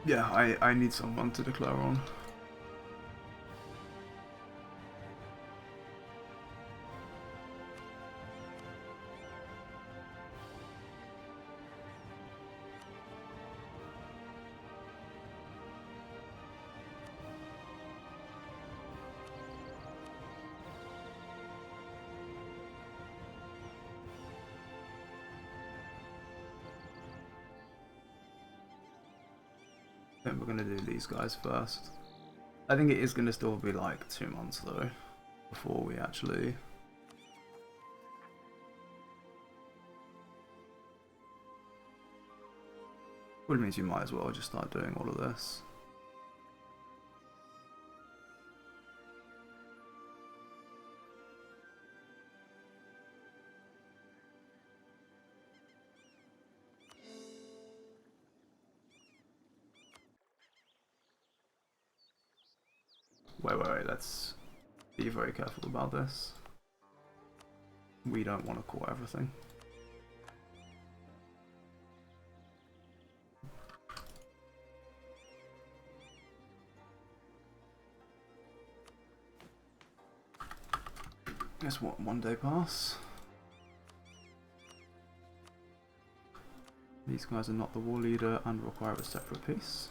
Yeah, I need someone to declare on. I think we're going to do these guys first. I think it is going to still be like 2 months though, before we actually... Which means you might as well just start doing all of this. Wait, let's be very careful about this. We don't want to core everything. Guess what, 1 day pass. These guys are not the war leader and require a separate piece.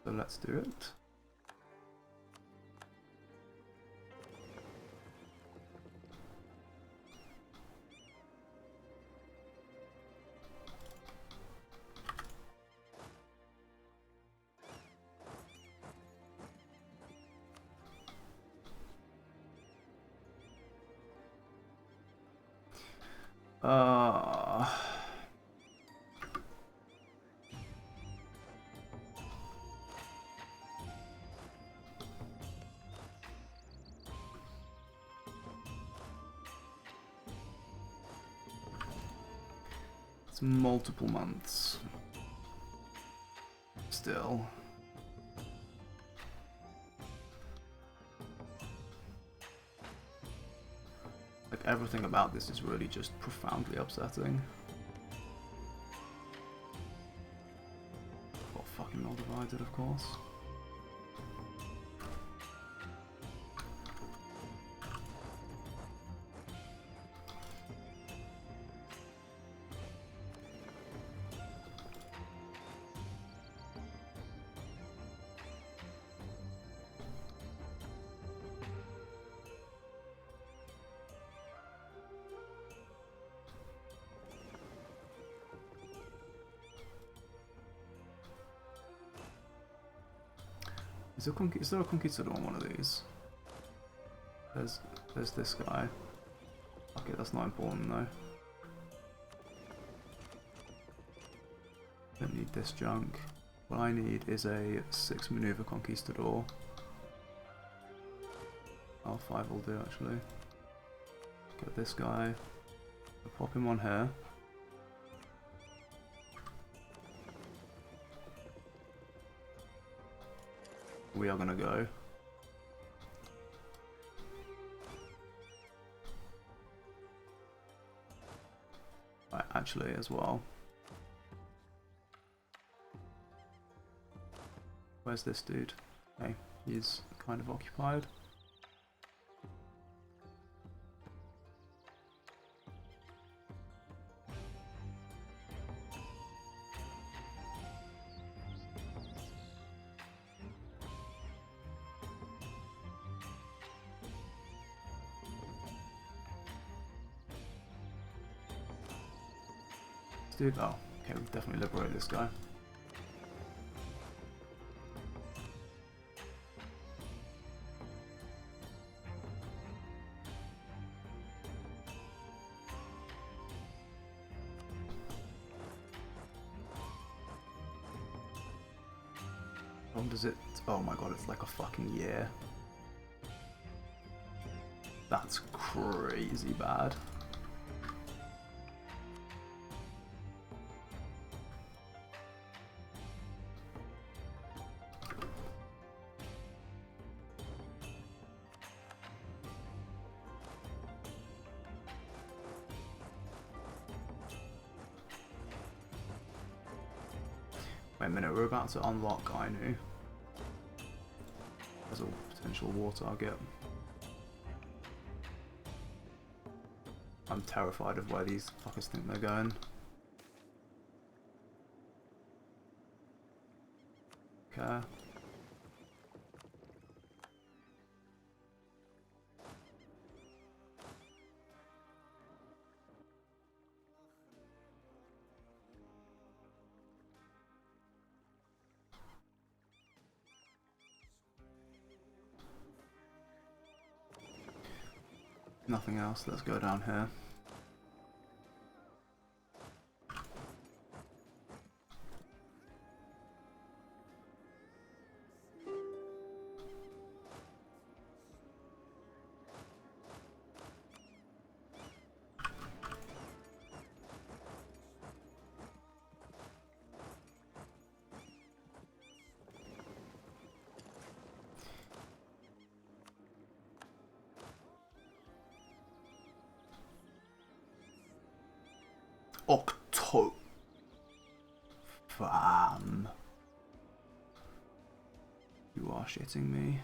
So let's do it. It's multiple months. Still. Like, everything about this is really just profoundly upsetting. Got fucking all divided, of course. Is there a conquistador on one of these? There's this guy. Okay, that's not important though. Don't need this junk. What I need is a 6 maneuver conquistador. Oh, 5 will do actually. Get this guy. I'll pop him on here. We are gonna go. Right, actually as well. Where's this dude? Okay, he's kind of occupied. Dude, oh, okay, we've definitely liberated this guy. How long does it? Oh my god, it's like a fucking year. That's crazy bad. Wait a minute, we're about to unlock Ainu as a potential war target. I'm terrified of where these fuckers think they're going. Okay. Nothing else, let's go down here. Octo. Fam. You are shitting me.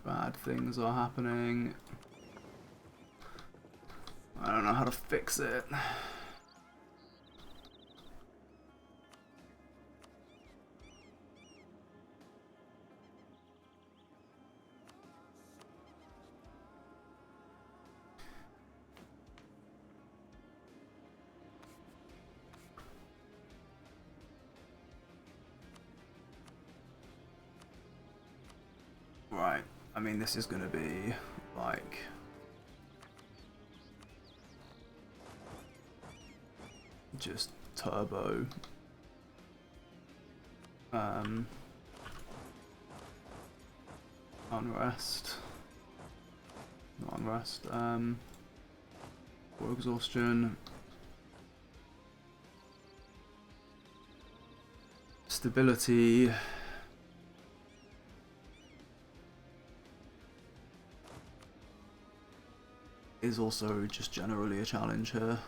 Bad things are happening. I don't know how to fix it. Right, I mean this is gonna be like just turbo unrest, not unrest, or exhaustion, stability, is also just generally a challenge here.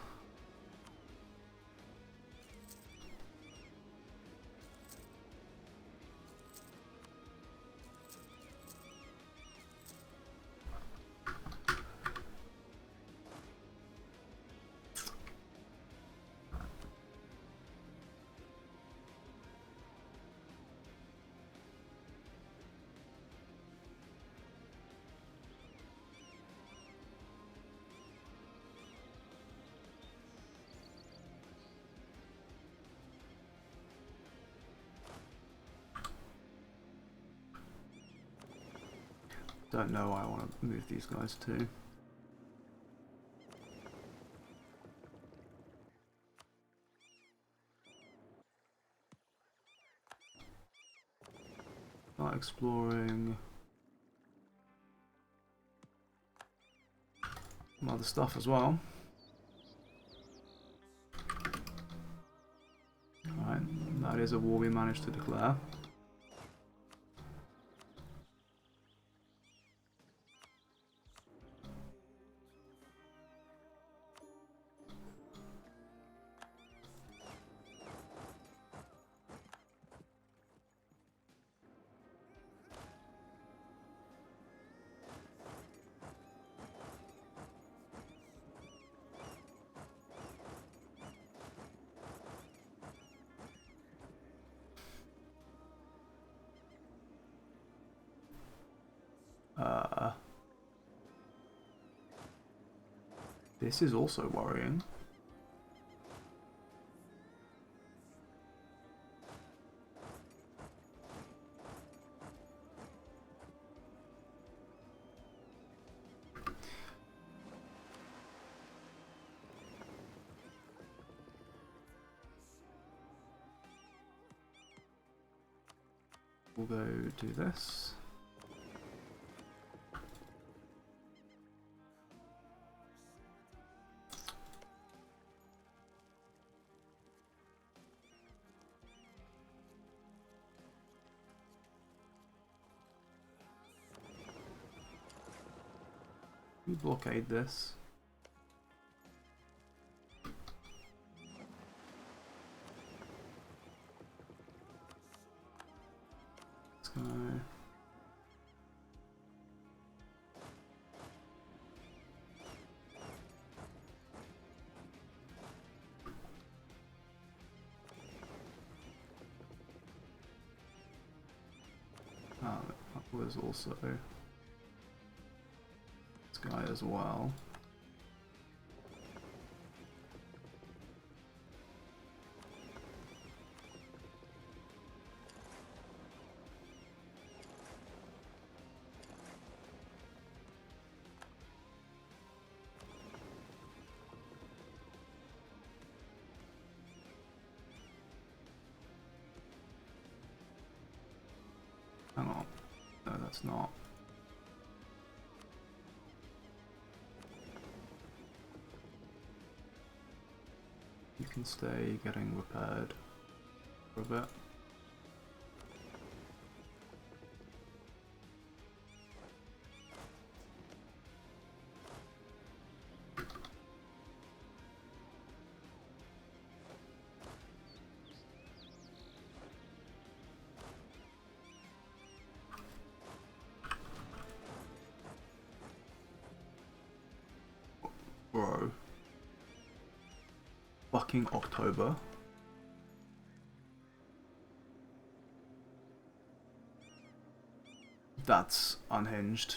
Don't know why I want to move these guys to. Start exploring some other stuff as well. Alright, that is a war we managed to declare. This is also worrying. We'll go do this. We blockade this. Let's go. That was also guy as well. Hang on. No, that's not. You can stay getting repaired for a bit. Bro. Fucking October. That's unhinged.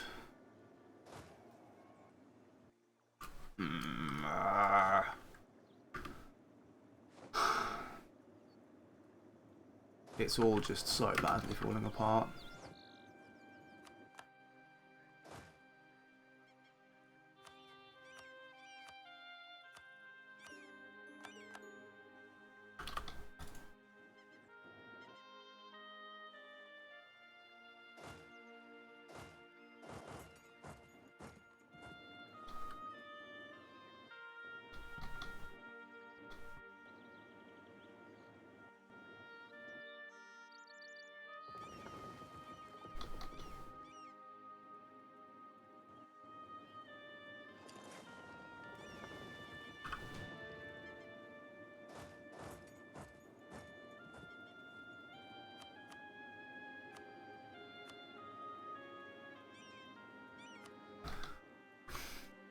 It's all just so badly falling apart.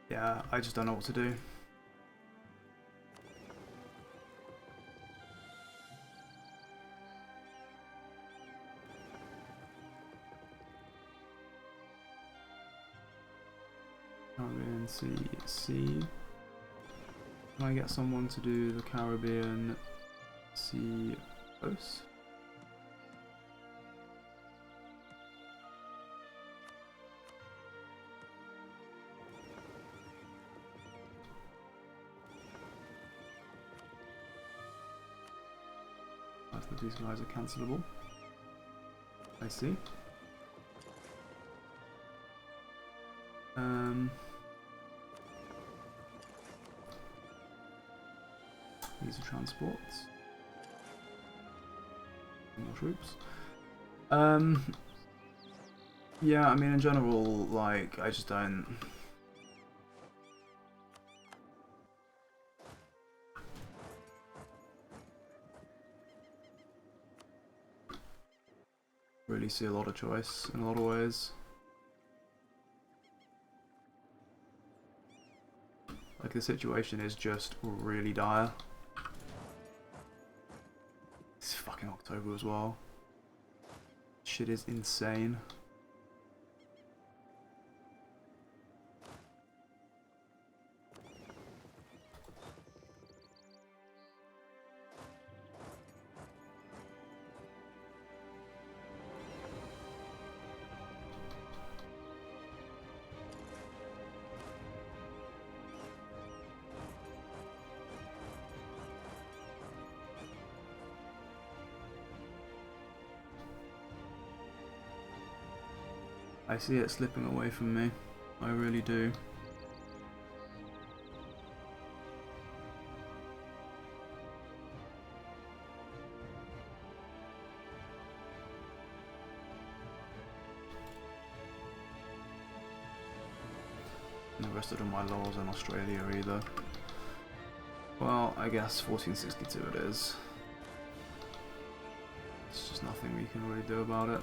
Yeah, I just don't know what to do. Caribbean Sea. Can I get someone to do the Caribbean Sea coast? these guys are cancelable. I see. These are transports. More troops. Yeah, I mean, in general, like, I just don't... really see a lot of choice in a lot of ways. Like, the situation is just really dire. It's fucking October as well. Shit is insane. I see it slipping away from me. I really do. And the rest of my laws in Australia either. Well, I guess 1462 it is. It's just nothing we can really do about it.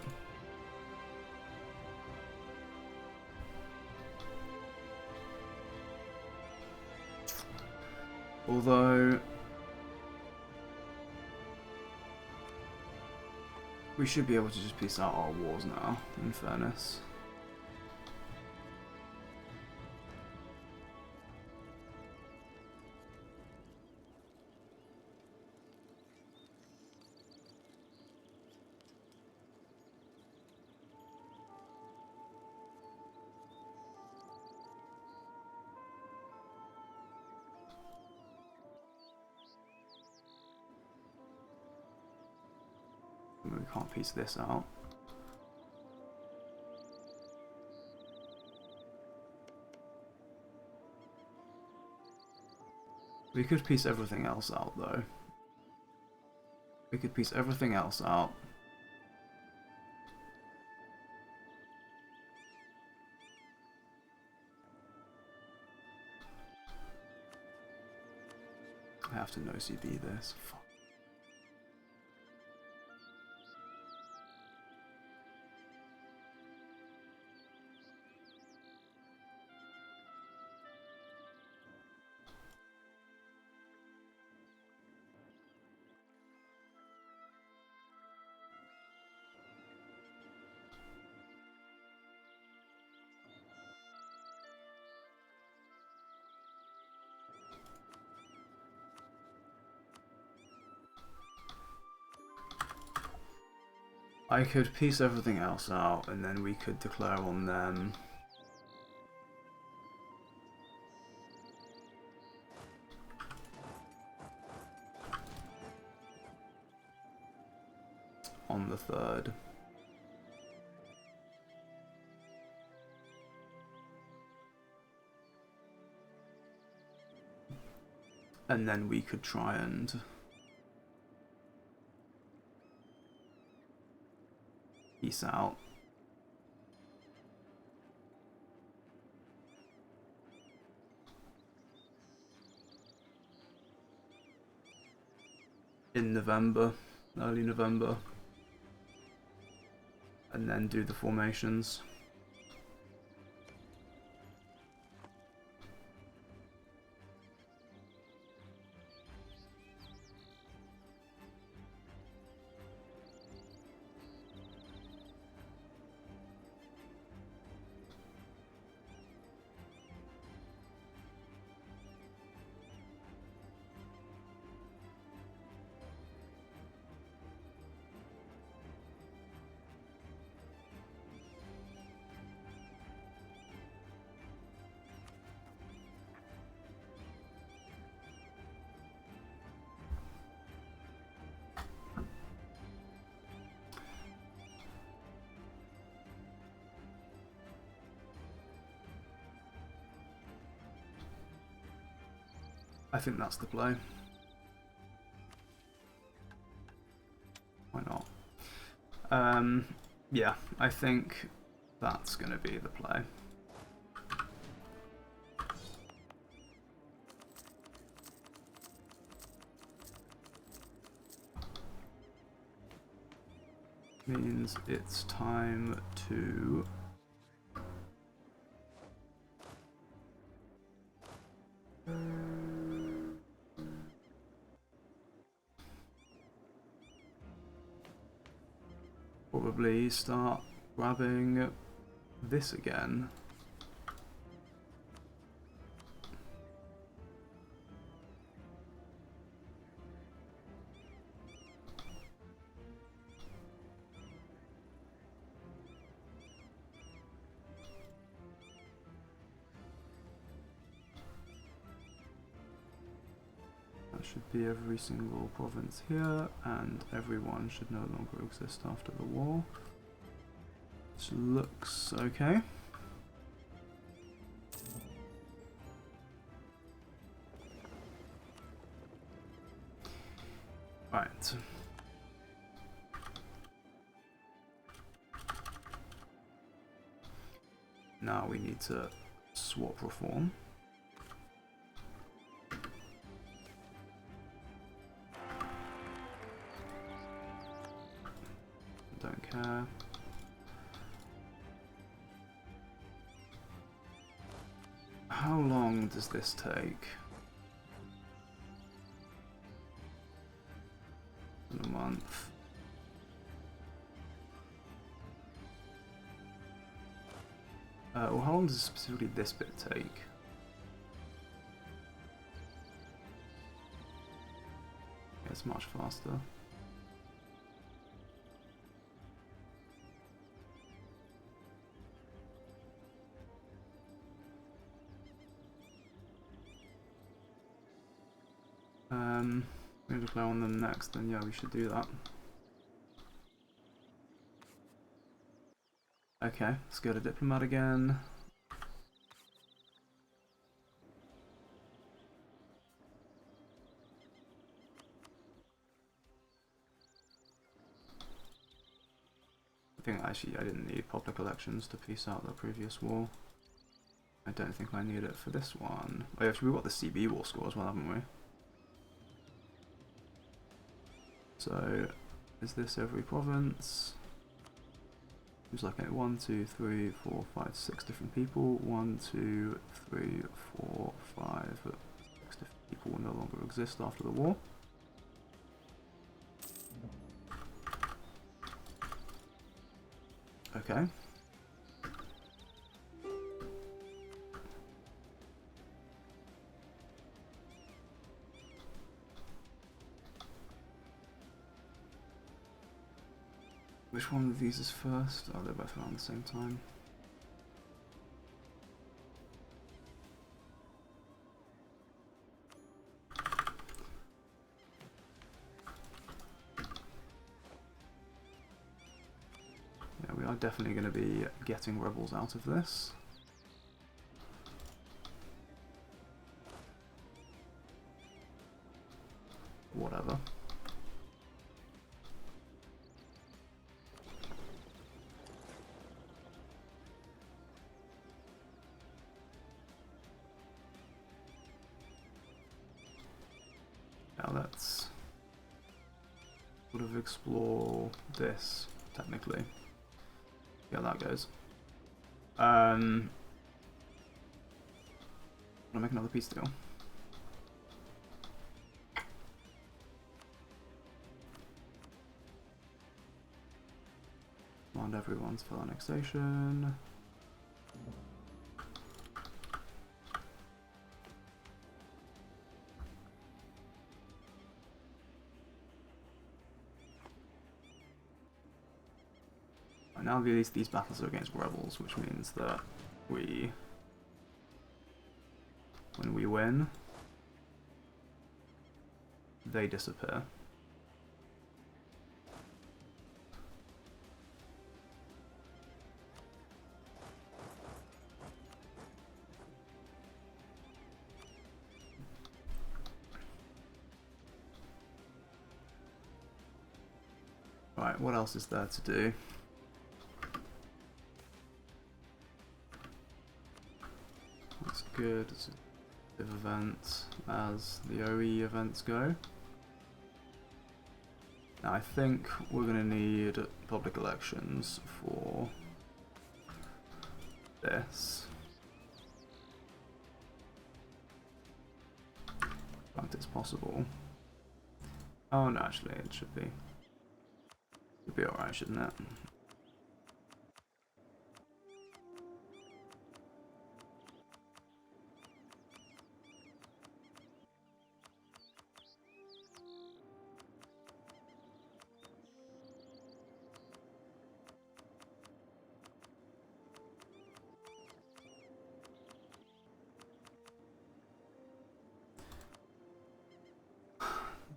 Although, we should be able to just piece out our wars now, in fairness. We can't piece this out. We could piece everything else out, though. We could piece everything else out. I have to no CB this. Fuck. I could piece everything else out and then we could declare on them. On the 3rd. And then we could try and peace out. In November, early November. And then do the formations. I think that's the play. Why not? Yeah, I think that's going to be the play. Means it's time to probably start grabbing this again. That should be every single province here, and everyone should no longer exist after the war. Which looks okay. Right. Now we need to swap reform. Don't care. How long does this take? A month. Well, how long does specifically this bit take? It's much faster. We're going to declare on them next, then yeah, we should do that. Okay, let's go to diplomat again. I think actually I didn't need public elections to peace out the previous war. I don't think I need it for this one. Oh, actually, we've got the CB war score as well, haven't we? So, is this every province? Seems like 1, 2, 3, 4, 5, 6 different people. 1, 2, 3, 4, 5, 6 different people will no longer exist after the war. Okay. Which one of these is first? Oh, they're both around the same time. Yeah, we are definitely going to be getting rebels out of this. Whatever. Now let's sort of explore this, technically. See how that goes. Wanna make another peace deal? Command everyone's full annexation. Now these battles are against rebels, which means that when we win, they disappear. Right, what else is there to do? That's good. It's a bit of events as the OE events go. Now I think we're going to need public elections for this. In fact, it's possible. Oh no, actually it should be. It'd be alright, shouldn't it?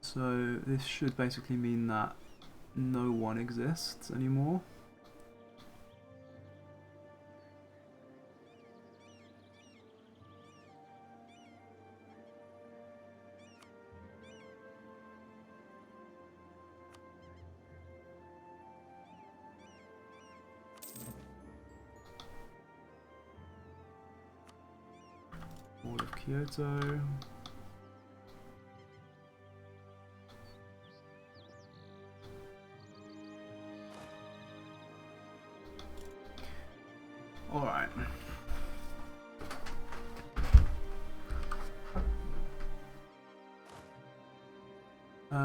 So this should basically mean that no one exists anymore. Board of Kyoto. Alright.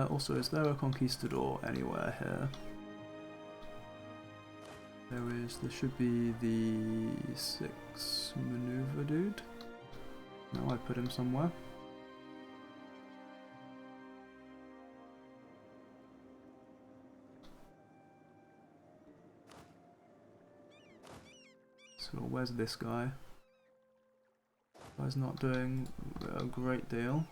Also, is there a conquistador anywhere here? There should be the 6 maneuver dude. No, I put him somewhere. So where's this guy? Guy's not doing a great deal.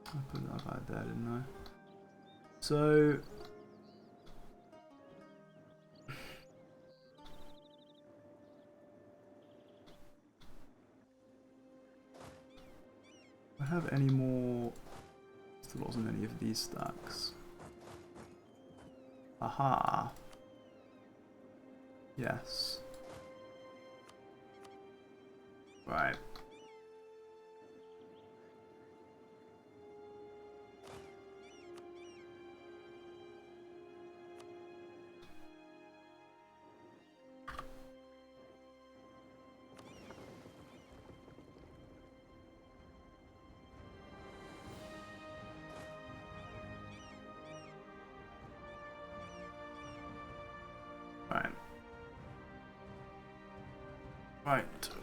I put that guy there, didn't I? So do I have any more? Still wasn't any of these stacks. Aha. Yes. Right.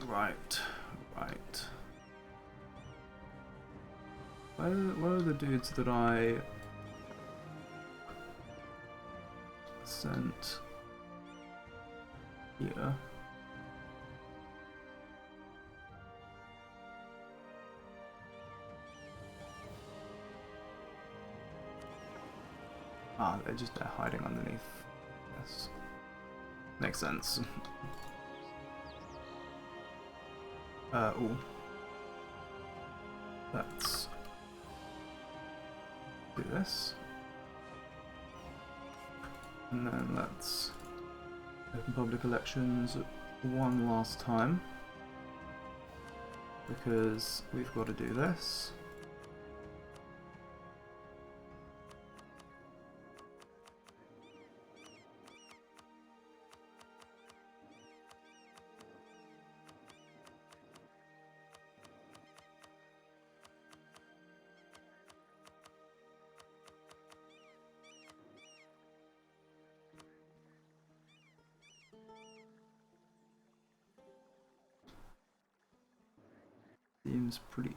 Right. Where are the dudes that I sent here? Ah, they're hiding underneath. Yes. Makes sense. Ooh. Let's do this. And then let's open public elections one last time. Because we've got to do this. Seems pretty.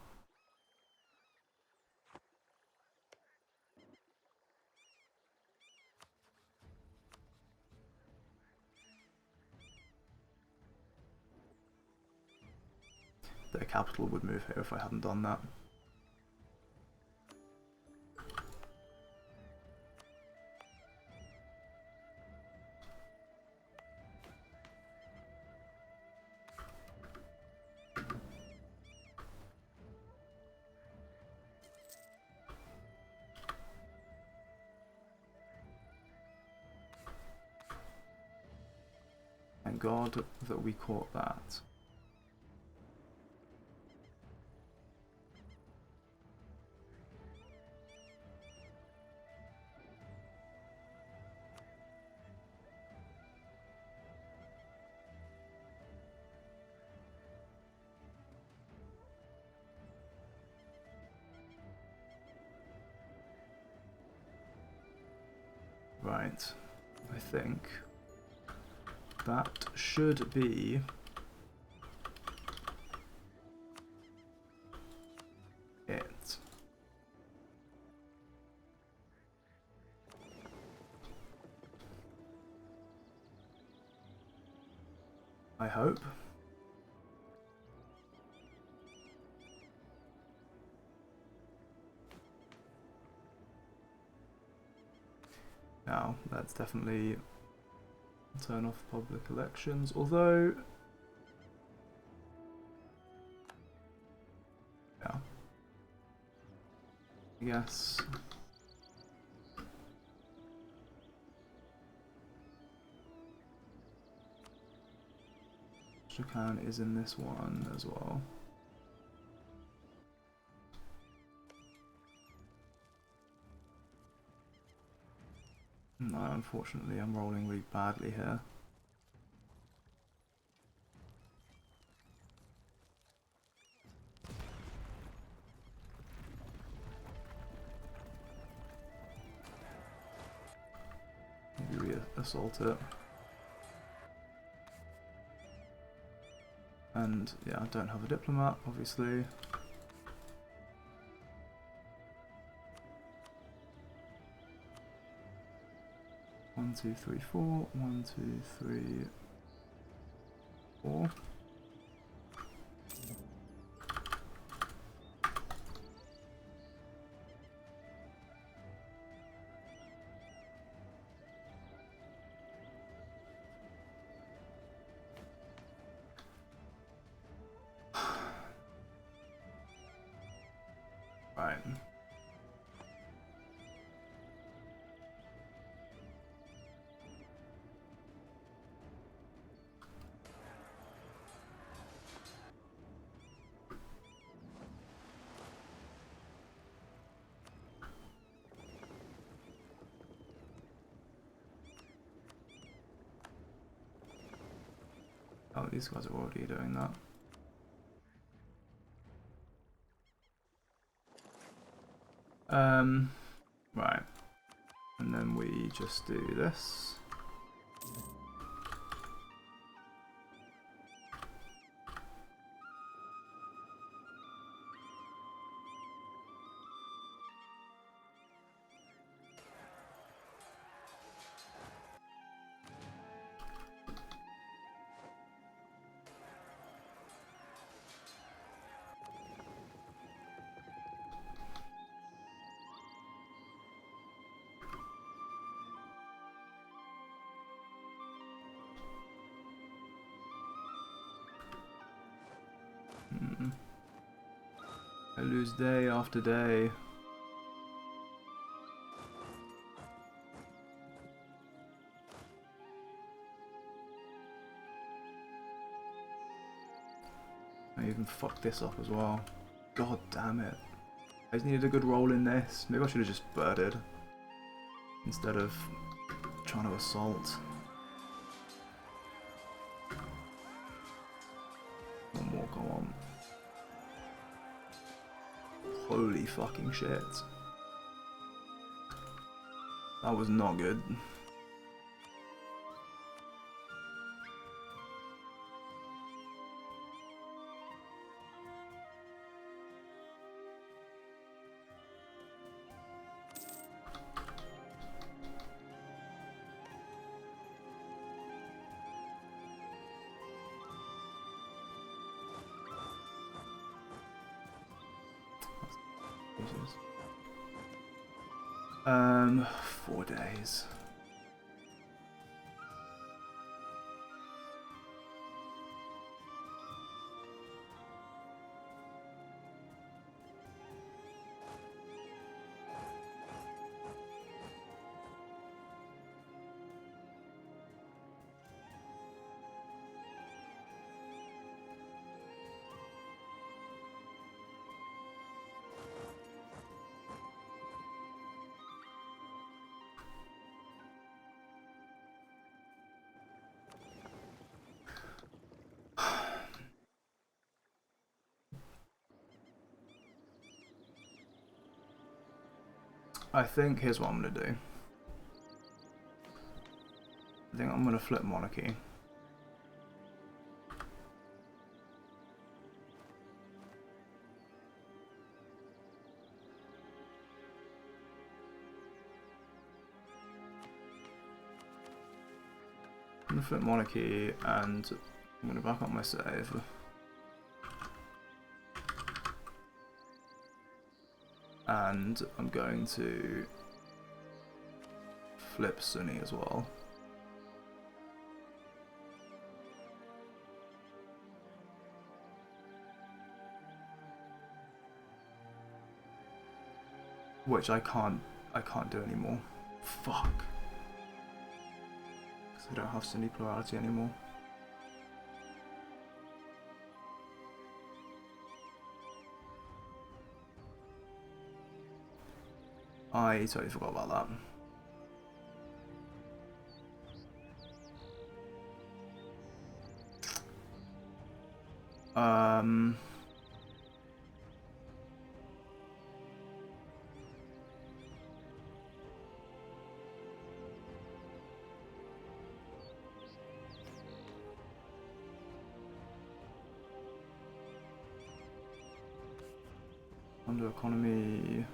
Their capital would move here if I hadn't done that. god that we caught that. Right, I think that should be it. I hope. Now, let's definitely turn off public elections, although... yeah. I guess... Japan is in this one as well. No, unfortunately, I'm rolling really badly here. Maybe we assault it. And yeah, I don't have a diplomat, obviously. One, two, three, four. 1, 2, 3, 4. Right. Oh, these guys are already doing that. Right. And then we just do this. I lose day after day. I even fucked this up as well. God damn it. I just needed a good roll in this. Maybe I should have just birded instead of trying to assault. One more, go on. Holy fucking shit. That was not good. Jesus. 4 days. I think here's what I'm gonna do. I think I'm gonna flip monarchy. I'm gonna flip monarchy and I'm gonna back up my save. And I'm going to flip Sunni as well. Which I can't do anymore. Fuck. Because I don't have Sunni plurality anymore. I totally forgot about that. Under economy,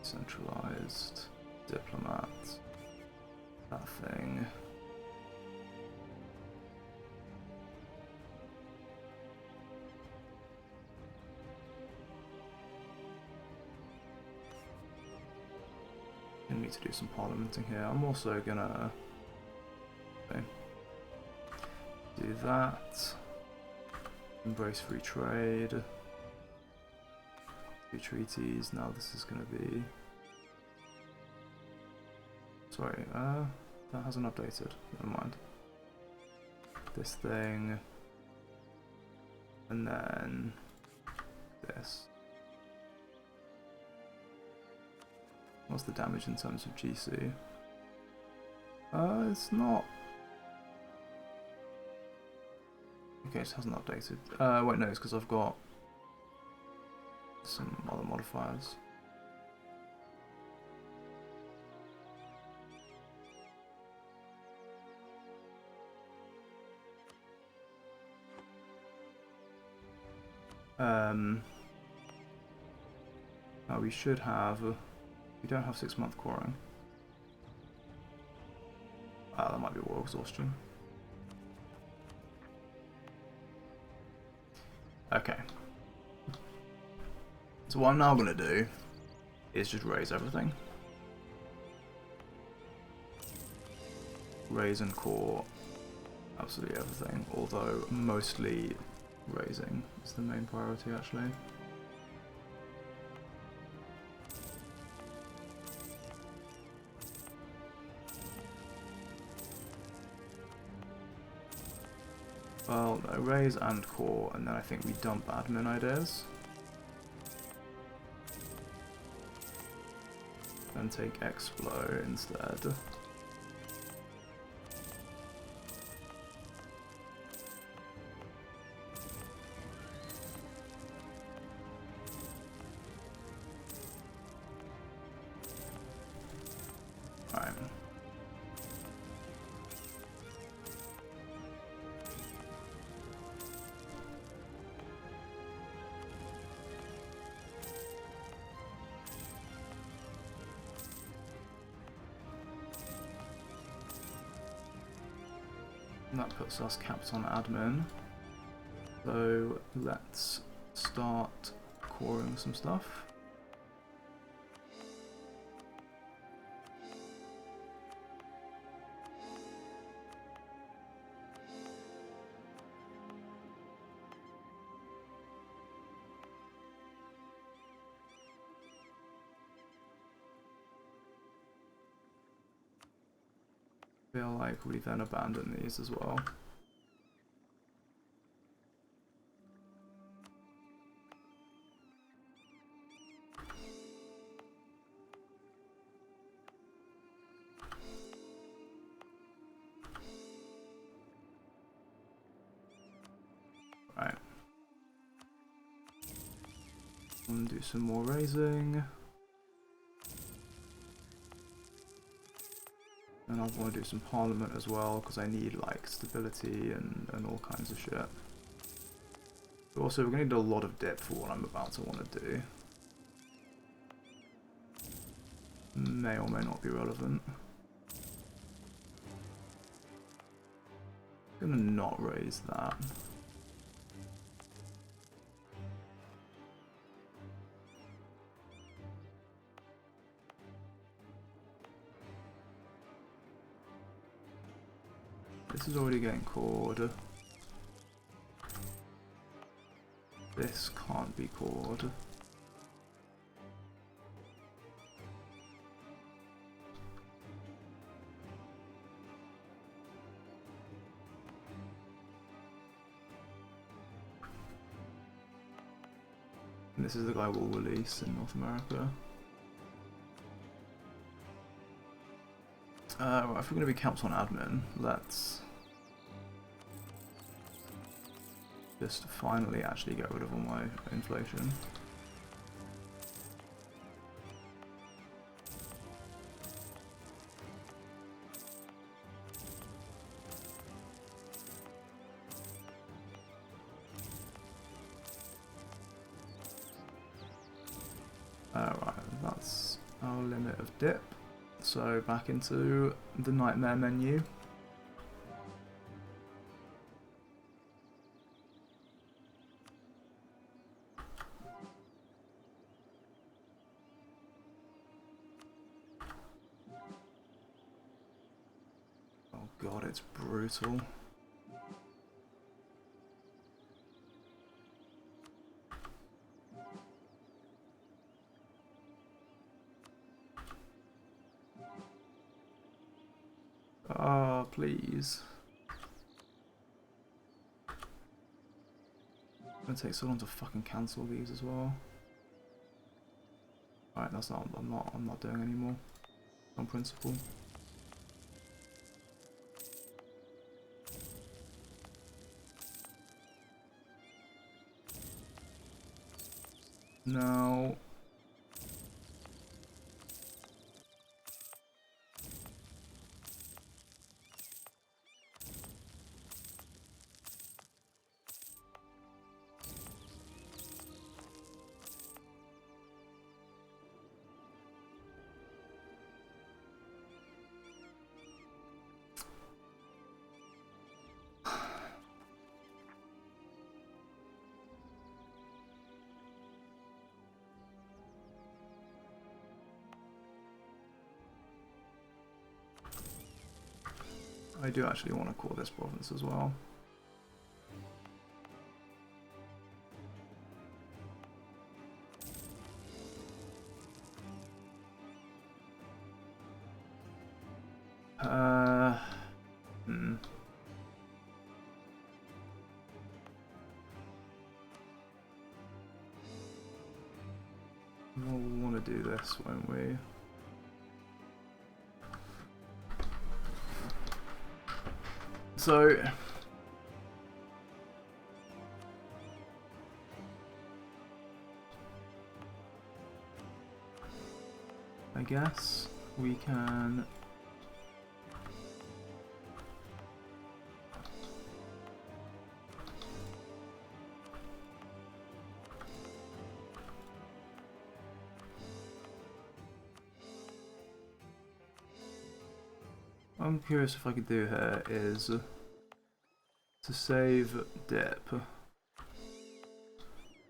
centralized, diplomat, that thing. I need to do some parliamenting here. I'm also gonna do that. Embrace free trade. Two treaties. Now this is gonna be. Sorry, that hasn't updated. Never mind. This thing. And then this. What's the damage in terms of GC? It's not. Okay, it hasn't updated. Wait, no, it's because I've got some other modifiers. Now we should have. We don't have 6-month coring. That might be war exhaustion. Okay. So what I'm now going to do is just raise everything. Raise and core absolutely everything, although mostly raising is the main priority actually. Well, no, raise and core, and then I think we dump admin ideas. And take Explo instead. Alright. And that puts us capped on admin. So let's start coring some stuff. Feel like we then abandon these as well. Right. I'm gonna do some more raising. And I want to do some parliament as well, because I need like stability and all kinds of shit. But also, we're going to need a lot of dip for what I'm about to want to do. May or may not be relevant. I'm going to not raise that. This is already getting cored. This can't be cored. And this is the guy we'll release in North America. Right, if we're going to be council on admin, let's just finally actually get rid of all my inflation. Alright, that's our limit of dip. So back into the nightmare menu. Oh god, it's brutal. Ah, please. It's gonna take so long to fucking cancel these as well. Alright, that's not I'm not doing anymore. On principle. No. I do actually want to call this province as well. We'll want to do this, won't we? So I guess we can I'm curious if I could do here is to save dip.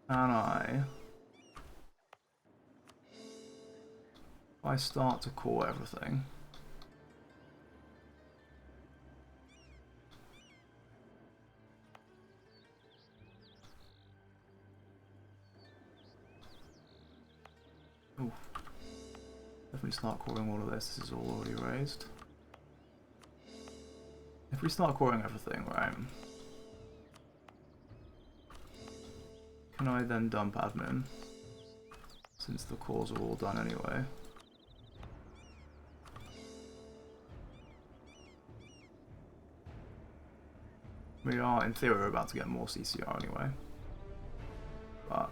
Can I start to core everything? Ooh. Definitely start coring all of this. This is all already raised. If we start coring everything, right? Can I then dump admin? Since the cores are all done anyway. We are, in theory, about to get more CCR anyway. But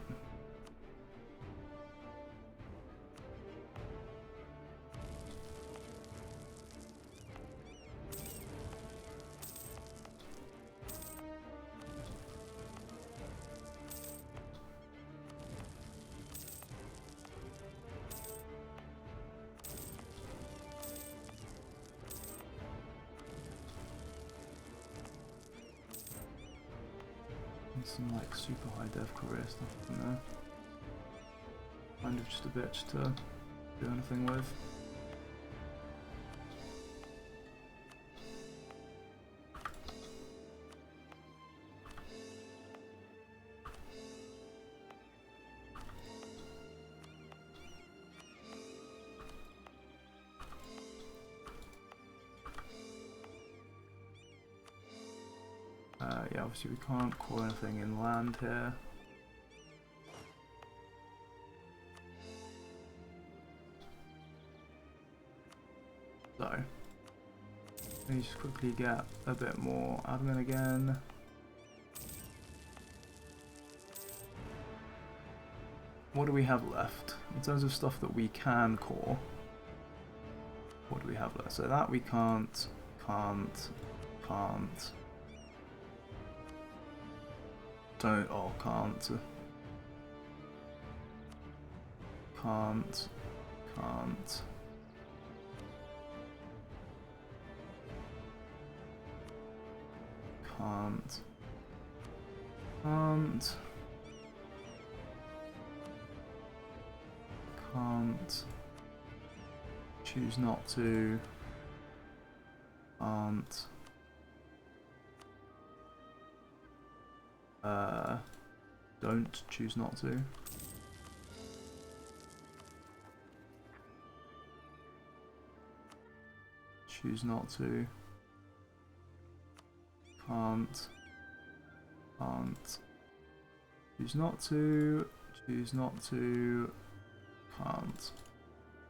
And some like super high dev career stuff in there. Kind of just a bitch to do anything with. Yeah, obviously we can't call anything inland here. So, let me just quickly get a bit more admin again. What do we have left? In terms of stuff that we can core, what do we have left? So that we can't. Don't, oh, can't. Can't. Choose not to. Can't. Don't choose not to. Choose not to. Can't. Choose not to. Choose not to. Can't.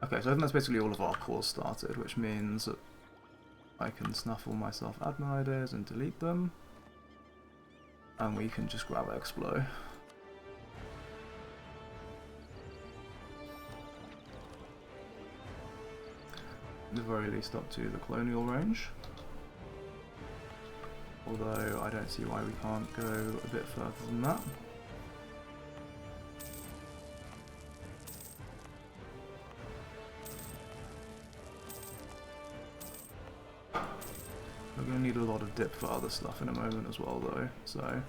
Okay, so I think that's basically all of our cores started, which means I can snuffle myself admin ideas and delete them. And we can just grab Explo. At the very least up to the colonial range. Although I don't see why we can't go a bit further than that. We're going to need a lot of dip for other stuff in a moment as well though, so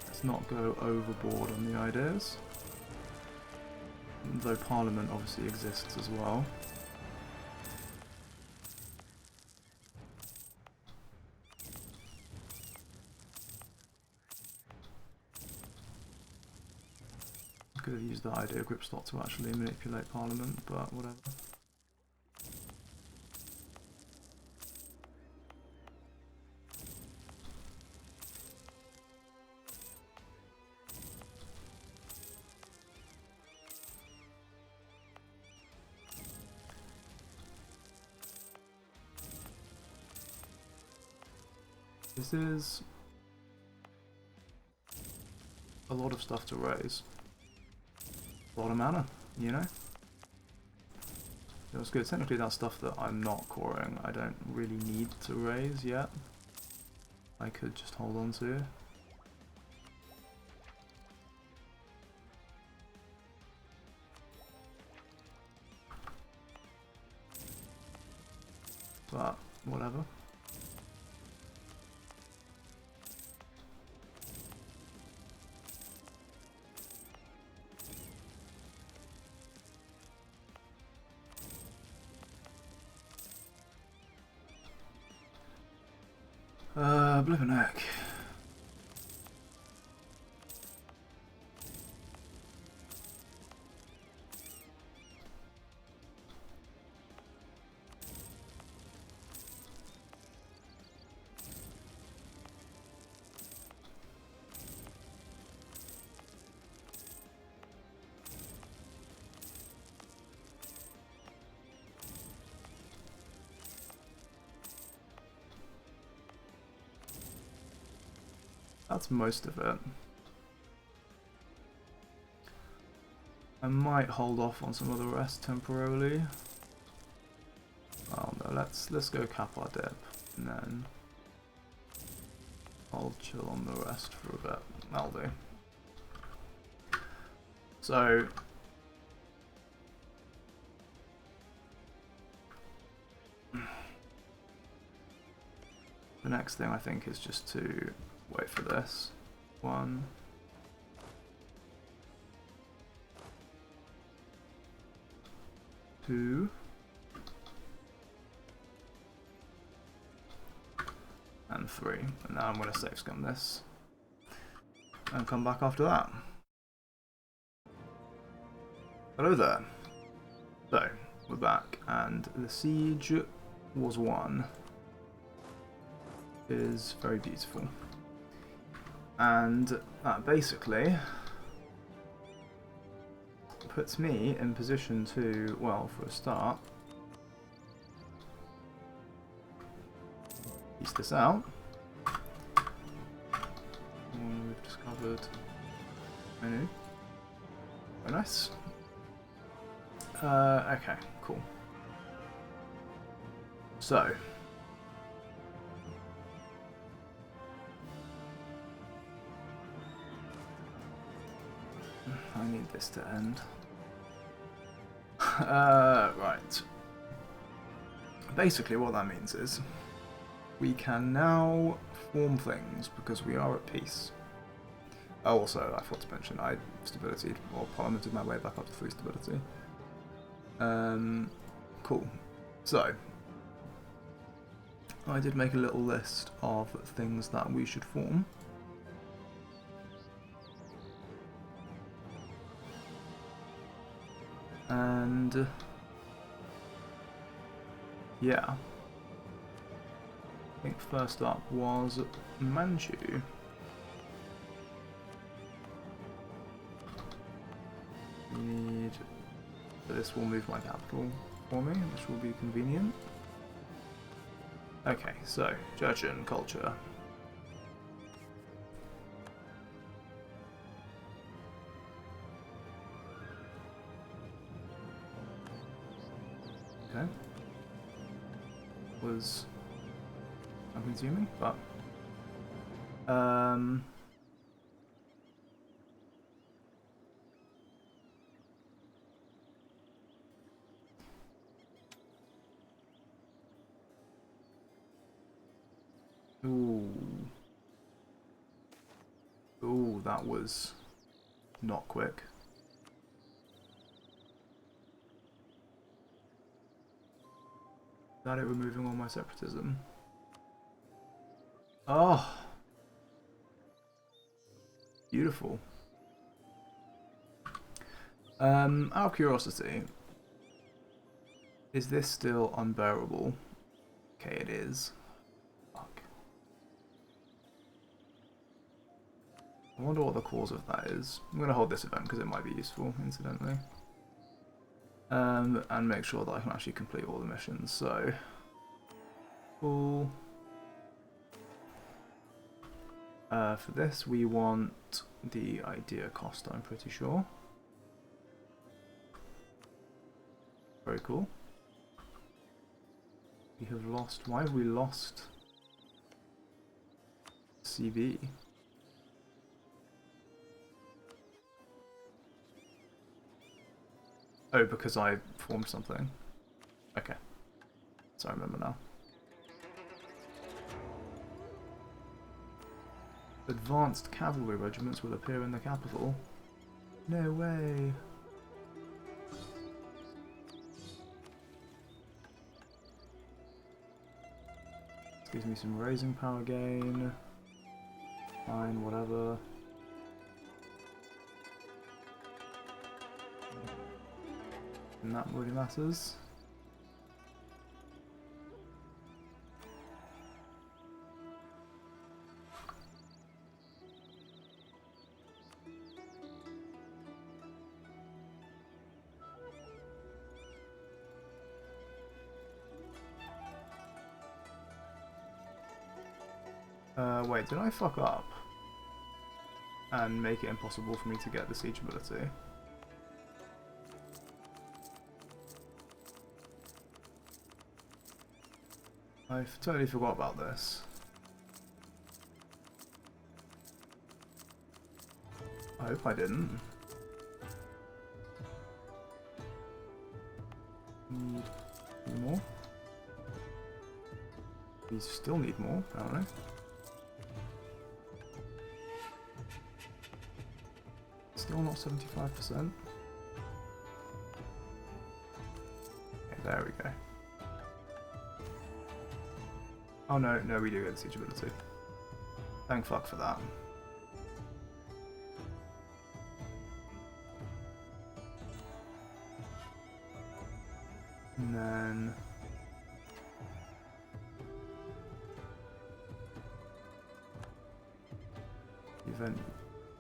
let's not go overboard on the ideas. Though Parliament obviously exists as well. Could have used that idea grip slot to actually manipulate Parliament, but whatever. This is a lot of stuff to raise. A lot of mana, you know? It was good. Technically that's stuff that I'm not coring. I don't really need to raise yet. I could just hold on to. But whatever. Blippin' heck. That's most of it. I might hold off on some of the rest temporarily. Oh no, let's go cap our dip and then I'll chill on the rest for a bit. That'll do. So The next thing I think is just to wait for this. 1, 2, and 3. And now I'm going to save scum this and come back after that. Hello there. So, we're back, and the siege was won. Is very beautiful. And that basically puts me in position to, well, for a start, piece this out. We've discovered menu. Very nice. Okay, cool. So, I need this to end. Right. Basically what that means is we can now form things because we are at peace. Oh, also, I forgot to mention, I stability, or parliamented my way back up to 3 stability. Cool. So, I did make a little list of things that we should form. And yeah, I think first up was Manchu. We need, this will move my capital for me, which will be convenient. Okay, so Jurchen culture. Okay. Was I'm consuming, but ooh, that was not quick. That it removing all my separatism. Oh, beautiful. Out of curiosity, is this still unbearable? Okay, it is. Fuck. I wonder what the cause of that is. I'm going to hold this event because it might be useful, incidentally. And make sure that I can actually complete all the missions. So, cool. For this, we want the idea cost, I'm pretty sure. Very cool. We have lost... Why have we lost CB? Oh, because I formed something. Okay. So I remember now. Advanced cavalry regiments will appear in the capital. No way. This gives me some raising power gain. Fine, whatever. And that really matters. Wait, did I fuck up and make it impossible for me to get the siege ability? I totally forgot about this. I hope I didn't. Need more. These still need more, apparently. Still not 75%. Okay, there we go. Oh no, no, we do get the teachability. Thank fuck for that. And then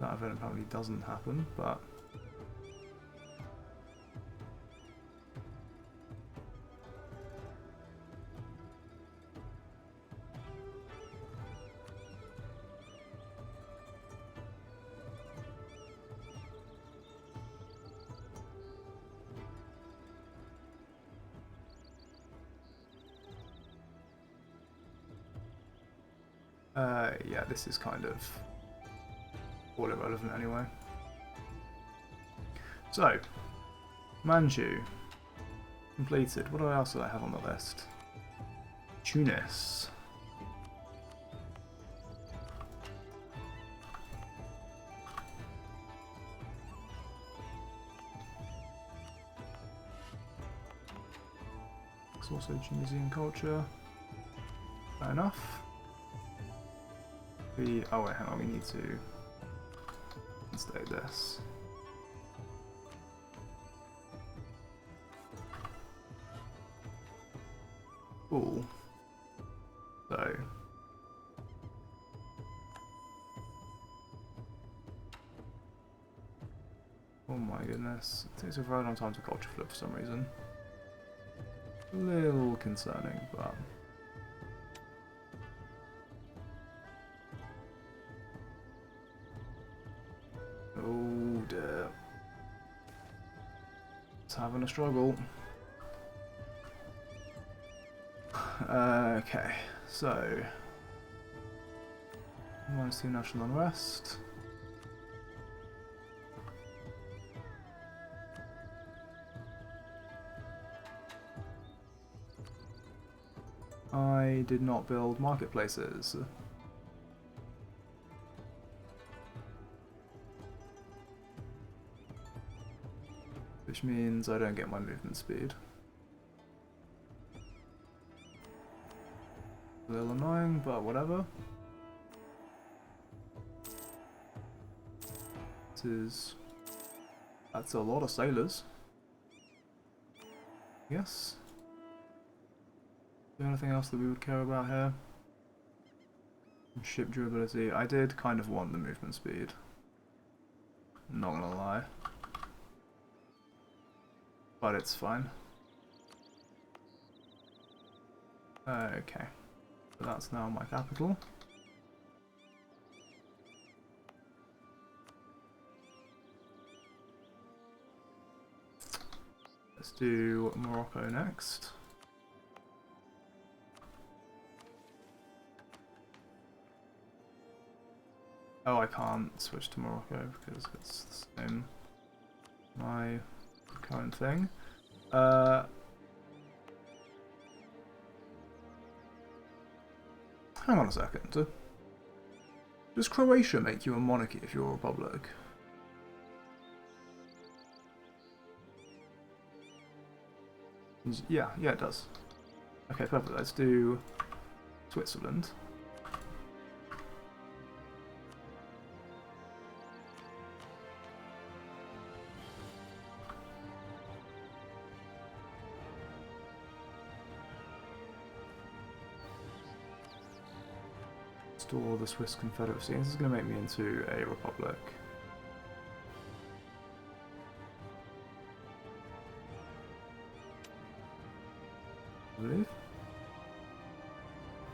that event apparently doesn't happen, but yeah, this is kind of all irrelevant anyway. So, Manchu completed. What else do I have on the list? Tunis. It's also Tunisian culture. Fair enough. Oh wait, hang on, we need to instate this. Cool. So oh my goodness. It takes a very long time to culture flip for some reason. A little concerning, but oh dear. It's having a struggle. Okay, so -2 national unrest. I did not build marketplaces. Which means I don't get my movement speed. A little annoying, but whatever. That's a lot of sailors. Yes. Is there anything else that we would care about here? Ship durability. I did kind of want the movement speed. Not gonna lie. But it's fine. Okay. So that's now my capital. Let's do Morocco next. Oh, I can't switch to Morocco because it's the same. My current thing. Hang on a second. Does Croatia make you a monarchy if you're a republic? Yeah, it does. Okay, perfect. Let's do Switzerland. Store the Swiss Confederacy. This is going to make me into a republic. I believe.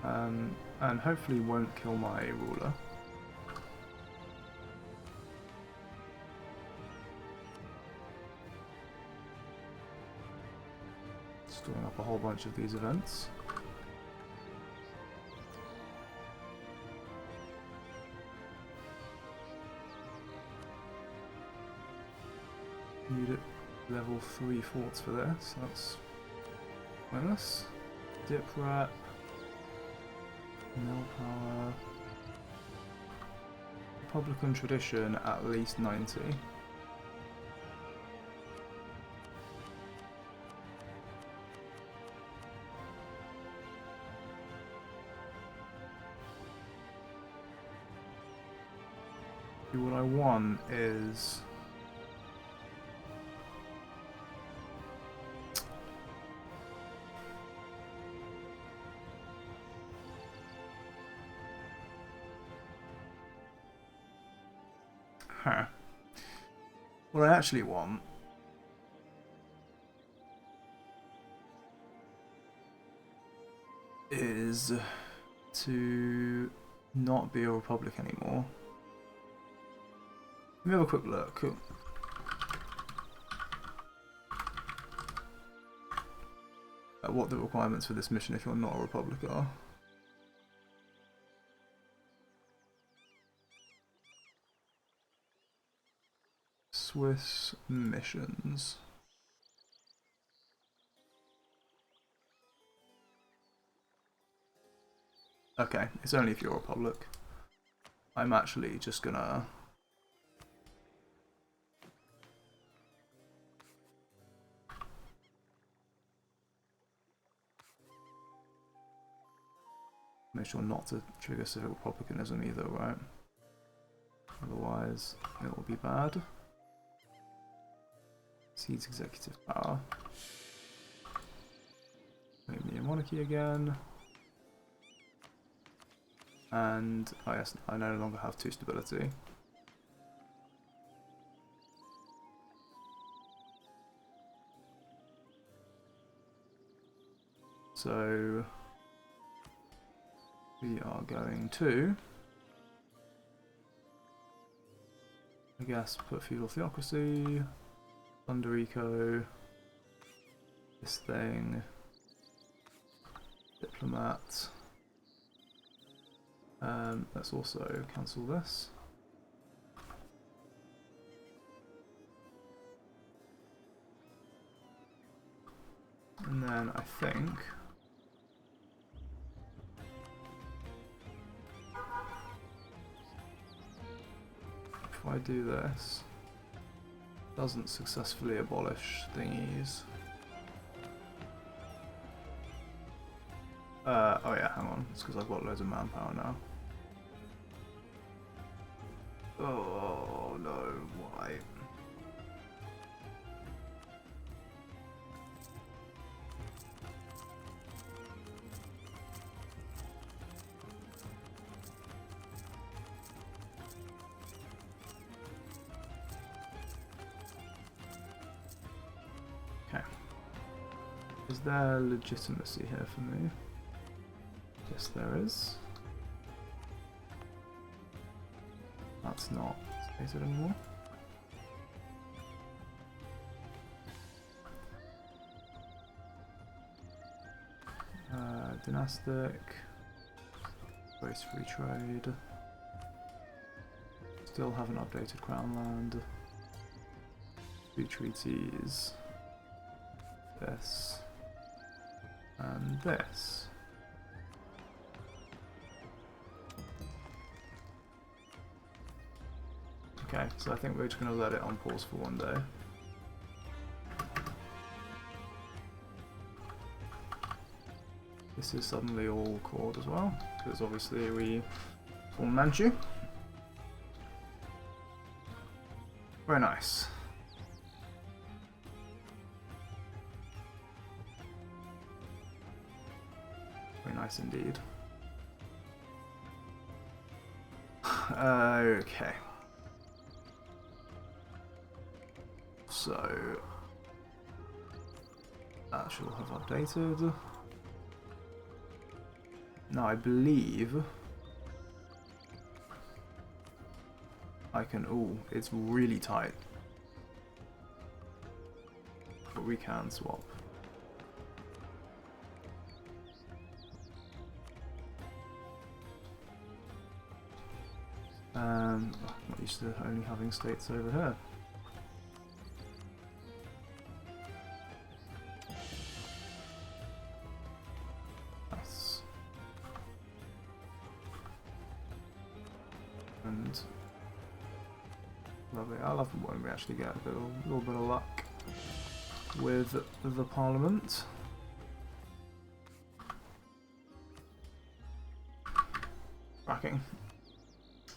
And hopefully won't kill my ruler. Storing up a whole bunch of these events. Need level 3 forts for this. That's minus. Dip rep. Male power. Republican tradition at least 90. What I want is what I actually want is to not be a republic anymore. Let me have a quick look. At what the requirements for this mission if you're not a republic are. Swiss missions. Okay, it's only if you're a republic. I'm actually just gonna make sure not to trigger civic republicanism either, right? Otherwise, it will be bad. Seeds executive power. Make me a monarchy again. And oh yes, I no longer have 2 stability. So we are going to, I guess, put feudal theocracy, Thunder Eco, this thing, diplomat. Let's also cancel this. And then I think if I do this, it doesn't successfully abolish thingies. Oh yeah, hang on, it's because I've got loads of manpower now. Oh no, why? Okay. Is there legitimacy here for me? Yes, there is. That's not stated anymore. Dynastic. Race free trade. Still haven't updated Crown Land. 2 treaties. This. And this. Okay, so I think we're just going to let it on pause for one day. This is suddenly all cord as well, because obviously we form Manchu. Very nice. Very nice indeed. Okay. So that should have updated. Now I believe I can. Oh, it's really tight, but we can swap. I'm not used to only having states over here. and lovely. I love when we actually get a little bit of luck with the Parliament. Cracking.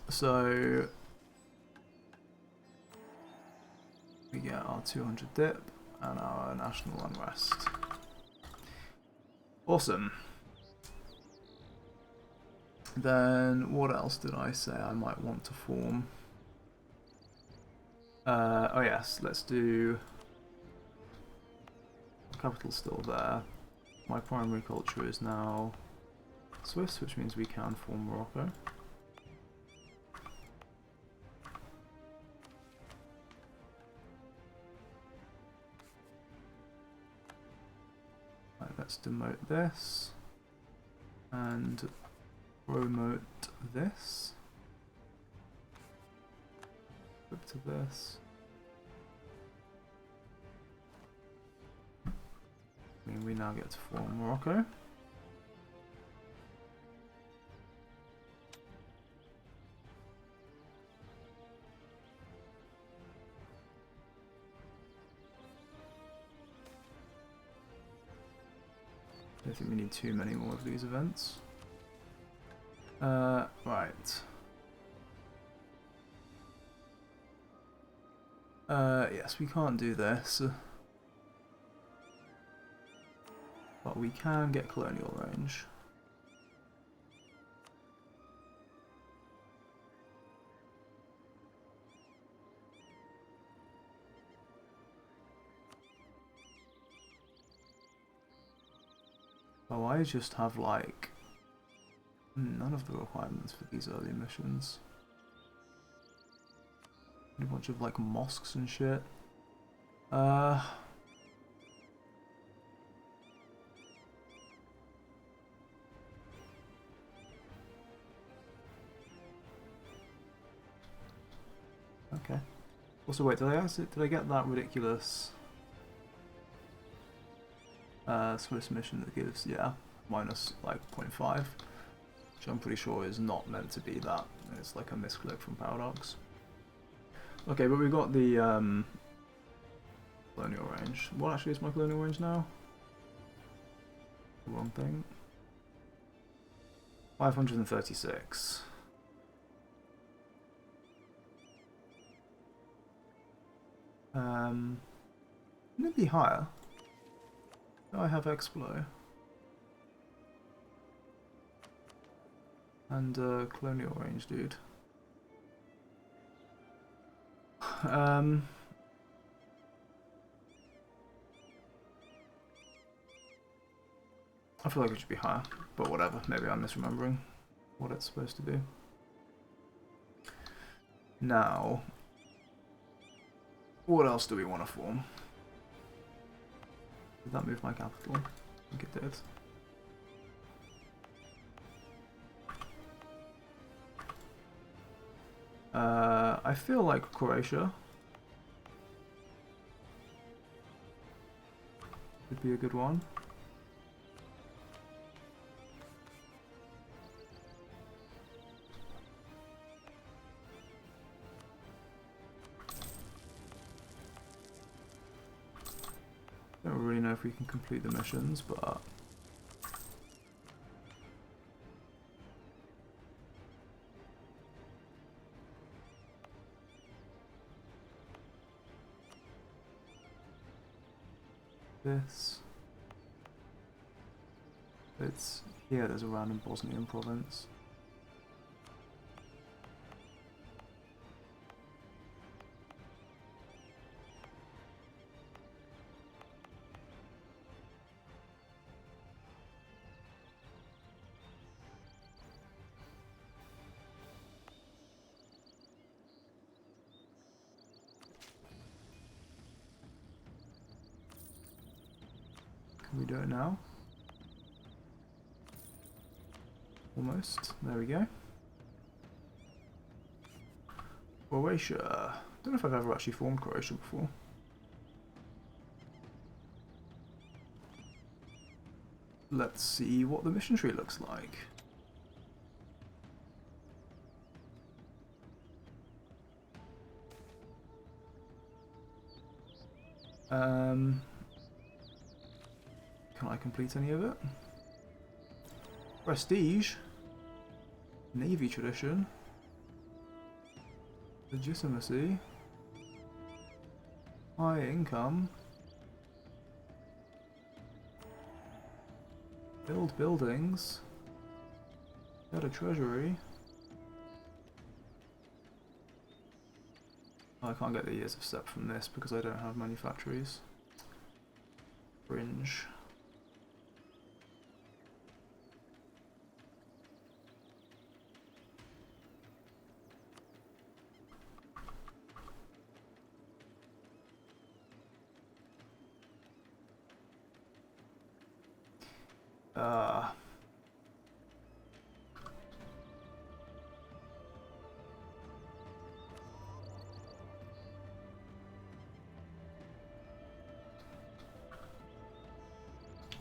So we get our 200 dip and our national unrest. Awesome. Then what else did I say I might want to form? Oh yes, let's do capital still there. My primary culture is now Swiss, which means we can form Morocco. Right, let's demote this and promote this. Flip to this. I mean, we now get to form Morocco. I don't think we need too many more of these events. Right. Yes, we can't do this. But we can get colonial range. Oh, I just have like none of the requirements for these early missions. A bunch of like mosques and shit. Okay. Also, wait, did I get that ridiculous Swiss mission that gives, yeah, minus like 0.5, which I'm pretty sure is not meant to be that. It's like a misclick from Paradox. Okay, but we've got the colonial range. What actually is my colonial range now? The wrong thing. 536. Wouldn't it be higher? Do I have Explo? And colonial range, dude. I feel like it should be higher, but whatever. Maybe I'm misremembering what it's supposed to be. Now, what else do we want to form? Did that move my capital? I think it did. I feel like Croatia would be a good one. Don't really know if we can complete the missions, but this. It's here, there's a random Bosnian province. Can we do it now? Almost. There we go. Croatia. Don't know if I've ever actually formed Croatia before. Let's see what the mission tree looks like. Can I complete any of it? Prestige? Navy tradition? Legitimacy? High income? Build buildings? Get a treasury? Oh, I can't get the years of step from this because I don't have manufactories. Fringe.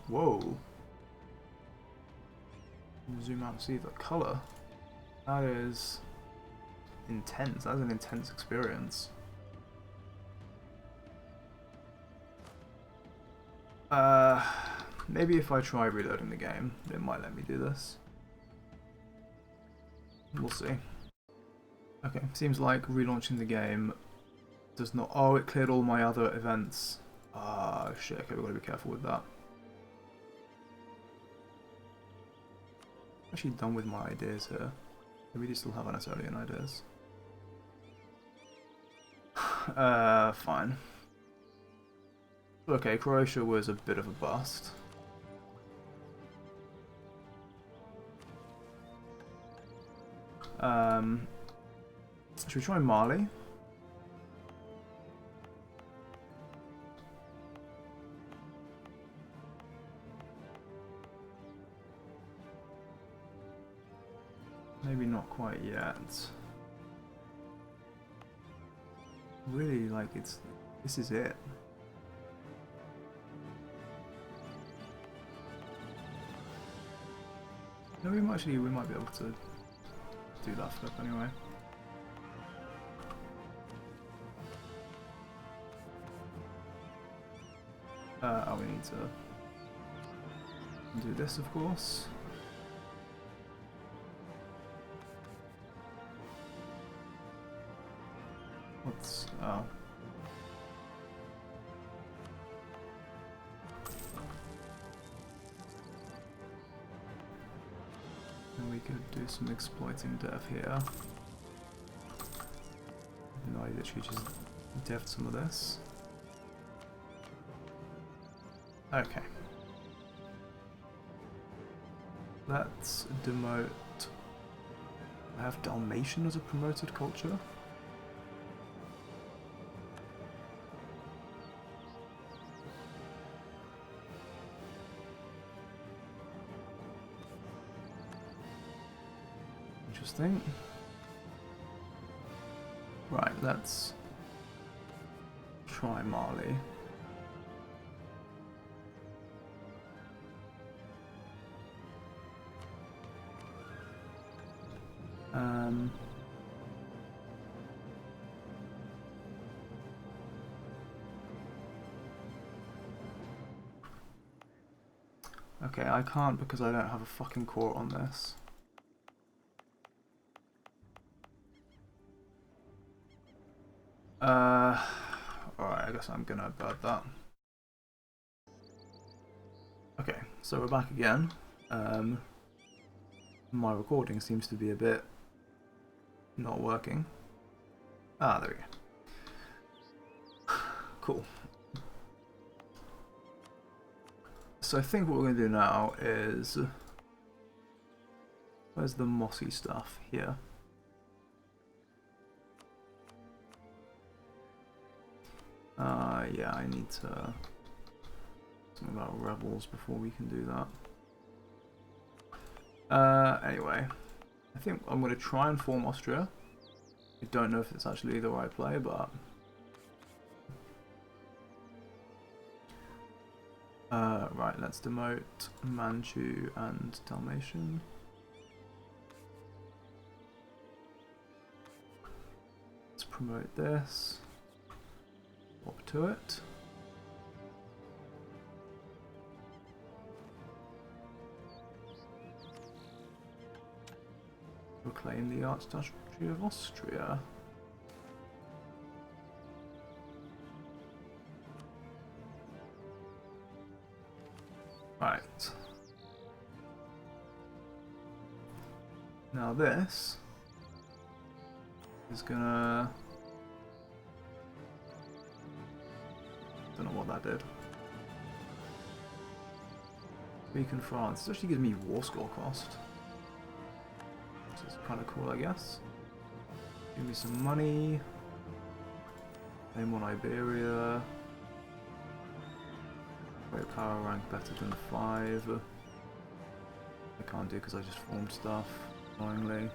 Whoa. Zoom out and see the color. That is intense. That's an intense experience. Maybe if I try reloading the game, it might let me do this. We'll see. Okay, seems like relaunching the game does not... Oh, it cleared all my other events. Ah, shit, okay, we've got to be careful with that. Actually done with my ideas here. Maybe we still have Anatolian ideas. Fine. Okay, Croatia was a bit of a bust. Should we try Mali? Maybe not quite yet. Really, like, this is it. No, we might be able to do that flip anyway. Oh, we need to do this, of course. What's... oh. And we could do some exploiting dev here. No, I literally just dev'd some of this. Okay. Let's demote... I have Dalmatian as a promoted culture. Interesting. Right, let's try Mali. Okay, I can't because I don't have a fucking court on this. Alright, I guess I'm gonna bird that. Okay, so we're back again. My recording seems to be a bit not working. Ah, there we go. Cool. So I think what we're going to do now is... where's the mossy stuff? Here. Yeah, I need to... something about rebels before we can do that. Anyway. I think I'm going to try and form Austria. I don't know if it's actually the right play, but... right, let's demote Manchu and Dalmatian. Let's promote this. Swap to it. claim the Archduchy of Austria. Right. Now this is gonna... Don't know what that did. Weaken France. This actually gives me war score cost. Which is kind of cool, I guess. Give me some money. Name on Iberia. Great power rank better than 5. I can't do because I just formed stuff, annoyingly.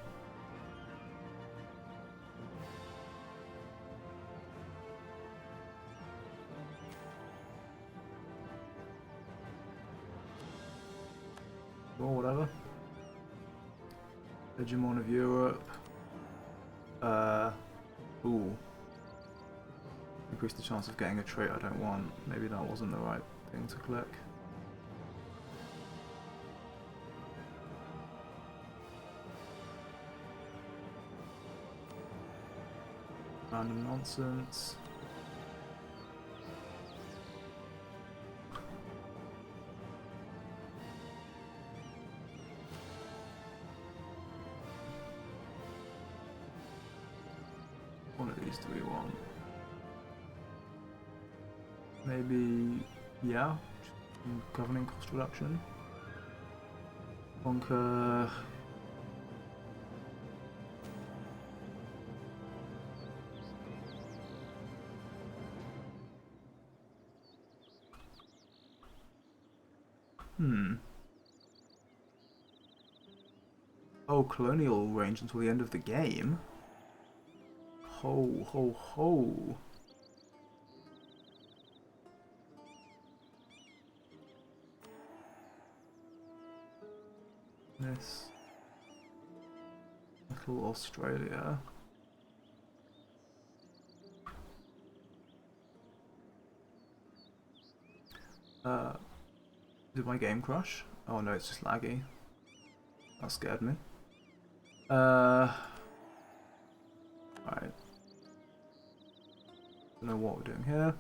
Or whatever. Hegemon of Europe. Ooh. Increase the chance of getting a trait I don't want. Maybe that wasn't the right thing to click. Random nonsense. One of these do we want? Maybe, yeah, governing cost reduction. Conquer. Oh, colonial range until the end of the game? Ho, ho, ho. This little Australia. Did my game crash? Oh no, it's just laggy. That scared me. Right. Don't know what we're doing here.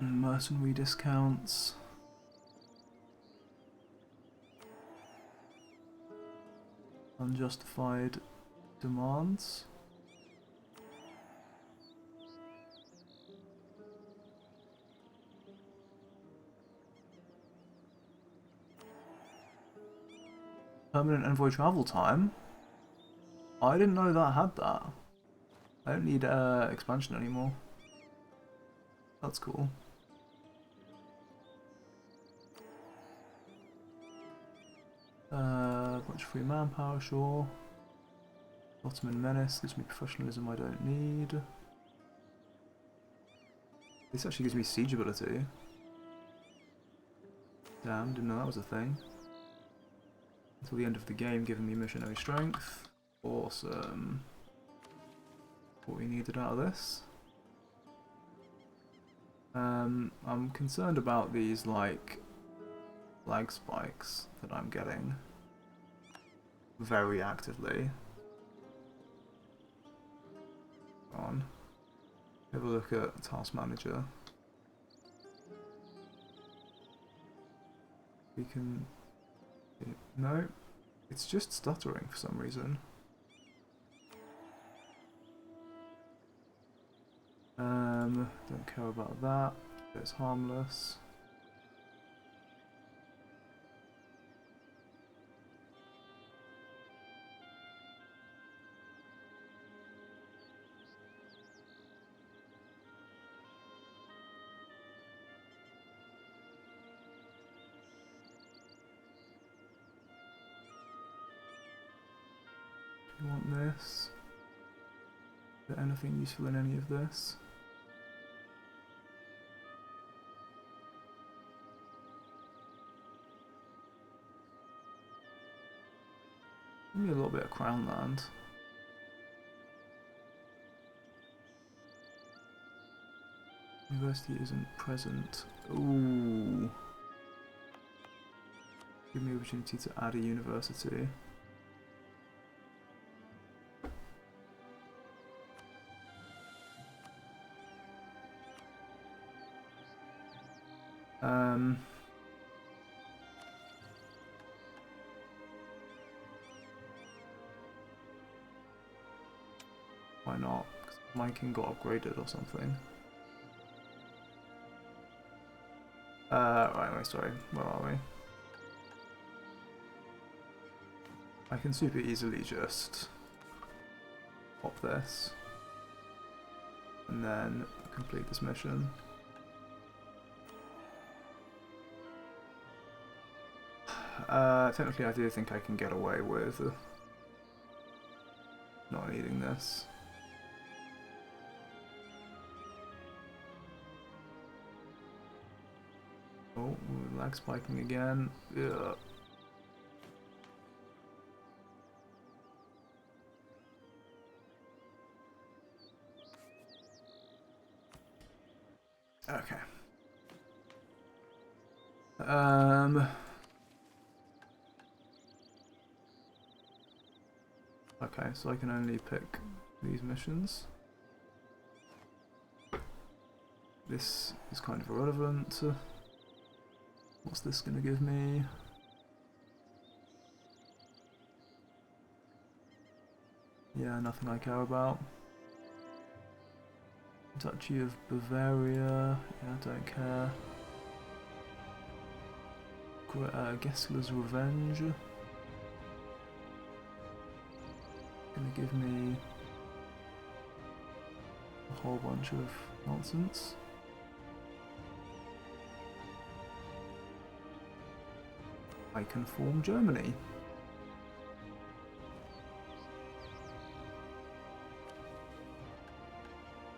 Mercenary discounts. Unjustified demands. Permanent envoy travel time? I didn't know that had that. I don't need expansion anymore. That's cool. Bunch of free manpower, sure. Ottoman menace gives me professionalism I don't need. This actually gives me siege ability. Damn, didn't know that was a thing. Until the end of the game, giving me missionary strength. Awesome. What we needed out of this. I'm concerned about these, like, flag spikes that I'm getting very actively. On. Have a look at Task Manager. We can... No, it's just stuttering for some reason. Don't care about that. It's harmless. Do you want this? Is there anything useful in any of this? Give me a little bit of crown land. University isn't present. Ooh. Give me the opportunity to add a university. Why not? Because my king got upgraded or something. Right, wait, sorry. Where are we? I can super easily just pop this and then complete this mission. Technically I do think I can get away with not needing this. Oh, lag spiking again. Ugh. Okay. Okay, so I can only pick these missions. This is kind of irrelevant. What's this gonna give me? Yeah, nothing I care about. Duchy of Bavaria, yeah, don't care. Gessler's Revenge. Gonna give me a whole bunch of nonsense. I can form Germany.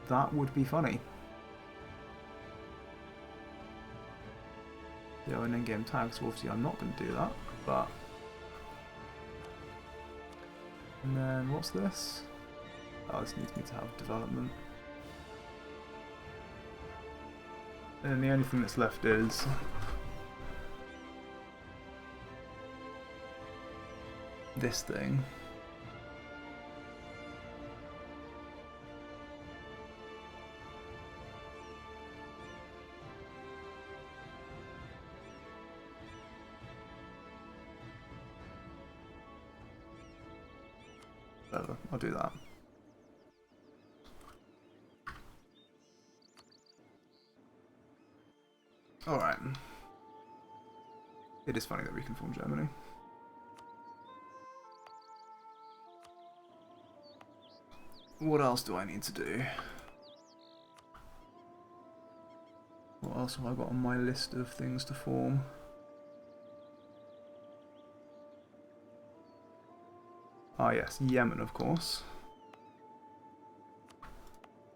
That would be funny. Yeah, an in-game tag, so obviously I'm not going to do that, but... And then, what's this? Oh, this needs me to have development. And the only thing that's left is... this thing. Whatever, I'll do that. Alright. It is funny that we can form Germany. What else do I need to do? What else have I got on my list of things to form? Ah yes, Yemen of course.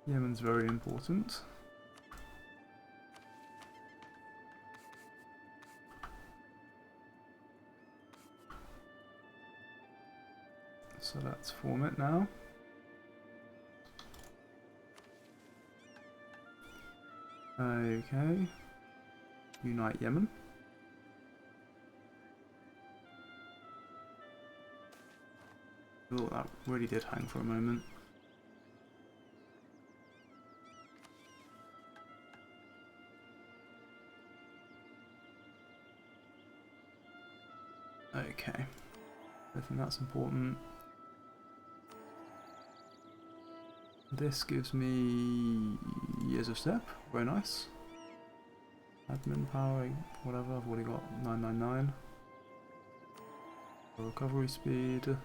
Yemen's very important. So let's form it now. Okay. Unite Yemen. Oh, that really did hang for a moment. Okay. I think that's important. This gives me years of step, very nice. Admin power, whatever, I've already got 999. Recovery speed,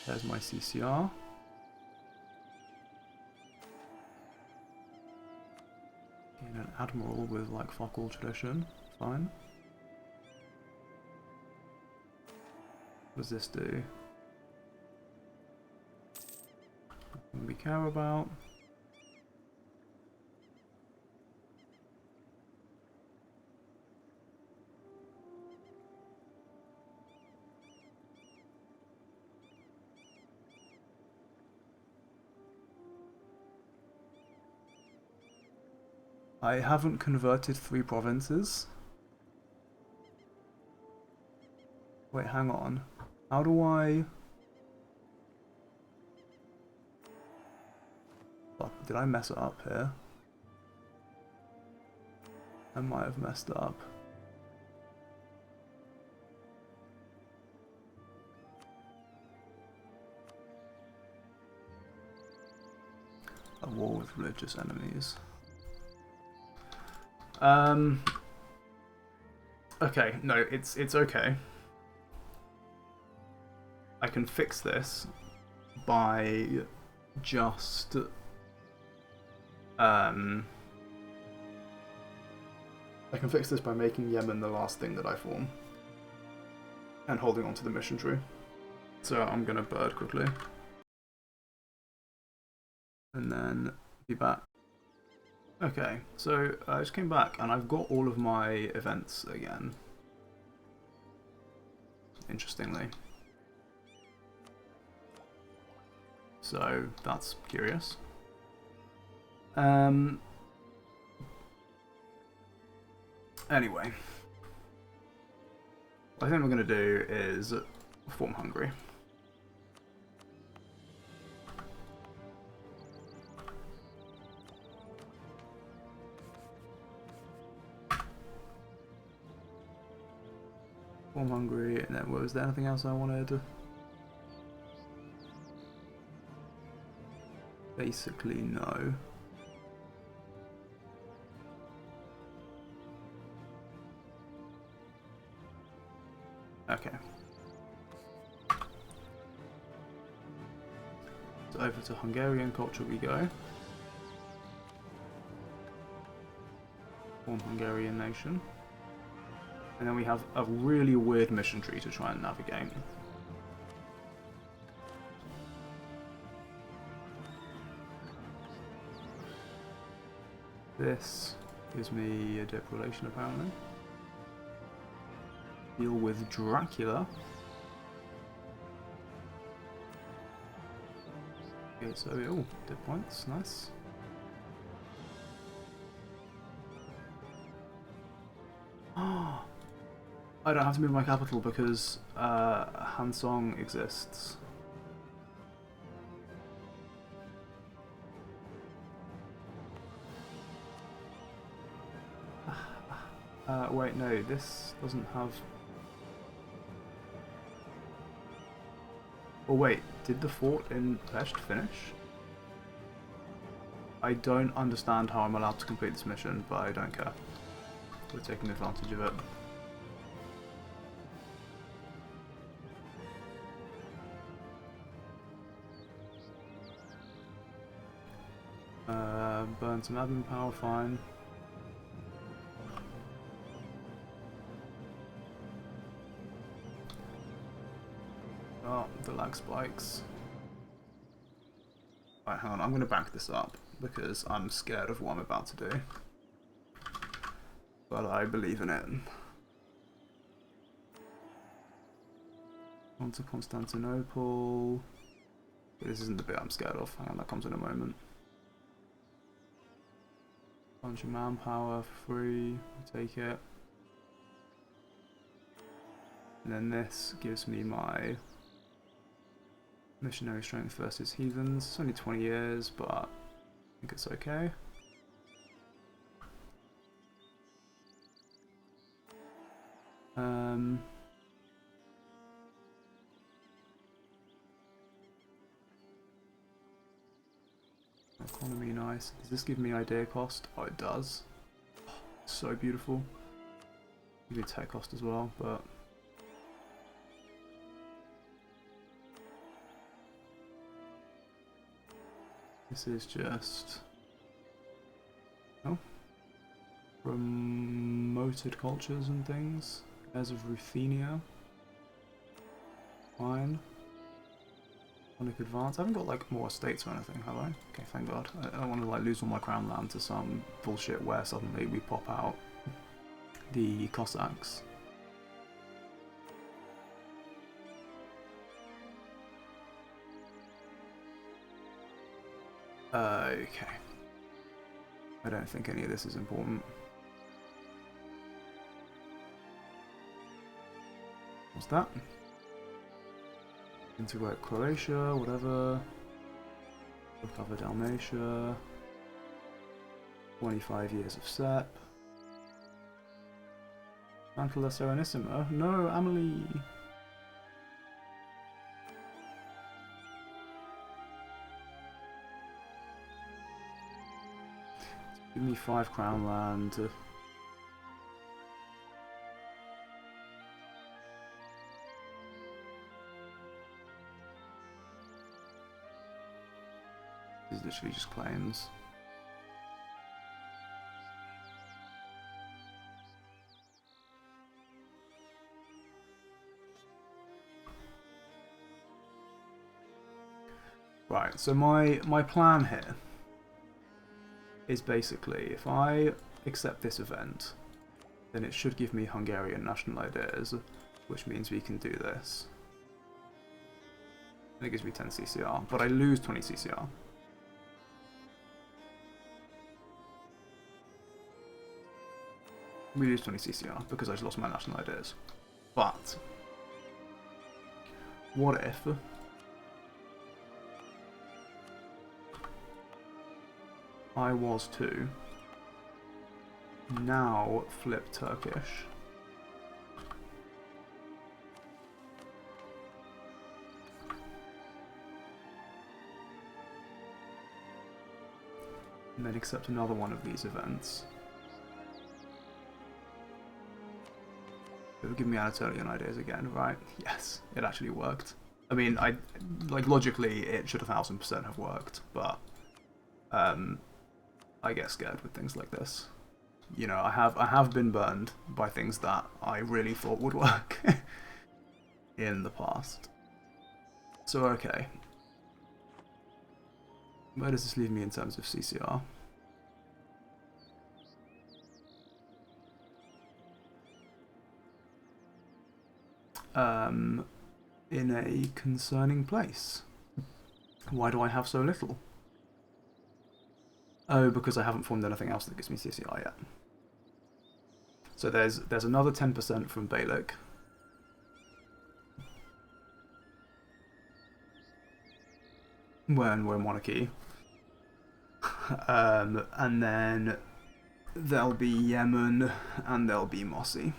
there's my CCR. And an admiral with like fuck all tradition, fine. What does this do? Nothing we care about. I haven't converted 3 provinces. Wait, hang on. How do I... Fuck, did I mess it up here? I might have messed it up. A war with religious enemies. Okay, no, it's okay. I can fix this by just I can fix this by making Yemen the last thing that I form and holding on to the mission tree. So I'm gonna bird quickly and then be back. Okay, so I just came back and I've got all of my events again, interestingly. So that's curious. Anyway, what I think we're going to do is form Hungary. Form Hungary, and then was there anything else I wanted? Basically, no. Okay. So over to Hungarian culture we go. Form Hungarian nation. And then we have a really weird mission tree to try and navigate. This gives me a dip relation apparently. Deal with Dracula. Okay, so oh, dip points, nice. Ah, I don't have to move my capital because Hansong exists. Wait, no, this doesn't have... Oh wait, did the fort in Pest finish? I don't understand how I'm allowed to complete this mission, but I don't care. We're taking advantage of it. Burn some admin power, fine. Oh, the lag spikes. Right, hang on, I'm going to back this up because I'm scared of what I'm about to do. But I believe in it. On to Constantinople. This isn't the bit I'm scared of. Hang on, that comes in a moment. Bunch of manpower for free. We'll take it. And then this gives me my missionary strength versus heathens. It's only 20 years, but I think it's okay. Economy, nice. Does this give me idea cost? Oh, it does. Oh, so beautiful. Give me tech cost as well, but this is just promoted cultures and things. As of Ruthenia, fine. Sonic Advance. I haven't got like more estates or anything, have I? Okay, thank God. I don't want to like lose all my crown land to some bullshit where suddenly we pop out the Cossacks. Okay. I don't think any of this is important. What's that? Integrate Croatia, whatever. Recover Dalmatia. 25 years of SEP. Mantilla Serenissima. No, Amelie! Give me 5 crown land. This is literally just claims. Right, so my plan here is basically, if I accept this event, then it should give me Hungarian national ideas, which means we can do this. And it gives me 10 CCR, but I lose 20 CCR. We lose 20 CCR because I just lost my national ideas. But what if I was to now flip Turkish? And then accept another one of these events. It would give me Anatolian ideas again, right? Yes, it actually worked. I mean, logically, it should 1000% have worked, but I get scared with things like this. You know, I have been burned by things that I really thought would work in the past. So okay, where does this leave me in terms of CCR? In a concerning place. Why do I have so little? Oh, because I haven't formed anything else that gives me CCR yet. So there's another 10% from Beylik. When we're monarchy. And then there'll be Yemen and there'll be Mossy.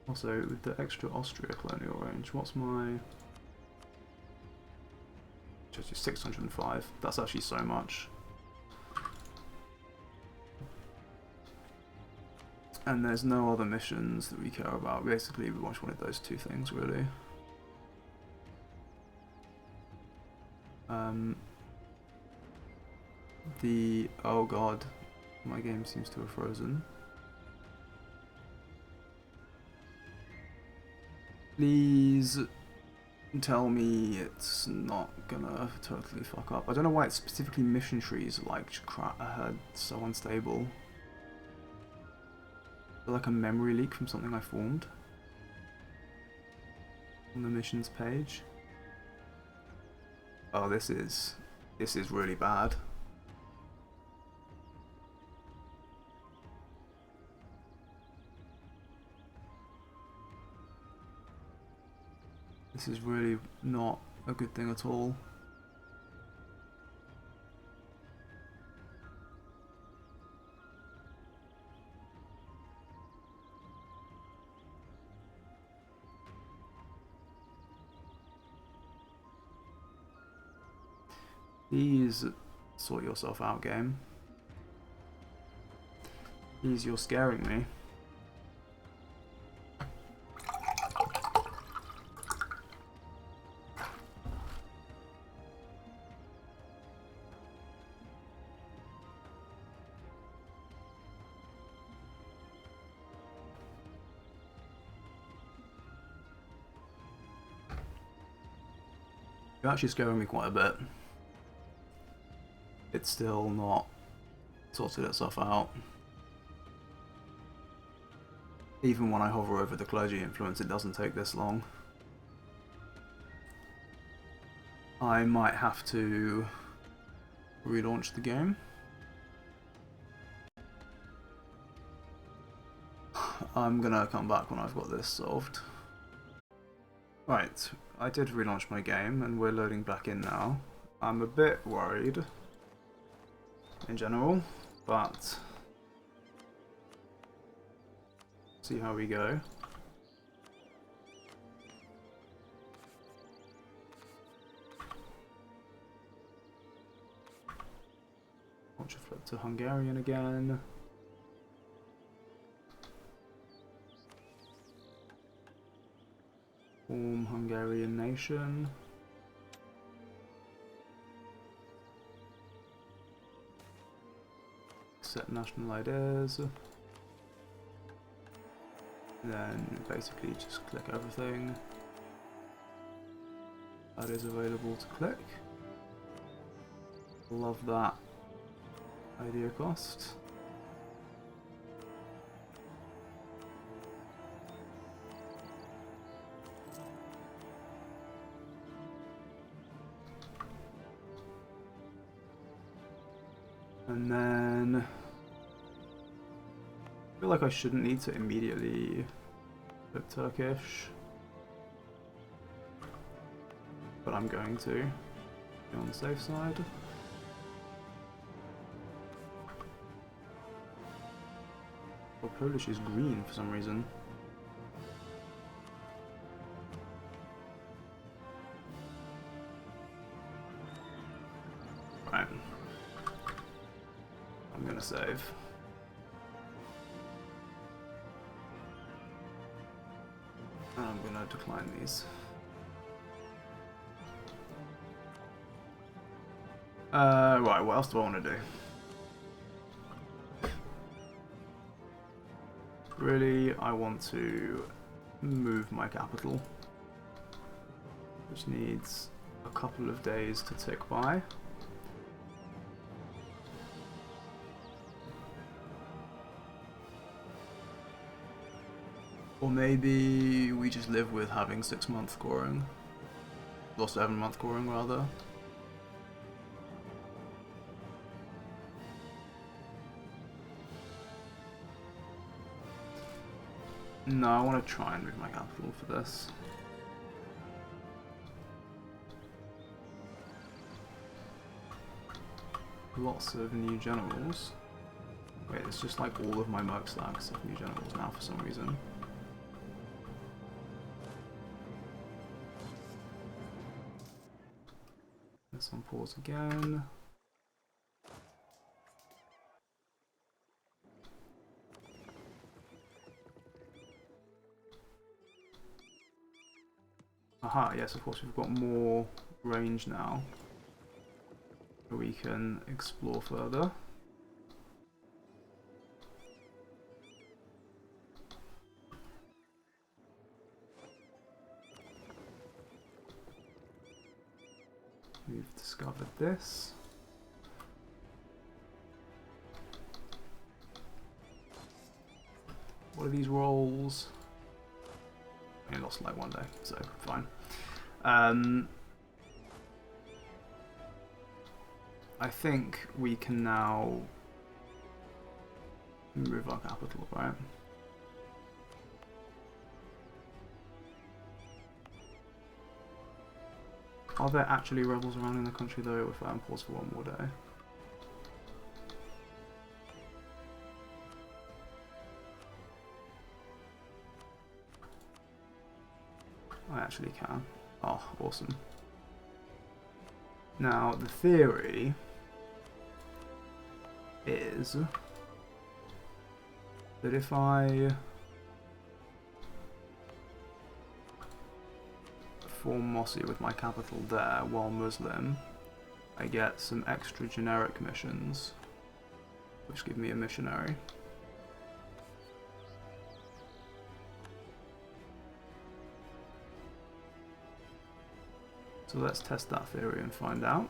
Also, with the extra Austria colonial range, what's my... Just 605. That's actually so much. And there's no other missions that we care about. Basically, we just wanted those two things, really. Oh god, my game seems to have frozen. Please tell me it's not gonna totally fuck up. I don't know why it's specifically mission trees like so unstable. Like a memory leak from something I formed on the missions page. Oh, this is really bad. This is really not a good thing at all. Please sort yourself out, game. Please, you're scaring me. You're actually scaring me quite a bit. It's still not sorted itself out. Even when I hover over the clergy influence, it doesn't take this long. I might have to relaunch the game. I'm gonna come back when I've got this solved. Right, I did relaunch my game and we're loading back in now. I'm a bit worried in general, but see how we go. Watch it flip to Hungarian again. Form Hungarian nation. Set national ideas. Then basically just click everything that is available to click. Love that idea cost. And then I feel like I shouldn't need to immediately put Turkish, but I'm going to be on the safe side. Well, Polish is green for some reason. Right. I'm gonna save. And I'm gonna decline these. Right, what else do I want to do? Really, I want to move my capital, which needs a couple of days to tick by. Or maybe we just live with having 6-month coring. Or 7-month coring, rather. No, I want to try and move my capital for this. Lots of new generals. Wait, it's just like all of my merc stacks have new generals now for some reason. This on pause again. Aha, yes, of course, we've got more range now. We can explore further. We've discovered this. What are these rolls? I lost like one day, so fine. I think we can now move our capital, right? Are there actually rebels around in the country though if I pause for one more day? I actually can. Oh, awesome. Now, the theory is that if I form Mossy with my capital there while Muslim, I get some extra generic missions, which give me a missionary. So let's test that theory and find out.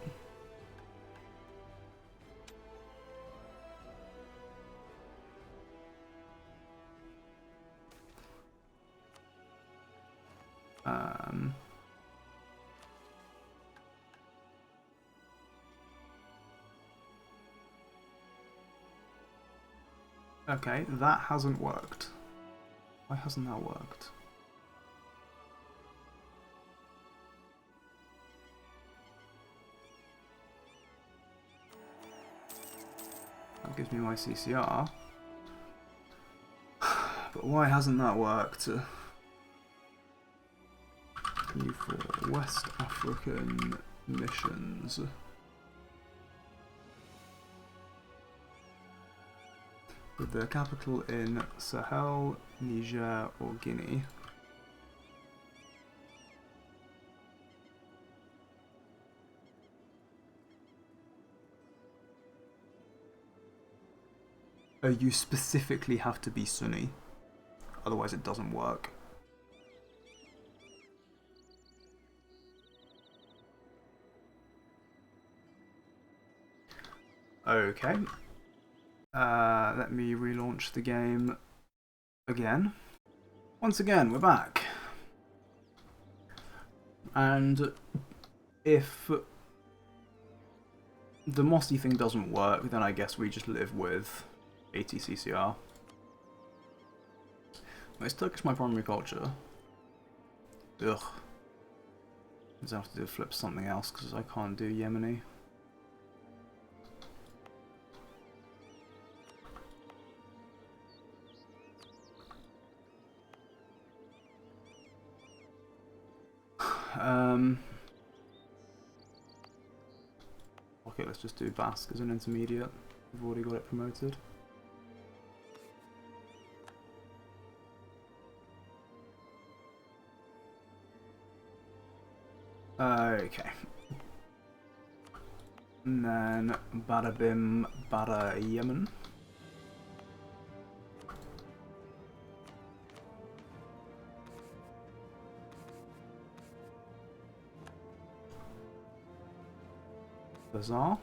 Okay, that hasn't worked. Why hasn't that worked? That gives me my CCR. But why hasn't that worked? New for West African missions. With their capital in Sahel, Niger or Guinea. You specifically have to be Sunni, otherwise it doesn't work. Okay. Let me relaunch the game again. Once again, we're back. And if the Mossy thing doesn't work, then I guess we just live with 80 CCR. Is Turkish my primary culture? Ugh. I have to flip something else because I can't do Yemeni. Okay, let's just do Basque as an intermediate. We've already got it promoted. Okay. And then Bada Bim Bada Yemen. Bazaar.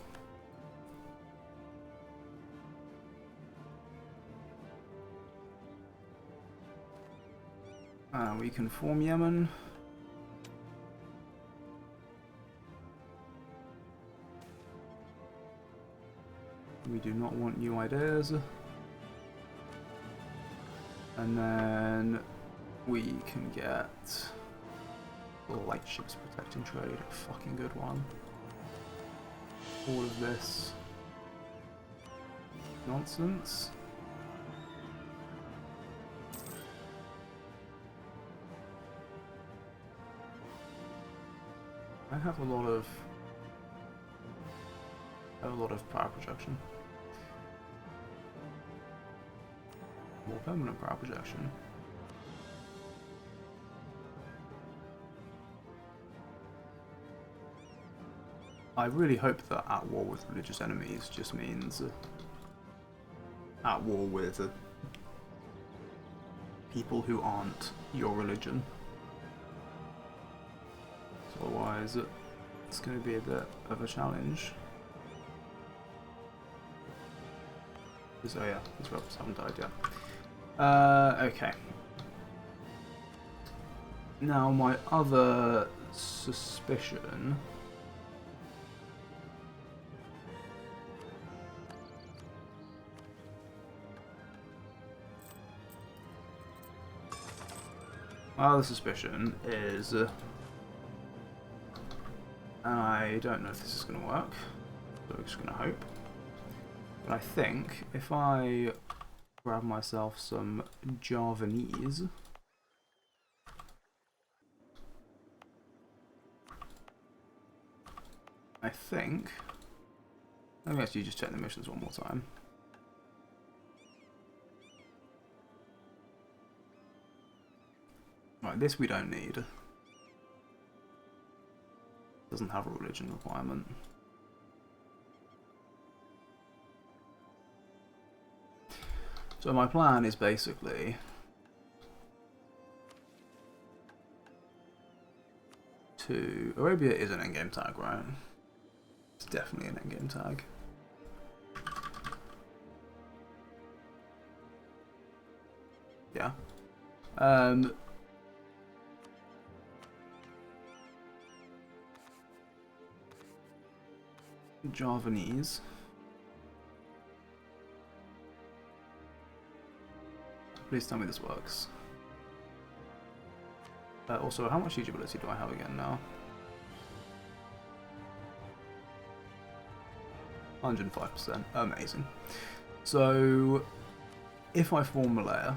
We can form Yemen. We do not want new ideas. And then we can get light ships protecting trade. A fucking good one. All of this nonsense. I have a lot of power projection. More permanent power projection. I really hope that at war with religious enemies just means at war with people who aren't your religion. So otherwise, it's going to be a bit of a challenge. Oh yeah, these rebels haven't died yet. Okay. Now my other suspicion... My other suspicion is... I don't know if this is going to work, so we're just going to hope. But I think if I grab myself some Javanese, I think... Let me actually just check the missions one more time. Right, this we don't need. Doesn't have a religion requirement. So my plan is basically to... Arabia is an endgame tag, right? It's definitely an endgame tag. Yeah. Javanese. Please tell me this works. Also, how much usability do I have again now? 105%. Amazing. So, if I form a layer,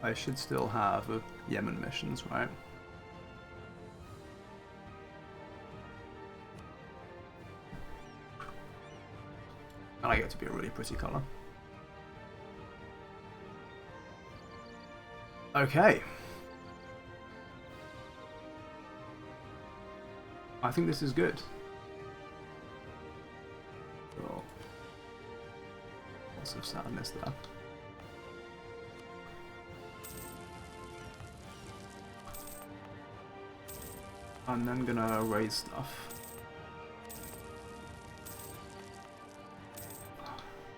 I should still have Yemen missions, right? And I get to be a really pretty colour. Okay. I think this is good. Oh. Lots of sadness there. I'm then gonna erase stuff.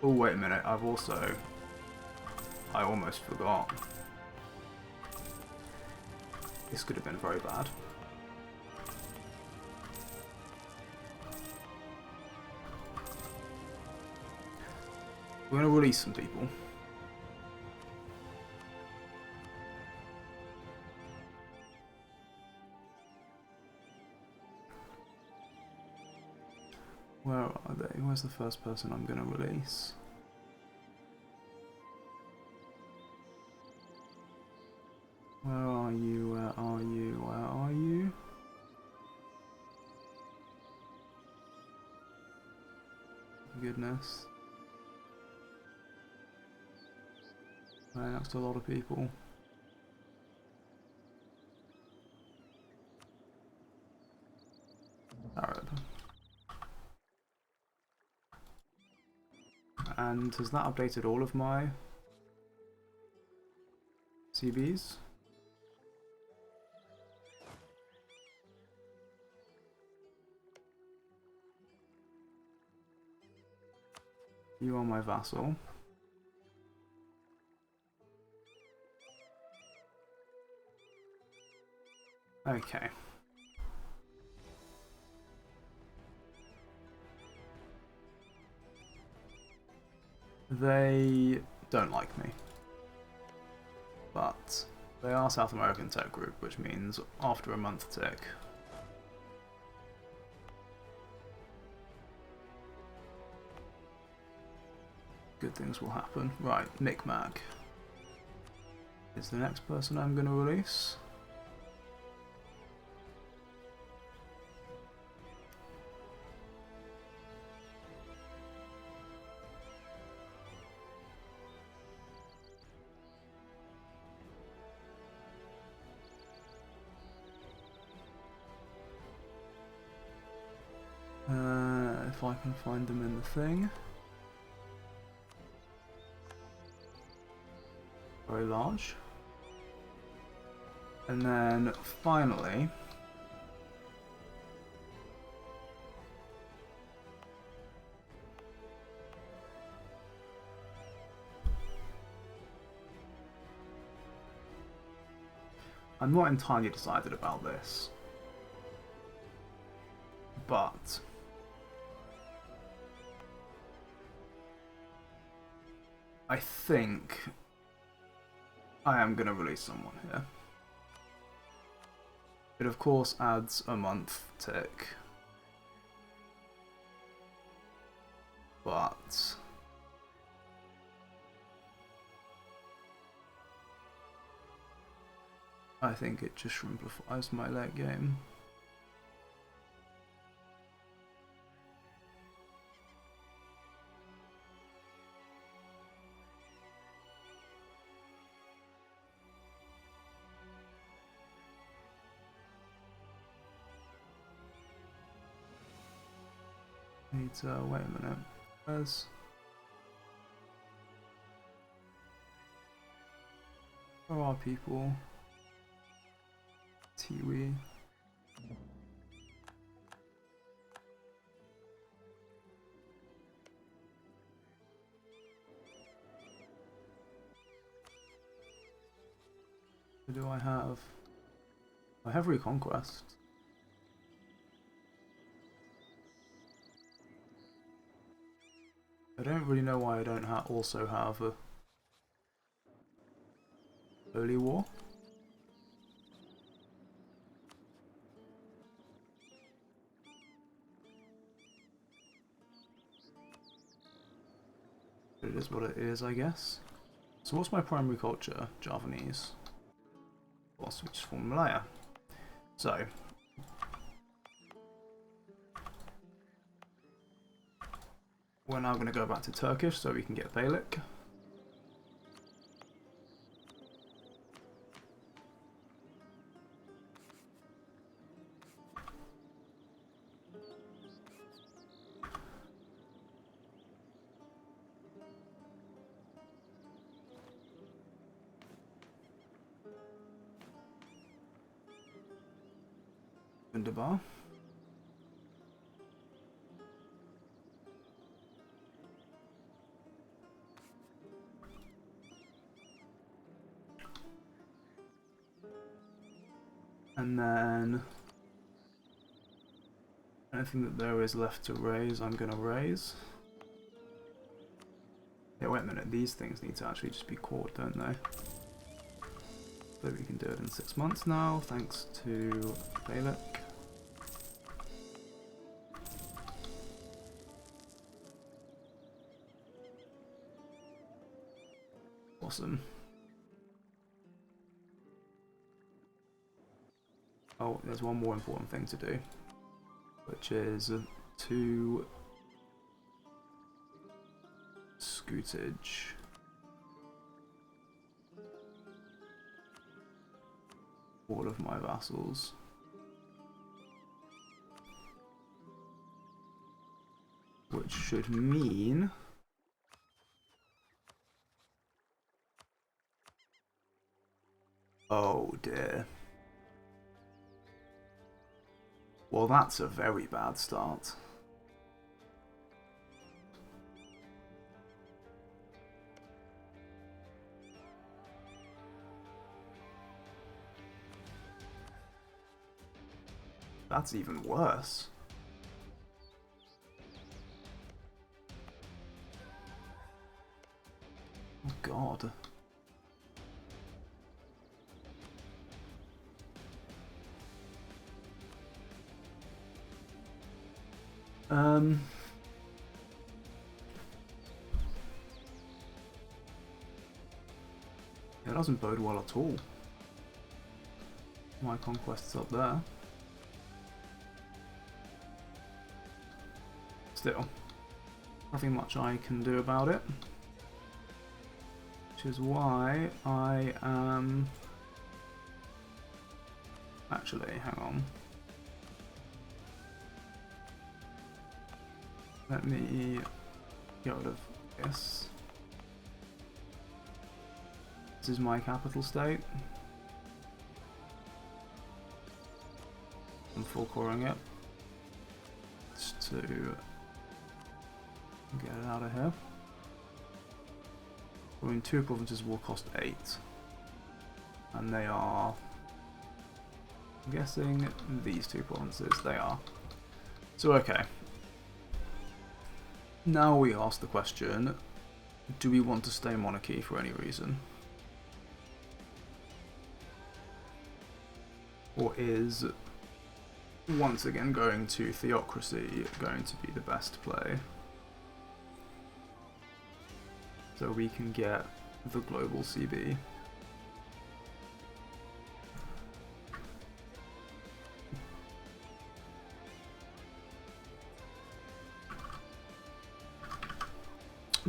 Oh, wait a minute, I almost forgot. This could have been very bad. We're gonna release some people. Where are they? Where's the first person I'm gonna release? Where are you? Where are you? Where are you? Goodness. Right next to a lot of people. Arab. And has that updated all of my CBs? You are my vassal. Okay. They don't like me. But they are South American tech group, which means after a month tick, good things will happen. Right, Micmac is the next person I'm going to release. If I can find them in the thing. Very large. And then finally, I'm not entirely decided about this, but I think I am going to release someone here. It of course adds a month tick, but I think it just simplifies my late game. Need to wait a minute. Where are people? Tiwi. Do I have... I have Reconquest. I don't really know why I don't also have a Holy War. But it is what it is, I guess. So what's my primary culture? Javanese. I'll switch for Malaya. So we're now going to go back to Turkish so we can get Beylik. Wunderbar. And then anything that there is left to raise, I'm going to raise. Yeah, wait a minute, these things need to actually just be caught, don't they? So we can do it in 6 months now, thanks to Beylik. Awesome. Oh, there's one more important thing to do, which is to scootage. All of my vassals. Which should mean oh dear. Well, that's a very bad start. That's even worse. Oh God. It doesn't bode well at all. My conquest's up there. Still, nothing much I can do about it. Which is why I am... Actually, hang on. Let me get rid of this. This is my capital state. I'm full coring it. Just to get it out of here. I mean, 2 provinces will cost 8. And they are... I'm guessing these 2 provinces, they are. So okay. Now we ask the question, do we want to stay monarchy for any reason? Or is, once again, going to theocracy going to be the best play? So we can get the global CB.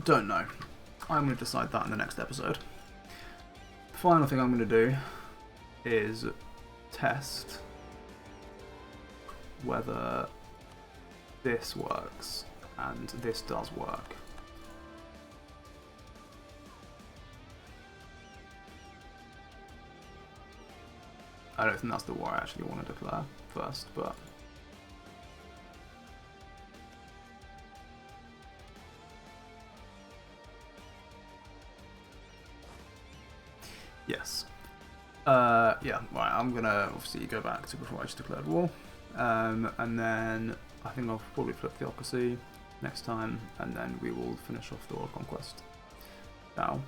Don't know. I'm going to decide that in the next episode. The final thing I'm going to do is test whether this works, and this does work. I don't think that's the war I actually want to declare first, but... Yes. Yeah, right, I'm gonna obviously go back to before I just declared war. And then I think I'll probably flip theocracy next time, and then we will finish off the world conquest. Now.